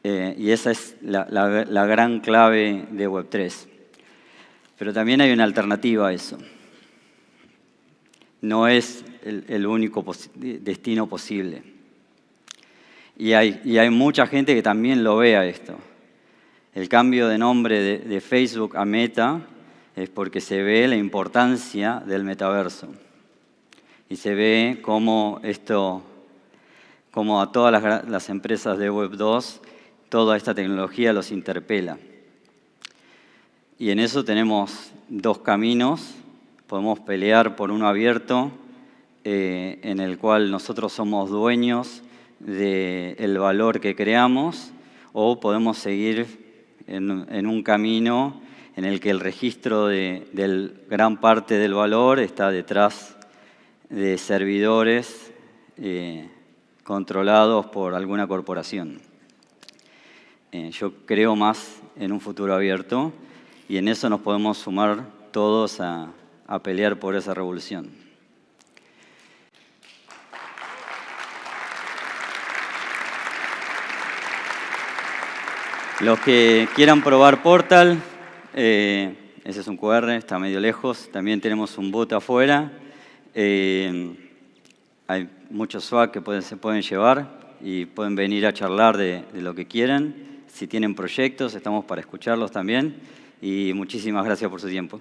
Y esa es la gran clave de Web 3. Pero también hay una alternativa a eso. No es el único destino posible. Y hay mucha gente que también lo ve a esto. El cambio de nombre de Facebook a Meta es porque se ve la importancia del metaverso. Y se ve cómo a todas las empresas de Web 2, toda esta tecnología los interpela. Y en eso tenemos 2 caminos. Podemos pelear por uno abierto, en el cual nosotros somos dueños del valor que creamos, o podemos seguir en un camino en el que el registro de gran parte del valor está detrás de servidores controlados por alguna corporación. Yo creo más en un futuro abierto y en eso nos podemos sumar todos a pelear por esa revolución. Los que quieran probar Portal, ese es un QR, está medio lejos. También tenemos un bot afuera. hay mucho swag que se pueden llevar y pueden venir a charlar de lo que quieran. Si tienen proyectos, estamos para escucharlos también. Y muchísimas gracias por su tiempo.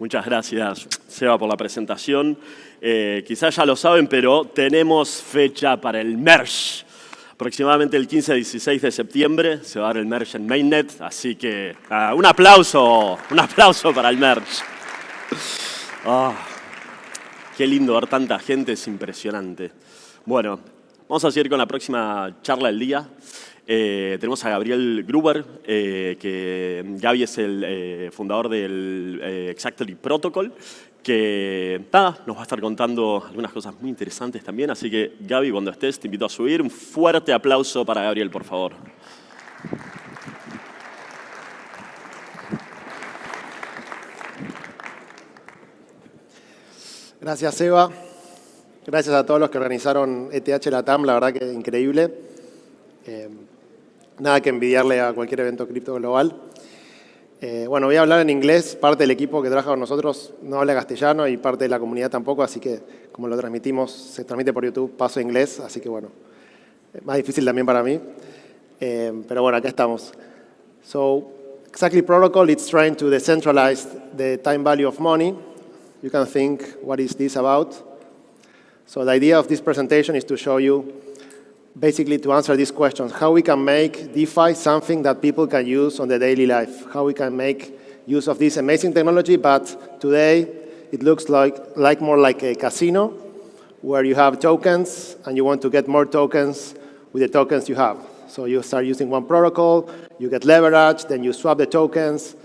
Muchas gracias, Seba, por la presentación. Quizás ya lo saben, pero tenemos fecha para el merge. Aproximadamente el 15-16 de septiembre se va a dar el merge en Mainnet, así que un aplauso para el merge. Qué lindo ver tanta gente, es impresionante. Bueno, vamos a seguir con la próxima charla del día. Tenemos a Gabriel Gruber, que Gaby es el fundador del Exactly Protocol, que nos va a estar contando algunas cosas muy interesantes también. Así que, Gaby, cuando estés, te invito a subir. Un fuerte aplauso para Gabriel, por favor. Gracias, Seba. Gracias a todos los que organizaron ETHLatam, la verdad que increíble. Nada que envidiarle a cualquier evento cripto global. Bueno, voy a hablar en inglés. Parte del equipo que trabaja con nosotros no habla castellano y parte de la comunidad tampoco, así que como lo transmitimos, se transmite por YouTube, paso a inglés, así que bueno, más difícil también para mí. Pero bueno, acá estamos. So, Exactly Protocol, it's trying to decentralize the time value of money. You can think, what is this about? So the idea of this presentation is to show you, basically to answer these questions, how we can make DeFi something that people can use on their daily life, how we can make use of this amazing technology, but today it looks like more like a casino where you have tokens and you want to get more tokens with the tokens you have. So you start using one protocol, you get leverage, then you swap the tokens,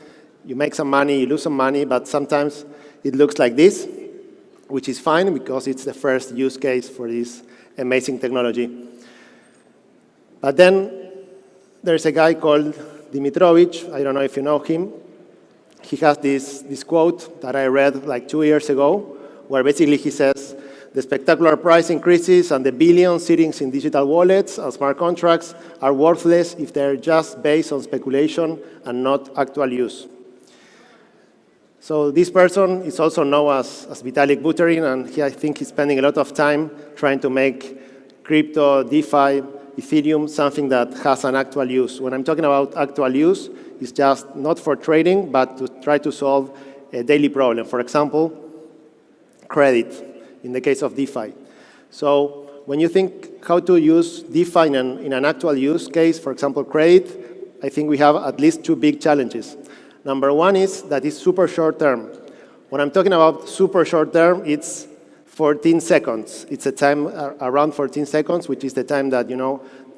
you make some money, you lose some money, but sometimes it looks like this, which is fine because it's the first use case for this amazing technology. But then there's a guy called Dimitrovich. I don't know if you know him. He has this quote that I read like 2 years ago, where basically he says, the spectacular price increases and the billions sitting in digital wallets and smart contracts are worthless if they're just based on speculation and not actual use. So this person is also known as Vitalik Buterin, and I think he's spending a lot of time trying to make crypto, DeFi, Ethereum, something that has an actual use. When I'm talking about actual use, it's just not for trading, but to try to solve a daily problem. For example, credit, in the case of DeFi. So when you think how to use DeFi in an actual use case, for example, credit, I think we have at least 2 big challenges. Number one is that it's super short term. When I'm talking about super short term, it's 14 seconds. It's a time around 14 seconds, which is the time that,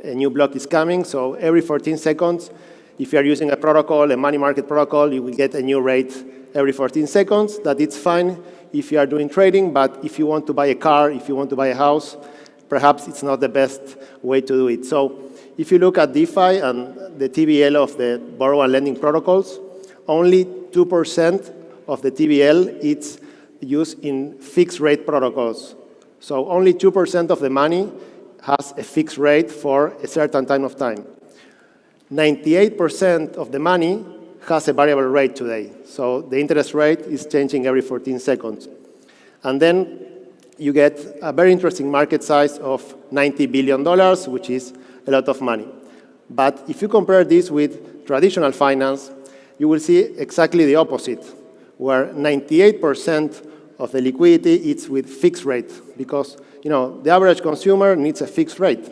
a new block is coming. So every 14 seconds, if you're using a protocol, a money market protocol, you will get a new rate every 14 seconds. That it's fine if you are doing trading, but if you want to buy a car, if you want to buy a house, perhaps it's not the best way to do it. So if you look at DeFi and the TVL of the borrow and lending protocols, only 2% of the TVL is used in fixed rate protocols. So only 2% of the money has a fixed rate for a certain time of time. 98% of the money has a variable rate today. So the interest rate is changing every 14 seconds. And then you get a very interesting market size of $90 billion, which is a lot of money. But if you compare this with traditional finance, you will see exactly the opposite, where 98% of the liquidity is with fixed rate, because the average consumer needs a fixed rate.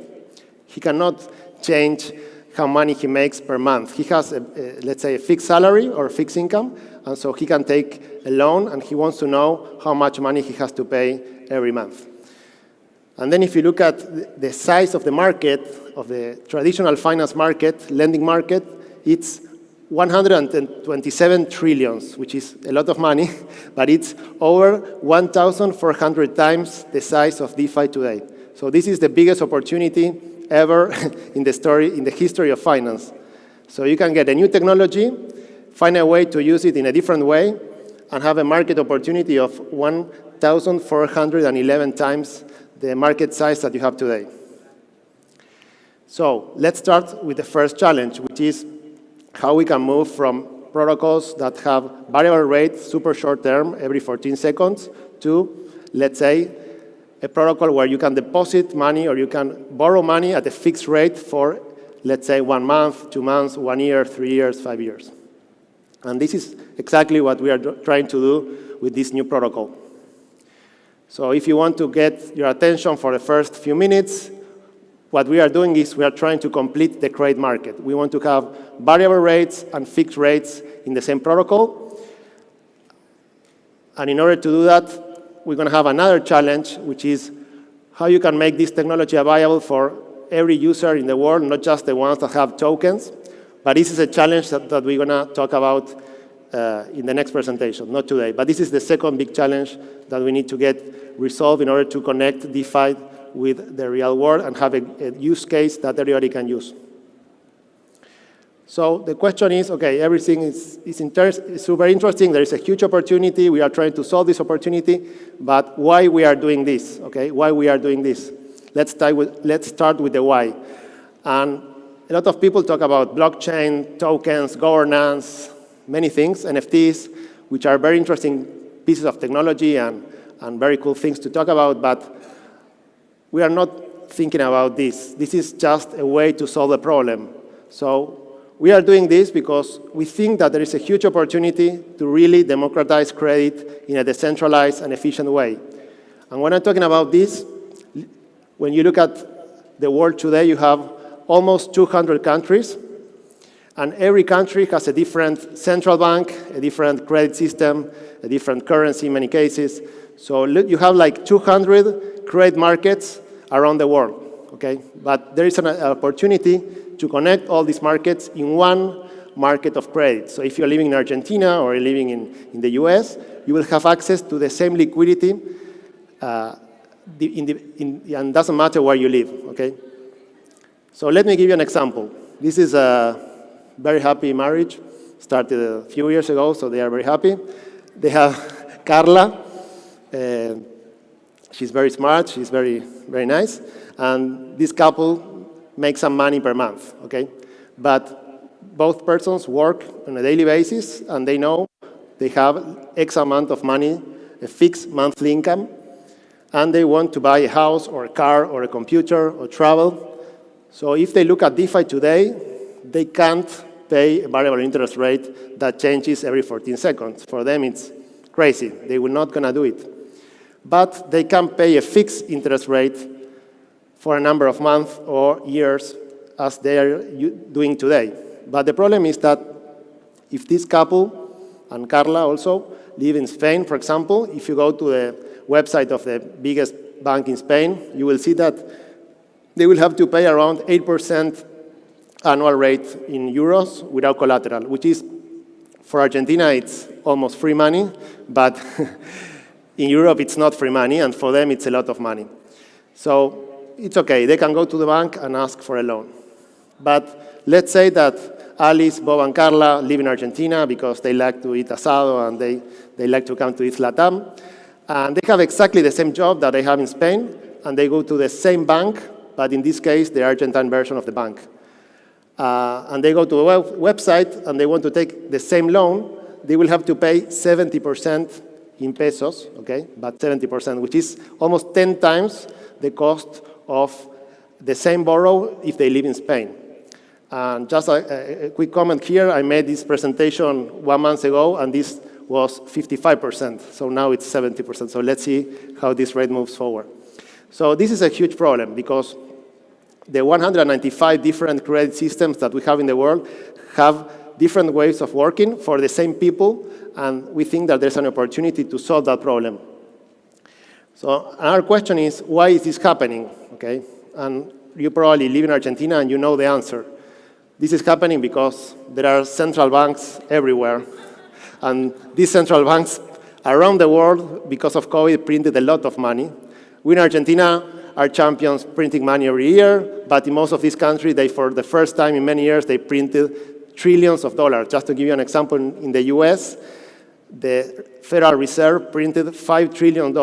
He cannot change how money he makes per month. He has, let's say, a fixed salary or a fixed income, and so he can take a loan, and he wants to know how much money he has to pay every month. And then if you look at the size of the market, of the traditional finance market, lending market, it's 127 trillions, which is a lot of money, but it's over 1,400 times the size of DeFi today. So this is the biggest opportunity ever in the history of finance. So you can get a new technology, find a way to use it in a different way, and have a market opportunity of 1,411 times the market size that you have today. So let's start with the first challenge, which is how we can move from protocols that have variable rates, super short term, every 14 seconds, to, let's say, a protocol where you can deposit money or you can borrow money at a fixed rate for, let's say, 1 month, 2 months, 1 year, 3 years, 5 years. And this is exactly what we are trying to do with this new protocol. So if you want to get your attention for the first few minutes, what we are doing is we are trying to complete the credit market. We want to have variable rates and fixed rates in the same protocol. And in order to do that, we're going to have another challenge, which is how you can make this technology available for every user in the world, not just the ones that have tokens. But this is a challenge that we're going to talk about in the next presentation, not today. But this is the second big challenge that we need to get resolved in order to connect DeFi with the real world and have a use case that everybody can use. So the question is, okay, everything is super interesting. There is a huge opportunity. We are trying to solve this opportunity. But why we are doing this, okay? Why we are doing this? Let's start with the why. And a lot of people talk about blockchain, tokens, governance, many things, NFTs, which are very interesting pieces of technology and very cool things to talk about, but we are not thinking about this. This is just a way to solve the problem. So we are doing this because we think that there is a huge opportunity to really democratize credit in a decentralized and efficient way. And when I'm talking about this, when you look at the world today, you have almost 200 countries, and every country has a different central bank, a different credit system, a different currency in many cases. So you have like 200 credit markets around the world, okay? But there is an opportunity to connect all these markets in one market of credit. So if you're living in Argentina or living in the US, you will have access to the same liquidity, and it doesn't matter where you live, okay? So let me give you an example. This is a very happy marriage, started a few years ago, so they are very happy. They have Carla. She's very smart, she's very, very nice. And this couple makes some money per month, okay? But both persons work on a daily basis, and they know they have X amount of money, a fixed monthly income, and they want to buy a house or a car or a computer or travel. So if they look at DeFi today, they can't pay a variable interest rate that changes every 14 seconds. For them, it's crazy. They will not gonna do it. But they can pay a fixed interest rate for a number of months or years as they are doing today. But the problem is that if this couple, and Carla also, live in Spain, for example, if you go to the website of the biggest bank in Spain, you will see that they will have to pay around 8% annual rate in euros without collateral, which is, for Argentina, it's almost free money, but in Europe, it's not free money, and for them, it's a lot of money. So it's okay. They can go to the bank and ask for a loan. But let's say that Alice, Bob, and Carla live in Argentina because they like to eat asado and they like to come to ETH Latam. And they have exactly the same job that they have in Spain, and they go to the same bank, but in this case, the Argentine version of the bank. And they go to a website and they want to take the same loan, they will have to pay 70% in pesos, okay? But 70%, which is almost 10 times the cost of the same borrow if they live in Spain. And just a quick comment here, I made this presentation 1 month ago, and this was 55%, so now it's 70%. So let's see how this rate moves forward. So this is a huge problem because the 195 different credit systems that we have in the world have different ways of working for the same people, and we think that there's an opportunity to solve that problem. So our question is, why is this happening, okay? And you probably live in Argentina and you know the answer. This is happening because there are central banks everywhere, and these central banks around the world, because of COVID, printed a lot of money. We in Argentina are champions printing money every year, but in most of these countries, for the first time in many years, they printed trillions of dollars. Just to give you an example, in the US, the Federal Reserve printed $5 trillion,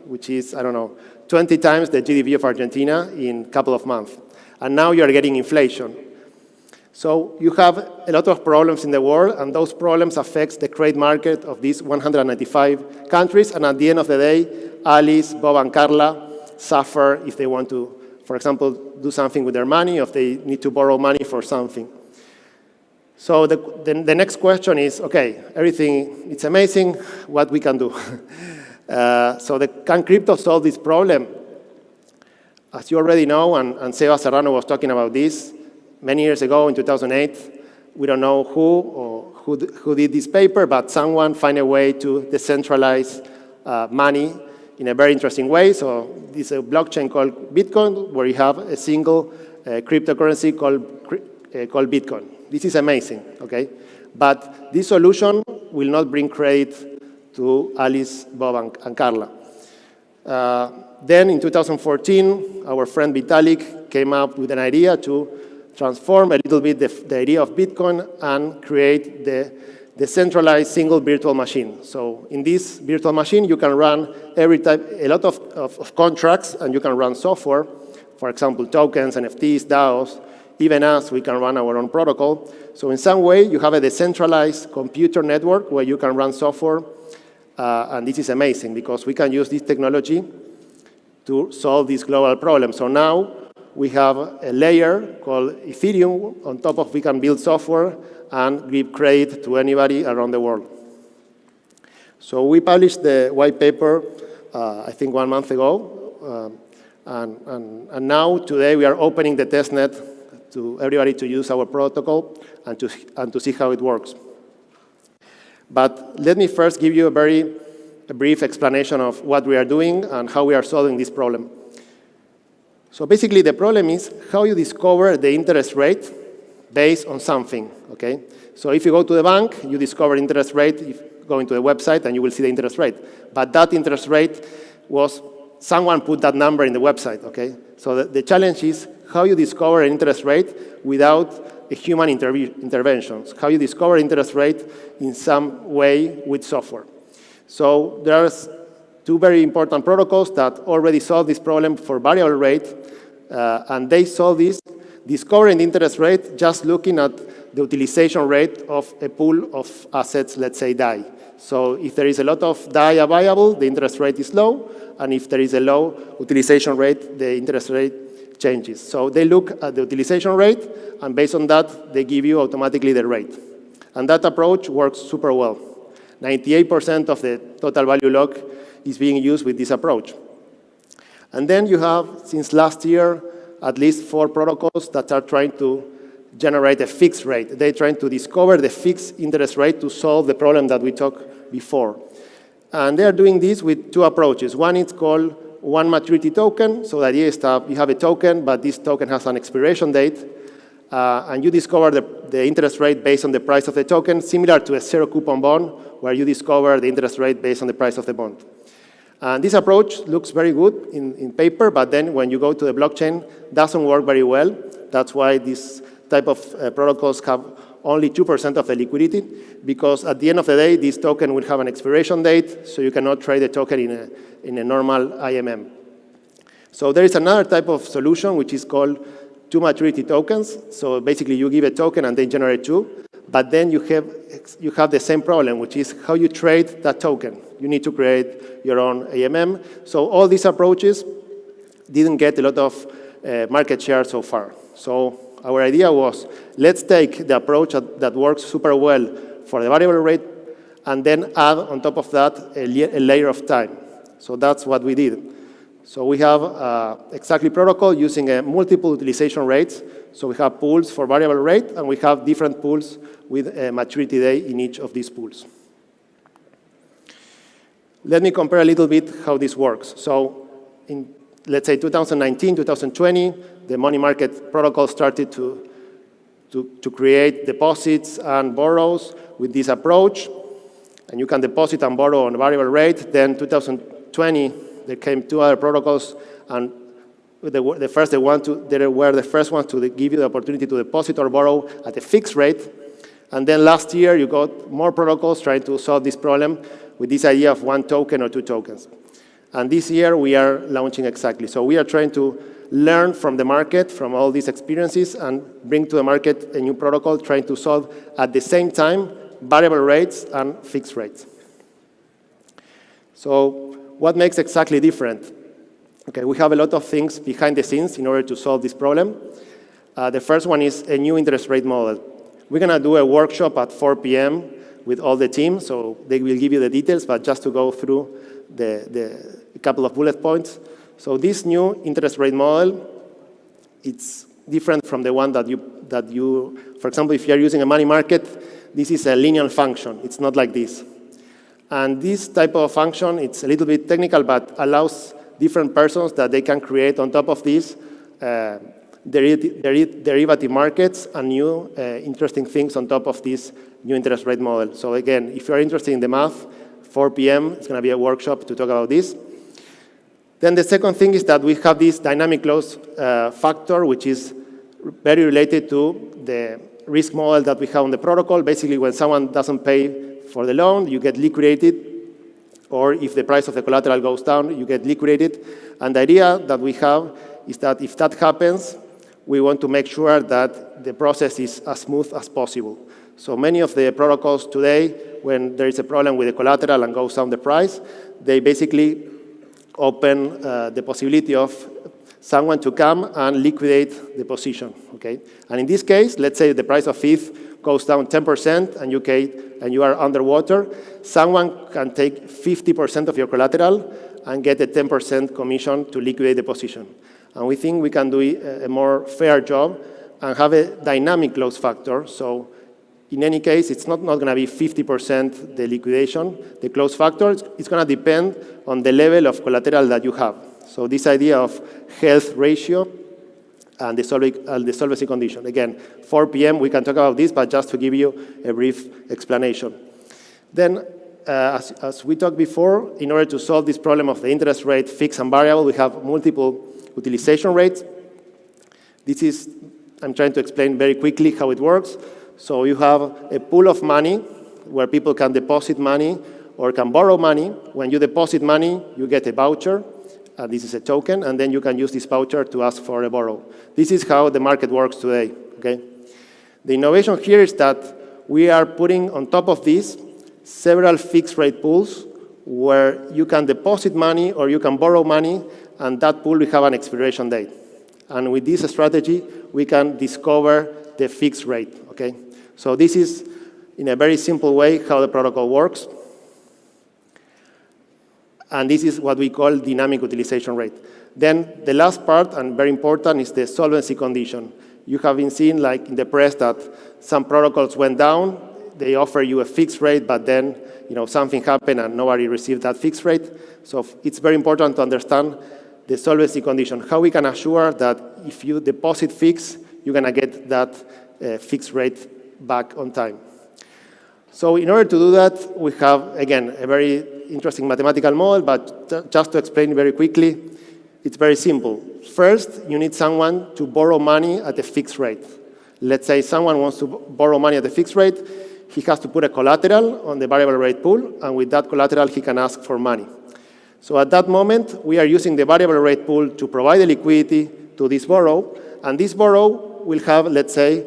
which is, I don't know, 20 times the GDP of Argentina in a couple of months. And now you're getting inflation. So you have a lot of problems in the world, and those problems affect the credit market of these 195 countries. And at the end of the day, Alice, Bob, and Carla suffer if they want to, for example, do something with their money, or if they need to borrow money for something. So the next question is, okay, everything, it's amazing, what we can do. So can crypto solve this problem? As you already know, and Seba Serrano was talking about this, many years ago in 2008, we don't know who did this paper, but someone found a way to decentralize money in a very interesting way. So this is a blockchain called Bitcoin, where you have a single cryptocurrency called Bitcoin. This is amazing, okay? But this solution will not bring credit to Alice, Bob, and Carla. Then in 2014, our friend Vitalik came up with an idea to transform a little bit the idea of Bitcoin and create the decentralized single virtual machine. So in this virtual machine, you can run a lot of contracts, and you can run software, for example, tokens, NFTs, DAOs. Even us, we can run our own protocol. So in some way, you have a decentralized computer network where you can run software, and this is amazing because we can use this technology to solve this global problem. So now we have a layer called Ethereum on top of we can build software and give credit to anybody around the world. So we published the white paper, I think 1 month ago, and now today we are opening the testnet to everybody to use our protocol and to see how it works. But let me first give you a brief explanation of what we are doing and how we are solving this problem. So basically, the problem is how you discover the interest rate based on something, okay? So if you go to the bank, you discover interest rate, if going to the website, and you will see the interest rate. But that interest rate was, someone put that number in the website, okay? So the challenge is how you discover an interest rate without a human intervention. How you discover interest rate in some way with software. So there's 2 very important protocols that already solve this problem for variable rate, and they solve this discovering the interest rate just looking at the utilization rate of a pool of assets, let's say DAI. So if there is a lot of DAI available, the interest rate is low, and if there is a low utilization rate, the interest rate changes. So they look at the utilization rate, and based on that, they give you automatically the rate. And that approach works super well. 98% of the total value lock is being used with this approach. And then you have, since last year, at least 4 protocols that are trying to generate a fixed rate. They're trying to discover the fixed interest rate to solve the problem that we talked before. And they are doing this with 2 approaches. One is called one maturity token. So the idea is that you have a token, but this token has an expiration date. And you discover the interest rate based on the price of the token, similar to a zero coupon bond, where you discover the interest rate based on the price of the bond. And this approach looks very good in paper, but then when you go to the blockchain, it doesn't work very well. That's why this type of protocols have only 2% of the liquidity, because at the end of the day, this token will have an expiration date, so you cannot trade the token in a normal IMM. So there is another type of solution, which is called 2 maturity tokens. So basically, you give a token and they generate 2, but then you have the same problem, which is how you trade that token. You need to create your own AMM. So all these approaches didn't get a lot of market share so far. So our idea was, let's take the approach that works super well for the variable rate and then add on top of that a layer of time. So that's what we did. So we have exactly protocol using multiple utilization rates. So we have pools for variable rate, and we have different pools with a maturity date in each of these pools. Let me compare a little bit how this works. So in, let's say, 2019, 2020, the money market protocol started to create deposits and borrows with this approach. And you can deposit and borrow on variable rate. Then 2020, there came 2 other protocols, and they were the first ones to give you the opportunity to deposit or borrow at a fixed rate. And then last year, you got more protocols trying to solve this problem with this idea of 1 token or 2 tokens. And this year, we are launching exactly. So we are trying to learn from the market, from all these experiences, and bring to the market a new protocol, trying to solve at the same time variable rates and fixed rates. So what makes exactly different? Okay, we have a lot of things behind the scenes in order to solve this problem. The first one is a new interest rate model. We're going to do a workshop at 4 p.m. with all the team, so they will give you the details, but just to go through a couple of bullet points. So this new interest rate model, it's different from the one that you, for example, if you're using a money market, this is a linear function. It's not like this. And this type of function, it's a little bit technical, but allows different persons that they can create on top of this derivative markets and new interesting things on top of this new interest rate model. So again, if you're interested in the math, 4 p.m. it's going to be a workshop to talk about this. Then the second thing is that we have this dynamic close factor, which is very related to the risk model that we have on the protocol. Basically, when someone doesn't pay for the loan, you get liquidated, or if the price of the collateral goes down, you get liquidated. And the idea that we have is that if that happens, we want to make sure that the process is as smooth as possible. So many of the protocols today, when there is a problem with the collateral and goes down the price, they basically open the possibility of someone to come and liquidate the position, okay? And in this case, let's say the price of ETH goes down 10% and you are underwater, someone can take 50% of your collateral and get a 10% commission to liquidate the position. And we think we can do a more fair job and have a dynamic close factor. So in any case, it's not going to be 50% the liquidation. The close factor is going to depend on the level of collateral that you have. So this idea of health ratio and the solvency condition. Again, 4 p.m. we can talk about this, but just to give you a brief explanation. Then, as we talked before, in order to solve this problem of the interest rate, fixed and variable, we have multiple utilization rates. This is, I'm trying to explain very quickly how it works. So you have a pool of money where people can deposit money or can borrow money. When you deposit money, you get a voucher. This is a token, and then you can use this voucher to ask for a borrow. This is how the market works today, okay? The innovation here is that we are putting on top of this several fixed rate pools where you can deposit money or you can borrow money, and that pool will have an expiration date. And with this strategy, we can discover the fixed rate, okay? So this is, in a very simple way, how the protocol works. And this is what we call dynamic utilization rate. Then the last part, and very important, is the solvency condition. You have been seeing, like in the press, that some protocols went down. They offer you a fixed rate, but then something happened and nobody received that fixed rate. So it's very important to understand the solvency condition, how we can assure that if you deposit fixed, you're going to get that fixed rate back on time. So in order to do that, we have, again, a very interesting mathematical model, but just to explain very quickly, it's very simple. First, you need someone to borrow money at a fixed rate. Let's say someone wants to borrow money at a fixed rate, he has to put a collateral on the variable rate pool, and with that collateral, he can ask for money. So at that moment, we are using the variable rate pool to provide the liquidity to this borrow, and this borrow will have, let's say,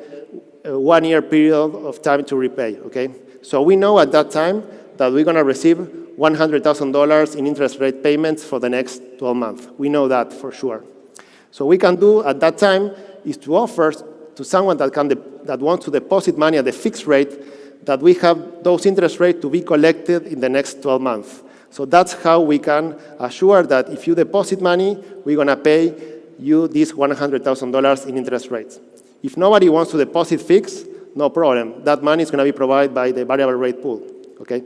a 1-year period of time to repay, okay? So we know at that time that we're going to receive $100,000 in interest rate payments for the next 12 months. We know that for sure. So we can do at that time is to offer to someone that wants to deposit money at a fixed rate that we have those interest rates to be collected in the next 12 months. So that's how we can assure that if you deposit money, we're going to pay you this $100,000 in interest rates. If nobody wants to deposit fixed, no problem. That money is going to be provided by the variable rate pool, okay?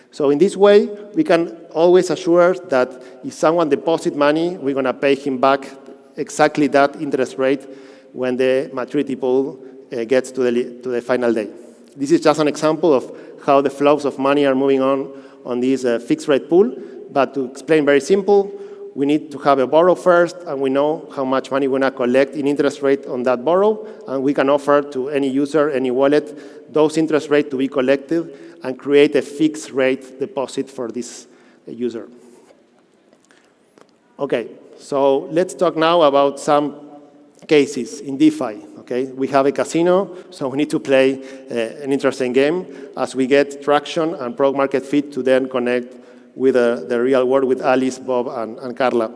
So in this way, we can always assure that if someone deposits money, we're going to pay him back exactly that interest rate when the maturity pool gets to the final day. This is just an example of how the flows of money are moving on this fixed rate pool. But to explain very simple, we need to have a borrow first, and we know how much money we're going to collect in interest rate on that borrow, and we can offer to any user, any wallet, those interest rates to be collected and create a fixed rate deposit for this user. Okay, so let's talk now about some cases in DeFi. Okay, we have a casino, so we need to play an interesting game as we get traction and product market fit to then connect with the real world with Alice, Bob, and Carla.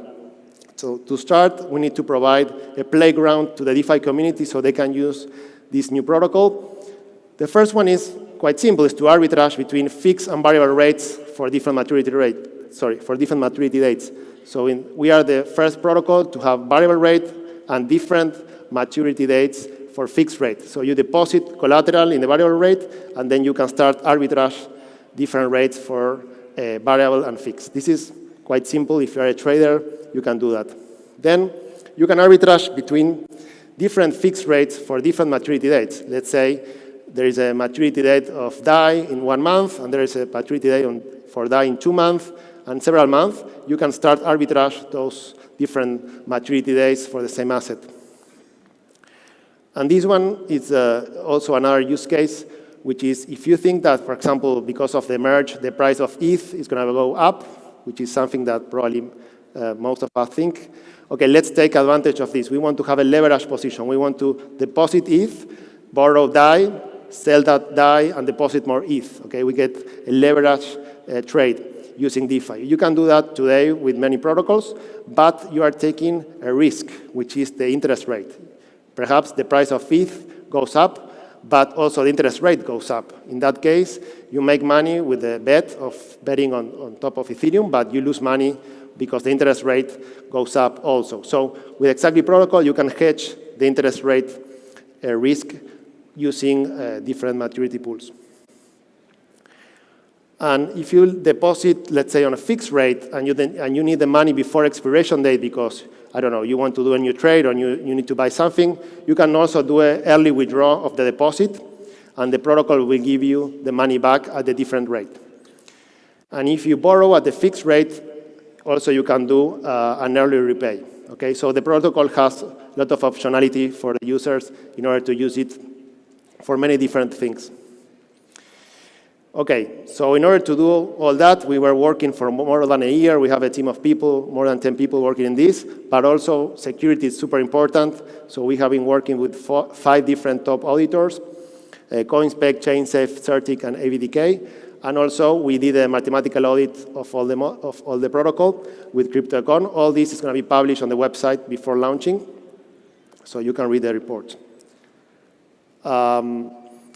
So to start, we need to provide a playground to the DeFi community so they can use this new protocol. The first one is quite simple, is to arbitrage between fixed and variable rates for different maturity dates. So we are the first protocol to have variable rate and different maturity dates for fixed rate. So you deposit collateral in the variable rate, and then you can start arbitrage different rates for variable and fixed. This is quite simple. If you're a trader, you can do that. Then you can arbitrage between different fixed rates for different maturity dates. Let's say there is a maturity date of DAI in 1 month, and there is a maturity date for DAI in 2 months, and several months. You can start arbitrage those different maturity dates for the same asset. And this one is also another use case, which is if you think that, for example, because of the merge, the price of ETH is going to go up, which is something that probably most of us think. Okay, let's take advantage of this. We want to have a leverage position. We want to deposit ETH, borrow DAI, sell that DAI, and deposit more ETH. Okay, we get a leverage trade using DeFi. You can do that today with many protocols, but you are taking a risk, which is the interest rate. Perhaps the price of ETH goes up, but also the interest rate goes up. In that case, you make money with the bet of betting on top of Ethereum, but you lose money because the interest rate goes up also. So with Exactly protocol, you can hedge the interest rate risk using different maturity pools. And if you deposit, let's say, on a fixed rate, and you need the money before expiration date because, I don't know, you want to do a new trade or you need to buy something, you can also do an early withdrawal of the deposit, and the protocol will give you the money back at a different rate. And if you borrow at the fixed rate, also you can do an early repay. Okay, so the protocol has a lot of optionality for the users in order to use it for many different things. Okay, so in order to do all that, we were working for more than a year. We have a team of people, more than 10 people working in this, but also security is super important. So we have been working with 5 different top auditors, CoinSpec, ChainSafe, Certic, and AVDK. And also we did a mathematical audit of all the protocol with CryptoEcon. All this is going to be published on the website before launching, so you can read the report.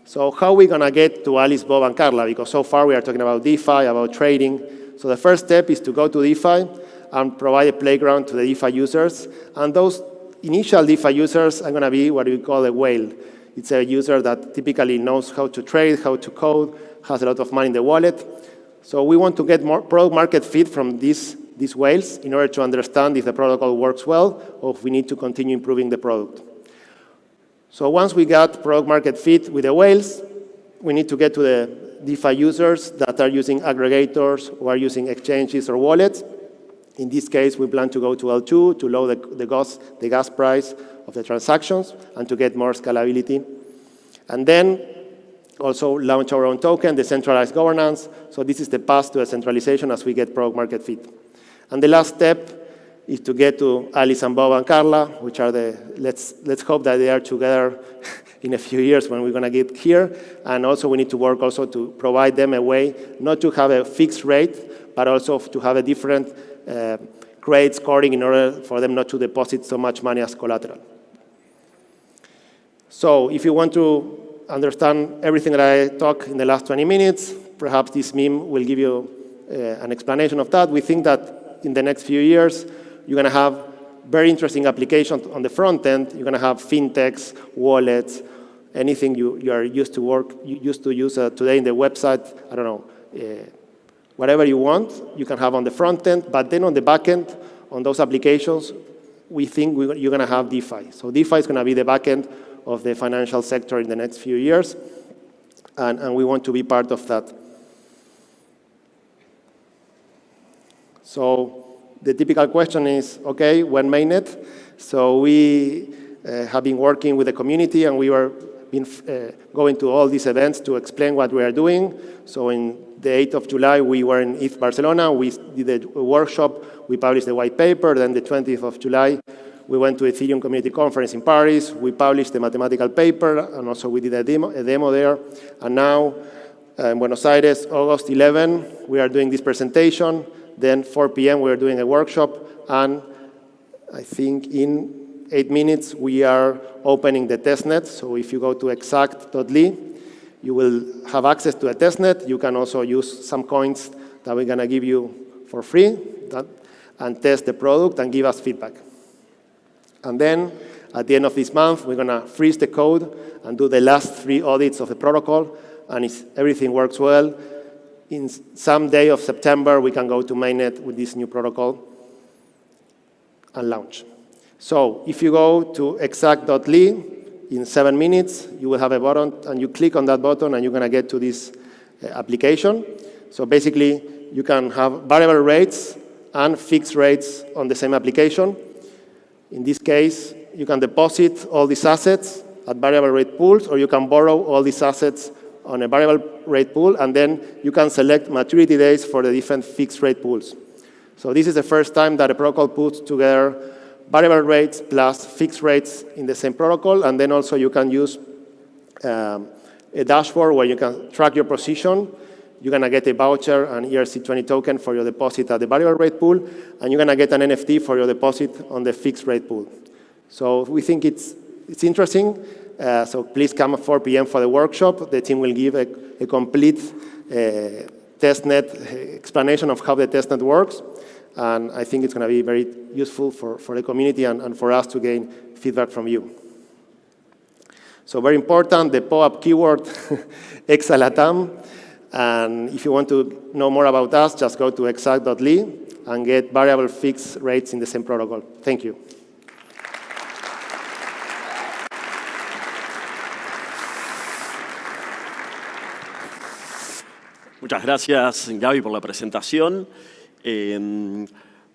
So how are we going to get to Alice, Bob, and Carla? Because so far we are talking about DeFi, about trading. So the first step is to go to DeFi and provide a playground to the DeFi users. And those initial DeFi users are going to be what we call a whale. It's a user that typically knows how to trade, how to code, has a lot of money in the wallet. So we want to get more product market fit from these whales in order to understand if the protocol works well or if we need to continue improving the product. So once we got product market fit with the whales, we need to get to the DeFi users that are using aggregators or are using exchanges or wallets. In this case, we plan to go to L2 to lower the gas price of the transactions and to get more scalability. And then also launch our own token, decentralized governance. So this is the path to decentralization as we get product market fit. And the last step is to get to Alice and Bob and Carla, which are let's hope that they are together in a few years when we're going to get here. And also we need to work also to provide them a way not to have a fixed rate, but also to have a different credit scoring in order for them not to deposit so much money as collateral. So if you want to understand everything that I talked in the last 20 minutes, perhaps this meme will give you an explanation of that. We think that in the next few years, you're going to have very interesting applications on the front end. You're going to have fintechs, wallets, anything you are used to use today in the website. I don't know, whatever you want, you can have on the front end. But then on the back end, on those applications, we think you're going to have DeFi. So DeFi is going to be the back end of the financial sector in the next few years, and we want to be part of that. So the typical question is, okay, when mainnet? So we have been working with the community, and we were been going to all these events to explain what we are doing. So in the 8th of July, we were in ETH Barcelona. We did a workshop. We published the white paper. Then the 20th of July, we went to Ethereum Community Conference in Paris. We published the mathematical paper, and also we did a demo there. And now, in Buenos Aires, August 11, we are doing this presentation. Then 4 p.m., we are doing a workshop. And I think in 8 minutes, we are opening the testnet. So if you go to exact.ly, you will have access to a testnet. You can also use some coins that we're going to give you for free and test the product and give us feedback. And then at the end of this month, we're going to freeze the code and do the last 3 audits of the protocol. And if everything works well, in some day of September, we can go to mainnet with this new protocol and launch. So if you go to exact.ly, in 7 minutes, you will have a button, and you click on that button, and you're going to get to this application. So basically, you can have variable rates and fixed rates on the same application. In this case, you can deposit all these assets at variable rate pools, or you can borrow all these assets on a variable rate pool, and then you can select maturity days for the different fixed rate pools. So this is the first time that a protocol puts together variable rates plus fixed rates in the same protocol, and then also you can use a dashboard where you can track your position. You're going to get a voucher and ERC20 token for your deposit at the variable rate pool, and you're going to get an NFT for your deposit on the fixed rate pool. So we think it's interesting. So please come at 4 p.m. for the workshop. The team will give a complete testnet explanation of how the testnet works. And I think it's going to be very useful for the community and for us to gain feedback from you. So very important, the POAP keyword, ETHLatam. And if you want to know more about us, just go to exact.ly and get variable fixed rates in the same protocol. Thank you. Muchas gracias, Gaby, por la presentación.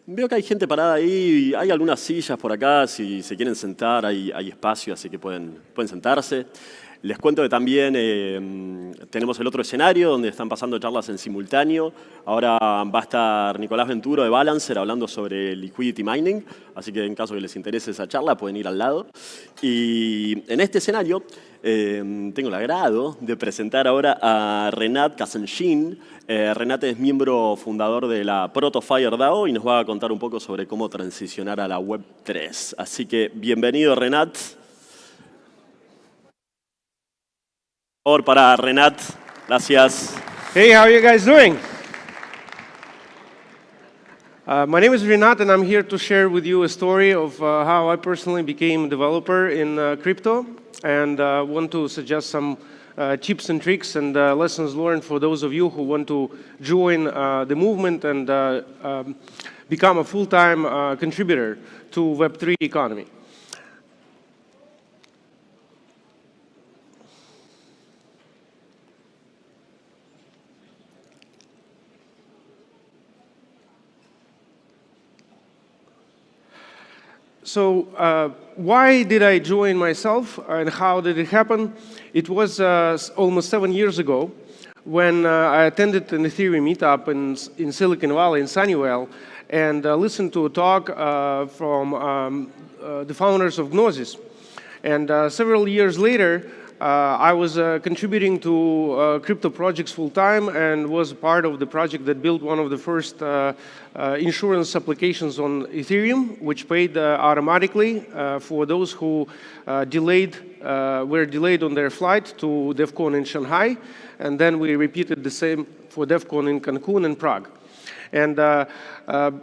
Veo que hay gente parada ahí, hay algunas sillas por acá, si se quieren sentar hay espacio, así que pueden sentarse. Les cuento que también tenemos el otro escenario donde están pasando charlas en simultáneo. Ahora va a estar Nicolás Venturo de Balancer hablando sobre liquidity mining, así que en caso que les interese esa charla pueden ir al lado. Y en este escenario tengo el agrado de presentar ahora a Renat Kazenjin. Renat es miembro fundador de la Protofire DAO y nos va a contar un poco sobre cómo transicionar a la Web 3. Así que bienvenido, Renat. Por favor, para Renat. Gracias. Hey, how are you guys doing? My name is Renat, and I'm here to share with you a story of how I personally became a developer in crypto, and want to suggest some tips and tricks and lessons learned for those of you who want to join the movement and become a full-time contributor to Web3 economy. So why did I join myself and how did it happen? It was almost 7 years ago when I attended an Ethereum meetup in Silicon Valley in Sunnyvale and listened to a talk from the founders of Gnosis. And several years later, I was contributing to crypto projects full-time and was part of the project that built one of the first insurance applications on Ethereum, which paid automatically for those who were delayed on their flight to DEF CON in Shanghai. And then we repeated the same for DEF CON in Cancun and Prague. And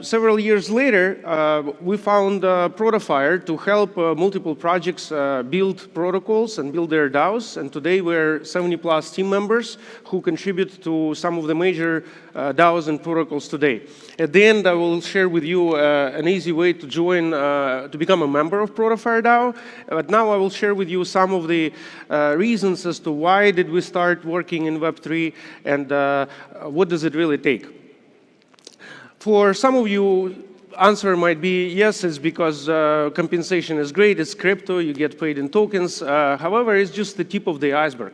several years later, we found Protofire to help multiple projects build protocols and build their DAOs. And today we're 70+ team members who contribute to some of the major DAOs and protocols today. At the end, I will share with you an easy way to join, to become a member of Protofire DAO. But now I will share with you some of the reasons as to why did we start working in Web3 and what does it really take. For some of you, answer might be, yes, it's because compensation is great, it's crypto, you get paid in tokens. However, it's just the tip of the iceberg.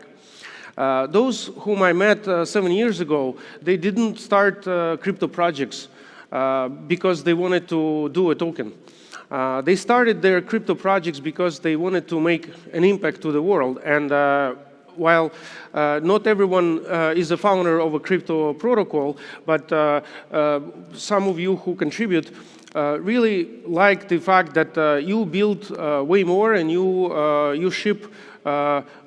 Those whom I met 7 years ago, they didn't start crypto projects because they wanted to do a token. They started their crypto projects because they wanted to make an impact to the world. And while not everyone is a founder of a crypto protocol, but some of you who contribute really like the fact that you build way more and you ship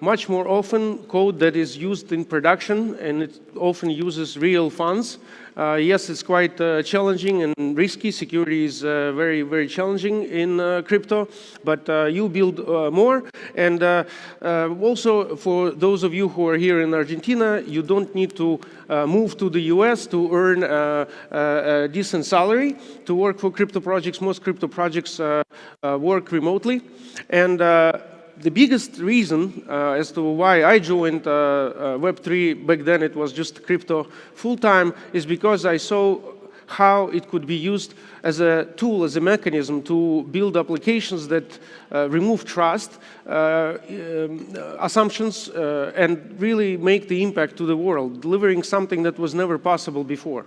much more often code that is used in production, and it often uses real funds. Yes, it's quite challenging and risky. Security is very, very challenging in crypto, but you build more. And also, for those of you who are here in Argentina, you don't need to move to the US to earn a decent salary to work for crypto projects. Most crypto projects work remotely. And the biggest reason as to why I joined Web3, back then it was just crypto full-time, is because I saw how it could be used as a tool, as a mechanism to build applications that remove trust, assumptions, and really make the impact to the world, delivering something that was never possible before.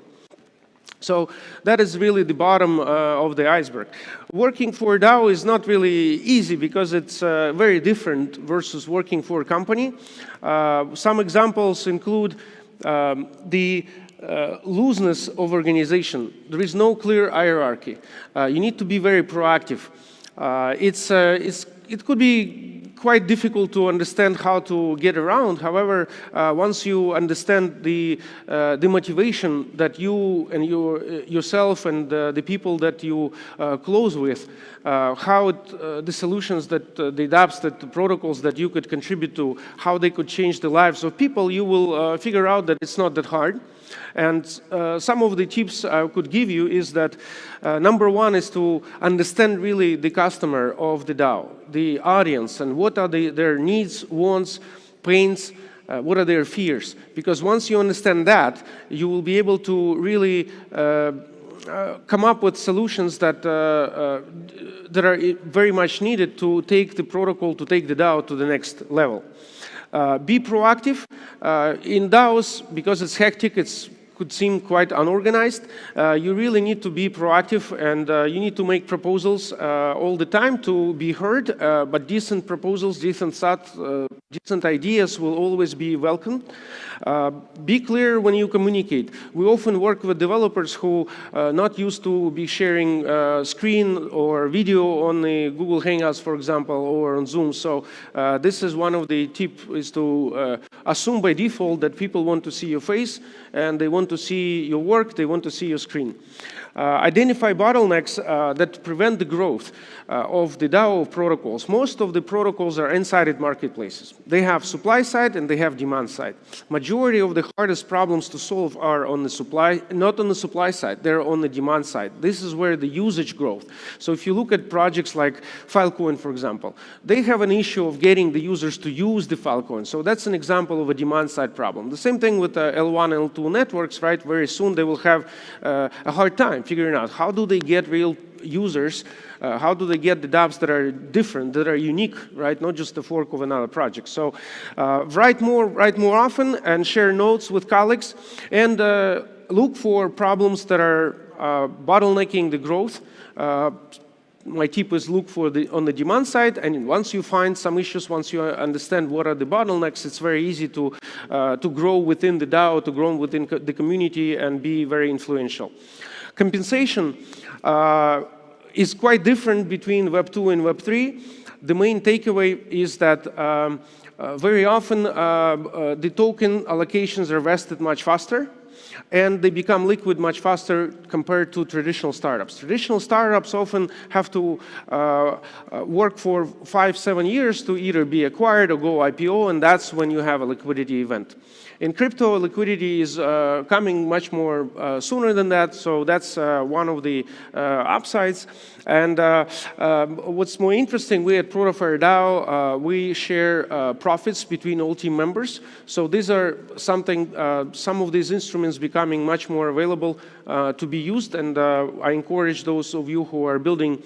So that is really the bottom of the iceberg. Working for a DAO is not really easy because it's very different versus working for a company. Some examples include the looseness of organization. There is no clear hierarchy. You need to be very proactive. It could be quite difficult to understand how to get around. However, once you understand the motivation that you and yourself and the people that you close with, how the solutions that the dApps, that the protocols that you could contribute to, how they could change the lives of people, you will figure out that it's not that hard. And some of the tips I could give you is that number one is to understand really the customer of the DAO, the audience, and what are their needs, wants, pains, what are their fears. Because once you understand that, you will be able to really come up with solutions that that are very much needed to take the protocol, to take the DAO to the next level. Be proactive. In DAOs, because it's hectic, it could seem quite unorganized. You really need to be proactive, and you need to make proposals all the time to be heard, but decent proposals, decent thoughts, decent ideas will always be welcome. Be clear when you communicate. We often work with developers who are not used to be sharing screen or video on the Google Hangouts, for example, or on Zoom. So this is one of the tips, is to assume by default that people want to see your face and they want to see your work, they want to see your screen. Identify bottlenecks that prevent the growth of the DAO protocols. Most of the protocols are end-sided marketplaces. They have supply side and they have demand side. Majority of the hardest problems to solve are on the supply, not on the supply side, they're on the demand side. This is where the usage growth. So if you look at projects like Filecoin, for example, they have an issue of getting the users to use the Filecoin. So that's an example of a demand side problem. The same thing with L1 and L2 networks, right? Very soon they will have a hard time figuring out how do they get real users, how do they get the dApps that are different, that are unique, right? Not just the fork of another project. So write more often and share notes with colleagues, and look for problems that are bottlenecking the growth. My tip is look for on the demand side, and once you find some issues, once you understand what are the bottlenecks, it's very easy to grow within the DAO, to grow within the community and be very influential. Compensation is quite different between Web 2 and Web 3. The main takeaway is that very often the token allocations are vested much faster, and they become liquid much faster compared to traditional startups. Traditional startups often have to work for 5-7 years to either be acquired or go IPO, and that's when you have a liquidity event. In crypto, liquidity is coming much more sooner than that, so that's one of the upsides. And what's more interesting, we at Protofire DAO, we share profits between all team members. So these are something, some of these instruments instruments becoming much more available to be used, and I encourage those of you who are building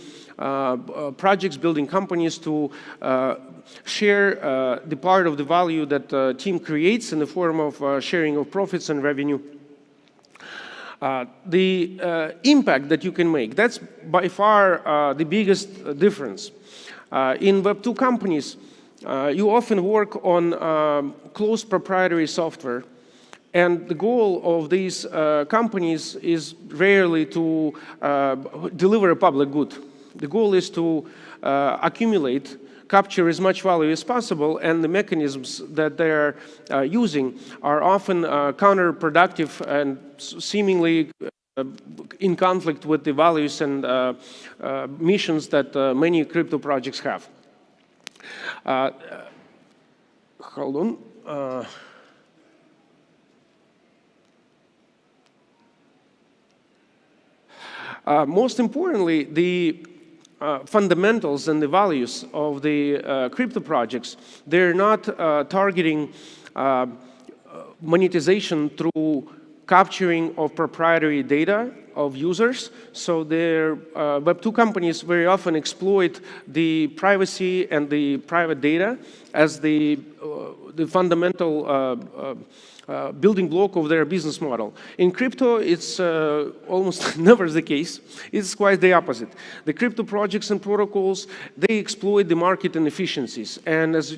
projects, building companies to share the part of the value that the team creates in the form of sharing of profits and revenue. The impact that you can make, that's by far the biggest difference. In Web2 companies, you often work on closed proprietary software, and the goal of these companies is rarely to deliver a public good. The goal is to accumulate, capture as much value as possible, and the mechanisms that they're using are often counterproductive and seemingly in conflict with the values and missions that many crypto projects have. Hold on. Most importantly, the fundamentals and the values of the crypto projects, they're not targeting monetization through capturing of proprietary data of users. So their Web2 companies very often exploit the privacy and the private data as the fundamental building block of their business model. In crypto, it's almost never the case. It's quite the opposite. The crypto projects and protocols, they exploit the market inefficiencies. And as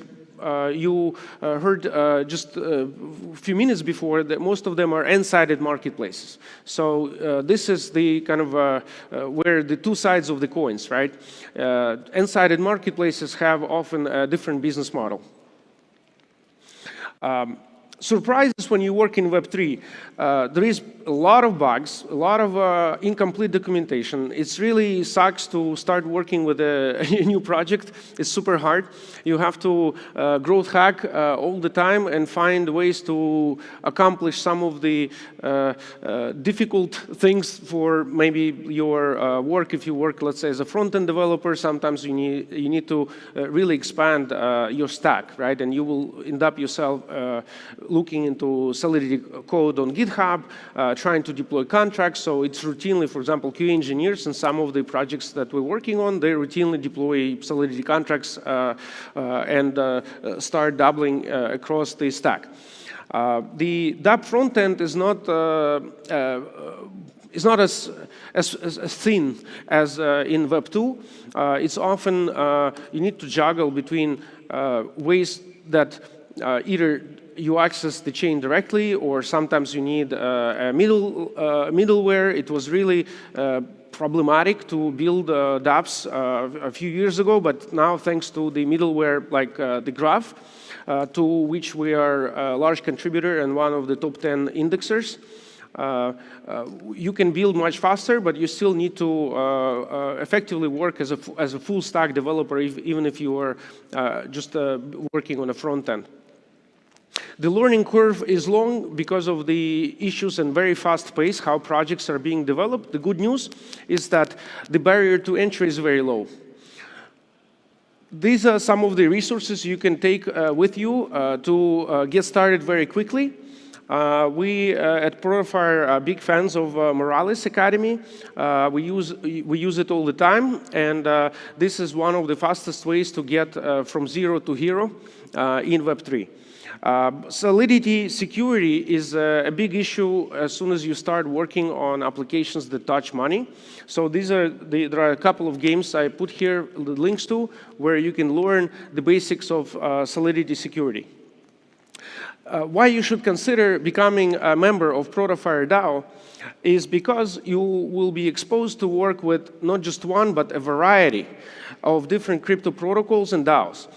you heard just a few minutes before, that most of them are n-sided marketplaces. So this is the kind of where the two sides of the coins, right? N-sided marketplaces have often a different business model. Surprises when you work in Web3. There is a lot of bugs, a lot of incomplete documentation. It really sucks to start working with a new project. It's super hard. You have to growth hack all the time and find ways to accomplish some of the difficult things for maybe your work. If you work, let's say, as a front-end developer, sometimes you need to really expand your stack, right? And you will end up yourself looking into Solidity code on GitHub, trying to deploy contracts. So it's routinely, for example, QA engineers in some of the projects that we're working on, they routinely deploy Solidity contracts and start doubling across the stack. The dApp front end is not as thin as in Web2. It's often, you need to juggle between ways that either you access the chain directly, or sometimes you need a middleware. It was really problematic to build dApps a few years ago, but now thanks to the middleware like the Graph, to which we are a large contributor and one of the top 10 indexers, you can build much faster, but you still need to effectively work as a full stack developer, even if you are just working on a front end. The learning curve is long because of the issues and very fast pace, how projects are being developed. The good news is that the barrier to entry is very low. These are some of the resources you can take with you to get started very quickly. We at Protofire are big fans of Morales Academy. We use it all the time, and this is one of the fastest ways to get from zero to hero in Web3. Solidity security is a big issue as soon as you start working on applications that touch money. So there are a couple of games I put here the links to where you can learn the basics of Solidity security. Why you should consider becoming a member of Protofire DAO is because you will be exposed to work with not just one, but a variety of different crypto protocols and DAOs.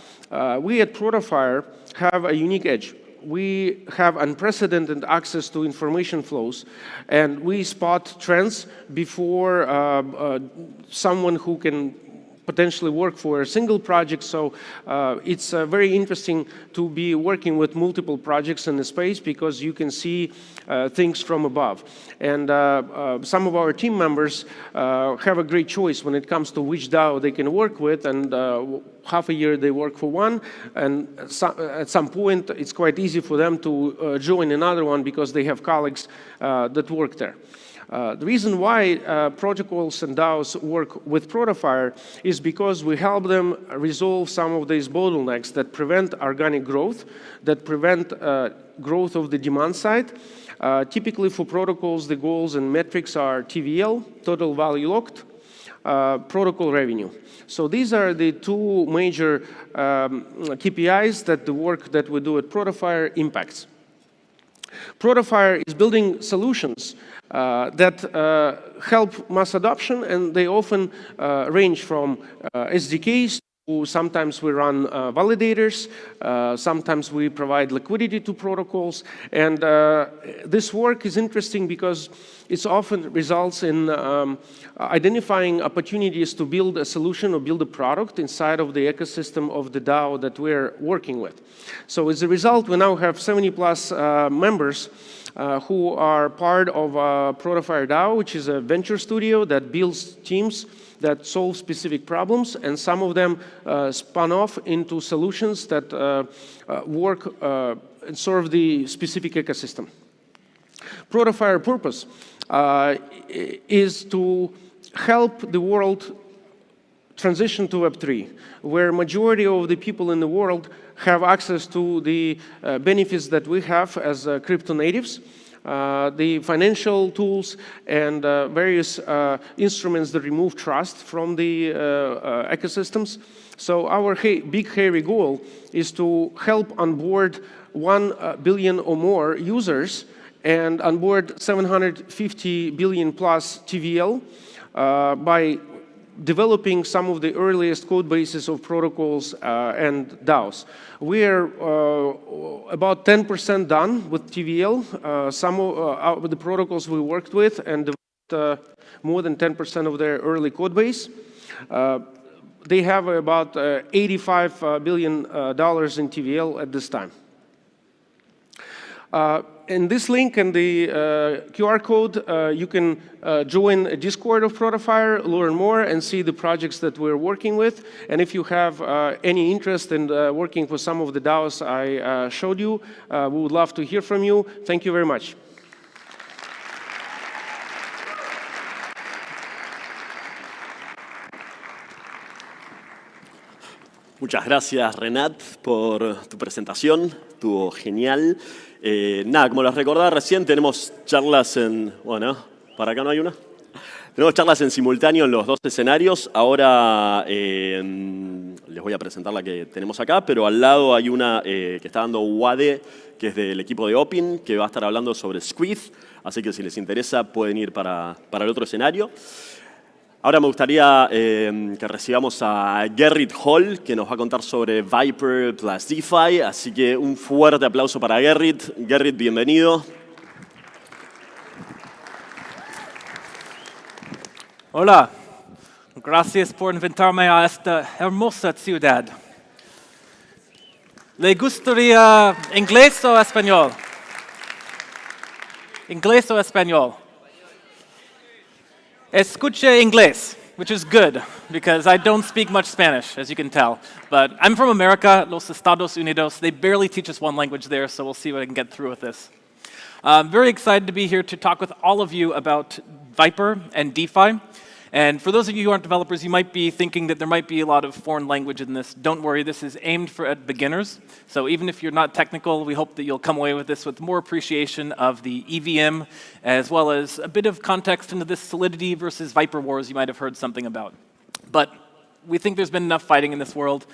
We at Protofire have a unique edge. We have unprecedented access to information flows, and we spot trends before someone who can potentially work for a single project. So it's very interesting to be working with multiple projects in the space because you can see things from above. And some of our team members have a great choice when it comes to which DAO they can work with, and half a year they work for one, and at some point it's quite easy for them to join another one because they have colleagues that work there. The reason why protocols and DAOs work with Protofire is because we help them resolve some of these bottlenecks that prevent organic growth, that prevent growth of the demand side. Typically for protocols, the goals and metrics are TVL, total value locked, protocol revenue. So these are the two major KPIs that the work that we do at Protofire impacts. Protofire is building solutions that help mass adoption, and they often range from SDKs to sometimes we run validators, sometimes we provide liquidity to protocols, and this work is interesting because it often results in identifying opportunities to build a solution or build a product inside of the ecosystem of the DAO that we're working with. So as a result, we now have 70+ members who are part of Protofire DAO, which is a venture studio that builds teams that solve specific problems, and some of them spun off into solutions that work and serve the specific ecosystem. Protofire purpose is to help the world transition to Web3, where majority of the people in the world have access to the benefits that we have as crypto natives, the financial tools and various instruments that remove trust from the ecosystems. So our big hairy goal is to help onboard 1 billion or more users and onboard 750 billion plus TVL by developing some of the earliest code bases of protocols and DAOs. We are about 10% done with TVL. Some of the protocols we worked with and developed more than 10% of their early code base. They have about $85 billion in TVL at this time. In this link and the QR code, you can join a Discord of Protofire, learn more, and see the projects that we're working with. And if you have any interest in working for some of the DAOs I showed you, we would love to hear from you. Thank you very much. Muchas gracias, Renat, por tu presentación. Estuvo genial. Nada, como les recordaba recién, tenemos charlas en... Bueno, ¿para acá no hay una? Tenemos charlas en simultáneo en los dos escenarios. Ahora les voy a presentar la que tenemos acá, pero al lado hay una que está dando Wade, que es del equipo de Opin, que va a estar hablando sobre Squid. Así que si les interesa pueden ir para el otro escenario. Ahora me gustaría que recibamos a Gerrit Hall, que nos va a contar sobre Vyper plus DeFi. Así que un fuerte aplauso para Gerrit. Gerrit, bienvenido. Hola, gracias por invitarme a esta hermosa ciudad. ¿Le gustaría inglés o español? ¿Inglés o español? Escuche inglés, which is good, because I don't speak much Spanish, as you can tell. But I'm from America, Los Estados Unidos. They barely teach us one language there, so we'll see what I can get through with this. I'm very excited to be here to talk with all of you about Vyper and DeFi. And for those of you who aren't developers, you might be thinking that there might be a lot of foreign language in this. Don't worry, this is aimed at beginners. So even if you're not technical, we hope that you'll come away with this with more appreciation of the EVM, as well as a bit of context into this Solidity versus Vyper wars you might have heard something about. But we think there's been enough fighting in this world.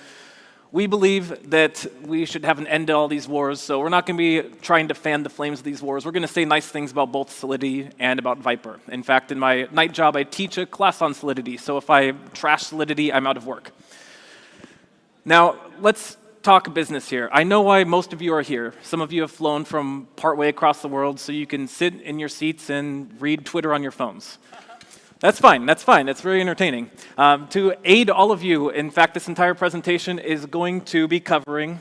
We believe that we should have an end to all these wars, so we're not going to be trying to fan the flames of these wars. We're going to say nice things about both Solidity and about Vyper. In fact, in my night job, I teach a class on Solidity, so if I trash Solidity, I'm out of work. Now, let's talk business here. I know why most of you are here. Some of you have flown from partway across the world so you can sit in your seats and read Twitter on your phones. That's fine, that's fine. It's very entertaining. To aid all of you, in fact, this entire presentation is going to be covering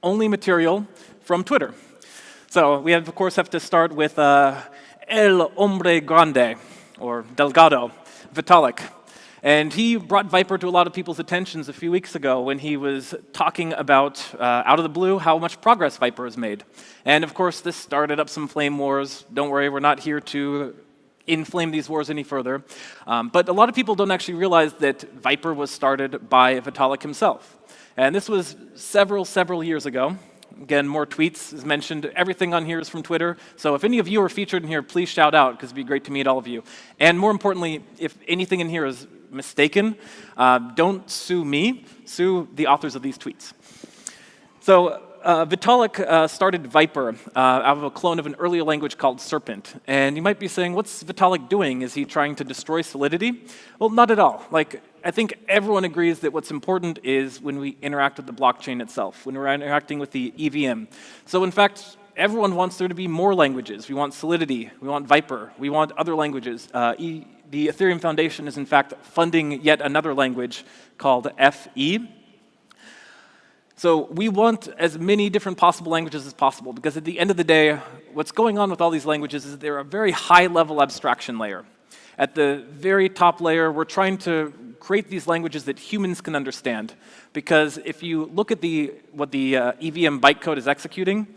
only material from Twitter. So we, of course, have to start with El Hombre Grande, or Delgado, Vitalik. And he brought Vyper to a lot of people's attentions a few weeks ago when he was talking about, out of the blue, how much progress Vyper has made. And of course, this started up some flame wars. Don't worry, we're not here to inflame these wars any further. But a lot of people don't actually realize that Vyper was started by Vitalik himself. And this was several years ago. Again, more tweets is mentioned. Everything on here is from Twitter. So if any of you are featured in here, please shout out, because it'd be great to meet all of you. And more importantly, if anything in here is mistaken, don't sue me, sue the authors of these tweets. So Vitalik started Vyper out of a clone of an earlier language called Serpent. And you might be saying, what's Vitalik doing? Is he trying to destroy Solidity? Well, not at all. Like, I think everyone agrees that what's important is when we interact with the blockchain itself, when we're interacting with the EVM. So in fact, everyone wants there to be more languages. We want Solidity, we want Vyper, we want other languages. The Ethereum Foundation is in fact funding yet another language called FE. So we want as many different possible languages as possible, because at the end of the day, what's going on with all these languages is that they're a very high-level abstraction layer. At the very top layer, we're trying to create these languages that humans can understand. Because if you look at what the EVM bytecode is executing,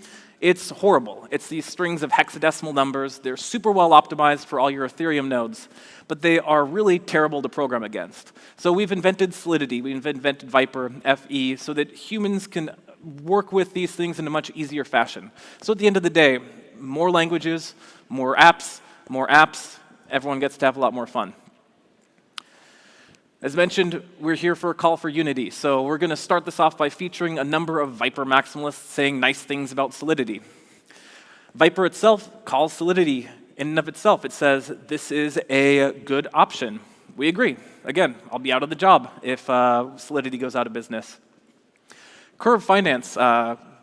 it's horrible. It's these strings of hexadecimal numbers. They're super well optimized for all your Ethereum nodes, but they are really terrible to program against. So we've invented Solidity, we've invented Vyper, FE, so that humans can work with these things in a much easier fashion. So at the end of the day, more languages, more apps, everyone gets to have a lot more fun. As mentioned, we're here for a call for unity. So we're going to start this off by featuring a number of Vyper maximalists saying nice things about Solidity. Vyper itself calls Solidity in and of itself. It says, this is a good option. We agree. Again, I'll be out of the job if Solidity goes out of business. Curve Finance,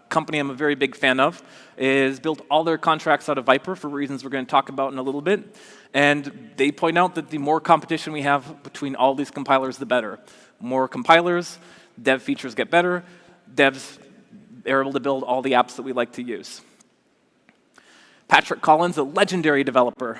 company I'm a very big fan of, is built all their contracts out of Vyper for reasons we're going to talk about in a little bit. And they point out that the more competition we have between all these compilers, the better. More compilers, dev features get better, devs are able to build all the apps that we like to use. Patrick Collins, a legendary developer,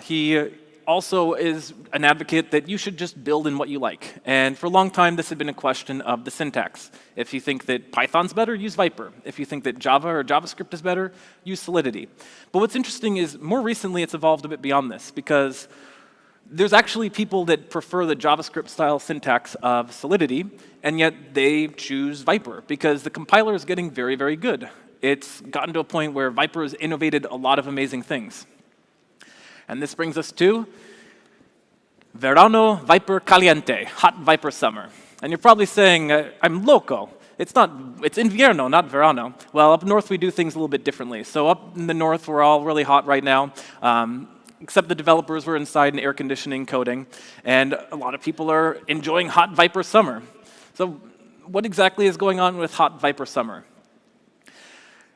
he also is an advocate that you should just build in what you like. And for a long time, this had been a question of the syntax. If you think that Python's better, use Vyper. If you think that Java or JavaScript is better, use Solidity. But what's interesting is, more recently, it's evolved a bit beyond this, because there's actually people that prefer the JavaScript-style syntax of Solidity, and yet they choose Vyper, because the compiler is getting very good. It's gotten to a point where Vyper has innovated a lot of amazing things. And this brings us to Verano Vyper Caliente, hot Vyper summer. And you're probably saying, I'm loco. It's invierno, not verano. Well, up north we do things a little bit differently. So up in the north we're all really hot right now, except the developers were inside in air conditioning coding. And a lot of people are enjoying hot Vyper summer. So what exactly is going on with hot Vyper summer?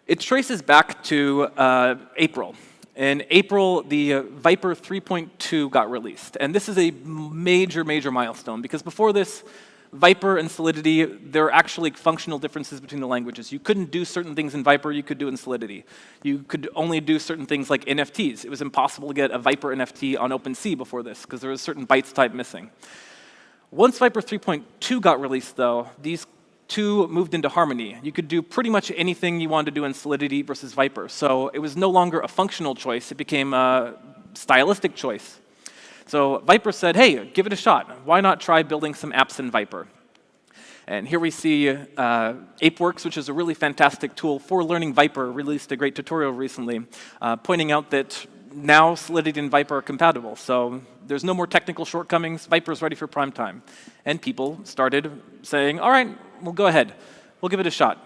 It traces back to April. In April, the Vyper 3.2 got released. And this is a major milestone, because before this, Vyper and Solidity, there are actually functional differences between the languages. You couldn't do certain things in Vyper you could do in Solidity. You could only do certain things like NFTs. It was impossible to get a Vyper NFT on OpenSea before this, because there was a certain bytes type missing. Once Vyper 3.2 got released, though, these two moved into harmony. You could do pretty much anything you wanted to do in Solidity versus Vyper. So it was no longer a functional choice. It became a stylistic choice. So Vyper said, hey, give it a shot. Why not try building some apps in Vyper? And here we see ApeWorks, which is a really fantastic tool for learning Vyper, released a great tutorial recently, pointing out that now Solidity and Vyper are compatible. So there's no more technical shortcomings. Vyper is ready for prime time. And people started saying, all right, we'll go ahead. We'll give it a shot.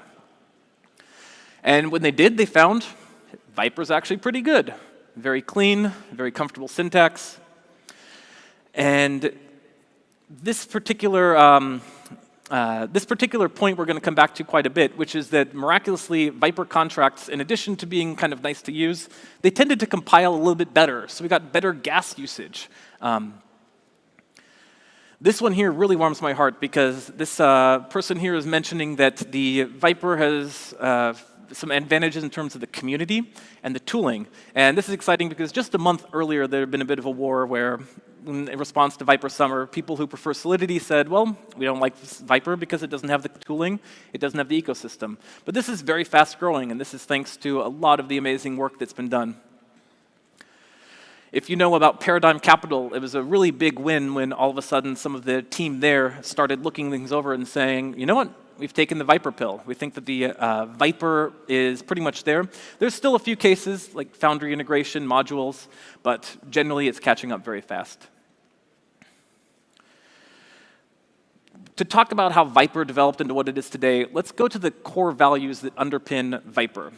And when they did, they found Vyper's actually pretty good. Very clean, very comfortable syntax. And this particular this particular point we're going to come back to quite a bit, which is that miraculously, Vyper contracts, in addition to being kind of nice to use, they tended to compile a little bit better. So we got better gas usage. This one here really warms my heart because this person here is mentioning that the Vyper has some advantages in terms of the community and the tooling. And this is exciting because just a month earlier, there had been a bit of a war where, in response to Vyper Summer, people who prefer Solidity said, well, we don't like Vyper because it doesn't have the tooling, it doesn't have the ecosystem. But this is very fast growing, and this is thanks to a lot of the amazing work that's been done. If you know about Paradigm Capital, it was a really big win when all of a sudden some of the team there started looking things over and saying, you know what, we've taken the Vyper pill. We think that the Vyper is pretty much there. There's still a few cases like Foundry integration, modules, but generally it's catching up very fast. To talk about how Vyper developed into what it is today, let's go to the core values that underpin Vyper.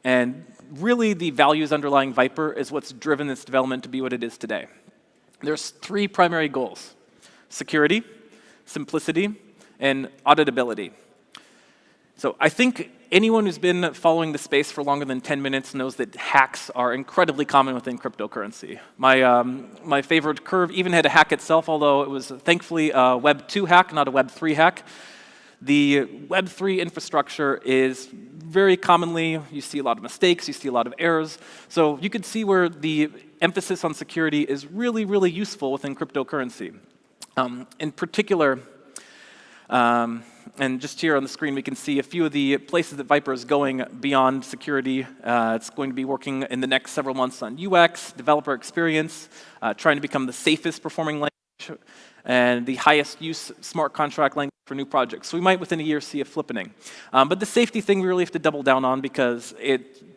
And really, the values underlying Vyper is what's driven this development to be what it is today. There's 3 primary goals: security, simplicity, and auditability. So I think anyone who's been following the space for longer than 10 minutes knows that hacks are incredibly common within cryptocurrency. My favorite curve even had a hack itself, although it was thankfully a Web 2 hack, not a Web 3 hack. The Web 3 infrastructure is very commonly, you see a lot of mistakes, you see a lot of errors. So you can see where the emphasis on security is really, really useful within cryptocurrency. In particular, and just here on the screen, we can see a few of the places that Vyper is going beyond security. It's going to be working in the next several months on UX, developer experience, trying to become the safest performing language, and the highest use smart contract language for new projects. So we might within a year see a flippening. But the safety thing we really have to double down on because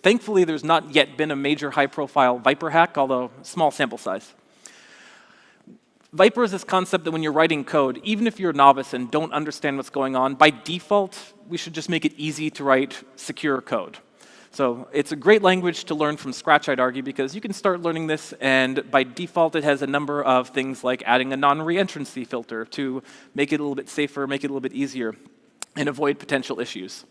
thankfully there's not yet been a major high profile Vyper hack, although small sample size. Vyper is this concept that when you're writing code, even if you're a novice and don't understand what's going on, by default, we should just make it easy to write secure code. So it's a great language to learn from scratch, I'd argue, because you can start learning this, and by default, it has a number of things like adding a non-reentrancy filter to make it a little bit safer, make it a little bit easier, and avoid potential issues.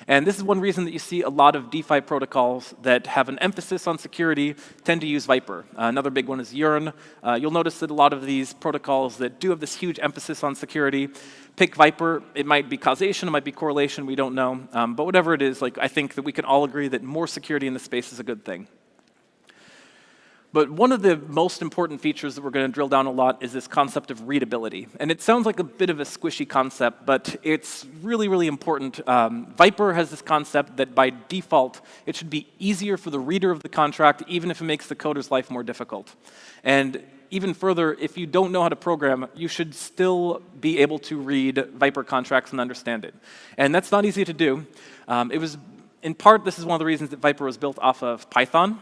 And this is one reason that you see a lot of DeFi protocols that have an emphasis on security tend to use Vyper. Another big one is Yearn. You'll notice that a lot of these protocols that do have this huge emphasis on security pick Vyper. It might be causation, it might be correlation, we don't know. But whatever it is, I think that we can all agree that more security in the space is a good thing. But one of the most important features that we're going to drill down a lot is this concept of readability. And it sounds like a bit of a squishy concept, but it's really, really important. Vyper has this concept that by default, it should be easier for the reader of the contract, even if it makes the coder's life more difficult. And even further, if you don't know how to program, you should still be able to read Vyper contracts and understand it. And that's not easy to do. In part, this is one of the reasons that Vyper was built off of Python.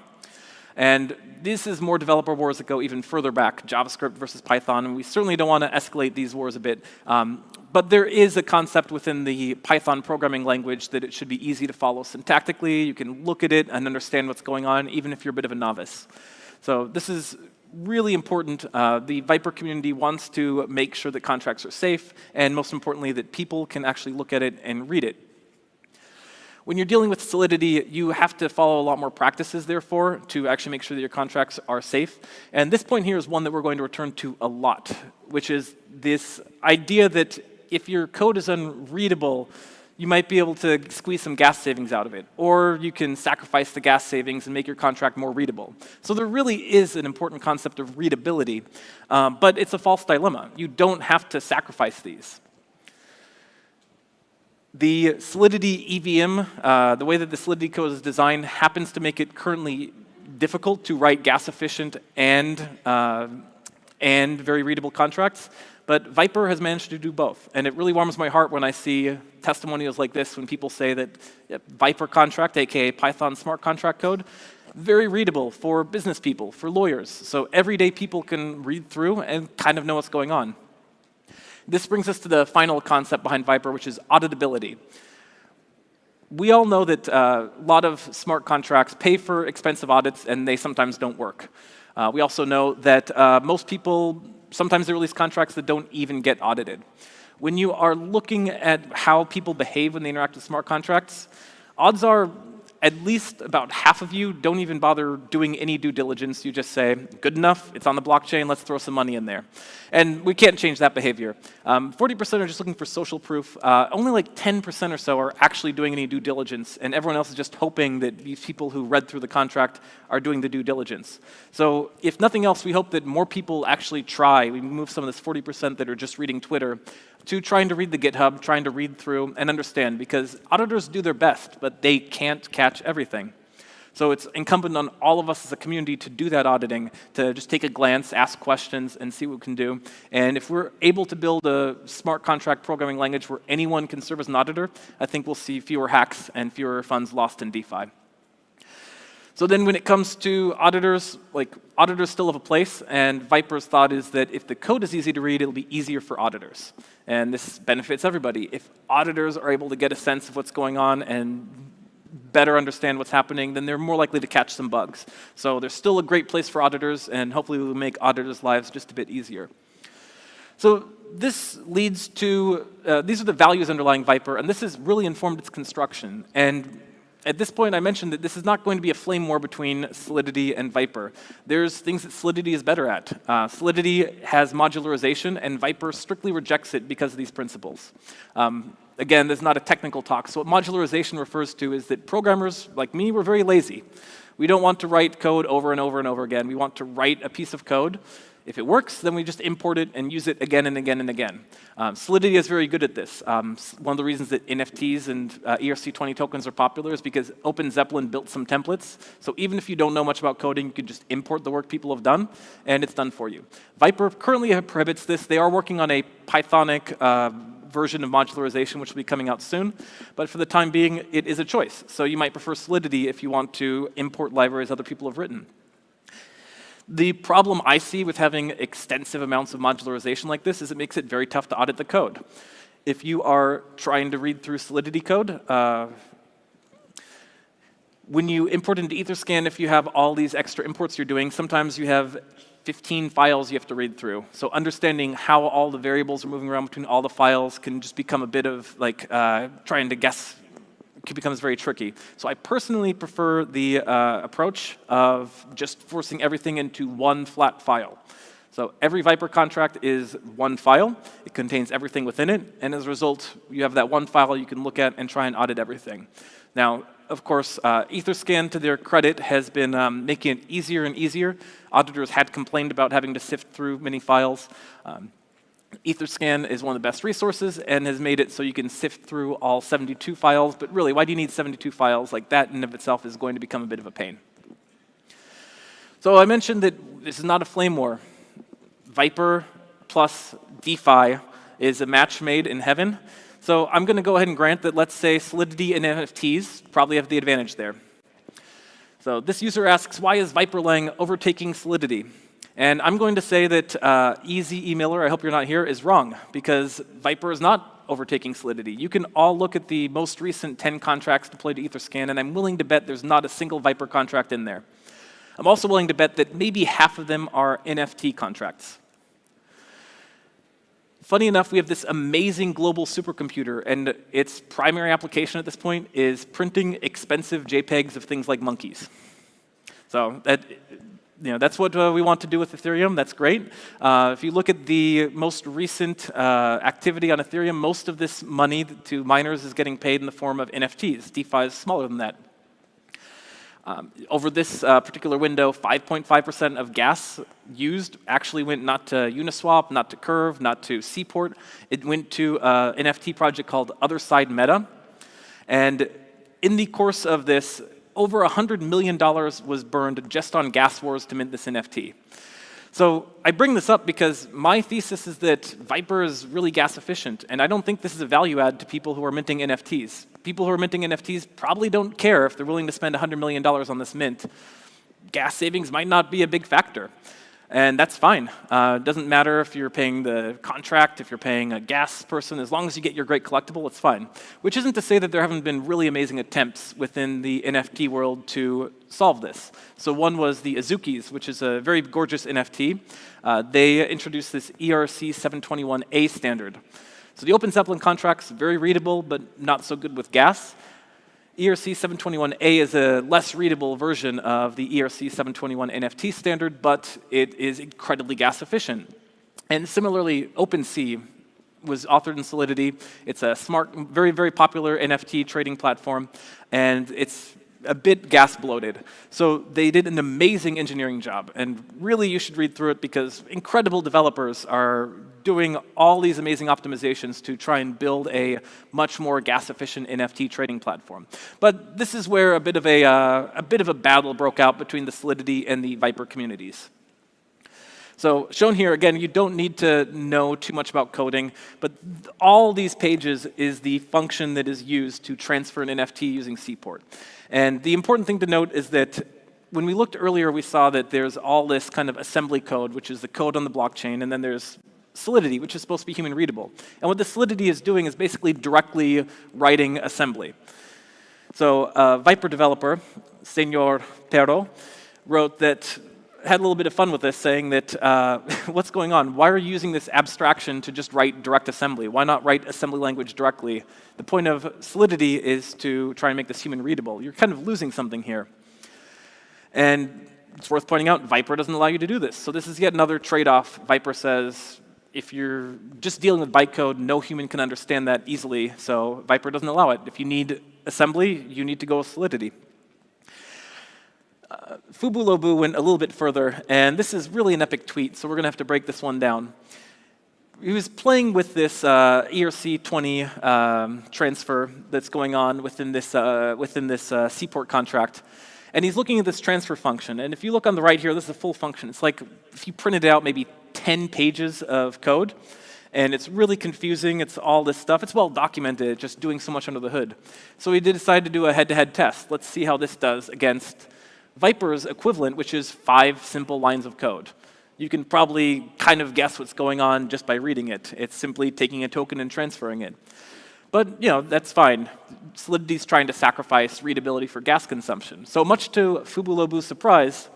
And this is more developer wars that go even further back, JavaScript versus Python, and we certainly don't want to escalate these wars a bit. But there is a concept within the Python programming language that it should be easy to follow syntactically. You can look at it and understand what's going on, even if you're a bit of a novice. So this is really important. The Vyper community wants to make sure that contracts are safe, and most importantly, that people can actually look at it and read it. When you're dealing with Solidity, you have to follow a lot more practices, therefore, to actually make sure that your contracts are safe. And this point here is one that we're going to return to a lot, which is this idea that if your code is unreadable, you might be able to squeeze some gas savings out of it. Or you can sacrifice the gas savings and make your contract more readable. So there really is an important concept of readability, but it's a false dilemma. You don't have to sacrifice these. The Solidity EVM, the way that the Solidity code is designed, happens to make it currently difficult to write gas-efficient and very readable contracts. But Vyper has managed to do both. And it really warms my heart when I see testimonials like this, when people say that Vyper contract, aka Python smart contract code, very readable for business people, for lawyers. So everyday people can read through and kind of know what's going on. This brings us to the final concept behind Vyper, which is auditability. We all know that a lot of smart contracts pay for expensive audits, and they sometimes don't work. We also know that most people, sometimes they release contracts that don't even get audited. when you are looking at how people behave when they interact with smart contracts, odds are at least about half of you don't even bother doing any due diligence. You just say, good enough, it's on the blockchain, let's throw some money in there. And we can't change that behavior. 40% are just looking for social proof. Only like 10% or so are actually doing any due diligence, and everyone else is just hoping that these people who read through the contract are doing the due diligence. So if nothing else, we hope that more people actually try. We move some of this 40% that are just reading Twitter to trying to read the GitHub, trying to read through and understand, because auditors do their best, but they can't catch everything. So it's incumbent on all of us as a community to do that auditing, to just take a glance, ask questions, and see what we can do. And if we're able to build a smart contract programming language where anyone can serve as an auditor, I think we'll see fewer hacks and fewer funds lost in DeFi. So then when it comes to auditors, like auditors still have a place, and Vyper's thought is that if the code is easy to read, it'll be easier for auditors. And this benefits everybody. If auditors are able to get a sense of what's going on and better understand what's happening, then they're more likely to catch some bugs. So there's still a great place for auditors, and hopefully we'll make auditors' lives just a bit easier. So this leads to, these are the values underlying Vyper, and this has really informed its construction. And at this point, I mentioned that this is not going to be a flame war between Solidity and Vyper. There's things that Solidity is better at. Solidity has modularization, and Vyper strictly rejects it because of these principles. Again, there's not a technical talk. So what modularization refers to is that programmers, like me, we're very lazy. We don't want to write code over and over and over again. We want to write a piece of code. If it works, then we just import it and use it again and again and again. Solidity is very good at this. One of the reasons that NFTs and ERC20 tokens are popular is because OpenZeppelin built some templates. So even if you don't know much about coding, you can just import the work people have done, and it's done for you. Vyper currently prohibits this. They are working on a Pythonic version of modularization, which will be coming out soon. But for the time being, it is a choice. So you might prefer Solidity if you want to import libraries other people have written. The problem I see with having extensive amounts of modularization like this is it makes it very tough to audit the code. If you are trying to read through Solidity code, when you import into Etherscan, if you have all these extra imports you're doing, sometimes you have 15 files you have to read through. So understanding how all the variables are moving around between all the files can just become a bit of like trying to guess. It becomes very tricky. So I personally prefer the approach of just forcing everything into one flat file. So every Vyper contract is one file. It contains everything within it. And as a result, you have that one file you can look at and try and audit everything. Now, of course, Etherscan, to their credit, has been making it easier and easier. Auditors had complained about having to sift through many files. Etherscan is one of the best resources and has made it so you can sift through all 72 files, but really, why do you need 72 files? Like that in and of itself is going to become a bit of a pain. So I mentioned that this is not a flame war. Vyper plus DeFi is a match made in heaven. So I'm going to go ahead and grant that, let's say, Solidity and NFTs probably have the advantage there. So this user asks, why is Vyperlang overtaking Solidity? And I'm going to say that Easy E-Miller, I hope you're not here, is wrong, because Vyper is not overtaking Solidity. You can all look at the most recent 10 contracts deployed to Etherscan, and I'm willing to bet there's not a single Vyper contract in there. I'm also willing to bet that maybe half of them are NFT contracts. Funny enough, we have this amazing global supercomputer, and its primary application at this point is printing expensive JPEGs of things like monkeys. So that's what we want to do with Ethereum. That's great. If you look at the most recent activity on Ethereum, most of this money to miners is getting paid in the form of NFTs. DeFi is smaller than that. Over this particular window, 5.5% of gas used actually went not to Uniswap, not to Curve, not to Seaport. It went to an NFT project called Other Side Meta. And in the course of this, over $100 million was burned just on gas wars to mint this NFT. So I bring this up because my thesis is that Vyper is really gas efficient, and I don't think this is a value add to people who are minting NFTs. People who are minting NFTs probably don't care if they're willing to spend $100 million on this mint. Gas savings might not be a big factor, and that's fine. It doesn't matter if you're paying the contract, if you're paying a gas person, as long as you get your great collectible, it's fine. Which isn't to say that there haven't been really amazing attempts within the NFT world to solve this. So one was the Azukis, which is a very gorgeous NFT. They introduced this ERC 721A standard. So the Open Zeppelin contract's very readable, but not so good with gas. ERC 721A is a less readable version of the ERC 721 NFT standard, but it is incredibly gas efficient. And similarly, OpenSea was authored in Solidity. It's a smart, very, very popular NFT trading platform, and it's a bit gas bloated. So they did an amazing engineering job, and really you should read through it because incredible developers are doing all these amazing optimizations to try and build a much more gas-efficient NFT trading platform. But this is where a bit of a battle broke out between the Solidity and the Vyper communities. So shown here, again, you don't need to know too much about coding, but all these pages is the function that is used to transfer an NFT using Seaport. And the important thing to note is that when we looked earlier, we saw that there's all this kind of assembly code, which is the code on the blockchain, and then there's Solidity, which is supposed to be human readable. And what the Solidity is doing is basically directly writing assembly. So a Vyper developer, Senor Pero, wrote that, had a little bit of fun with this, saying that, what's going on? Why are you using this abstraction to just write direct assembly? Why not write assembly language directly? The point of Solidity is to try and make this human readable. You're kind of losing something here. And it's worth pointing out, Vyper doesn't allow you to do this. So this is yet another trade-off. Vyper says, if you're just dealing with bytecode, no human can understand that easily, so Vyper doesn't allow it. If you need assembly, you need to go with Solidity. Fubulobu went a little bit further, and this is really an epic tweet, so we're going to have to break this one down. He was playing with this ERC20 transfer that's going on within this Seaport contract, and he's looking at this transfer function. And if you look on the right here, this is a full function. It's like if you printed out maybe 10 pages of code, and it's really confusing. It's all this stuff. It's well documented, just doing so much under the hood. So he decided to do a head-to-head test. Let's see how this does against Vyper's equivalent, which is 5 simple lines of code. You can probably kind of guess what's going on just by reading it. It's simply taking a token and transferring it. But, that's fine. Solidity's trying to sacrifice readability for gas consumption. So much to Fubulobu's surprise,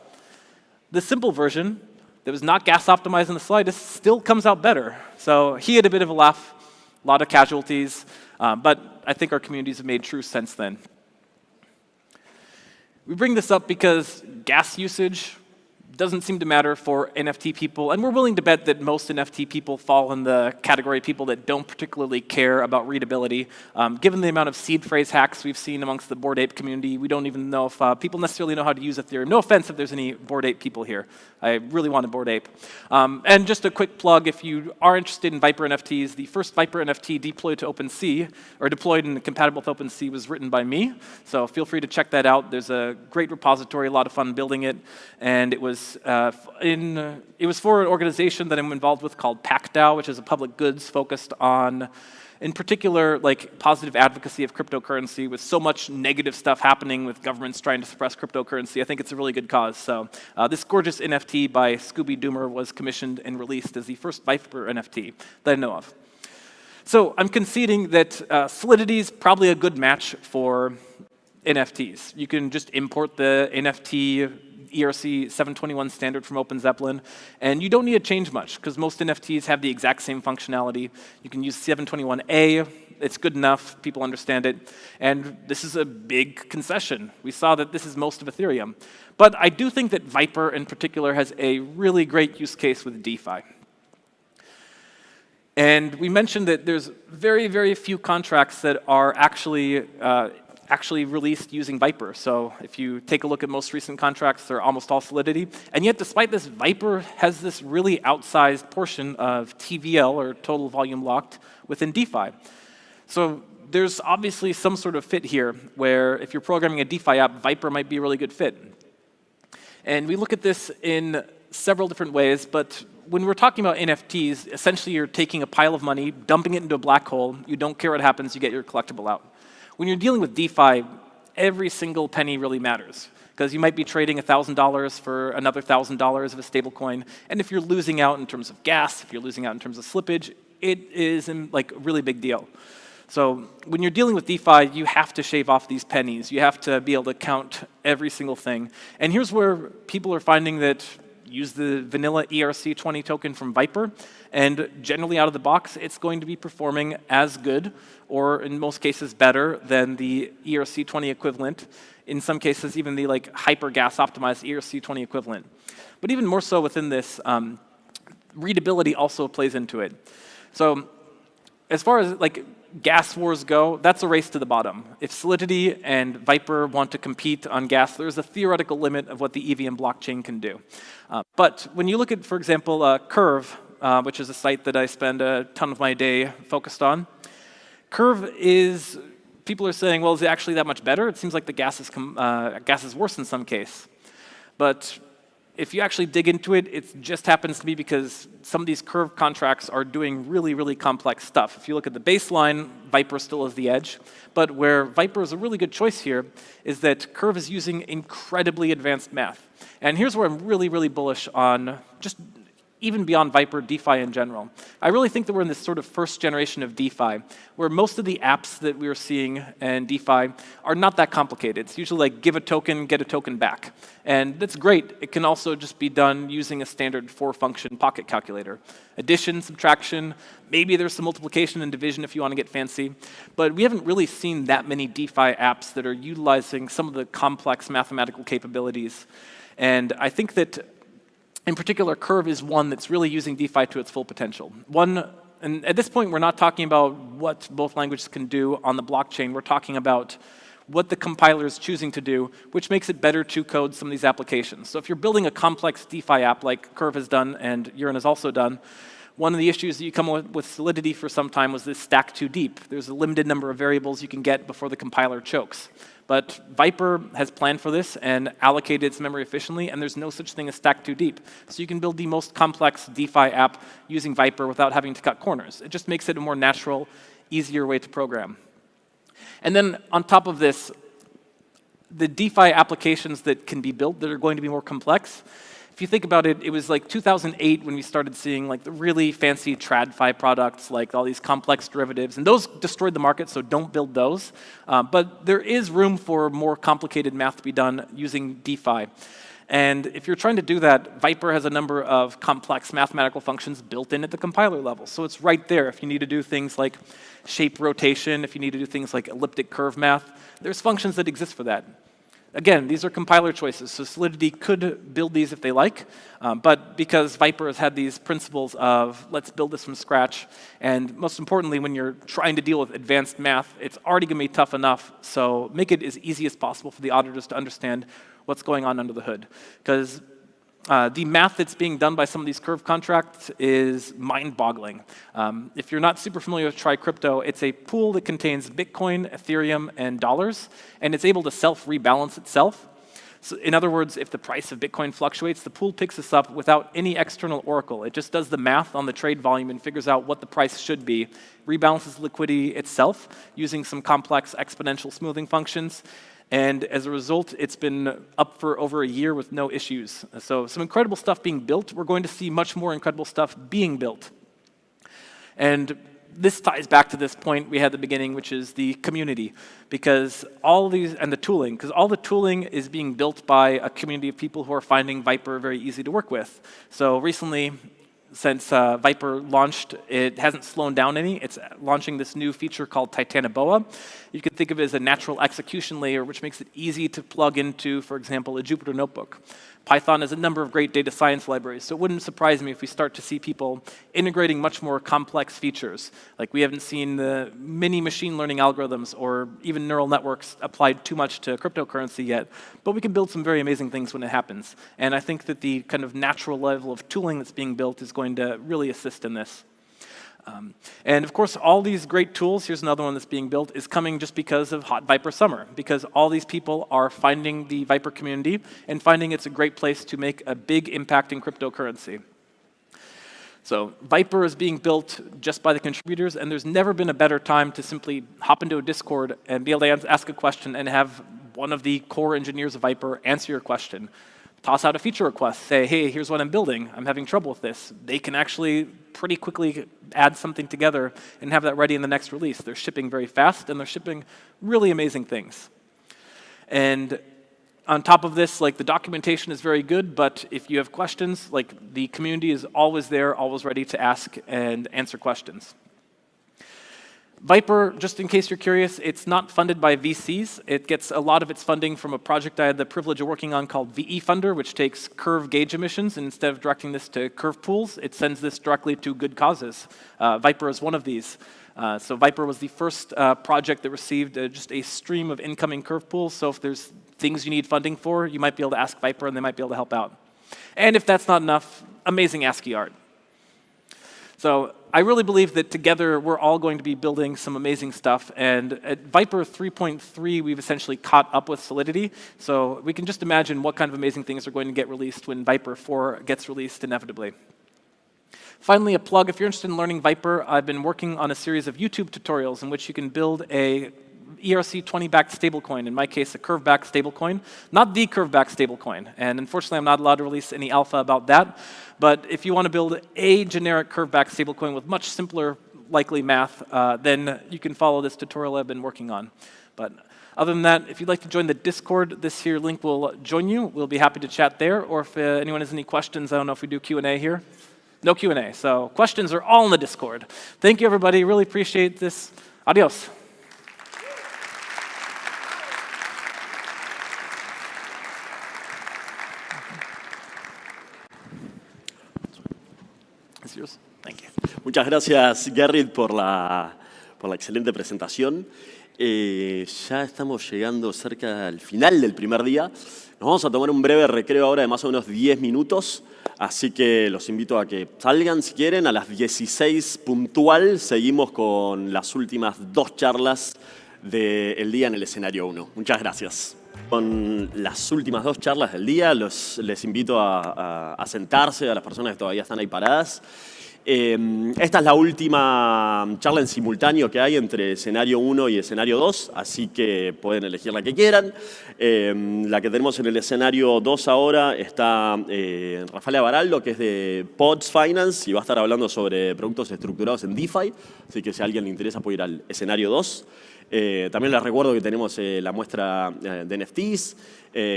the simple version that was not gas optimized in the slightest still comes out better. So he had a bit of a laugh, a lot of casualties, but I think our communities have made true sense then. We bring this up because gas usage doesn't seem to matter for NFT people, and we're willing to bet that most NFT people fall in the category of people that don't particularly care about readability. Given the amount of seed phrase hacks we've seen amongst the Bored Ape community, we don't even know if people necessarily know how to use Ethereum. No offense if there's any Bored Ape people here. I really want a Bored Ape. And just a quick plug, if you are interested in Vyper NFTs, the first Vyper NFT deployed to OpenSea, or deployed and compatible with OpenSea, was written by me. So feel free to check that out. There's a great repository, a lot of fun building it, and it was for an organization that I'm involved with called PackDAO, which is a public goods focused on, in particular, like positive advocacy of cryptocurrency. With so much negative stuff happening with governments trying to suppress cryptocurrency, I think it's a really good cause. So this gorgeous NFT by Scooby Doomer was commissioned and released as the first Vyper NFT that I know of. So I'm conceding that Solidity is probably a good match for NFTs. You can just import the NFT ERC 721 standard from Open Zeppelin, and you don't need to change much because most NFTs have the exact same functionality. You can use 721A, it's good enough, people understand it, and this is a big concession. We saw that this is most of Ethereum. But I do think that Vyper in particular has a really great use case with DeFi. And we mentioned that there's very, very few contracts that are actually released using Vyper. So if you take a look at most recent contracts, they're almost all Solidity. And yet, despite this, Vyper has this really outsized portion of TVL, or total volume locked, within DeFi. So there's obviously some sort of fit here, where if you're programming a DeFi app, Vyper might be a really good fit. And we look at this in several different ways, but when we're talking about NFTs, essentially you're taking a pile of money, dumping it into a black hole, you don't care what happens, you get your collectible out. When you're dealing with DeFi, every single penny really matters, because you might be trading $1,000 for another $1,000 of a stable coin, and if you're losing out in terms of gas, if you're losing out in terms of slippage, it is like a really big deal. So when you're dealing with DeFi, you have to shave off these pennies. You have to be able to count every single thing. And here's where people are finding that use the vanilla ERC20 token from Vyper, and generally out of the box, it's going to be performing as good, or in most cases better, than the ERC20 equivalent. In some cases, even the hyper gas optimized ERC20 equivalent. But even more so within this, readability also plays into it. So as far as gas wars go, that's a race to the bottom. If Solidity and Vyper want to compete on gas, there's a theoretical limit of what the EVM blockchain can do. But when you look at, for example, Curve, which is a site that I spend a ton of my day focused on, Curve is, people are saying, well, is it actually that much better? It seems like the gas is worse in some case. But if you actually dig into it, it just happens to be because some of these Curve contracts are doing really, really complex stuff. If you look at the baseline, Vyper still is the edge. But where Vyper is a really good choice here is that Curve is using incredibly advanced math. And here's where I'm really, really bullish on just even beyond Vyper, DeFi in general. I really think that we're in this sort of first generation of DeFi, where most of the apps that we are seeing in DeFi are not that complicated. It's usually like give a token, get a token back. And that's great. It can also just be done using a standard 4-function pocket calculator. Addition, subtraction, maybe there's some multiplication and division if you want to get fancy. But we haven't really seen that many DeFi apps that are utilizing some of the complex mathematical capabilities. And I think that in particular, Curve is one that's really using DeFi to its full potential. And at this point, we're not talking about what both languages can do on the blockchain. We're talking about what the compiler is choosing to do, which makes it better to code some of these applications. So if you're building a complex DeFi app like Curve has done and Uran has also done, one of the issues that you come with Solidity for some time was this stack too deep. There's a limited number of variables you can get before the compiler chokes. But Vyper has planned for this and allocated its memory efficiently, and there's no such thing as stack too deep. So you can build the most complex DeFi app using Vyper without having to cut corners. It just makes it a more natural, easier way to program. And then on top of this, the DeFi applications that can be built that are going to be more complex, if you think about it, it was like 2008 when we started seeing the really fancy TradFi products, like all these complex derivatives, and those destroyed the market, so don't build those. But there is room for more complicated math to be done using DeFi. And if you're trying to do that, Vyper has a number of complex mathematical functions built in at the compiler level. So it's right there. If you need to do things like shape rotation, if you need to do things like elliptic curve math, there's functions that exist for that. Again, these are compiler choices, so Solidity could build these if they like, but because Vyper has had these principles of let's build this from scratch, and most importantly, when you're trying to deal with advanced math, it's already going to be tough enough, so make it as easy as possible for the auditors to understand what's going on under the hood. Because the math that's being done by some of these Curve contracts is mind-boggling. If you're not super familiar with TryCrypto, it's a pool that contains Bitcoin, Ethereum, and dollars, and it's able to self-rebalance itself. So in other words, if the price of Bitcoin fluctuates, the pool picks this up without any external oracle. It just does the math on the trade volume and figures out what the price should be, rebalances liquidity itself using some complex exponential smoothing functions. And as a result, it's been up for over a year with no issues. So some incredible stuff being built. We're going to see much more incredible stuff being built. And this ties back to this point we had at the beginning, which is the community. Because all these, and the tooling, because all the tooling is being built by a community of people who are finding Vyper very easy to work with. So recently, since Vyper launched, it hasn't slowed down any. It's launching this new feature called Titanoboa. You can think of it as a natural execution layer, which makes it easy to plug into, for example, a Jupyter notebook. Python has a number of great data science libraries, so it wouldn't surprise me if we start to see people integrating much more complex features. Like we haven't seen the many machine learning algorithms or even neural networks applied too much to cryptocurrency yet, but we can build some very amazing things when it happens. And I think that the kind of natural level of tooling that's being built is going to really assist in this. And of course, all these great tools, here's another one that's being built, is coming just because of Hot Vyper Summer, because all these people are finding the Vyper community and finding it's a great place to make a big impact in cryptocurrency. So Vyper is being built just by the contributors, and there's never been a better time to simply hop into a Discord and be able to ask a question and have one of the core engineers of Vyper answer your question. Toss out a feature request, say, hey, here's what I'm building. I'm having trouble with this. They can actually pretty quickly add something together and have that ready in the next release. They're shipping very fast, and they're shipping really amazing things. And on top of this, like the documentation is very good, but if you have questions, like the community is always there, always ready to ask and answer questions. Vyper, just in case you're curious, it's not funded by VCs. It gets a lot of its funding from a project I had the privilege of working on called VE Funder, which takes curve gauge emissions, and instead of directing this to curve pools, it sends this directly to good causes. Vyper is one of these. So Vyper was the first project that received just a stream of incoming curve pools, so if there's things you need funding for, you might be able to ask Vyper and they might be able to help out. And if that's not enough, amazing ASCII art. So I really believe that together we're all going to be building some amazing stuff, and at Vyper 3.3 we've essentially caught up with Solidity, so we can just imagine what kind of amazing things are going to get released when Vyper 4 gets released inevitably. Finally, a plug, if you're interested in learning Vyper, I've been working on a series of YouTube tutorials in which you can build a ERC20 backed stablecoin, in my case a curve backed stablecoin, not the curve backed stablecoin, and unfortunately I'm not allowed to release any alpha about that, but if you want to build a generic curve backed stablecoin with much simpler likely math, then you can follow this tutorial I've been working on. But other than that, if you'd like to join the Discord, this here link will join you. We'll be happy to chat there, or if anyone has any questions, I don't know if we do Q&A here. No Q&A, so questions are all in the Discord. Thank you everybody, really appreciate this. Adios. Muchas gracias, Gerrit, por la excelente presentación. Ya estamos llegando cerca al final del primer día. Nos vamos a tomar un breve recreo ahora de más o menos 10 minutos, así que los invito a que salgan si quieren. A las 16 puntual seguimos con las últimas 2 charlas del día en el escenario 1. Muchas gracias. Con las últimas 2 charlas del día, les invito a sentarse, a las personas que todavía están ahí paradas. Esta es la última charla en simultáneo que hay entre escenario 1 y escenario 2, así que pueden elegir la que quieran. La que tenemos en el escenario 2 ahora está Rafael Baraldo, que es de Pods Finance, y va a estar hablando sobre productos estructurados en DeFi, así que si a alguien le interesa puede ir al escenario 2. También les recuerdo que tenemos la muestra de NFTs,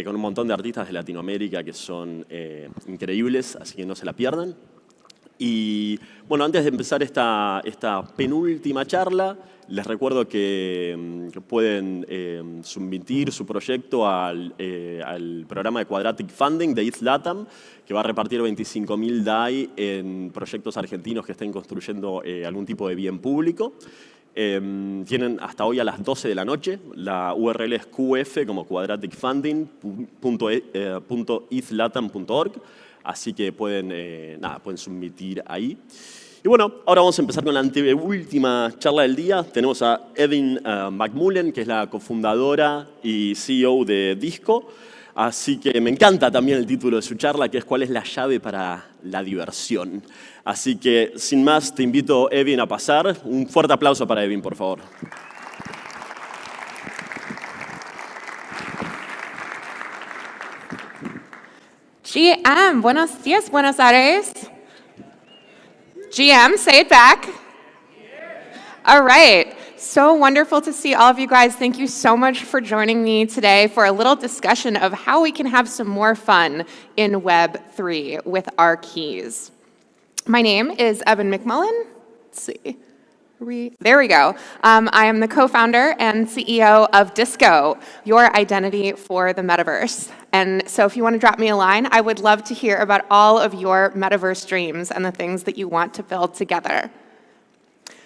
con un montón de artistas de Latinoamérica que son increíbles, así que no se la pierdan. Y bueno, antes de empezar esta penúltima charla, les recuerdo que pueden submitir su proyecto al programa de Quadratic Funding de ETH Latam, que va a repartir 25.000 DAI en proyectos argentinos que estén construyendo algún tipo de bien público. Tienen hasta hoy a las 12 de la noche. La URL es qf como quadraticfunding.ethlatam.org. Así que pueden submitir ahí. Y bueno, ahora vamos a empezar con la anteúltima charla del día. Tenemos a Evan McMullen, que es la cofundadora y CEO de Disco. Así que me encanta también el título de su charla, que es ¿cuál es la llave para la diversión? Así que, sin más, te invito, Evan, a pasar. Un fuerte aplauso para Evan, por favor. GM, buenos días, Buenos Aires. GM, say it back. All right. So wonderful to see all of you guys. Thank you so much for joining me today for a little discussion of how we can have some more fun in Web3 with our keys. My name is Evan McMullen. Let's see. There we go. I am the co-founder and CEO of Disco, your identity for the metaverse. And so if you want to drop me a line, I would love to hear about all of your metaverse dreams and the things that you want to build together.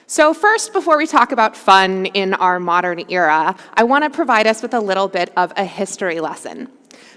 So first, before we talk about fun in our modern era, I want to provide us with a little bit of a history lesson.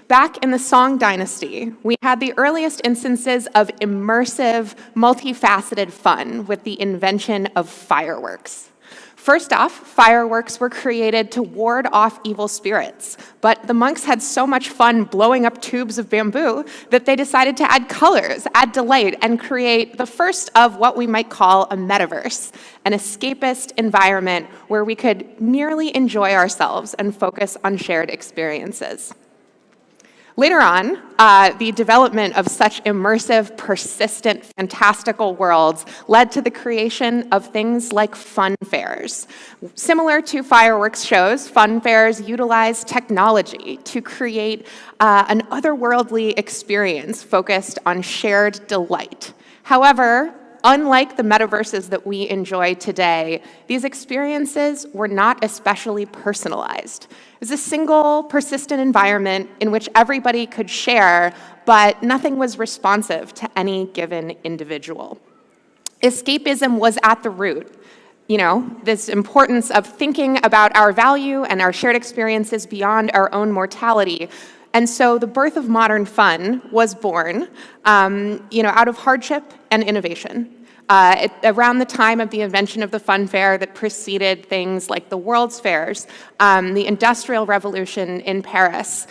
Back in the Song Dynasty, we had the earliest instances of immersive, multifaceted fun with the invention of fireworks. First off, fireworks were created to ward off evil spirits, but the monks had so much fun blowing up tubes of bamboo that they decided to add colors, add delight, and create the first of what we might call a metaverse, an escapist environment where we could merely enjoy ourselves and focus on shared experiences. Later on, the development of such immersive, persistent, fantastical worlds led to the creation of things like fun fairs. Similar to fireworks shows, fun fairs utilize technology to create an otherworldly experience focused on shared delight. However, unlike the metaverses that we enjoy today, these experiences were not especially personalized. It was a single, persistent environment in which everybody could share, but nothing was responsive to any given individual. Escapism was at the root. You know, this importance of thinking about our value and our shared experiences beyond our own mortality. And so the birth of modern fun was born, out of hardship and innovation. Around the time of the invention of the fun fair that preceded things like the World's Fairs, the Industrial Revolution in Paris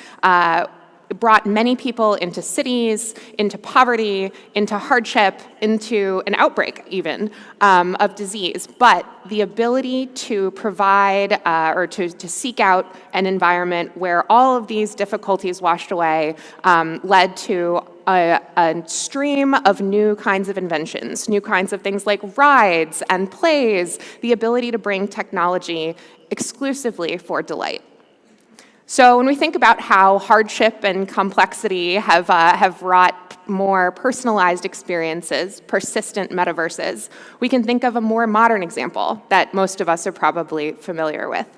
brought many people into cities, into poverty, into hardship, into an outbreak even of disease. But the ability to provide or to seek out an environment where all of these difficulties washed away led to a stream of new kinds of inventions, new kinds of things like rides and plays, the ability to bring technology exclusively for delight. So when we think about how hardship and complexity have wrought more personalized experiences, persistent metaverses, we can think of a more modern example that most of us are probably familiar with.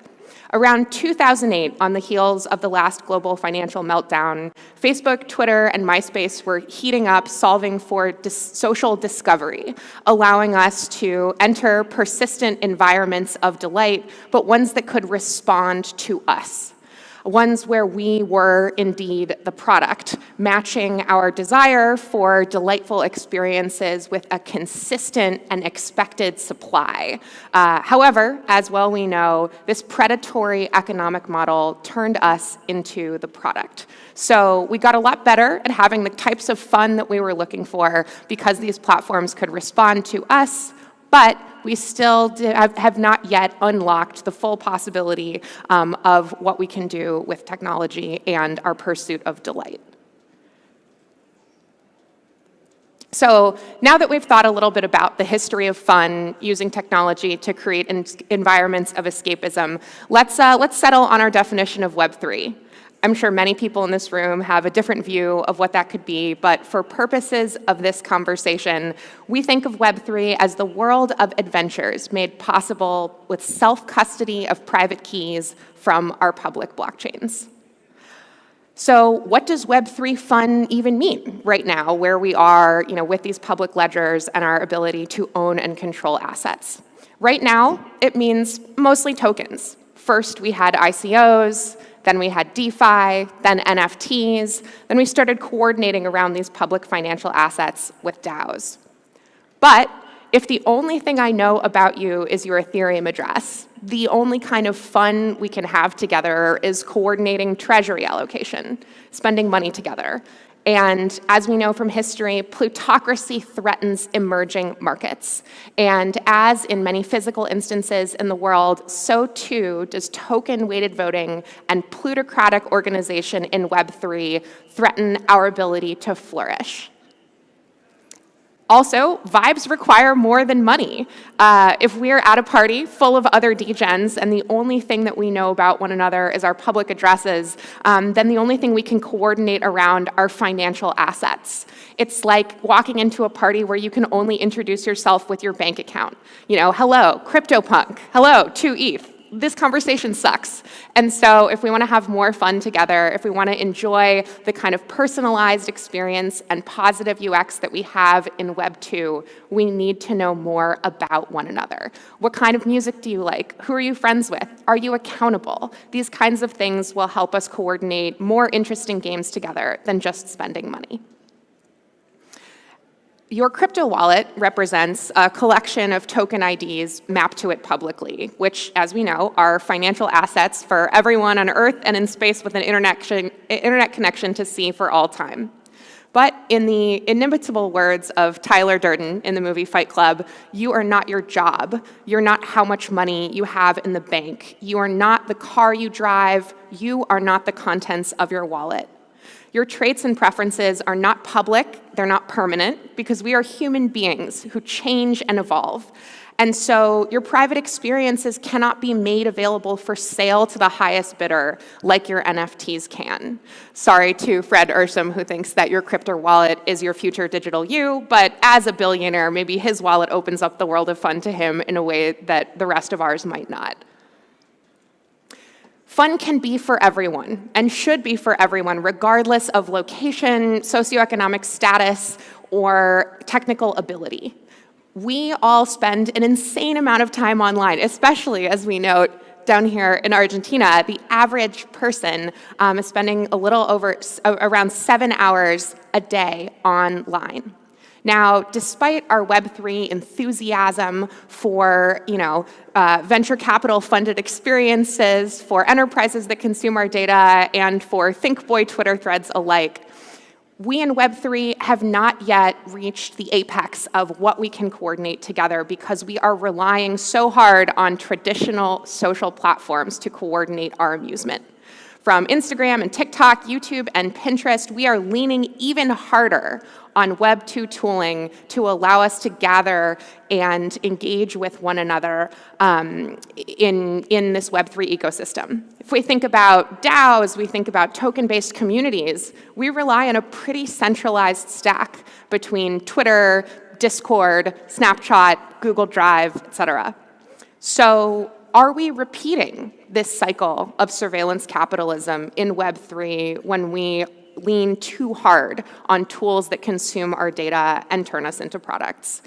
Around 2008, on the heels of the last global financial meltdown, Facebook, Twitter, and MySpace were heating up, solving for social discovery, allowing us to enter persistent environments of delight, but ones that could respond to us. Ones where we were indeed the product, matching our desire for delightful experiences with a consistent and expected supply. However, as well we know, this predatory economic model turned us into the product. So we got a lot better at having the types of fun that we were looking for because these platforms could respond to us, but we still have not yet unlocked the full possibility of what we can do with technology and our pursuit of delight. So now that we've thought a little bit about the history of fun using technology to create environments of escapism, let's settle on our definition of Web3. I'm sure many people in this room have a different view of what that could be, but for purposes of this conversation, we think of Web3 as the world of adventures made possible with self-custody of private keys from our public blockchains. So what does Web3 fun even mean right now, where we are, with these public ledgers and our ability to own and control assets? Right now, it means mostly tokens. First, we had ICOs, then we had DeFi, then NFTs, then we started coordinating around these public financial assets with DAOs. But if the only thing I know about you is your Ethereum address, the only kind of fun we can have together is coordinating treasury allocation, spending money together. And as we know from history, plutocracy threatens emerging markets. And as in many physical instances in the world, so too does token-weighted voting and plutocratic organization in Web3 threaten our ability to flourish. Also, vibes require more than money. If we're at a party full of other degens and the only thing that we know about one another is our public addresses, then the only thing we can coordinate around are financial assets. It's like walking into a party where you can only introduce yourself with your bank account. Hello, CryptoPunk. Hello, 2 ETH. This conversation sucks. And so if we want to have more fun together, if we want to enjoy the kind of personalized experience and positive UX that we have in Web 2, we need to know more about one another. What kind of music do you like? Who are you friends with? Are you accountable? These kinds of things will help us coordinate more interesting games together than just spending money. Your crypto wallet represents a collection of token IDs mapped to it publicly, which, as we know, are financial assets for everyone on Earth and in space with an internet connection to see for all time. But in the inimitable words of Tyler Durden in the movie Fight Club, you are not your job. You're not how much money you have in the bank. You are not the car you drive. You are not the contents of your wallet. Your traits and preferences are not public, they're not permanent, because we are human beings who change and evolve. And so your private experiences cannot be made available for sale to the highest bidder like your NFTs can. Sorry to Fred Ursum, who thinks that your crypto wallet is your future digital you, but as a billionaire, maybe his wallet opens up the world of fun to him in a way that the rest of ours might not. Fun can be for everyone and should be for everyone, regardless of location, socioeconomic status, or technical ability. We all spend an insane amount of time online, especially as we note down here in Argentina. The average person is spending a little over around 7 hours a day online. Now, despite our Web3 enthusiasm for, venture capital funded experiences, for enterprises that consume our data, and for think boy Twitter threads alike, we in Web3 have not yet reached the apex of what we can coordinate together because we are relying so hard on traditional social platforms to coordinate our amusement. From Instagram and TikTok, YouTube, and Pinterest, we are leaning even harder on Web 2 tooling to allow us to gather and engage with one another in this Web 3 ecosystem. If we think about DAOs, we think about token-based communities, we rely on a pretty centralized stack between Twitter, Discord, Snapchat, Google Drive, etc. So are we repeating this cycle of surveillance capitalism in Web3 when we lean too hard on tools that consume our data and turn us into products?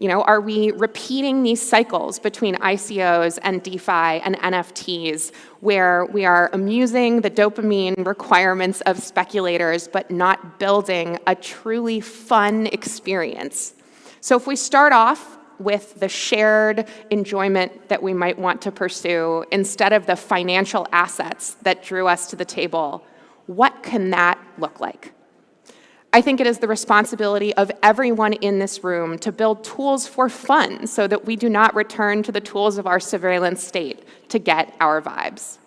Are we repeating these cycles between ICOs and DeFi and NFTs where we are amusing the dopamine requirements of speculators but not building a truly fun experience? So if we start off with the shared enjoyment that we might want to pursue instead of the financial assets that drew us to the table, what can that look like? I think it is the responsibility of everyone in this room to build tools for fun so that we do not return to the tools of our surveillance state to get our vibes.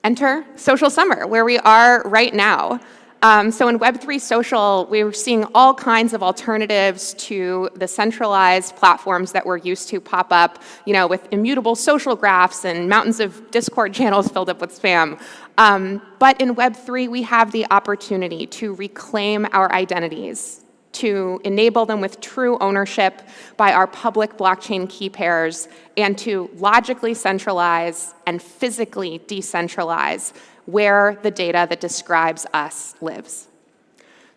Enter social summer, where we are right now. So in Web3 social, we're seeing all kinds of alternatives to the centralized platforms that we're used to pop up, with immutable social graphs and mountains of Discord channels filled up with spam. But in Web3, we have the opportunity to reclaim our identities, to enable them with true ownership by our public blockchain key pairs, and to logically centralize and physically decentralize where the data that describes us lives.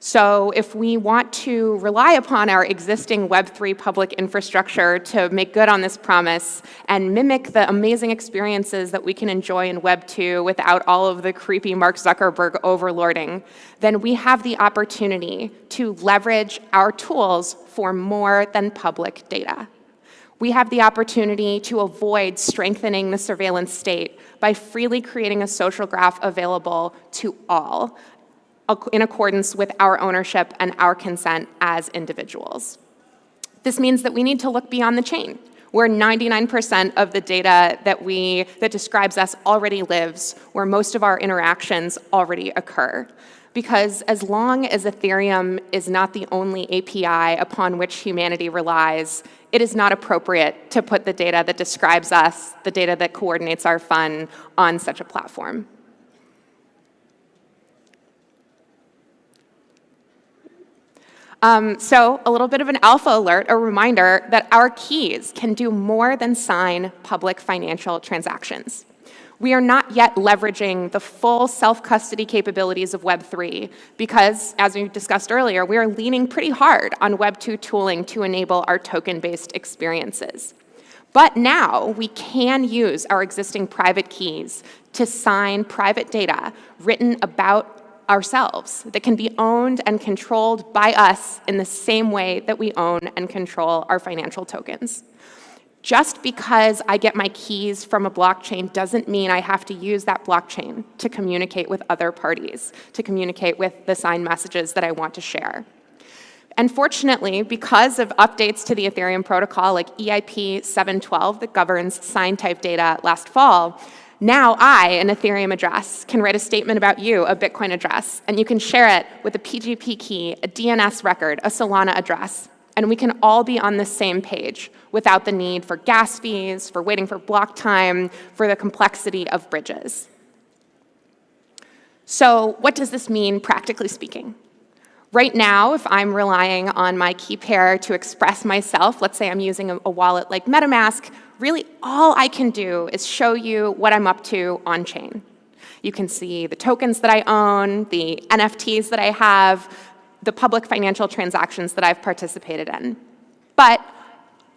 So if we want to rely upon our existing Web3 public infrastructure to make good on this promise and mimic the amazing experiences that we can enjoy in Web 2 without all of the creepy Mark Zuckerberg overlording, then we have the opportunity to leverage our tools for more than public data. We have the opportunity to avoid strengthening the surveillance state by freely creating a social graph available to all in accordance with our ownership and our consent as individuals. This means that we need to look beyond the chain, where 99% of the data that describes us already lives, where most of our interactions already occur. Because as long as Ethereum is not the only API upon which humanity relies, it is not appropriate to put the data that describes us, the data that coordinates our fun, on such a platform. So a little bit of an alpha alert, a reminder that our keys can do more than sign public financial transactions. We are not yet leveraging the full self-custody capabilities of Web3 because, as we discussed earlier, we are leaning pretty hard on Web 2 tooling to enable our token-based experiences. But now we can use our existing private keys to sign private data written about ourselves that can be owned and controlled by us in the same way that we own and control our financial tokens. Just because I get my keys from a blockchain doesn't mean I have to use that blockchain to communicate with other parties, to communicate with the signed messages that I want to share. And fortunately, because of updates to the Ethereum protocol like EIP 712 that governs signed type data last fall, Now I, an Ethereum address, can write a statement about you, a Bitcoin address, and you can share it with a PGP key, a DNS record, a Solana address, and we can all be on the same page without the need for gas fees, for waiting for block time, for the complexity of bridges. So what does this mean, practically speaking? Right now, if I'm relying on my key pair to express myself, let's say I'm using a wallet like MetaMask, really all I can do is show you what I'm up to on-chain. You can see the tokens that I own, the NFTs that I have, the public financial transactions that I've participated in. But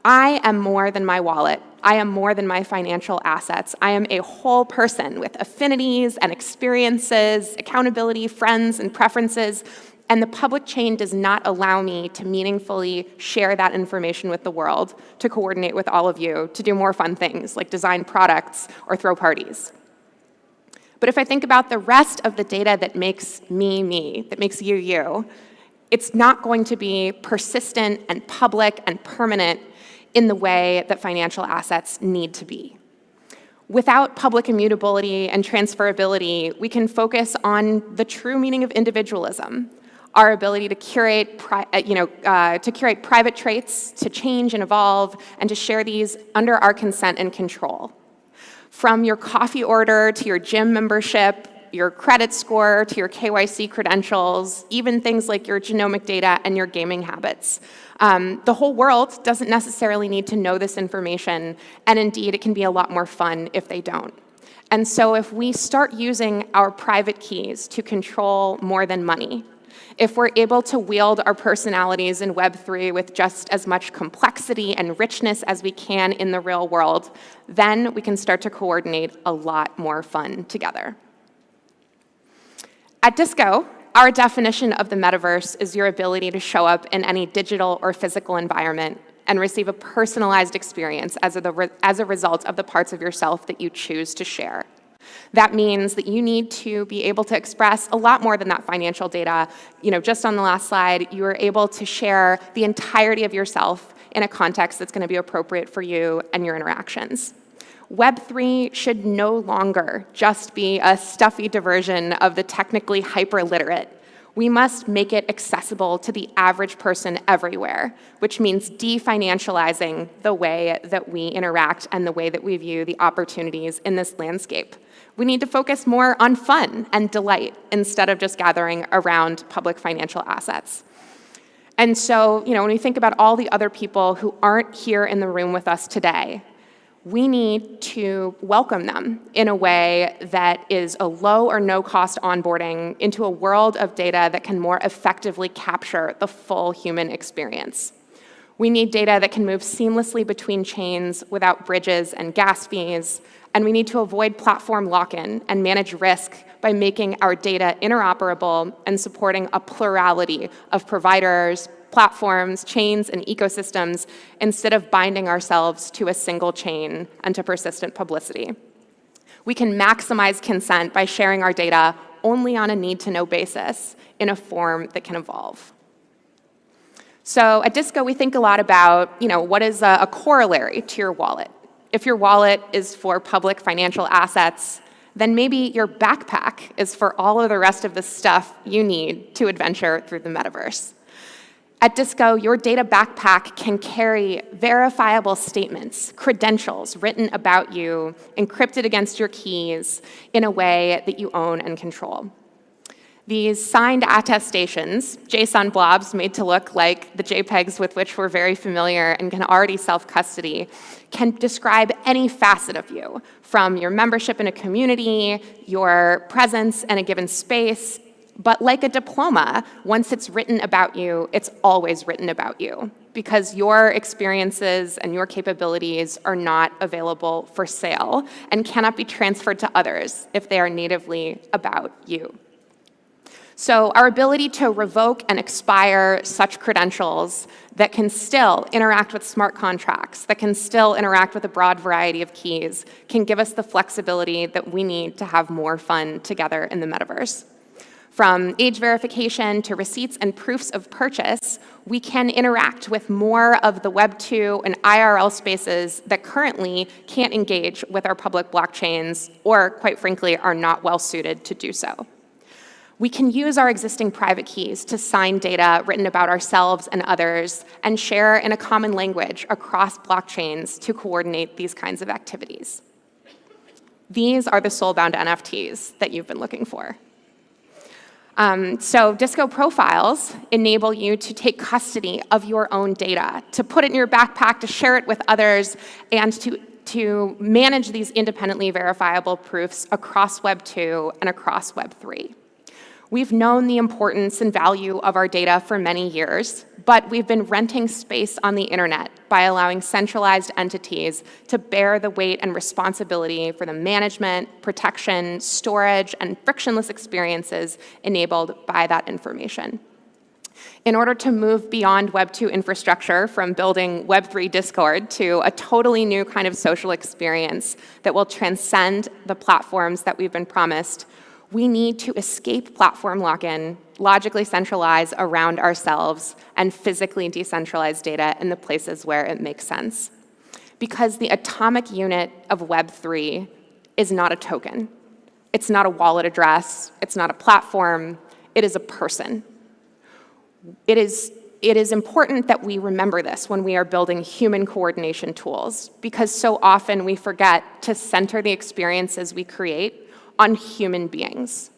I am more than my wallet. I am more than my financial assets. I am a whole person with affinities and experiences, accountability, friends, and preferences. And the public chain does not allow me to meaningfully share that information with the world, to coordinate with all of you, to do more fun things like design products or throw parties. But if I think about the rest of the data that makes me, me, that makes you, you, it's not going to be persistent and public and permanent in the way that financial assets need to be. Without public immutability and transferability, we can focus on the true meaning of individualism, our ability to curate, private traits, to change and evolve, and to share these under our consent and control. From your coffee order to your gym membership, your credit score to your KYC credentials, even things like your genomic data and your gaming habits. The whole world doesn't necessarily need to know this information, and indeed it can be a lot more fun if they don't. And so if we start using our private keys to control more than money, if we're able to wield our personalities in Web3 with just as much complexity and richness as we can in the real world, then we can start to coordinate a lot more fun together. At Disco, our definition of the metaverse is your ability to show up in any digital or physical environment and receive a personalized experience as a result of the parts of yourself that you choose to share. That means that you need to be able to express a lot more than that financial data. Just on the last slide, you are able to share the entirety of yourself in a context that's going to be appropriate for you and your interactions. Web3 should no longer just be a stuffy diversion of the technically hyper-literate. We must make it accessible to the average person everywhere, which means definancializing the way that we interact and the way that we view the opportunities in this landscape. We need to focus more on fun and delight instead of just gathering around public financial assets. And so, when we think about all the other people who aren't here in the room with us today, we need to welcome them in a way that is a low or no cost onboarding into a world of data that can more effectively capture the full human experience. We need data that can move seamlessly between chains without bridges and gas fees, and we need to avoid platform lock-in and manage risk by making our data interoperable and supporting a plurality of providers, platforms, chains, and ecosystems instead of binding ourselves to a single chain and to persistent publicity. We can maximize consent by sharing our data only on a need-to-know basis in a form that can evolve. So at Disco, we think a lot about, what is a corollary to your wallet? If your wallet is for public financial assets, then maybe your backpack is for all of the rest of the stuff you need to adventure through the metaverse. At Disco, your data backpack can carry verifiable statements, credentials written about you, encrypted against your keys in a way that you own and control. These signed attestations, JSON blobs made to look like the JPEGs with which we're very familiar and can already self-custody, can describe any facet of you, from your membership in a community, your presence in a given space. But like a diploma, once it's written about you, it's always written about you, because your experiences and your capabilities are not available for sale and cannot be transferred to others if they are natively about you. So our ability to revoke and expire such credentials that can still interact with smart contracts, that can still interact with a broad variety of keys, can give us the flexibility that we need to have more fun together in the metaverse. From age verification to receipts and proofs of purchase, we can interact with more of the Web 2 and IRL spaces that currently can't engage with our public blockchains or, quite frankly, are not well suited to do so. We can use our existing private keys to sign data written about ourselves and others and share in a common language across blockchains to coordinate these kinds of activities. These are the soul-bound NFTs that you've been looking for. So Disco profiles enable you to take custody of your own data, to put it in your backpack, to share it with others, and to manage these independently verifiable proofs across Web 2 and across Web 3. We've known the importance and value of our data for many years, but we've been renting space on the internet by allowing centralized entities to bear the weight and responsibility for the management, protection, storage, and frictionless experiences enabled by that information. In order to move beyond Web 2 infrastructure from building Web 3 Discord to a totally new kind of social experience that will transcend the platforms that we've been promised, we need to escape platform lock-in, logically centralize around ourselves, and physically decentralize data in the places where it makes sense. Because the atomic unit of Web 3 is not a token. It's not a wallet address. It's not a platform. It is a person. It is important that we remember this when we are building human coordination tools, because so often we forget to center the experiences we create on human beings.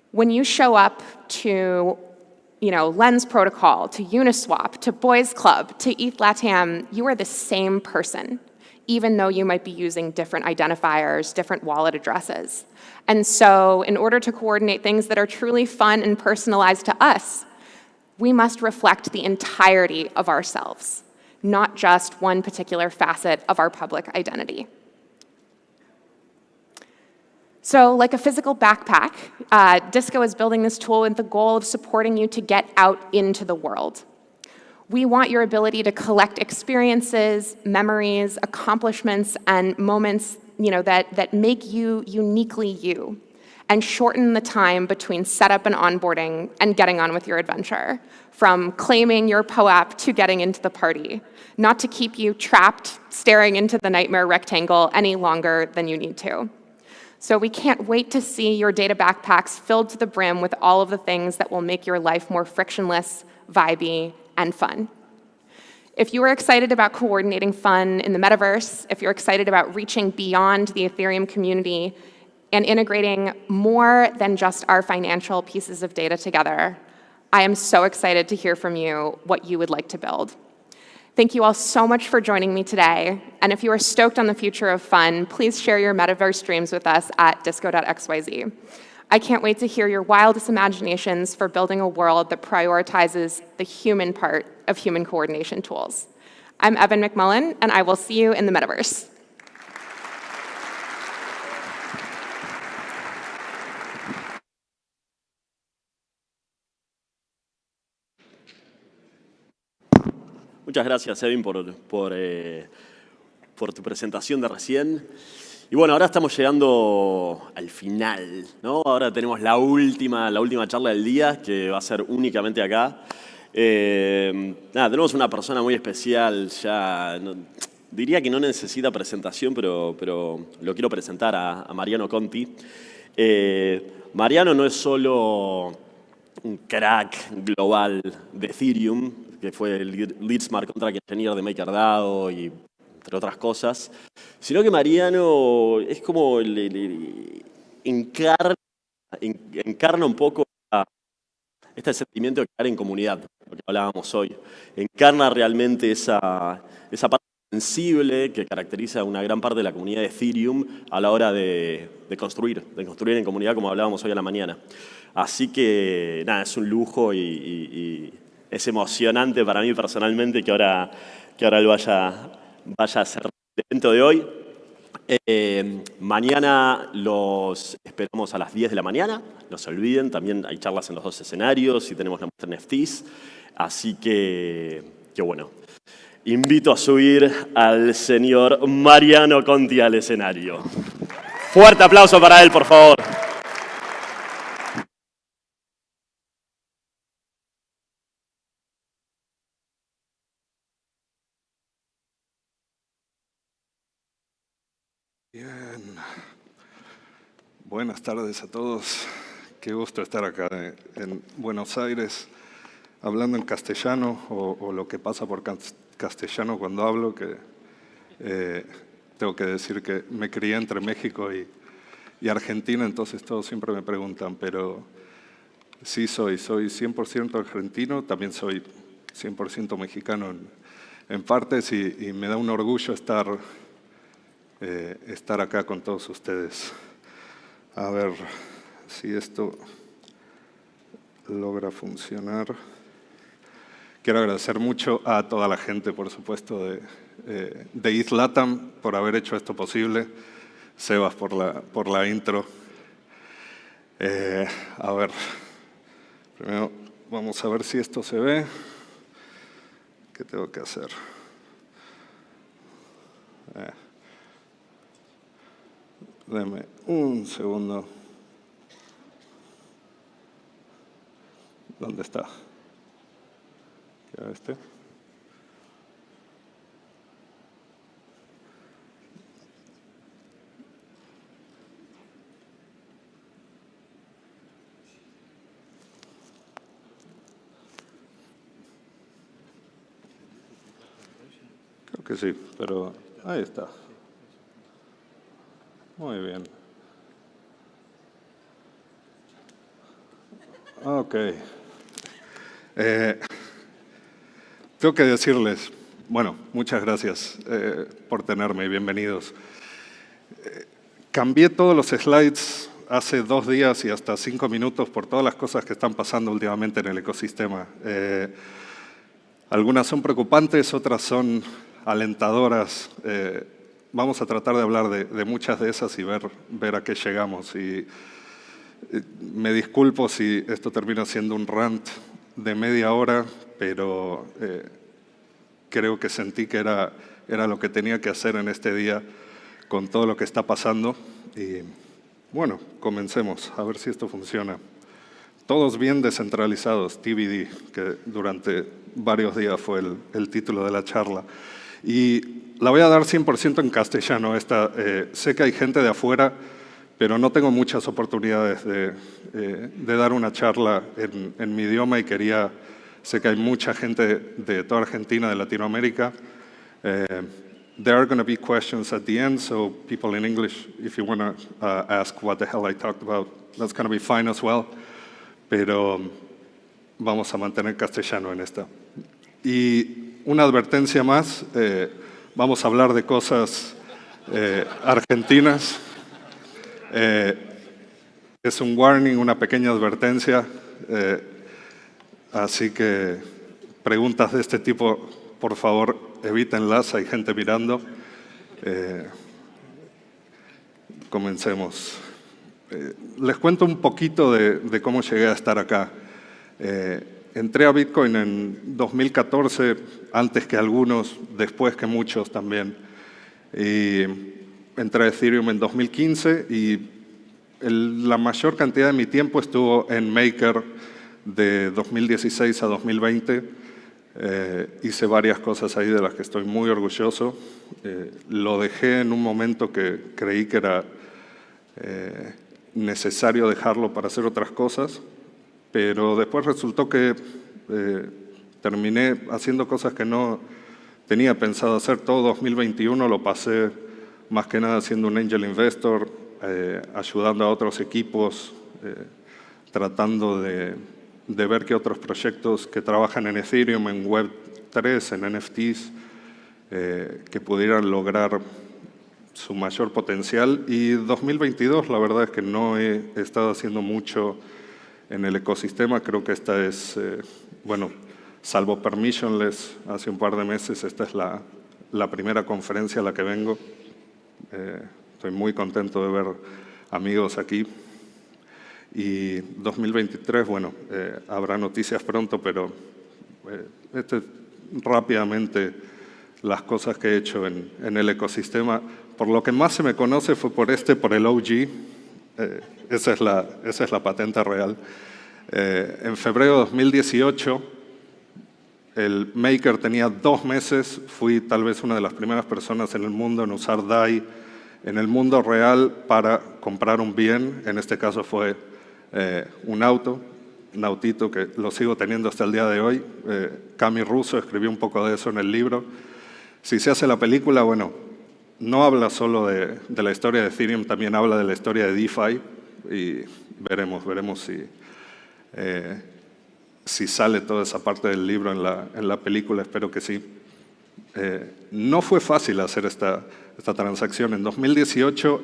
When you show up to, Lens Protocol, to Uniswap, to Boys Club, to ETH Latam, you are the same person, even though you might be using different identifiers, different wallet addresses. And so in order to coordinate things that are truly fun and personalized to us, we must reflect the entirety of ourselves, not just one particular facet of our public identity. So like a physical backpack, Disco is building this tool with the goal of supporting you to get out into the world. We want your ability to collect experiences, memories, accomplishments, and moments that make you uniquely you, and shorten the time between setup and onboarding and getting on with your adventure, from claiming your POAP to getting into the party, not to keep you trapped staring into the nightmare rectangle any longer than you need to. So we can't wait to see your data backpacks filled to the brim with all of the things that will make your life more frictionless, vibey, and fun. If you are excited about coordinating fun in the metaverse, if you're excited about reaching beyond the Ethereum community and integrating more than just our financial pieces of data together, I am so excited to hear from you what you would like to build. Thank you all so much for joining me today. And if you are stoked on the future of fun, please share your metaverse dreams with us at disco.xyz. I can't wait to hear your wildest imaginations for building a world that prioritizes the human part of human coordination tools. I'm Evan McMullen, and I will see you in the metaverse. Muchas gracias, Evin, por tu presentación de recién. Y bueno, ahora estamos llegando al final, ¿no? Ahora tenemos la última charla del día, que va a ser únicamente acá. Tenemos una persona muy especial, diría que no necesita presentación, pero lo quiero presentar a Mariano Conti. Mariano no es solo un crack global de Ethereum, que fue el Lead Smart Contract Engineer de MakerDAO y entre otras cosas, sino que Mariano es como encarna un poco este sentimiento de crear en comunidad, lo que hablábamos hoy. Encarna realmente esa parte sensible que caracteriza a una gran parte de la comunidad de Ethereum a la hora de construir en comunidad, como hablábamos hoy a la mañana. Así que, nada, es un lujo y es emocionante para mí personalmente que ahora él vaya a hacer el evento de hoy. Mañana los esperamos a las 10 de la mañana, no se olviden, también hay charlas en los dos escenarios y tenemos la muestra NFTs, así que bueno, invito a subir al señor Mariano Conti al escenario. Fuerte aplauso para él, por favor. Bien. Buenas tardes a todos. Qué gusto estar acá en Buenos Aires, hablando en castellano, o lo que pasa por castellano cuando hablo, que tengo que decir que me crié entre México y Argentina, entonces todos siempre me preguntan, pero sí soy 100% argentino, también soy 100% mexicano en partes, y me da un orgullo estar acá con todos ustedes. A ver si esto logra funcionar. Quiero agradecer mucho a toda la gente, por supuesto, de ETH Latam por haber hecho esto posible. Sebas por la intro. A ver, primero vamos a ver si esto se ve. ¿Qué tengo que hacer? Deme un segundo. ¿Dónde está? ¿Qué este? Creo que sí, pero ahí está. Muy bien. Ok. Tengo que decirles, bueno, muchas gracias por tenerme y bienvenidos. Cambié todos los slides hace 2 días y hasta 5 minutos por todas las cosas que están pasando últimamente en el ecosistema. Algunas son preocupantes, otras son alentadoras. Vamos a tratar de hablar de muchas de esas y ver a qué llegamos. Y me disculpo si esto termina siendo un rant de media hora, pero creo que sentí que era lo que tenía que hacer en este día con todo lo que está pasando. Y bueno, comencemos, a ver si esto funciona. Todos bien descentralizados, TBD, que durante varios días fue el título de la charla. Y la voy a dar 100% en castellano. Sé que hay gente de afuera, pero no tengo muchas oportunidades de dar una charla en mi idioma y sé que hay mucha gente de toda Argentina, de Latinoamérica. There are going to be questions at the end, so people in English, if you want to ask what the hell I talked about, that's going to be fine as well. Pero vamos a mantener castellano en esta. Y una advertencia más, vamos a hablar de cosas argentinas. Es un warning, una pequeña advertencia, así que preguntas de este tipo, por favor, evítenlas, hay gente mirando. Comencemos. Les cuento un poquito de cómo llegué a estar acá. Entré a Bitcoin en 2014, antes que algunos, después que muchos también. Y entré a Ethereum en 2015 y la mayor cantidad de mi tiempo estuvo en Maker de 2016 a 2020. Hice varias cosas ahí de las que estoy muy orgulloso. Lo dejé en un momento que creí que era necesario dejarlo para hacer otras cosas, pero después resultó que terminé haciendo cosas que no tenía pensado hacer. Todo 2021 lo pasé más que nada siendo un angel investor, ayudando a otros equipos, tratando de ver qué otros proyectos que trabajan en Ethereum, en Web3, en NFTs, que pudieran lograr su mayor potencial. Y 2022, la verdad es que no he estado haciendo mucho en el ecosistema. Creo que esta es, bueno, salvo Permissionless, hace un par de meses, esta es la primera conferencia a la que vengo. Estoy muy contento de ver amigos aquí. Y 2023, bueno, habrá noticias pronto, pero rápidamente las cosas que he hecho en el ecosistema. Por lo que más se me conoce fue por el OG. Esa es la patente real. En febrero de 2018, el Maker tenía 2 meses. Fui tal vez una de las primeras personas en el mundo en usar DAI en el mundo real para comprar un bien. En este caso fue un auto, un autito que lo sigo teniendo hasta el día de hoy. Cami Russo escribió un poco de eso en el libro. Si se hace la película, bueno, no habla solo de la historia de Ethereum, también habla de la historia de DeFi y veremos si sale toda esa parte del libro en la película, espero que sí. No fue fácil hacer esta transacción. En 2018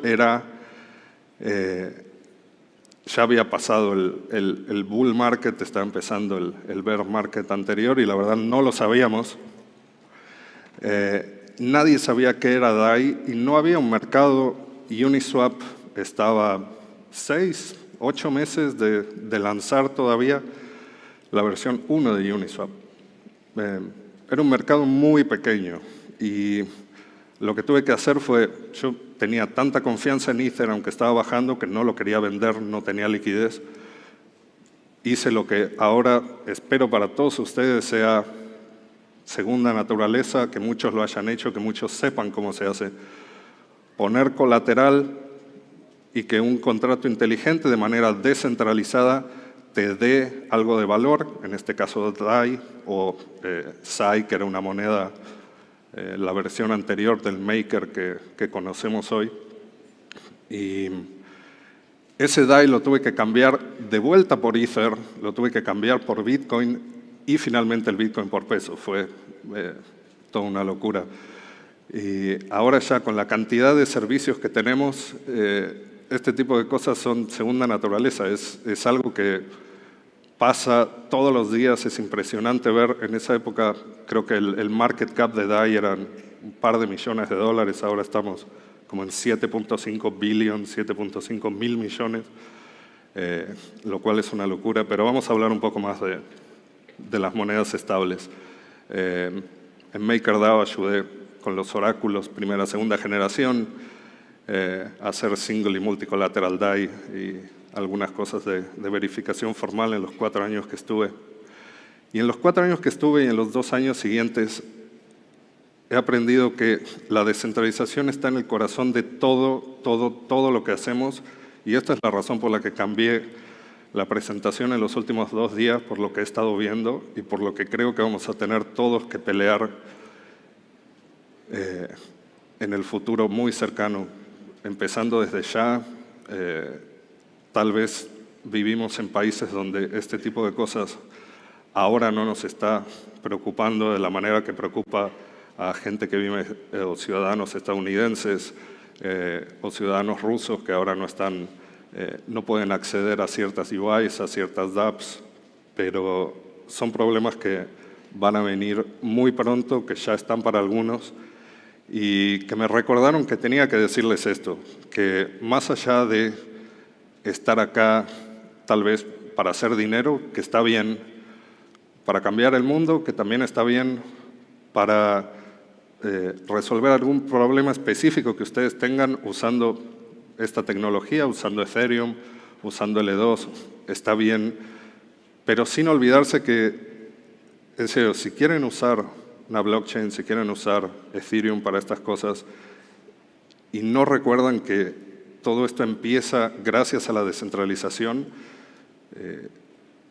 ya había pasado el bull market, estaba empezando el bear market anterior y la verdad no lo sabíamos. Nadie sabía qué era DAI y no había un mercado. Uniswap estaba 6, 8 meses de lanzar todavía la versión 1 de Uniswap. Era un mercado muy pequeño y lo que tuve que hacer fue, yo tenía tanta confianza en Ether, aunque estaba bajando, que no lo quería vender, no tenía liquidez. Hice lo que ahora espero para todos ustedes sea segunda naturaleza, que muchos lo hayan hecho, que muchos sepan cómo se hace. Poner colateral y que un contrato inteligente de manera descentralizada te dé algo de valor, en este caso DAI o SAI, que era una moneda, la versión anterior del Maker que conocemos hoy. Y ese DAI lo tuve que cambiar de vuelta por Ether, lo tuve que cambiar por Bitcoin y finalmente el Bitcoin por peso. Fue toda una locura. Y ahora ya con la cantidad de servicios que tenemos, este tipo de cosas son segunda naturaleza. Es algo que pasa todos los días, es impresionante ver. En esa época creo que el market cap de DAI eran un par de millones de dólares, ahora estamos como en 7.5 billion, 7.5 mil millones, lo cual es una locura, pero vamos a hablar un poco más de las monedas estables. En MakerDAO ayudé con los oráculos primera, segunda generación, hacer single y multicolateral DAI y algunas cosas de verificación formal en los 4 años que estuve. Y en los 4 años que estuve y en los 2 años siguientes he aprendido que la descentralización está en el corazón de todo lo que hacemos y esta es la razón por la que cambié la presentación en los últimos 2 días, por lo que he estado viendo y por lo que creo que vamos a tener todos que pelear en el futuro muy cercano, empezando desde ya. Tal vez vivimos en países donde este tipo de cosas ahora no nos está preocupando de la manera que preocupa a gente que vive, o ciudadanos estadounidenses, o ciudadanos rusos que ahora no pueden acceder a ciertas UIs, a ciertas dApps, pero son problemas que van a venir muy pronto, que ya están para algunos, y que me recordaron que tenía que decirles esto, que más allá de estar acá tal vez para hacer dinero, que está bien, para cambiar el mundo, que también está bien, para resolver algún problema específico que ustedes tengan usando esta tecnología, usando Ethereum, usando L2, está bien, pero sin olvidarse que, en serio, si quieren usar una blockchain, si quieren usar Ethereum para estas cosas y no recuerdan que todo esto empieza gracias a la descentralización,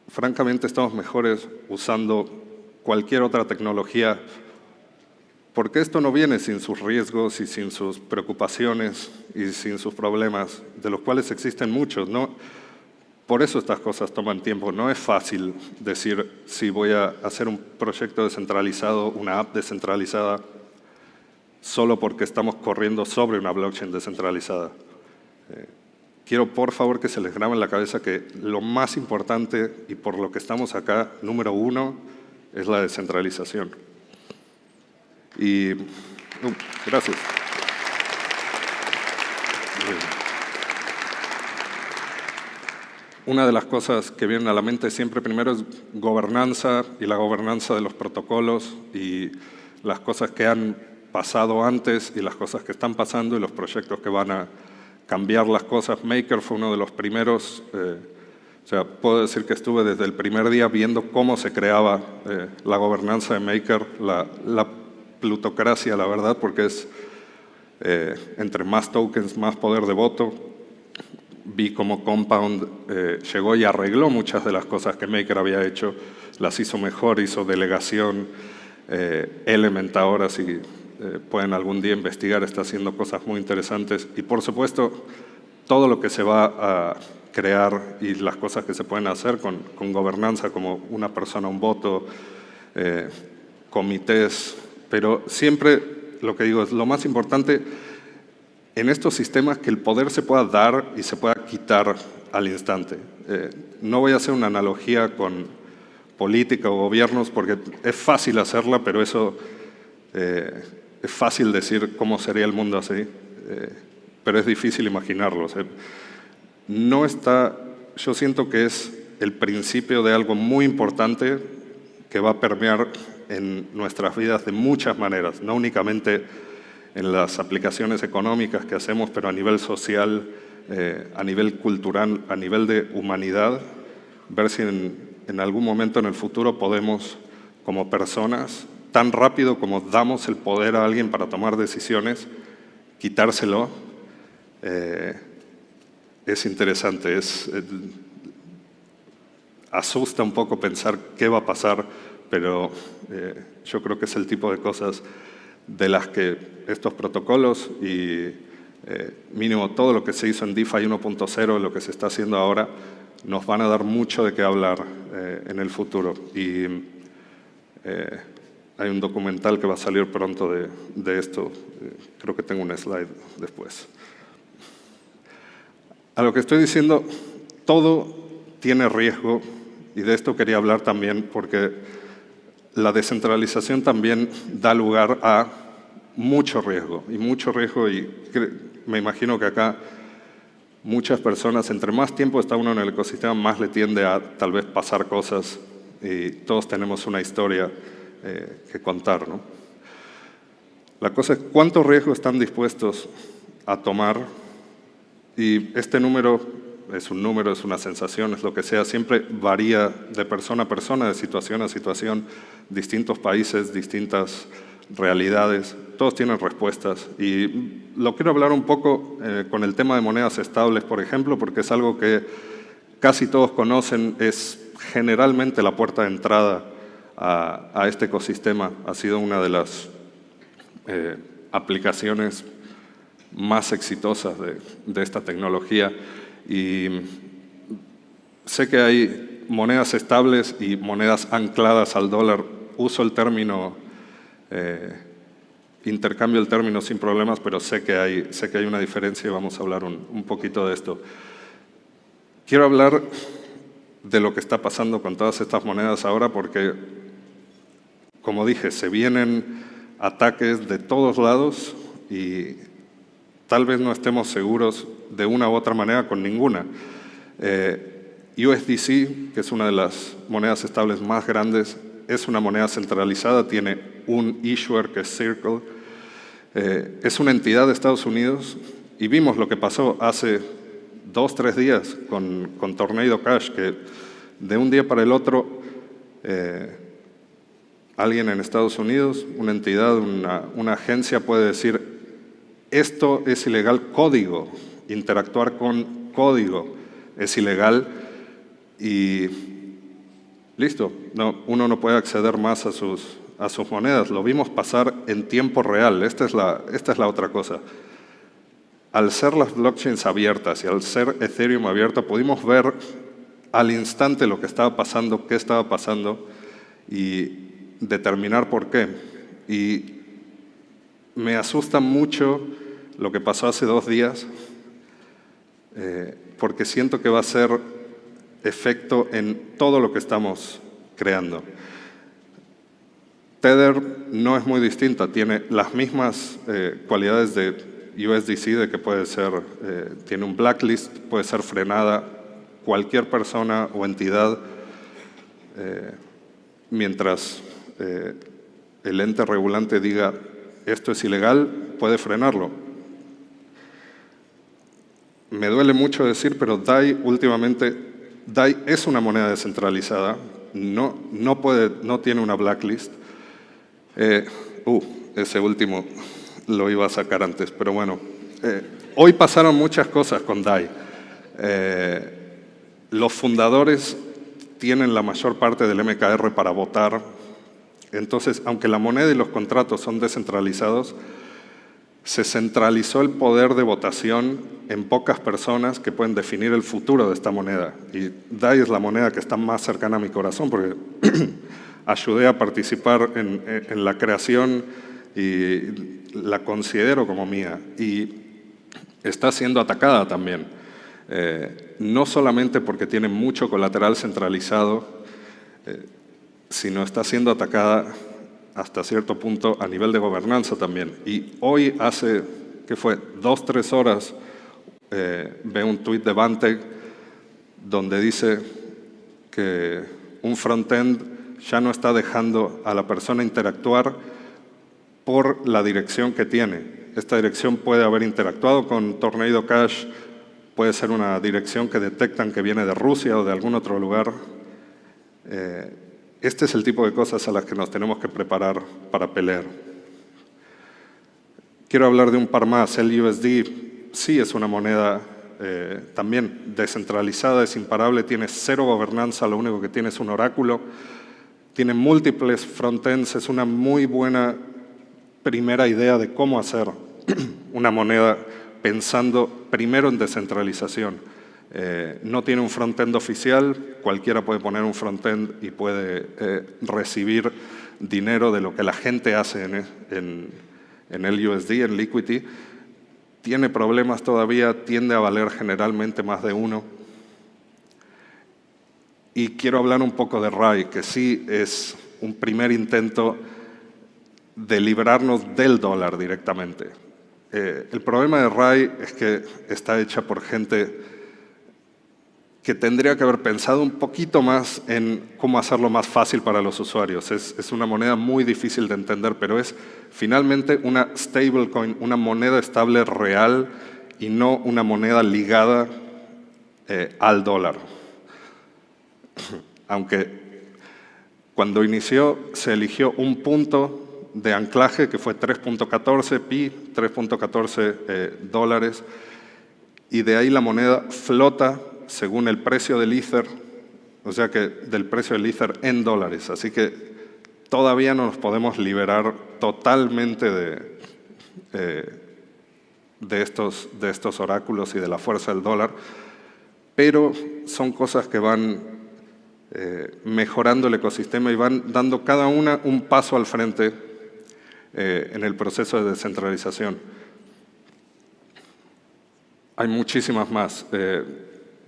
francamente estamos mejores usando cualquier otra tecnología, porque esto no viene sin sus riesgos y sin sus preocupaciones y sin sus problemas, de los cuales existen muchos, ¿no? Por eso estas cosas toman tiempo. No es fácil decir, si voy a hacer un proyecto descentralizado, una app descentralizada, solo porque estamos corriendo sobre una blockchain descentralizada. Quiero, por favor, que se les grabe en la cabeza que lo más importante y por lo que estamos acá, número 1, es la descentralización. Y gracias. Una de las cosas que vienen a la mente siempre primero es gobernanza y la gobernanza de los protocolos y las cosas que han pasado antes y las cosas que están pasando y los proyectos que van a cambiar las cosas. Maker fue uno de los primeros, o sea, puedo decir que estuve desde el primer día viendo cómo se creaba la gobernanza de Maker, la plutocracia, la verdad, porque Entre más tokens, más poder de voto. Vi cómo Compound llegó y arregló muchas de las cosas que Maker había hecho, las hizo mejor, hizo delegación. Element ahora, si pueden algún día investigar, está haciendo cosas muy interesantes. Y por supuesto, todo lo que se va a crear y las cosas que se pueden hacer con gobernanza, como una persona, un voto, comités. Pero siempre lo que digo es lo más importante en estos sistemas, que el poder se pueda dar y se pueda quitar al instante. No voy a hacer una analogía con política o gobiernos porque es fácil hacerla, pero eso es fácil decir cómo sería el mundo así, pero es difícil imaginarlo. No está, yo siento que es el principio de algo muy importante que va a permear en nuestras vidas de muchas maneras, no únicamente en las aplicaciones económicas que hacemos, pero a nivel social, a nivel cultural, a nivel de humanidad, ver si en algún momento en el futuro podemos, como personas, tan rápido como damos el poder a alguien para tomar decisiones, quitárselo. Es interesante, asusta un poco pensar qué va a pasar, pero yo creo que es el tipo de cosas de las que estos protocolos y mínimo todo lo que se hizo en DeFi 1.0, lo que se está haciendo ahora, nos van a dar mucho de qué hablar en el futuro. Y hay un documental que va a salir pronto de esto. Creo que tengo un slide después. A lo que estoy diciendo, todo tiene riesgo, y de esto quería hablar también porque la descentralización también da lugar a mucho riesgo, y me imagino que acá muchas personas, entre más tiempo está uno en el ecosistema, más le tiende a tal vez pasar cosas, y todos tenemos una historia que contar, ¿no? La cosa es cuántos riesgos están dispuestos a tomar, y este número es un número, es una sensación, es lo que sea, siempre varía de persona a persona, de situación a situación, distintos países, distintas realidades, todos tienen respuestas. Y lo quiero hablar un poco con el tema de monedas estables, por ejemplo, porque es algo que casi todos conocen, es generalmente la puerta de entrada a este ecosistema. Ha sido una de las aplicaciones más exitosas de esta tecnología. Y sé que hay monedas estables y monedas ancladas al dólar. Uso el término, intercambio el término sin problemas, pero sé que hay una diferencia y vamos a hablar un poquito de esto. Quiero hablar de lo que está pasando con todas estas monedas ahora porque, como dije, se vienen ataques de todos lados y tal vez no estemos seguros de una u otra manera con ninguna. USDC, que es una de las monedas estables más grandes, es una moneda centralizada, tiene un issuer que es Circle, es una entidad de Estados Unidos y vimos lo que pasó hace 2 o 3 días con Tornado Cash, que de un día para el otro alguien en Estados Unidos, una entidad, una agencia puede decir esto es ilegal, código, interactuar con código es ilegal y listo, uno no puede acceder más a sus monedas. Lo vimos pasar en tiempo real, esta es la otra cosa. Al ser las blockchains abiertas y al ser Ethereum abierta, pudimos ver al instante lo que estaba pasando, qué estaba pasando y determinar por qué. Y me asusta mucho lo que pasó hace 2 días, porque siento que va a ser efecto en todo lo que estamos creando. Tether no es muy distinta, tiene las mismas cualidades de USDC, de que puede ser, tiene un blacklist, puede ser frenada cualquier persona o entidad, mientras el ente regulante diga esto es ilegal, puede frenarlo. Me duele mucho decir, pero DAI últimamente, DAI es una moneda descentralizada, no tiene una blacklist. Ese último lo iba a sacar antes, pero bueno. Hoy pasaron muchas cosas con DAI. Los fundadores tienen la mayor parte del MKR para votar. Entonces, aunque la moneda y los contratos son descentralizados, se centralizó el poder de votación en pocas personas que pueden definir el futuro de esta moneda. Y DAI es la moneda que está más cercana a mi corazón porque ayudé a participar en la creación y la considero como mía. Y está siendo atacada también. No solamente porque tiene mucho colateral centralizado, sino está siendo atacada hasta cierto punto a nivel de gobernanza también. Y hoy hace, ¿qué fue? 2 o 3 horas, veo un tuit de Banteg donde dice que un frontend ya no está dejando a la persona interactuar por la dirección que tiene. Esta dirección puede haber interactuado con Tornado Cash, puede ser una dirección que detectan que viene de Rusia o de algún otro lugar. Este es el tipo de cosas a las que nos tenemos que preparar para pelear. Quiero hablar de un par más. El USD sí es una moneda también descentralizada, es imparable, tiene 0 gobernanza, lo único que tiene es un oráculo. Tiene múltiples frontends, es una muy buena primera idea de cómo hacer una moneda pensando primero en descentralización. No tiene un frontend oficial, cualquiera puede poner un frontend y puede recibir dinero de lo que la gente hace en el USD, en Liquidity. Tiene problemas todavía, tiende a valer generalmente más de 1. Y quiero hablar un poco de RAI, que sí es un primer intento de librarnos del dólar directamente. El problema de RAI es que está hecha por gente que tendría que haber pensado un poquito más en cómo hacerlo más fácil para los usuarios. Es una moneda muy difícil de entender, pero es finalmente una stablecoin, una moneda estable real y no una moneda ligada al dólar. Aunque cuando inició se eligió un punto de anclaje que fue 3.14 pi, 3.14 dólares, y de ahí la moneda flota según el precio del Ether, o sea que del precio del Ether en dólares. Así que todavía no nos podemos liberar totalmente de estos oráculos y de la fuerza del dólar, pero son cosas que van mejorando el ecosistema y van dando cada una un paso al frente en el proceso de descentralización. Hay muchísimas más.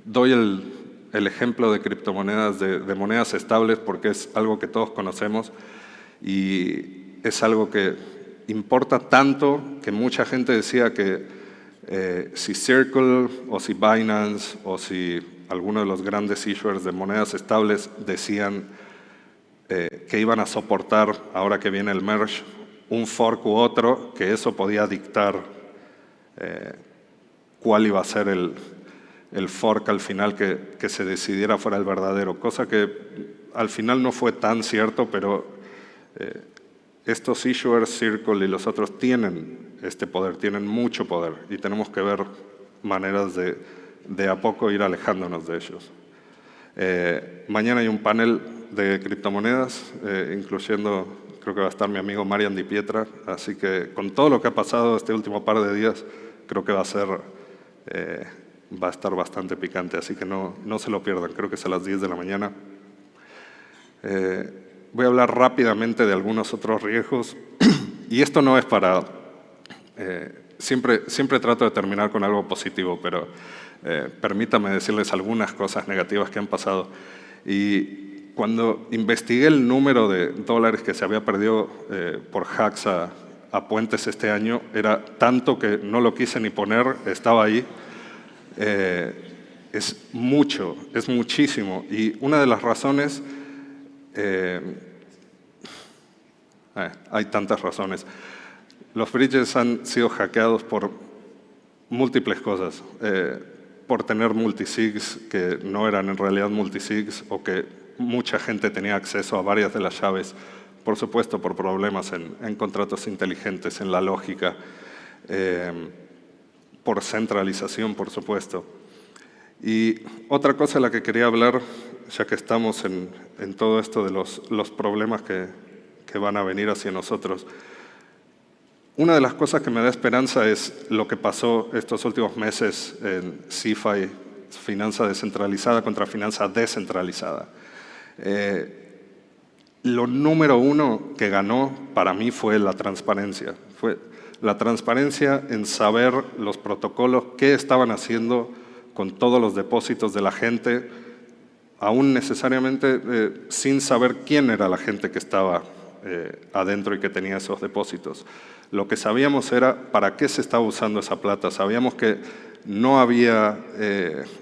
Doy el ejemplo de criptomonedas, de monedas estables, porque es algo que todos conocemos y es algo que importa tanto que mucha gente decía que si Circle o si Binance o si alguno de los grandes issuers de monedas estables decían que iban a soportar, ahora que viene el merge, un fork u otro, que eso podía dictar cuál iba a ser el fork al final que se decidiera fuera el verdadero, cosa que al final no fue tan cierto, pero estos issuers, Circle y los otros tienen este poder, tienen mucho poder y tenemos que ver maneras de a poco ir alejándonos de ellos. Mañana hay un panel de criptomonedas, incluyendo, creo que va a estar mi amigo Marian Di Pietra, así que con todo lo que ha pasado este último par de días, creo que va a estar bastante picante, así que no se lo pierdan, creo que es a las 10 de la mañana. Voy a hablar rápidamente de algunos otros riesgos, y esto no es para... siempre trato de terminar con algo positivo, pero permítame decirles algunas cosas negativas que han pasado. Y cuando investigué el número de dólares que se había perdido por hacks a puentes este año, era tanto que no lo quise ni poner, estaba ahí. Es mucho, es muchísimo. Y una de las razones, hay tantas razones. Los bridges han sido hackeados por múltiples cosas. Por tener multisigs que no eran en realidad multisigs o que mucha gente tenía acceso a varias de las llaves, por supuesto por problemas en contratos inteligentes, en la lógica, por centralización, por supuesto. Y otra cosa de la que quería hablar, ya que estamos en todo esto de los problemas que van a venir hacia nosotros, una de las cosas que me da esperanza es lo que pasó estos últimos meses en CeFi, finanza descentralizada contra finanza descentralizada. Lo número uno que ganó para mí fue la transparencia. Fue la transparencia en saber los protocolos, qué estaban haciendo con todos los depósitos de la gente, aún necesariamente sin saber quién era la gente que estaba adentro y que tenía esos depósitos. Lo que sabíamos era para qué se estaba usando esa plata. Sabíamos que no había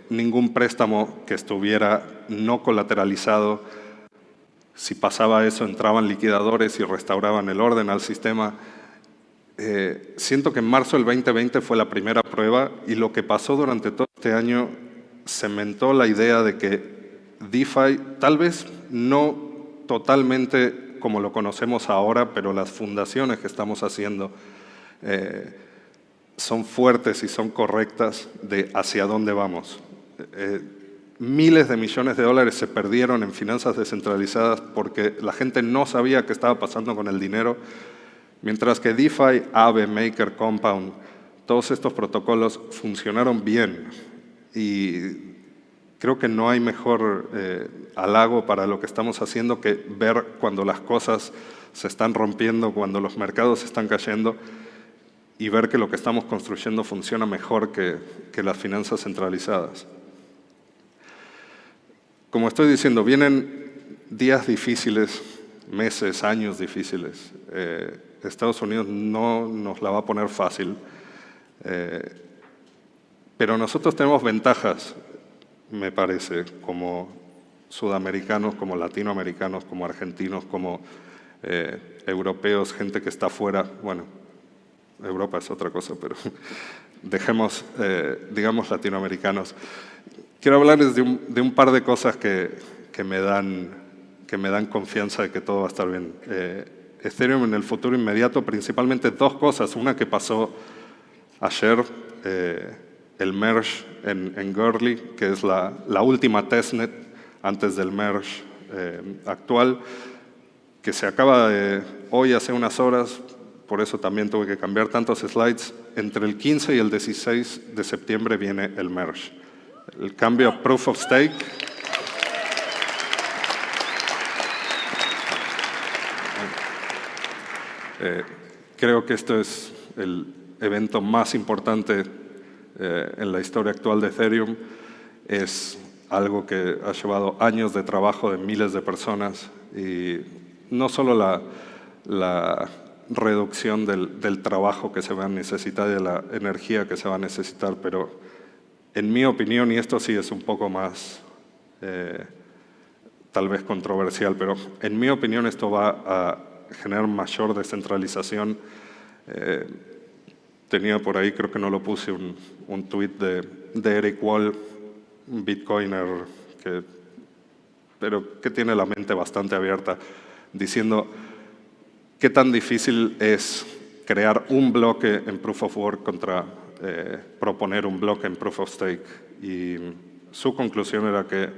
ningún préstamo que estuviera no colateralizado. Si pasaba eso, entraban liquidadores y restauraban el orden al sistema. Siento que en marzo del 2020 fue la primera prueba y lo que pasó durante todo este año cementó la idea de que DeFi, tal vez no totalmente como lo conocemos ahora, pero las fundaciones que estamos haciendo son fuertes y son correctas de hacia dónde vamos. Miles de millones de dólares se perdieron en finanzas descentralizadas porque la gente no sabía qué estaba pasando con el dinero, mientras que DeFi, Aave, Maker, Compound, todos estos protocolos funcionaron bien y creo que no hay mejor halago para lo que estamos haciendo que ver cuando las cosas se están rompiendo, cuando los mercados se están cayendo y ver que lo que estamos construyendo funciona mejor que las finanzas centralizadas. Como estoy diciendo, vienen días difíciles, meses, años difíciles. Estados Unidos no nos la va a poner fácil, pero nosotros tenemos ventajas, me parece, como sudamericanos, como latinoamericanos, como argentinos, como europeos, gente que está afuera. Bueno, Europa es otra cosa, pero dejemos, digamos, latinoamericanos. Quiero hablarles de un par de cosas que me dan confianza de que todo va a estar bien. Ethereum en el futuro inmediato, principalmente dos cosas. Una que pasó ayer, el merge en Gurley, que es la última testnet antes del merge actual, que se acaba hoy hace unas horas, por eso también tuve que cambiar tantos slides. Entre el 15 y el 16 de septiembre viene el merge. El cambio a Proof of Stake. Creo que esto es el evento más importante en la historia actual de Ethereum. Es algo que ha llevado años de trabajo de miles de personas y no solo la reducción del trabajo que se va a necesitar y de la energía que se va a necesitar, pero en mi opinión, y esto sí es un poco más tal vez controversial, pero en mi opinión esto va a generar mayor descentralización. Tenía por ahí, creo que no lo puse, un tweet de Eric Wall, un bitcoiner pero que tiene la mente bastante abierta, diciendo qué tan difícil es crear un bloque en Proof of Work contra proponer un bloque en Proof of Stake. Y su conclusión era que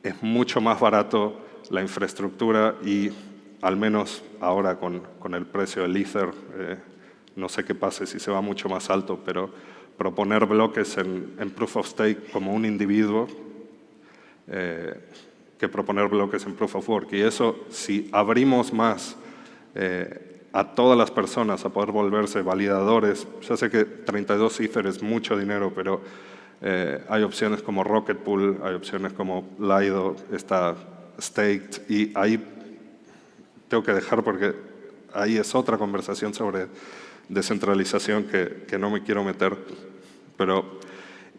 es mucho más barato la infraestructura y al menos ahora con el precio del Ether, no sé qué pase si se va mucho más alto, pero proponer bloques en Proof of Stake como un individuo que proponer bloques en Proof of Work. Y eso, si abrimos más a todas las personas a poder volverse validadores, ya sé que 32 Ether es mucho dinero, pero hay opciones como Rocket Pool, hay opciones como Lido, está Staked, y ahí tengo que dejar porque ahí es otra conversación sobre descentralización que no me quiero meter.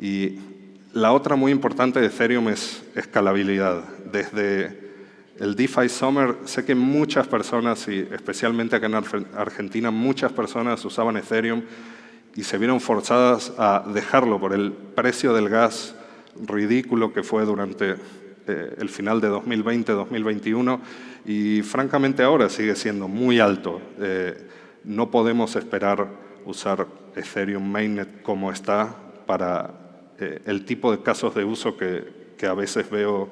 Y la otra muy importante de Ethereum es escalabilidad. Desde el DeFi Summer, sé que muchas personas, y especialmente acá en Argentina, muchas personas usaban Ethereum y se vieron forzadas a dejarlo por el precio del gas ridículo que fue durante el final de 2020, 2021, y francamente ahora sigue siendo muy alto. No podemos esperar usar Ethereum Mainnet como está para el tipo de casos de uso que a veces veo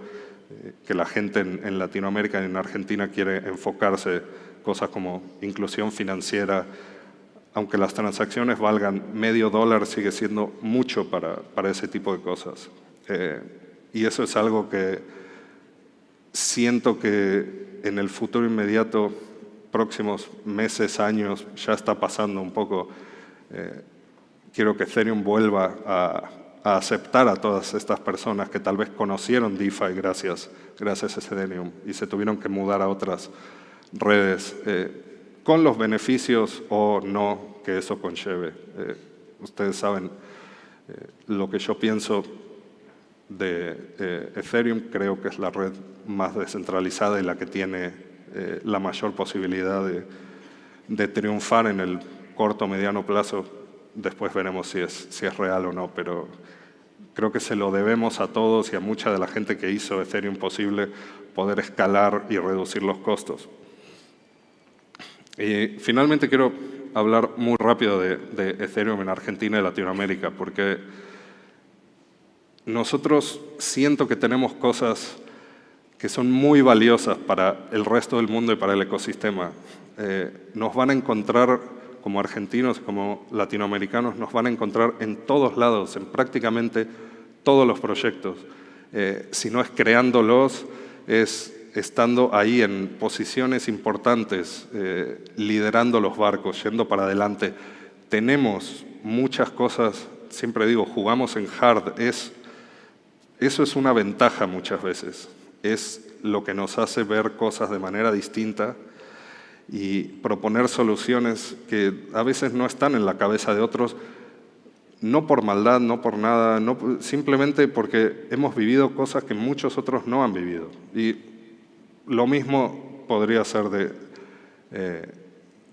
que la gente en Latinoamérica y en Argentina quiere enfocarse, cosas como inclusión financiera. Aunque las transacciones valgan $0.50, sigue siendo mucho para ese tipo de cosas. Y eso es algo que siento que en el futuro inmediato, próximos meses, años, ya está pasando un poco. Quiero que Ethereum vuelva a aceptar a todas estas personas que tal vez conocieron DeFi gracias a Ethereum y se tuvieron que mudar a otras redes, con los beneficios o no que eso conlleve. Ustedes saben lo que yo pienso de Ethereum. Creo que es la red más descentralizada y la que tiene la mayor posibilidad de triunfar en el corto o mediano plazo. Después veremos si es real o no, pero creo que se lo debemos a todos y a mucha de la gente que hizo Ethereum posible poder escalar y reducir los costos. Y finalmente quiero hablar muy rápido de Ethereum en Argentina y Latinoamérica, porque nosotros siento que tenemos cosas que son muy valiosas para el resto del mundo y para el ecosistema. Nos van a encontrar como argentinos, como latinoamericanos, nos van a encontrar en todos lados, en prácticamente todos los proyectos. Si no es creándolos, es estando ahí en posiciones importantes, liderando los barcos, yendo para adelante. Tenemos muchas cosas, siempre digo, jugamos en hard. Eso es una ventaja muchas veces. Es lo que nos hace ver cosas de manera distinta y proponer soluciones que a veces no están en la cabeza de otros, no por maldad, no por nada, simplemente porque hemos vivido cosas que muchos otros no han vivido. Y lo mismo podría ser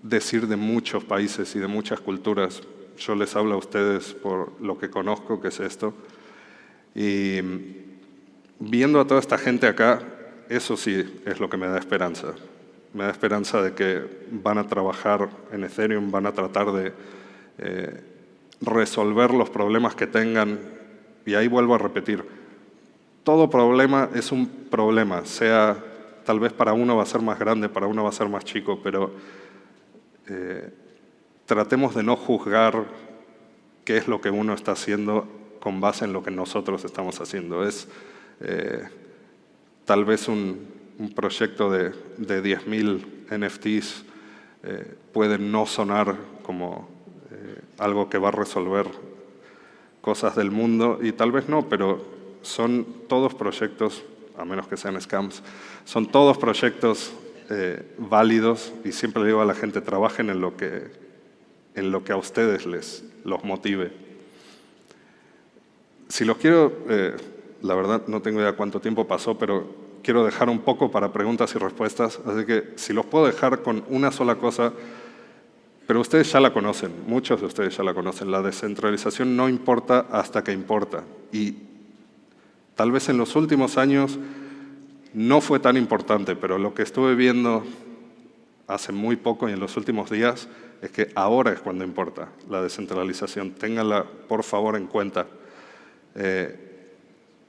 decir de muchos países y de muchas culturas. Yo les hablo a ustedes por lo que conozco, que es esto. Y viendo a toda esta gente acá, eso sí es lo que me da esperanza. Me da esperanza de que van a trabajar en Ethereum, van a tratar de resolver los problemas que tengan. Y ahí vuelvo a repetir, todo problema es un problema, sea tal vez para uno va a ser más grande, para uno va a ser más chico, pero tratemos de no juzgar qué es lo que uno está haciendo con base en lo que nosotros estamos haciendo. Es tal vez un proyecto de 10.000 NFTs puede no sonar como algo que va a resolver cosas del mundo, y tal vez no, pero son todos proyectos, a menos que sean scams, son todos proyectos válidos, y siempre le digo a la gente, trabajen en lo que a ustedes los motive. Si los quiero, la verdad no tengo idea cuánto tiempo pasó, pero quiero dejar un poco para preguntas y respuestas, así que si los puedo dejar con una sola cosa, pero ustedes ya la conocen, muchos de ustedes ya la conocen, la descentralización no importa hasta que importa. Y tal vez en los últimos años no fue tan importante, pero lo que estuve viendo hace muy poco y en los últimos días es que ahora es cuando importa la descentralización. Ténganla, por favor, en cuenta.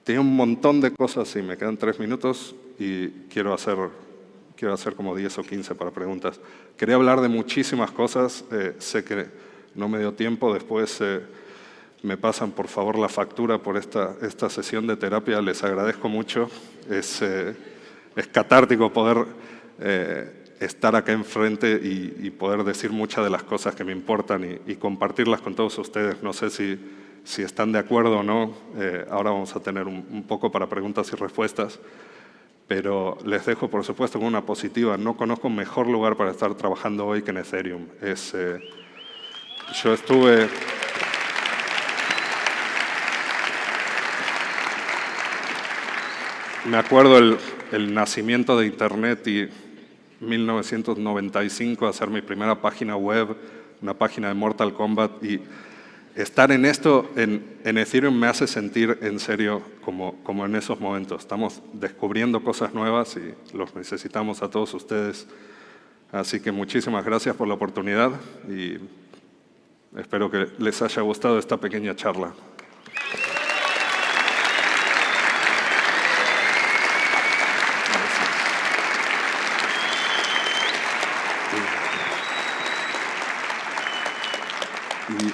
Tenía un montón de cosas y me quedan 3 minutos y quiero hacer como 10 o 15 para preguntas. Quería hablar de muchísimas cosas, sé que no me dio tiempo, después me pasan por favor la factura por esta sesión de terapia, les agradezco mucho. Es catártico poder estar acá enfrente y poder decir muchas de las cosas que me importan y compartirlas con todos ustedes. No sé si están de acuerdo o no. Ahora vamos a tener un poco para preguntas y respuestas, pero les dejo por supuesto con una positiva. No conozco un mejor lugar para estar trabajando hoy que en Ethereum. Yo estuve... Me acuerdo el nacimiento de Internet y 1995 hacer mi primera página web, una página de Mortal Kombat, y estar en esto, en Ethereum, me hace sentir en serio como en esos momentos. Estamos descubriendo cosas nuevas y los necesitamos a todos ustedes. Así que muchísimas gracias por la oportunidad y espero que les haya gustado esta pequeña charla. Y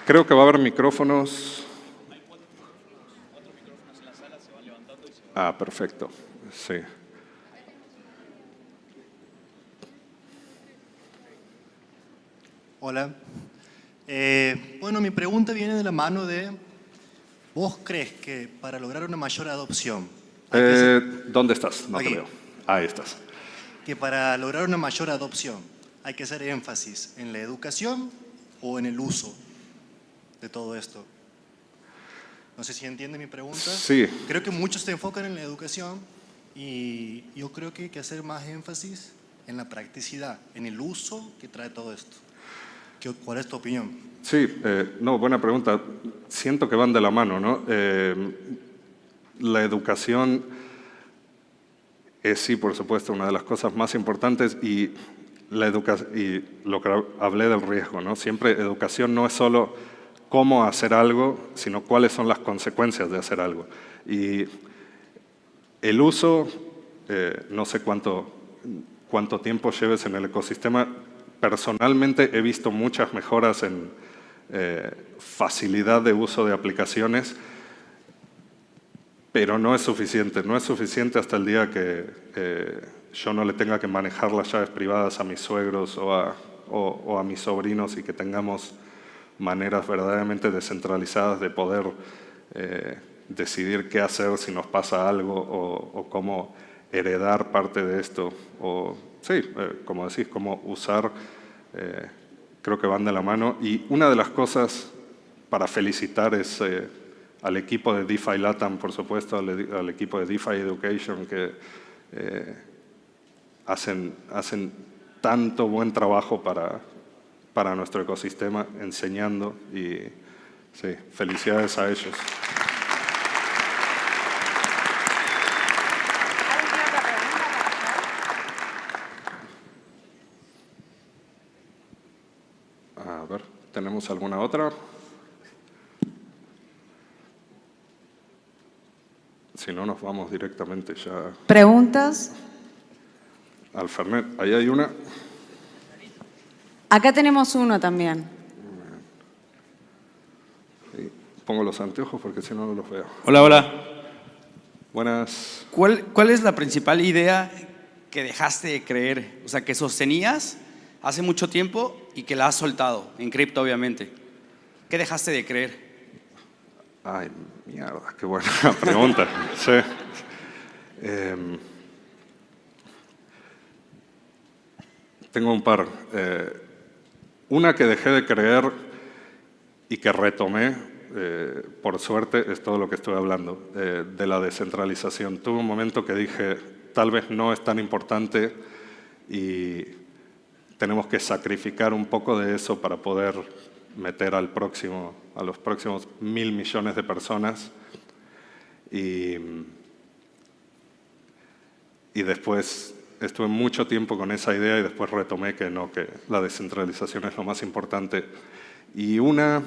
creo que va a haber micrófonos. Ah, perfecto. Sí. Hola. Bueno, mi pregunta viene de la mano de, ¿vos crees que para lograr una mayor adopción... ¿Dónde estás? No Aquí. te veo. Ahí estás. Que para lograr una mayor adopción hay que hacer énfasis en la educación o en el uso de todo esto? No sé si entiende mi pregunta. Sí. Creo que muchos se enfocan en la educación y yo creo que hay que hacer más énfasis en la practicidad, en el uso que trae todo esto. ¿Cuál es tu opinión? Sí, no, buena pregunta. Siento que van de la mano, ¿no? La educación es, sí, por supuesto, una de las cosas más importantes y lo que hablé del riesgo, ¿no? Siempre educación no es solo cómo hacer algo, sino cuáles son las consecuencias de hacer algo. Y el uso, no sé cuánto tiempo lleves en el ecosistema. Personalmente he visto muchas mejoras en facilidad de uso de aplicaciones, pero no es suficiente. No es suficiente hasta el día que yo no le tenga que manejar las llaves privadas a mis suegros o a mis sobrinos y que tengamos maneras verdaderamente descentralizadas de poder decidir qué hacer si nos pasa algo o cómo heredar parte de esto. O, sí, como decís, cómo usar, creo que van de la mano. Y una de las cosas para felicitar es al equipo de DeFi Latam, por supuesto, al equipo de DeFi Education, que hacen tanto buen trabajo para nuestro ecosistema, enseñando. Y sí, felicidades a ellos. A ver, ¿tenemos alguna otra? Si no, nos vamos directamente ya. ¿Preguntas? Al Fernet. Ahí hay una. Acá tenemos uno también. Sí, pongo los anteojos porque si no, no los veo. Hola, hola. Buenas. ¿Cuál es la principal idea que dejaste de creer? O sea, que sostenías hace mucho tiempo y que la has soltado, en cripto obviamente. ¿Qué dejaste de creer? Ay, mierda, qué buena pregunta. Sí. Tengo un par. Una que dejé de creer y que retomé, por suerte, es todo lo que estoy hablando, de la descentralización. Tuve un momento que dije, tal vez no es tan importante y tenemos que sacrificar un poco de eso para poder meter a los próximos 1.000 millones de personas. Y después estuve mucho tiempo con esa idea y después retomé que no, que la descentralización es lo más importante. Y una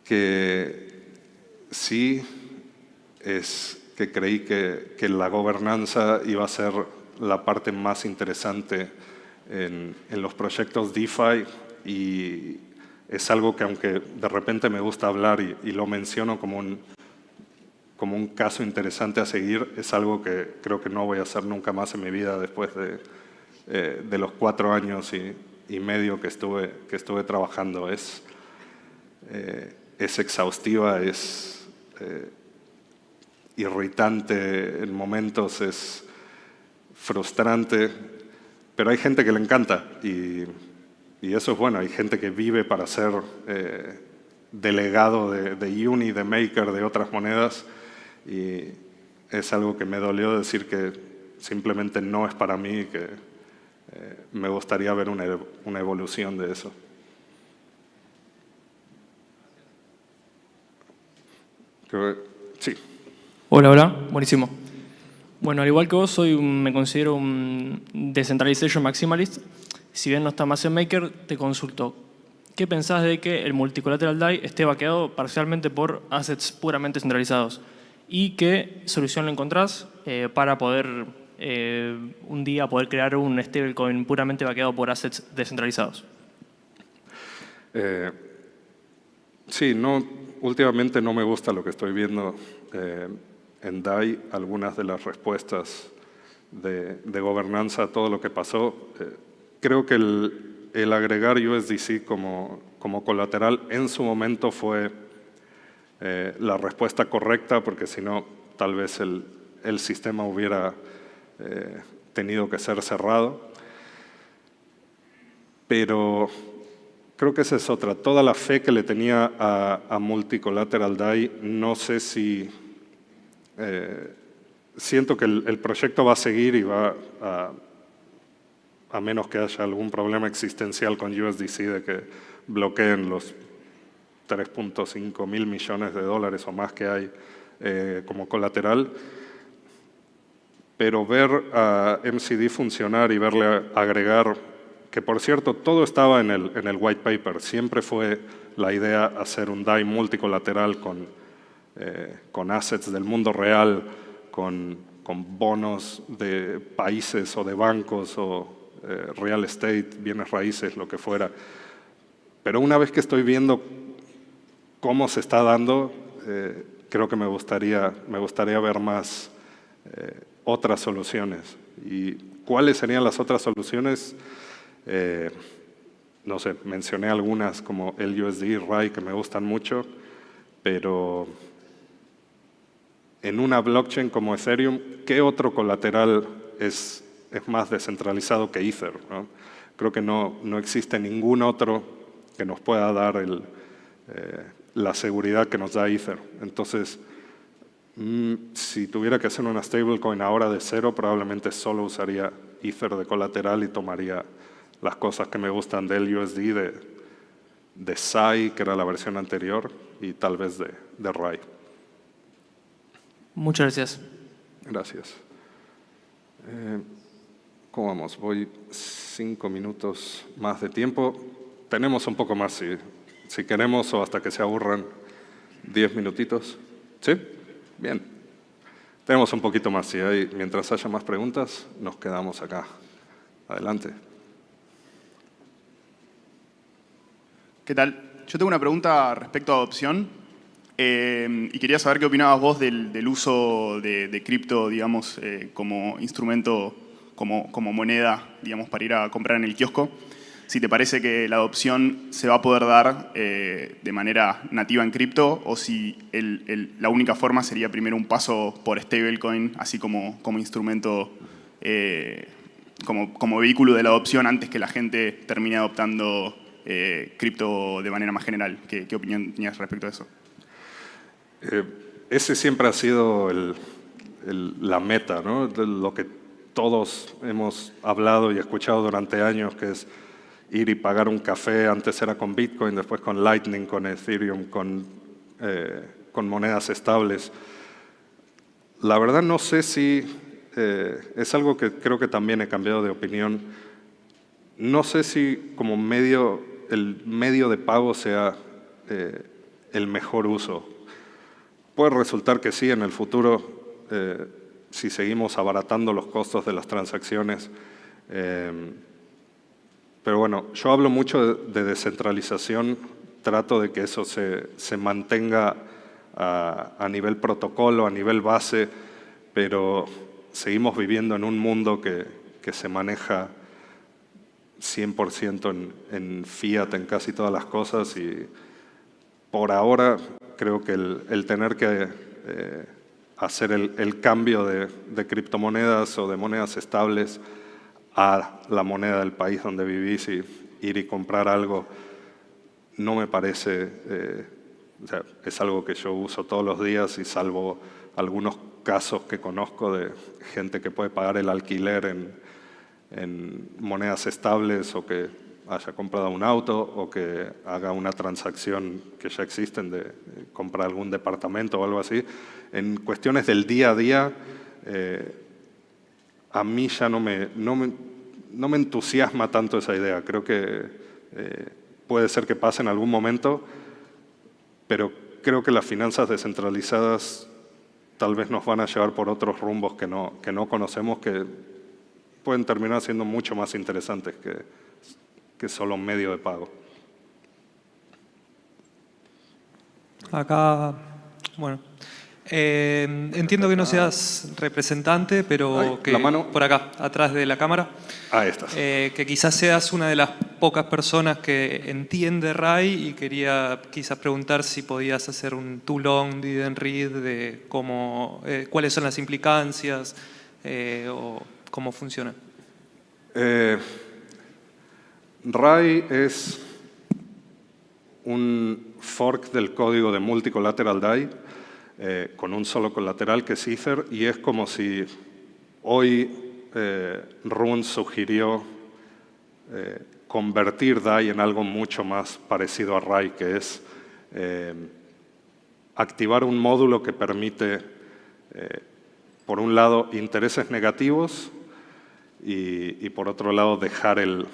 que sí es que creí que la gobernanza iba a ser la parte más interesante en los proyectos DeFi, y es algo que, aunque de repente me gusta hablar y lo menciono como un caso interesante a seguir, es algo que creo que no voy a hacer nunca más en mi vida después de los 4 años y medio que estuve trabajando. Es exhaustiva, es irritante en momentos, es frustrante, pero hay gente que le encanta y eso es bueno. Hay gente que vive para ser delegado de Uni, de Maker, de otras monedas, y es algo que me dolió decir que simplemente no es para mí y que me gustaría ver una evolución de eso. Sí. Hola, hola. Buenísimo. Bueno, al igual que vos, me considero un decentralization maximalist. Si bien no está más en Maker, te consulto. ¿Qué pensás de que el multicollateral DAI esté vaqueado parcialmente por assets puramente centralizados? ¿Y qué solución le encontrás para poder un día poder crear un stablecoin puramente vaqueado por assets descentralizados? Sí, últimamente no me gusta lo que estoy viendo en DAI. Algunas de las respuestas de gobernanza a todo lo que pasó. Creo que el agregar USDC como colateral en su momento fue la respuesta correcta, porque si no, tal vez el sistema hubiera tenido que ser cerrado. Pero creo que esa es otra. Toda la fe que le tenía a multicollateral DAI, no sé si... siento que el proyecto va a seguir y va a menos que haya algún problema existencial con USDC de que bloqueen los 3.5 mil millones de dólares o más que hay como colateral. Pero ver a MCD funcionar y verle agregar, que por cierto todo estaba en el white paper, siempre fue la idea hacer un DAI multicolateral con assets del mundo real, con bonos de países o de bancos o real estate, bienes raíces, lo que fuera. Pero una vez que estoy viendo cómo se está dando, creo que me gustaría ver más otras soluciones. ¿Y cuáles serían las otras soluciones? No sé, mencioné algunas como el USD, RAI, que me gustan mucho, pero en una blockchain como Ethereum, ¿qué otro colateral es más descentralizado que Ether, ¿no? Creo que no existe ningún otro que nos pueda dar la seguridad que nos da Ether. Entonces, si tuviera que hacer una stablecoin ahora de cero, probablemente solo usaría Ether de colateral y tomaría las cosas que me gustan del USD, de SAI, que era la versión anterior, y tal vez de RAI. Muchas gracias. Gracias. ¿Cómo vamos? Voy 5 minutos más de tiempo. Tenemos un poco más si queremos, o hasta que se aburran 10 minutitos. ¿Sí? Bien. Tenemos un poquito más. Mientras haya más preguntas, nos quedamos acá. Adelante. ¿Qué tal? Yo tengo una pregunta respecto a adopción y quería saber qué opinabas vos del uso de cripto, digamos, como instrumento, como moneda, digamos, para ir a comprar en el kiosco. Si te parece que la adopción se va a poder dar de manera nativa en cripto, o si la única forma sería primero un paso por stablecoin, así como instrumento, como vehículo de la adopción antes que la gente termine adoptando cripto de manera más general. ¿Qué opinión tenías respecto a eso? Ese siempre ha sido la meta, ¿no? De lo que todos hemos hablado y escuchado durante años, que es ir y pagar un café. Antes era con Bitcoin, después con Lightning, con Ethereum, con monedas estables. La verdad no sé si es algo que creo que también he cambiado de opinión. No sé si como el medio de pago sea el mejor uso. Puede resultar que sí en el futuro, si seguimos abaratando los costos de las transacciones. Pero bueno, yo hablo mucho de descentralización, trato de que eso se mantenga a nivel protocolo, a nivel base, pero seguimos viviendo en un mundo que se maneja 100% en fiat en casi todas las cosas, y por ahora creo que el tener que hacer el cambio de criptomonedas o de monedas estables a la moneda del país donde vivís y ir y comprar algo, no me parece, o sea, es algo que yo uso todos los días, y salvo algunos casos que conozco de gente que puede pagar el alquiler en monedas estables, o que haya comprado un auto o que haga una transacción que ya existen de comprar algún departamento o algo así. En cuestiones del día a día, a mí ya no me entusiasma tanto esa idea. Creo que puede ser que pase en algún momento, pero creo que las finanzas descentralizadas tal vez nos van a llevar por otros rumbos que no conocemos, que pueden terminar siendo mucho más interesantes que solo un medio de pago. Acá, bueno, entiendo que no seas representante, pero que por acá, atrás de la cámara, que quizás seas una de las pocas personas que entiende RAI y quería quizás preguntar si podías hacer un too long didn't read de cómo, cuáles son las implicancias o cómo funciona. RAI es un fork del código de multi-collateral DAI con un solo colateral que es Ether, y es como si hoy Rune sugirió convertir DAI en algo mucho más parecido a RAI, que es activar un módulo que permite, por un lado, intereses negativos y por otro lado, dejar el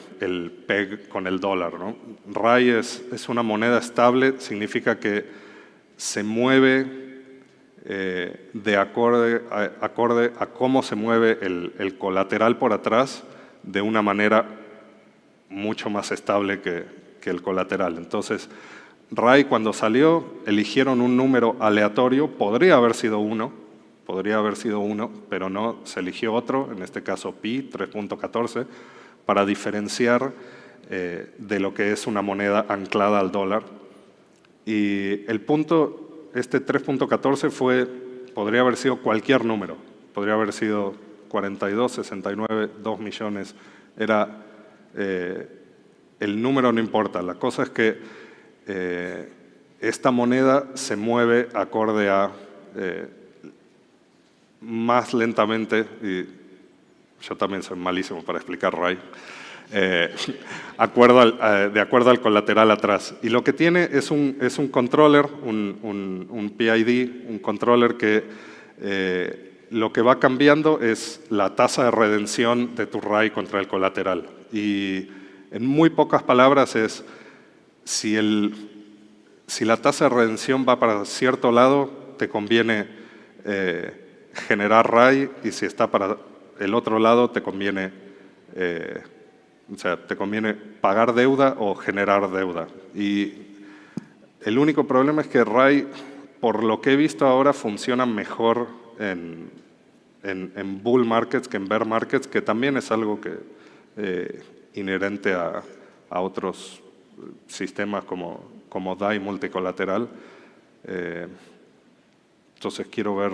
peg con el dólar, ¿no? RAI es una moneda estable, significa que se mueve de acorde a cómo se mueve el colateral por atrás de una manera mucho más estable que el colateral. Entonces, RAI cuando salió, eligieron un número aleatorio, podría haber sido uno, pero no, se eligió otro, en este caso pi, 3.14, para diferenciar de lo que es una moneda anclada al dólar. Y el punto, este 3.14 podría haber sido cualquier número, podría haber sido 42, 69, 2 millones, el número no importa, la cosa es que esta moneda se mueve acorde a más lentamente, y yo también soy malísimo para explicar RAI, de acuerdo al colateral atrás. Y lo que tiene es un controller, un PID, un controller que lo que va cambiando es la tasa de redención de tu RAI contra el colateral. Y en muy pocas palabras es, si la tasa de redención va para cierto lado, te conviene generar RAI, y si está para el otro lado, te conviene pagar deuda o generar deuda. Y el único problema es que RAI, por lo que he visto ahora, funciona mejor en bull markets que en bear markets, que también es algo que inherente a otros sistemas como DAI multicolateral. Entonces quiero ver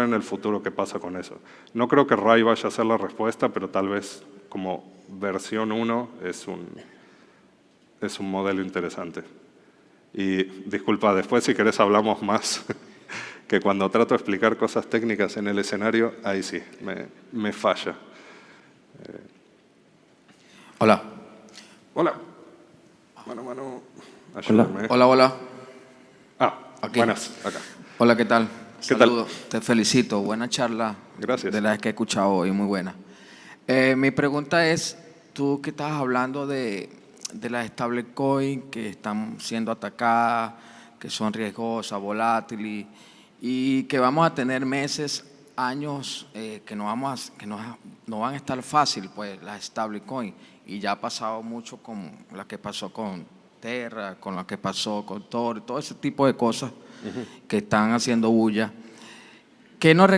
en el futuro qué pasa con eso. No creo que RAI vaya a ser la respuesta, pero tal vez como versión 1 es un modelo interesante. Y disculpa, después si querés hablamos más, que cuando trato de explicar cosas técnicas en el escenario, ahí sí, me falla. Hola. Hola. Mano, ayúdame. Hola. Aquí. Buenas, acá. Hola, ¿qué tal? ¿Qué Saludos. tal? Te felicito, buena charla. Gracias. De las que he escuchado hoy, muy buena. Mi pregunta es, tú que estabas hablando de las stablecoins que están siendo atacadas, que son riesgosas, volátiles, y que vamos a tener meses, años que no van a estar fácil, pues, las stablecoins. Y ya ha pasado mucho con la que pasó con Terra, con la que pasó con todo ese tipo de cosas que están haciendo bulla. ¿Qué nos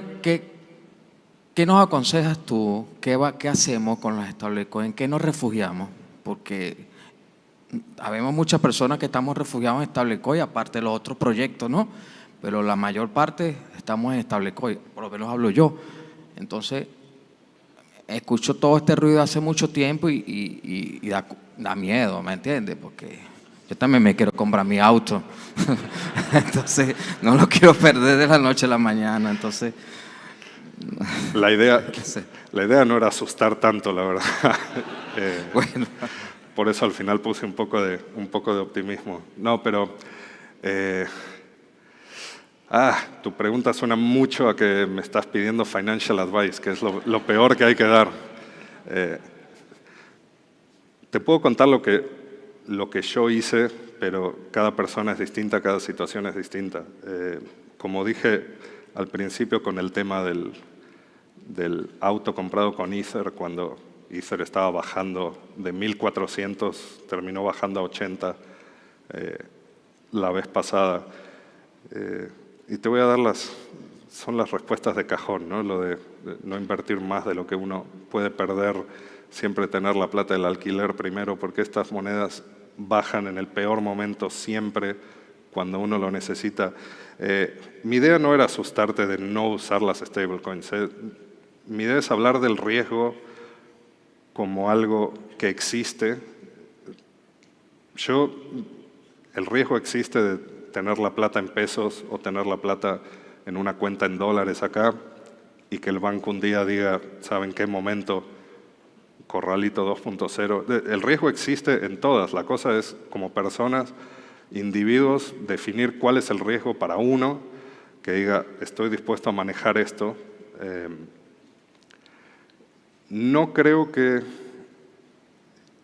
aconsejas tú? ¿Qué hacemos con las stablecoins? ¿En qué nos refugiamos? Porque habemos muchas personas que estamos refugiados en stablecoin, aparte de los otros proyectos, ¿no? Pero la mayor parte estamos en stablecoin, por lo menos hablo yo. Entonces, escucho todo este ruido hace mucho tiempo y da miedo, ¿me entiendes? Porque yo también me quiero comprar mi auto. Entonces, no lo quiero perder de la noche a la mañana. Entonces, la idea La idea no era asustar tanto, la verdad. Bueno. Por eso al final puse un poco de optimismo. No, pero... tu pregunta suena mucho a que me estás pidiendo financial advice, que es lo peor que hay que dar. Te puedo contar lo que yo hice, pero cada persona es distinta, cada situación es distinta. Como dije al principio con el tema del auto comprado con Ether, cuando Ether estaba bajando de 1400, terminó bajando a 80 la vez pasada. Y te voy a dar son las respuestas de cajón, ¿no? Lo de no invertir más de lo que uno puede perder, siempre tener la plata del alquiler primero, porque estas monedas bajan en el peor momento siempre cuando uno lo necesita. Mi idea no era asustarte de no usar las stablecoins. Mi idea es hablar del riesgo como algo que existe. El riesgo existe de tener la plata en pesos o tener la plata en una cuenta en dólares acá y que el banco un día diga, ¿saben qué momento? Corralito 2.0. El riesgo existe en todas. La cosa es, como personas, individuos, definir cuál es el riesgo para uno, que diga, estoy dispuesto a manejar esto. No creo que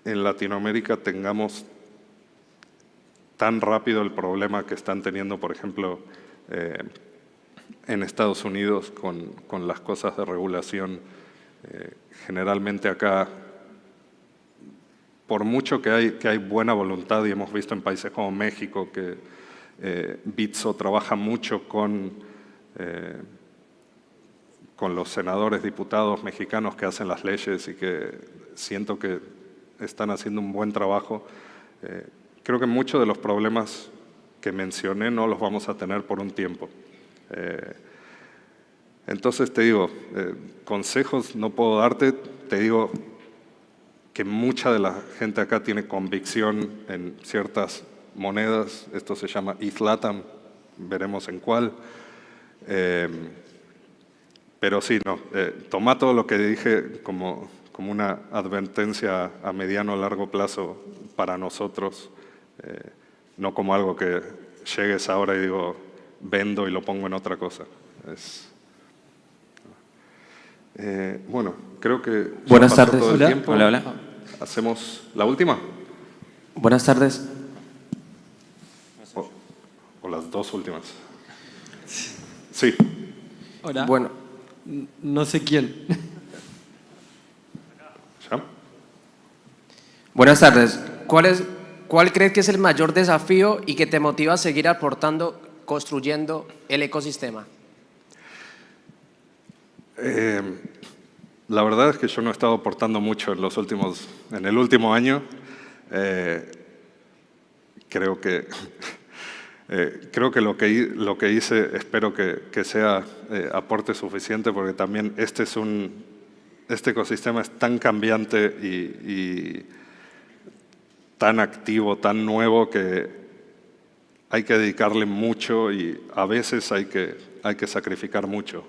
en Latinoamérica tengamos tan rápido el problema que están teniendo, por ejemplo, en Estados Unidos con las cosas de regulación. Generalmente acá, por mucho que hay buena voluntad, y hemos visto en países como México que Bitso trabaja mucho con los senadores, diputados mexicanos que hacen las leyes y que siento que están haciendo un buen trabajo. Creo que muchos de los problemas que mencioné no los vamos a tener por un tiempo. Entonces te digo, consejos no puedo darte, te digo que mucha de la gente acá tiene convicción en ciertas monedas, esto se llama ETH Latam, veremos en cuál. Pero sí, toma todo lo que dije como una advertencia a mediano o largo plazo para nosotros, no como algo que llegues ahora y digo, vendo y lo pongo en otra cosa. Bueno, creo que buenas tardes. todo el Hola. tiempo. Hola, hola. ¿Hacemos la última? Buenas tardes. O las dos últimas. Sí. Hola. Bueno, no sé quién. ¿Ya? Buenas tardes. ¿Cuál crees que es el mayor desafío y que te motiva a seguir aportando, construyendo el ecosistema? La verdad es que yo no he estado aportando mucho en el último año. Creo que lo que hice, espero que sea aporte suficiente, porque también este ecosistema es tan cambiante y tan activo, tan nuevo, que hay que dedicarle mucho y a veces hay que sacrificar mucho.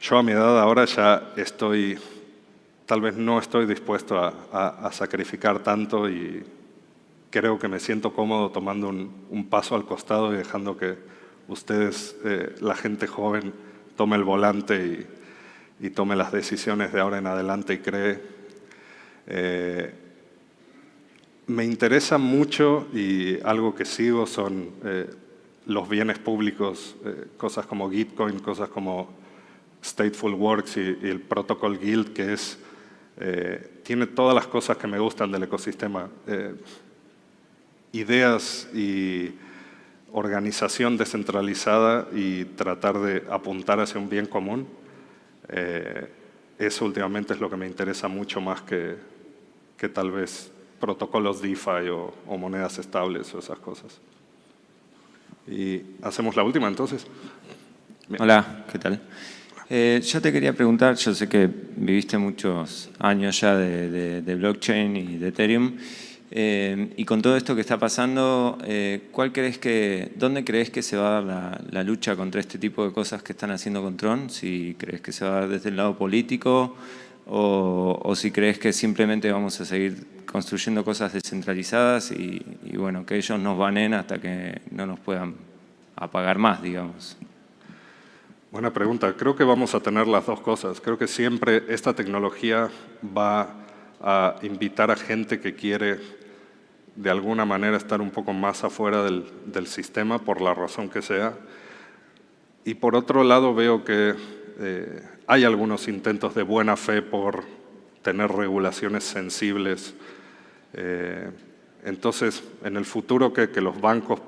Yo a mi edad ahora ya tal vez no estoy dispuesto a sacrificar tanto, y creo que me siento cómodo tomando un paso al costado y dejando que ustedes, la gente joven, tome el volante y tome las decisiones de ahora en adelante y cree. Me interesa mucho, y algo que sigo son los bienes públicos, cosas como Gitcoin, cosas como Stateful Works y el Protocol Guild, que tiene todas las cosas que me gustan del ecosistema. Ideas y organización descentralizada y tratar de apuntar hacia un bien común. Eso últimamente es lo que me interesa mucho más que tal vez protocolos DeFi o monedas estables o esas cosas. Y hacemos la última entonces. Bien. Hola, ¿qué tal? Yo te quería preguntar, yo sé que viviste muchos años ya de blockchain y de Ethereum, Y con todo esto que está pasando, ¿dónde crees que se va a dar la lucha contra este tipo de cosas que están haciendo con Tron? Si crees que se va a dar desde el lado político o si crees que simplemente vamos a seguir construyendo cosas descentralizadas y bueno, que ellos nos baneen hasta que no nos puedan apagar más, digamos. Buena pregunta. Creo que vamos a tener las dos cosas. Creo que siempre esta tecnología va a invitar a gente que quiere de alguna manera estar un poco más afuera del sistema, por la razón que sea. Y por otro lado veo que hay algunos intentos de buena fe por tener regulaciones sensibles. Entonces, en el futuro que los bancos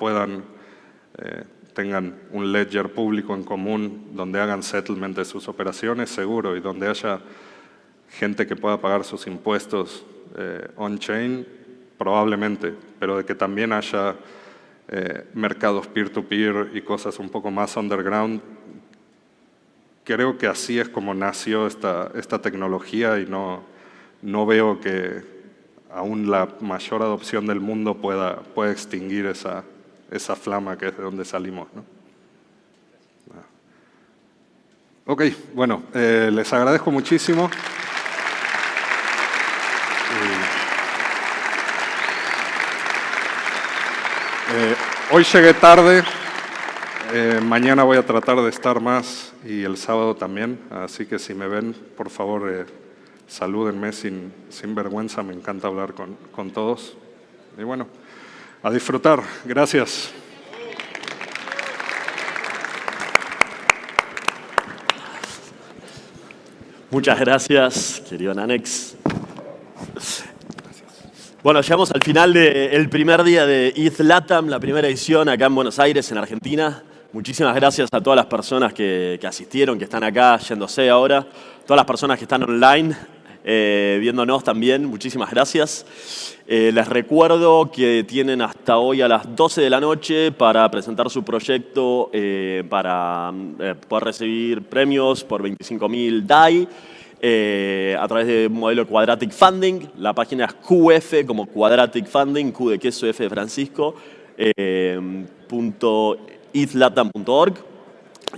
tengan un ledger público en común donde hagan settlement de sus operaciones, seguro, y donde haya gente que pueda pagar sus impuestos on-chain, probablemente, pero de que también haya mercados peer-to-peer y cosas un poco más underground. Creo que así es como nació esta tecnología y no veo que aún la mayor adopción del mundo pueda extinguir esa flama que es de donde salimos, ¿no? Ok, bueno, les agradezco muchísimo. Hoy llegué tarde, mañana voy a tratar de estar más y el sábado también, así que si me ven, por favor, salúdenme sin vergüenza, me encanta hablar con todos. Y bueno, a disfrutar, gracias. Muchas gracias, querido Nanex. Bueno, llegamos al final del primer día de ETH Latam, la primera edición acá en Buenos Aires, en Argentina. Muchísimas gracias a todas las personas que asistieron, que están acá yéndose ahora. Todas las personas que están online, viéndonos también, muchísimas gracias. Les recuerdo que tienen hasta hoy a las 12 de la noche para presentar su proyecto, para poder recibir premios por 25.000 DAI. A través de un modelo Quadratic Funding. La página es QF como Quadratic Funding, Q de queso, F de Francisco, .ethlatam.org.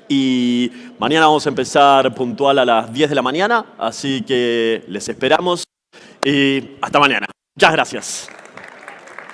Y mañana vamos a empezar puntual a las 10 de la mañana, así que les esperamos y hasta mañana. Muchas gracias.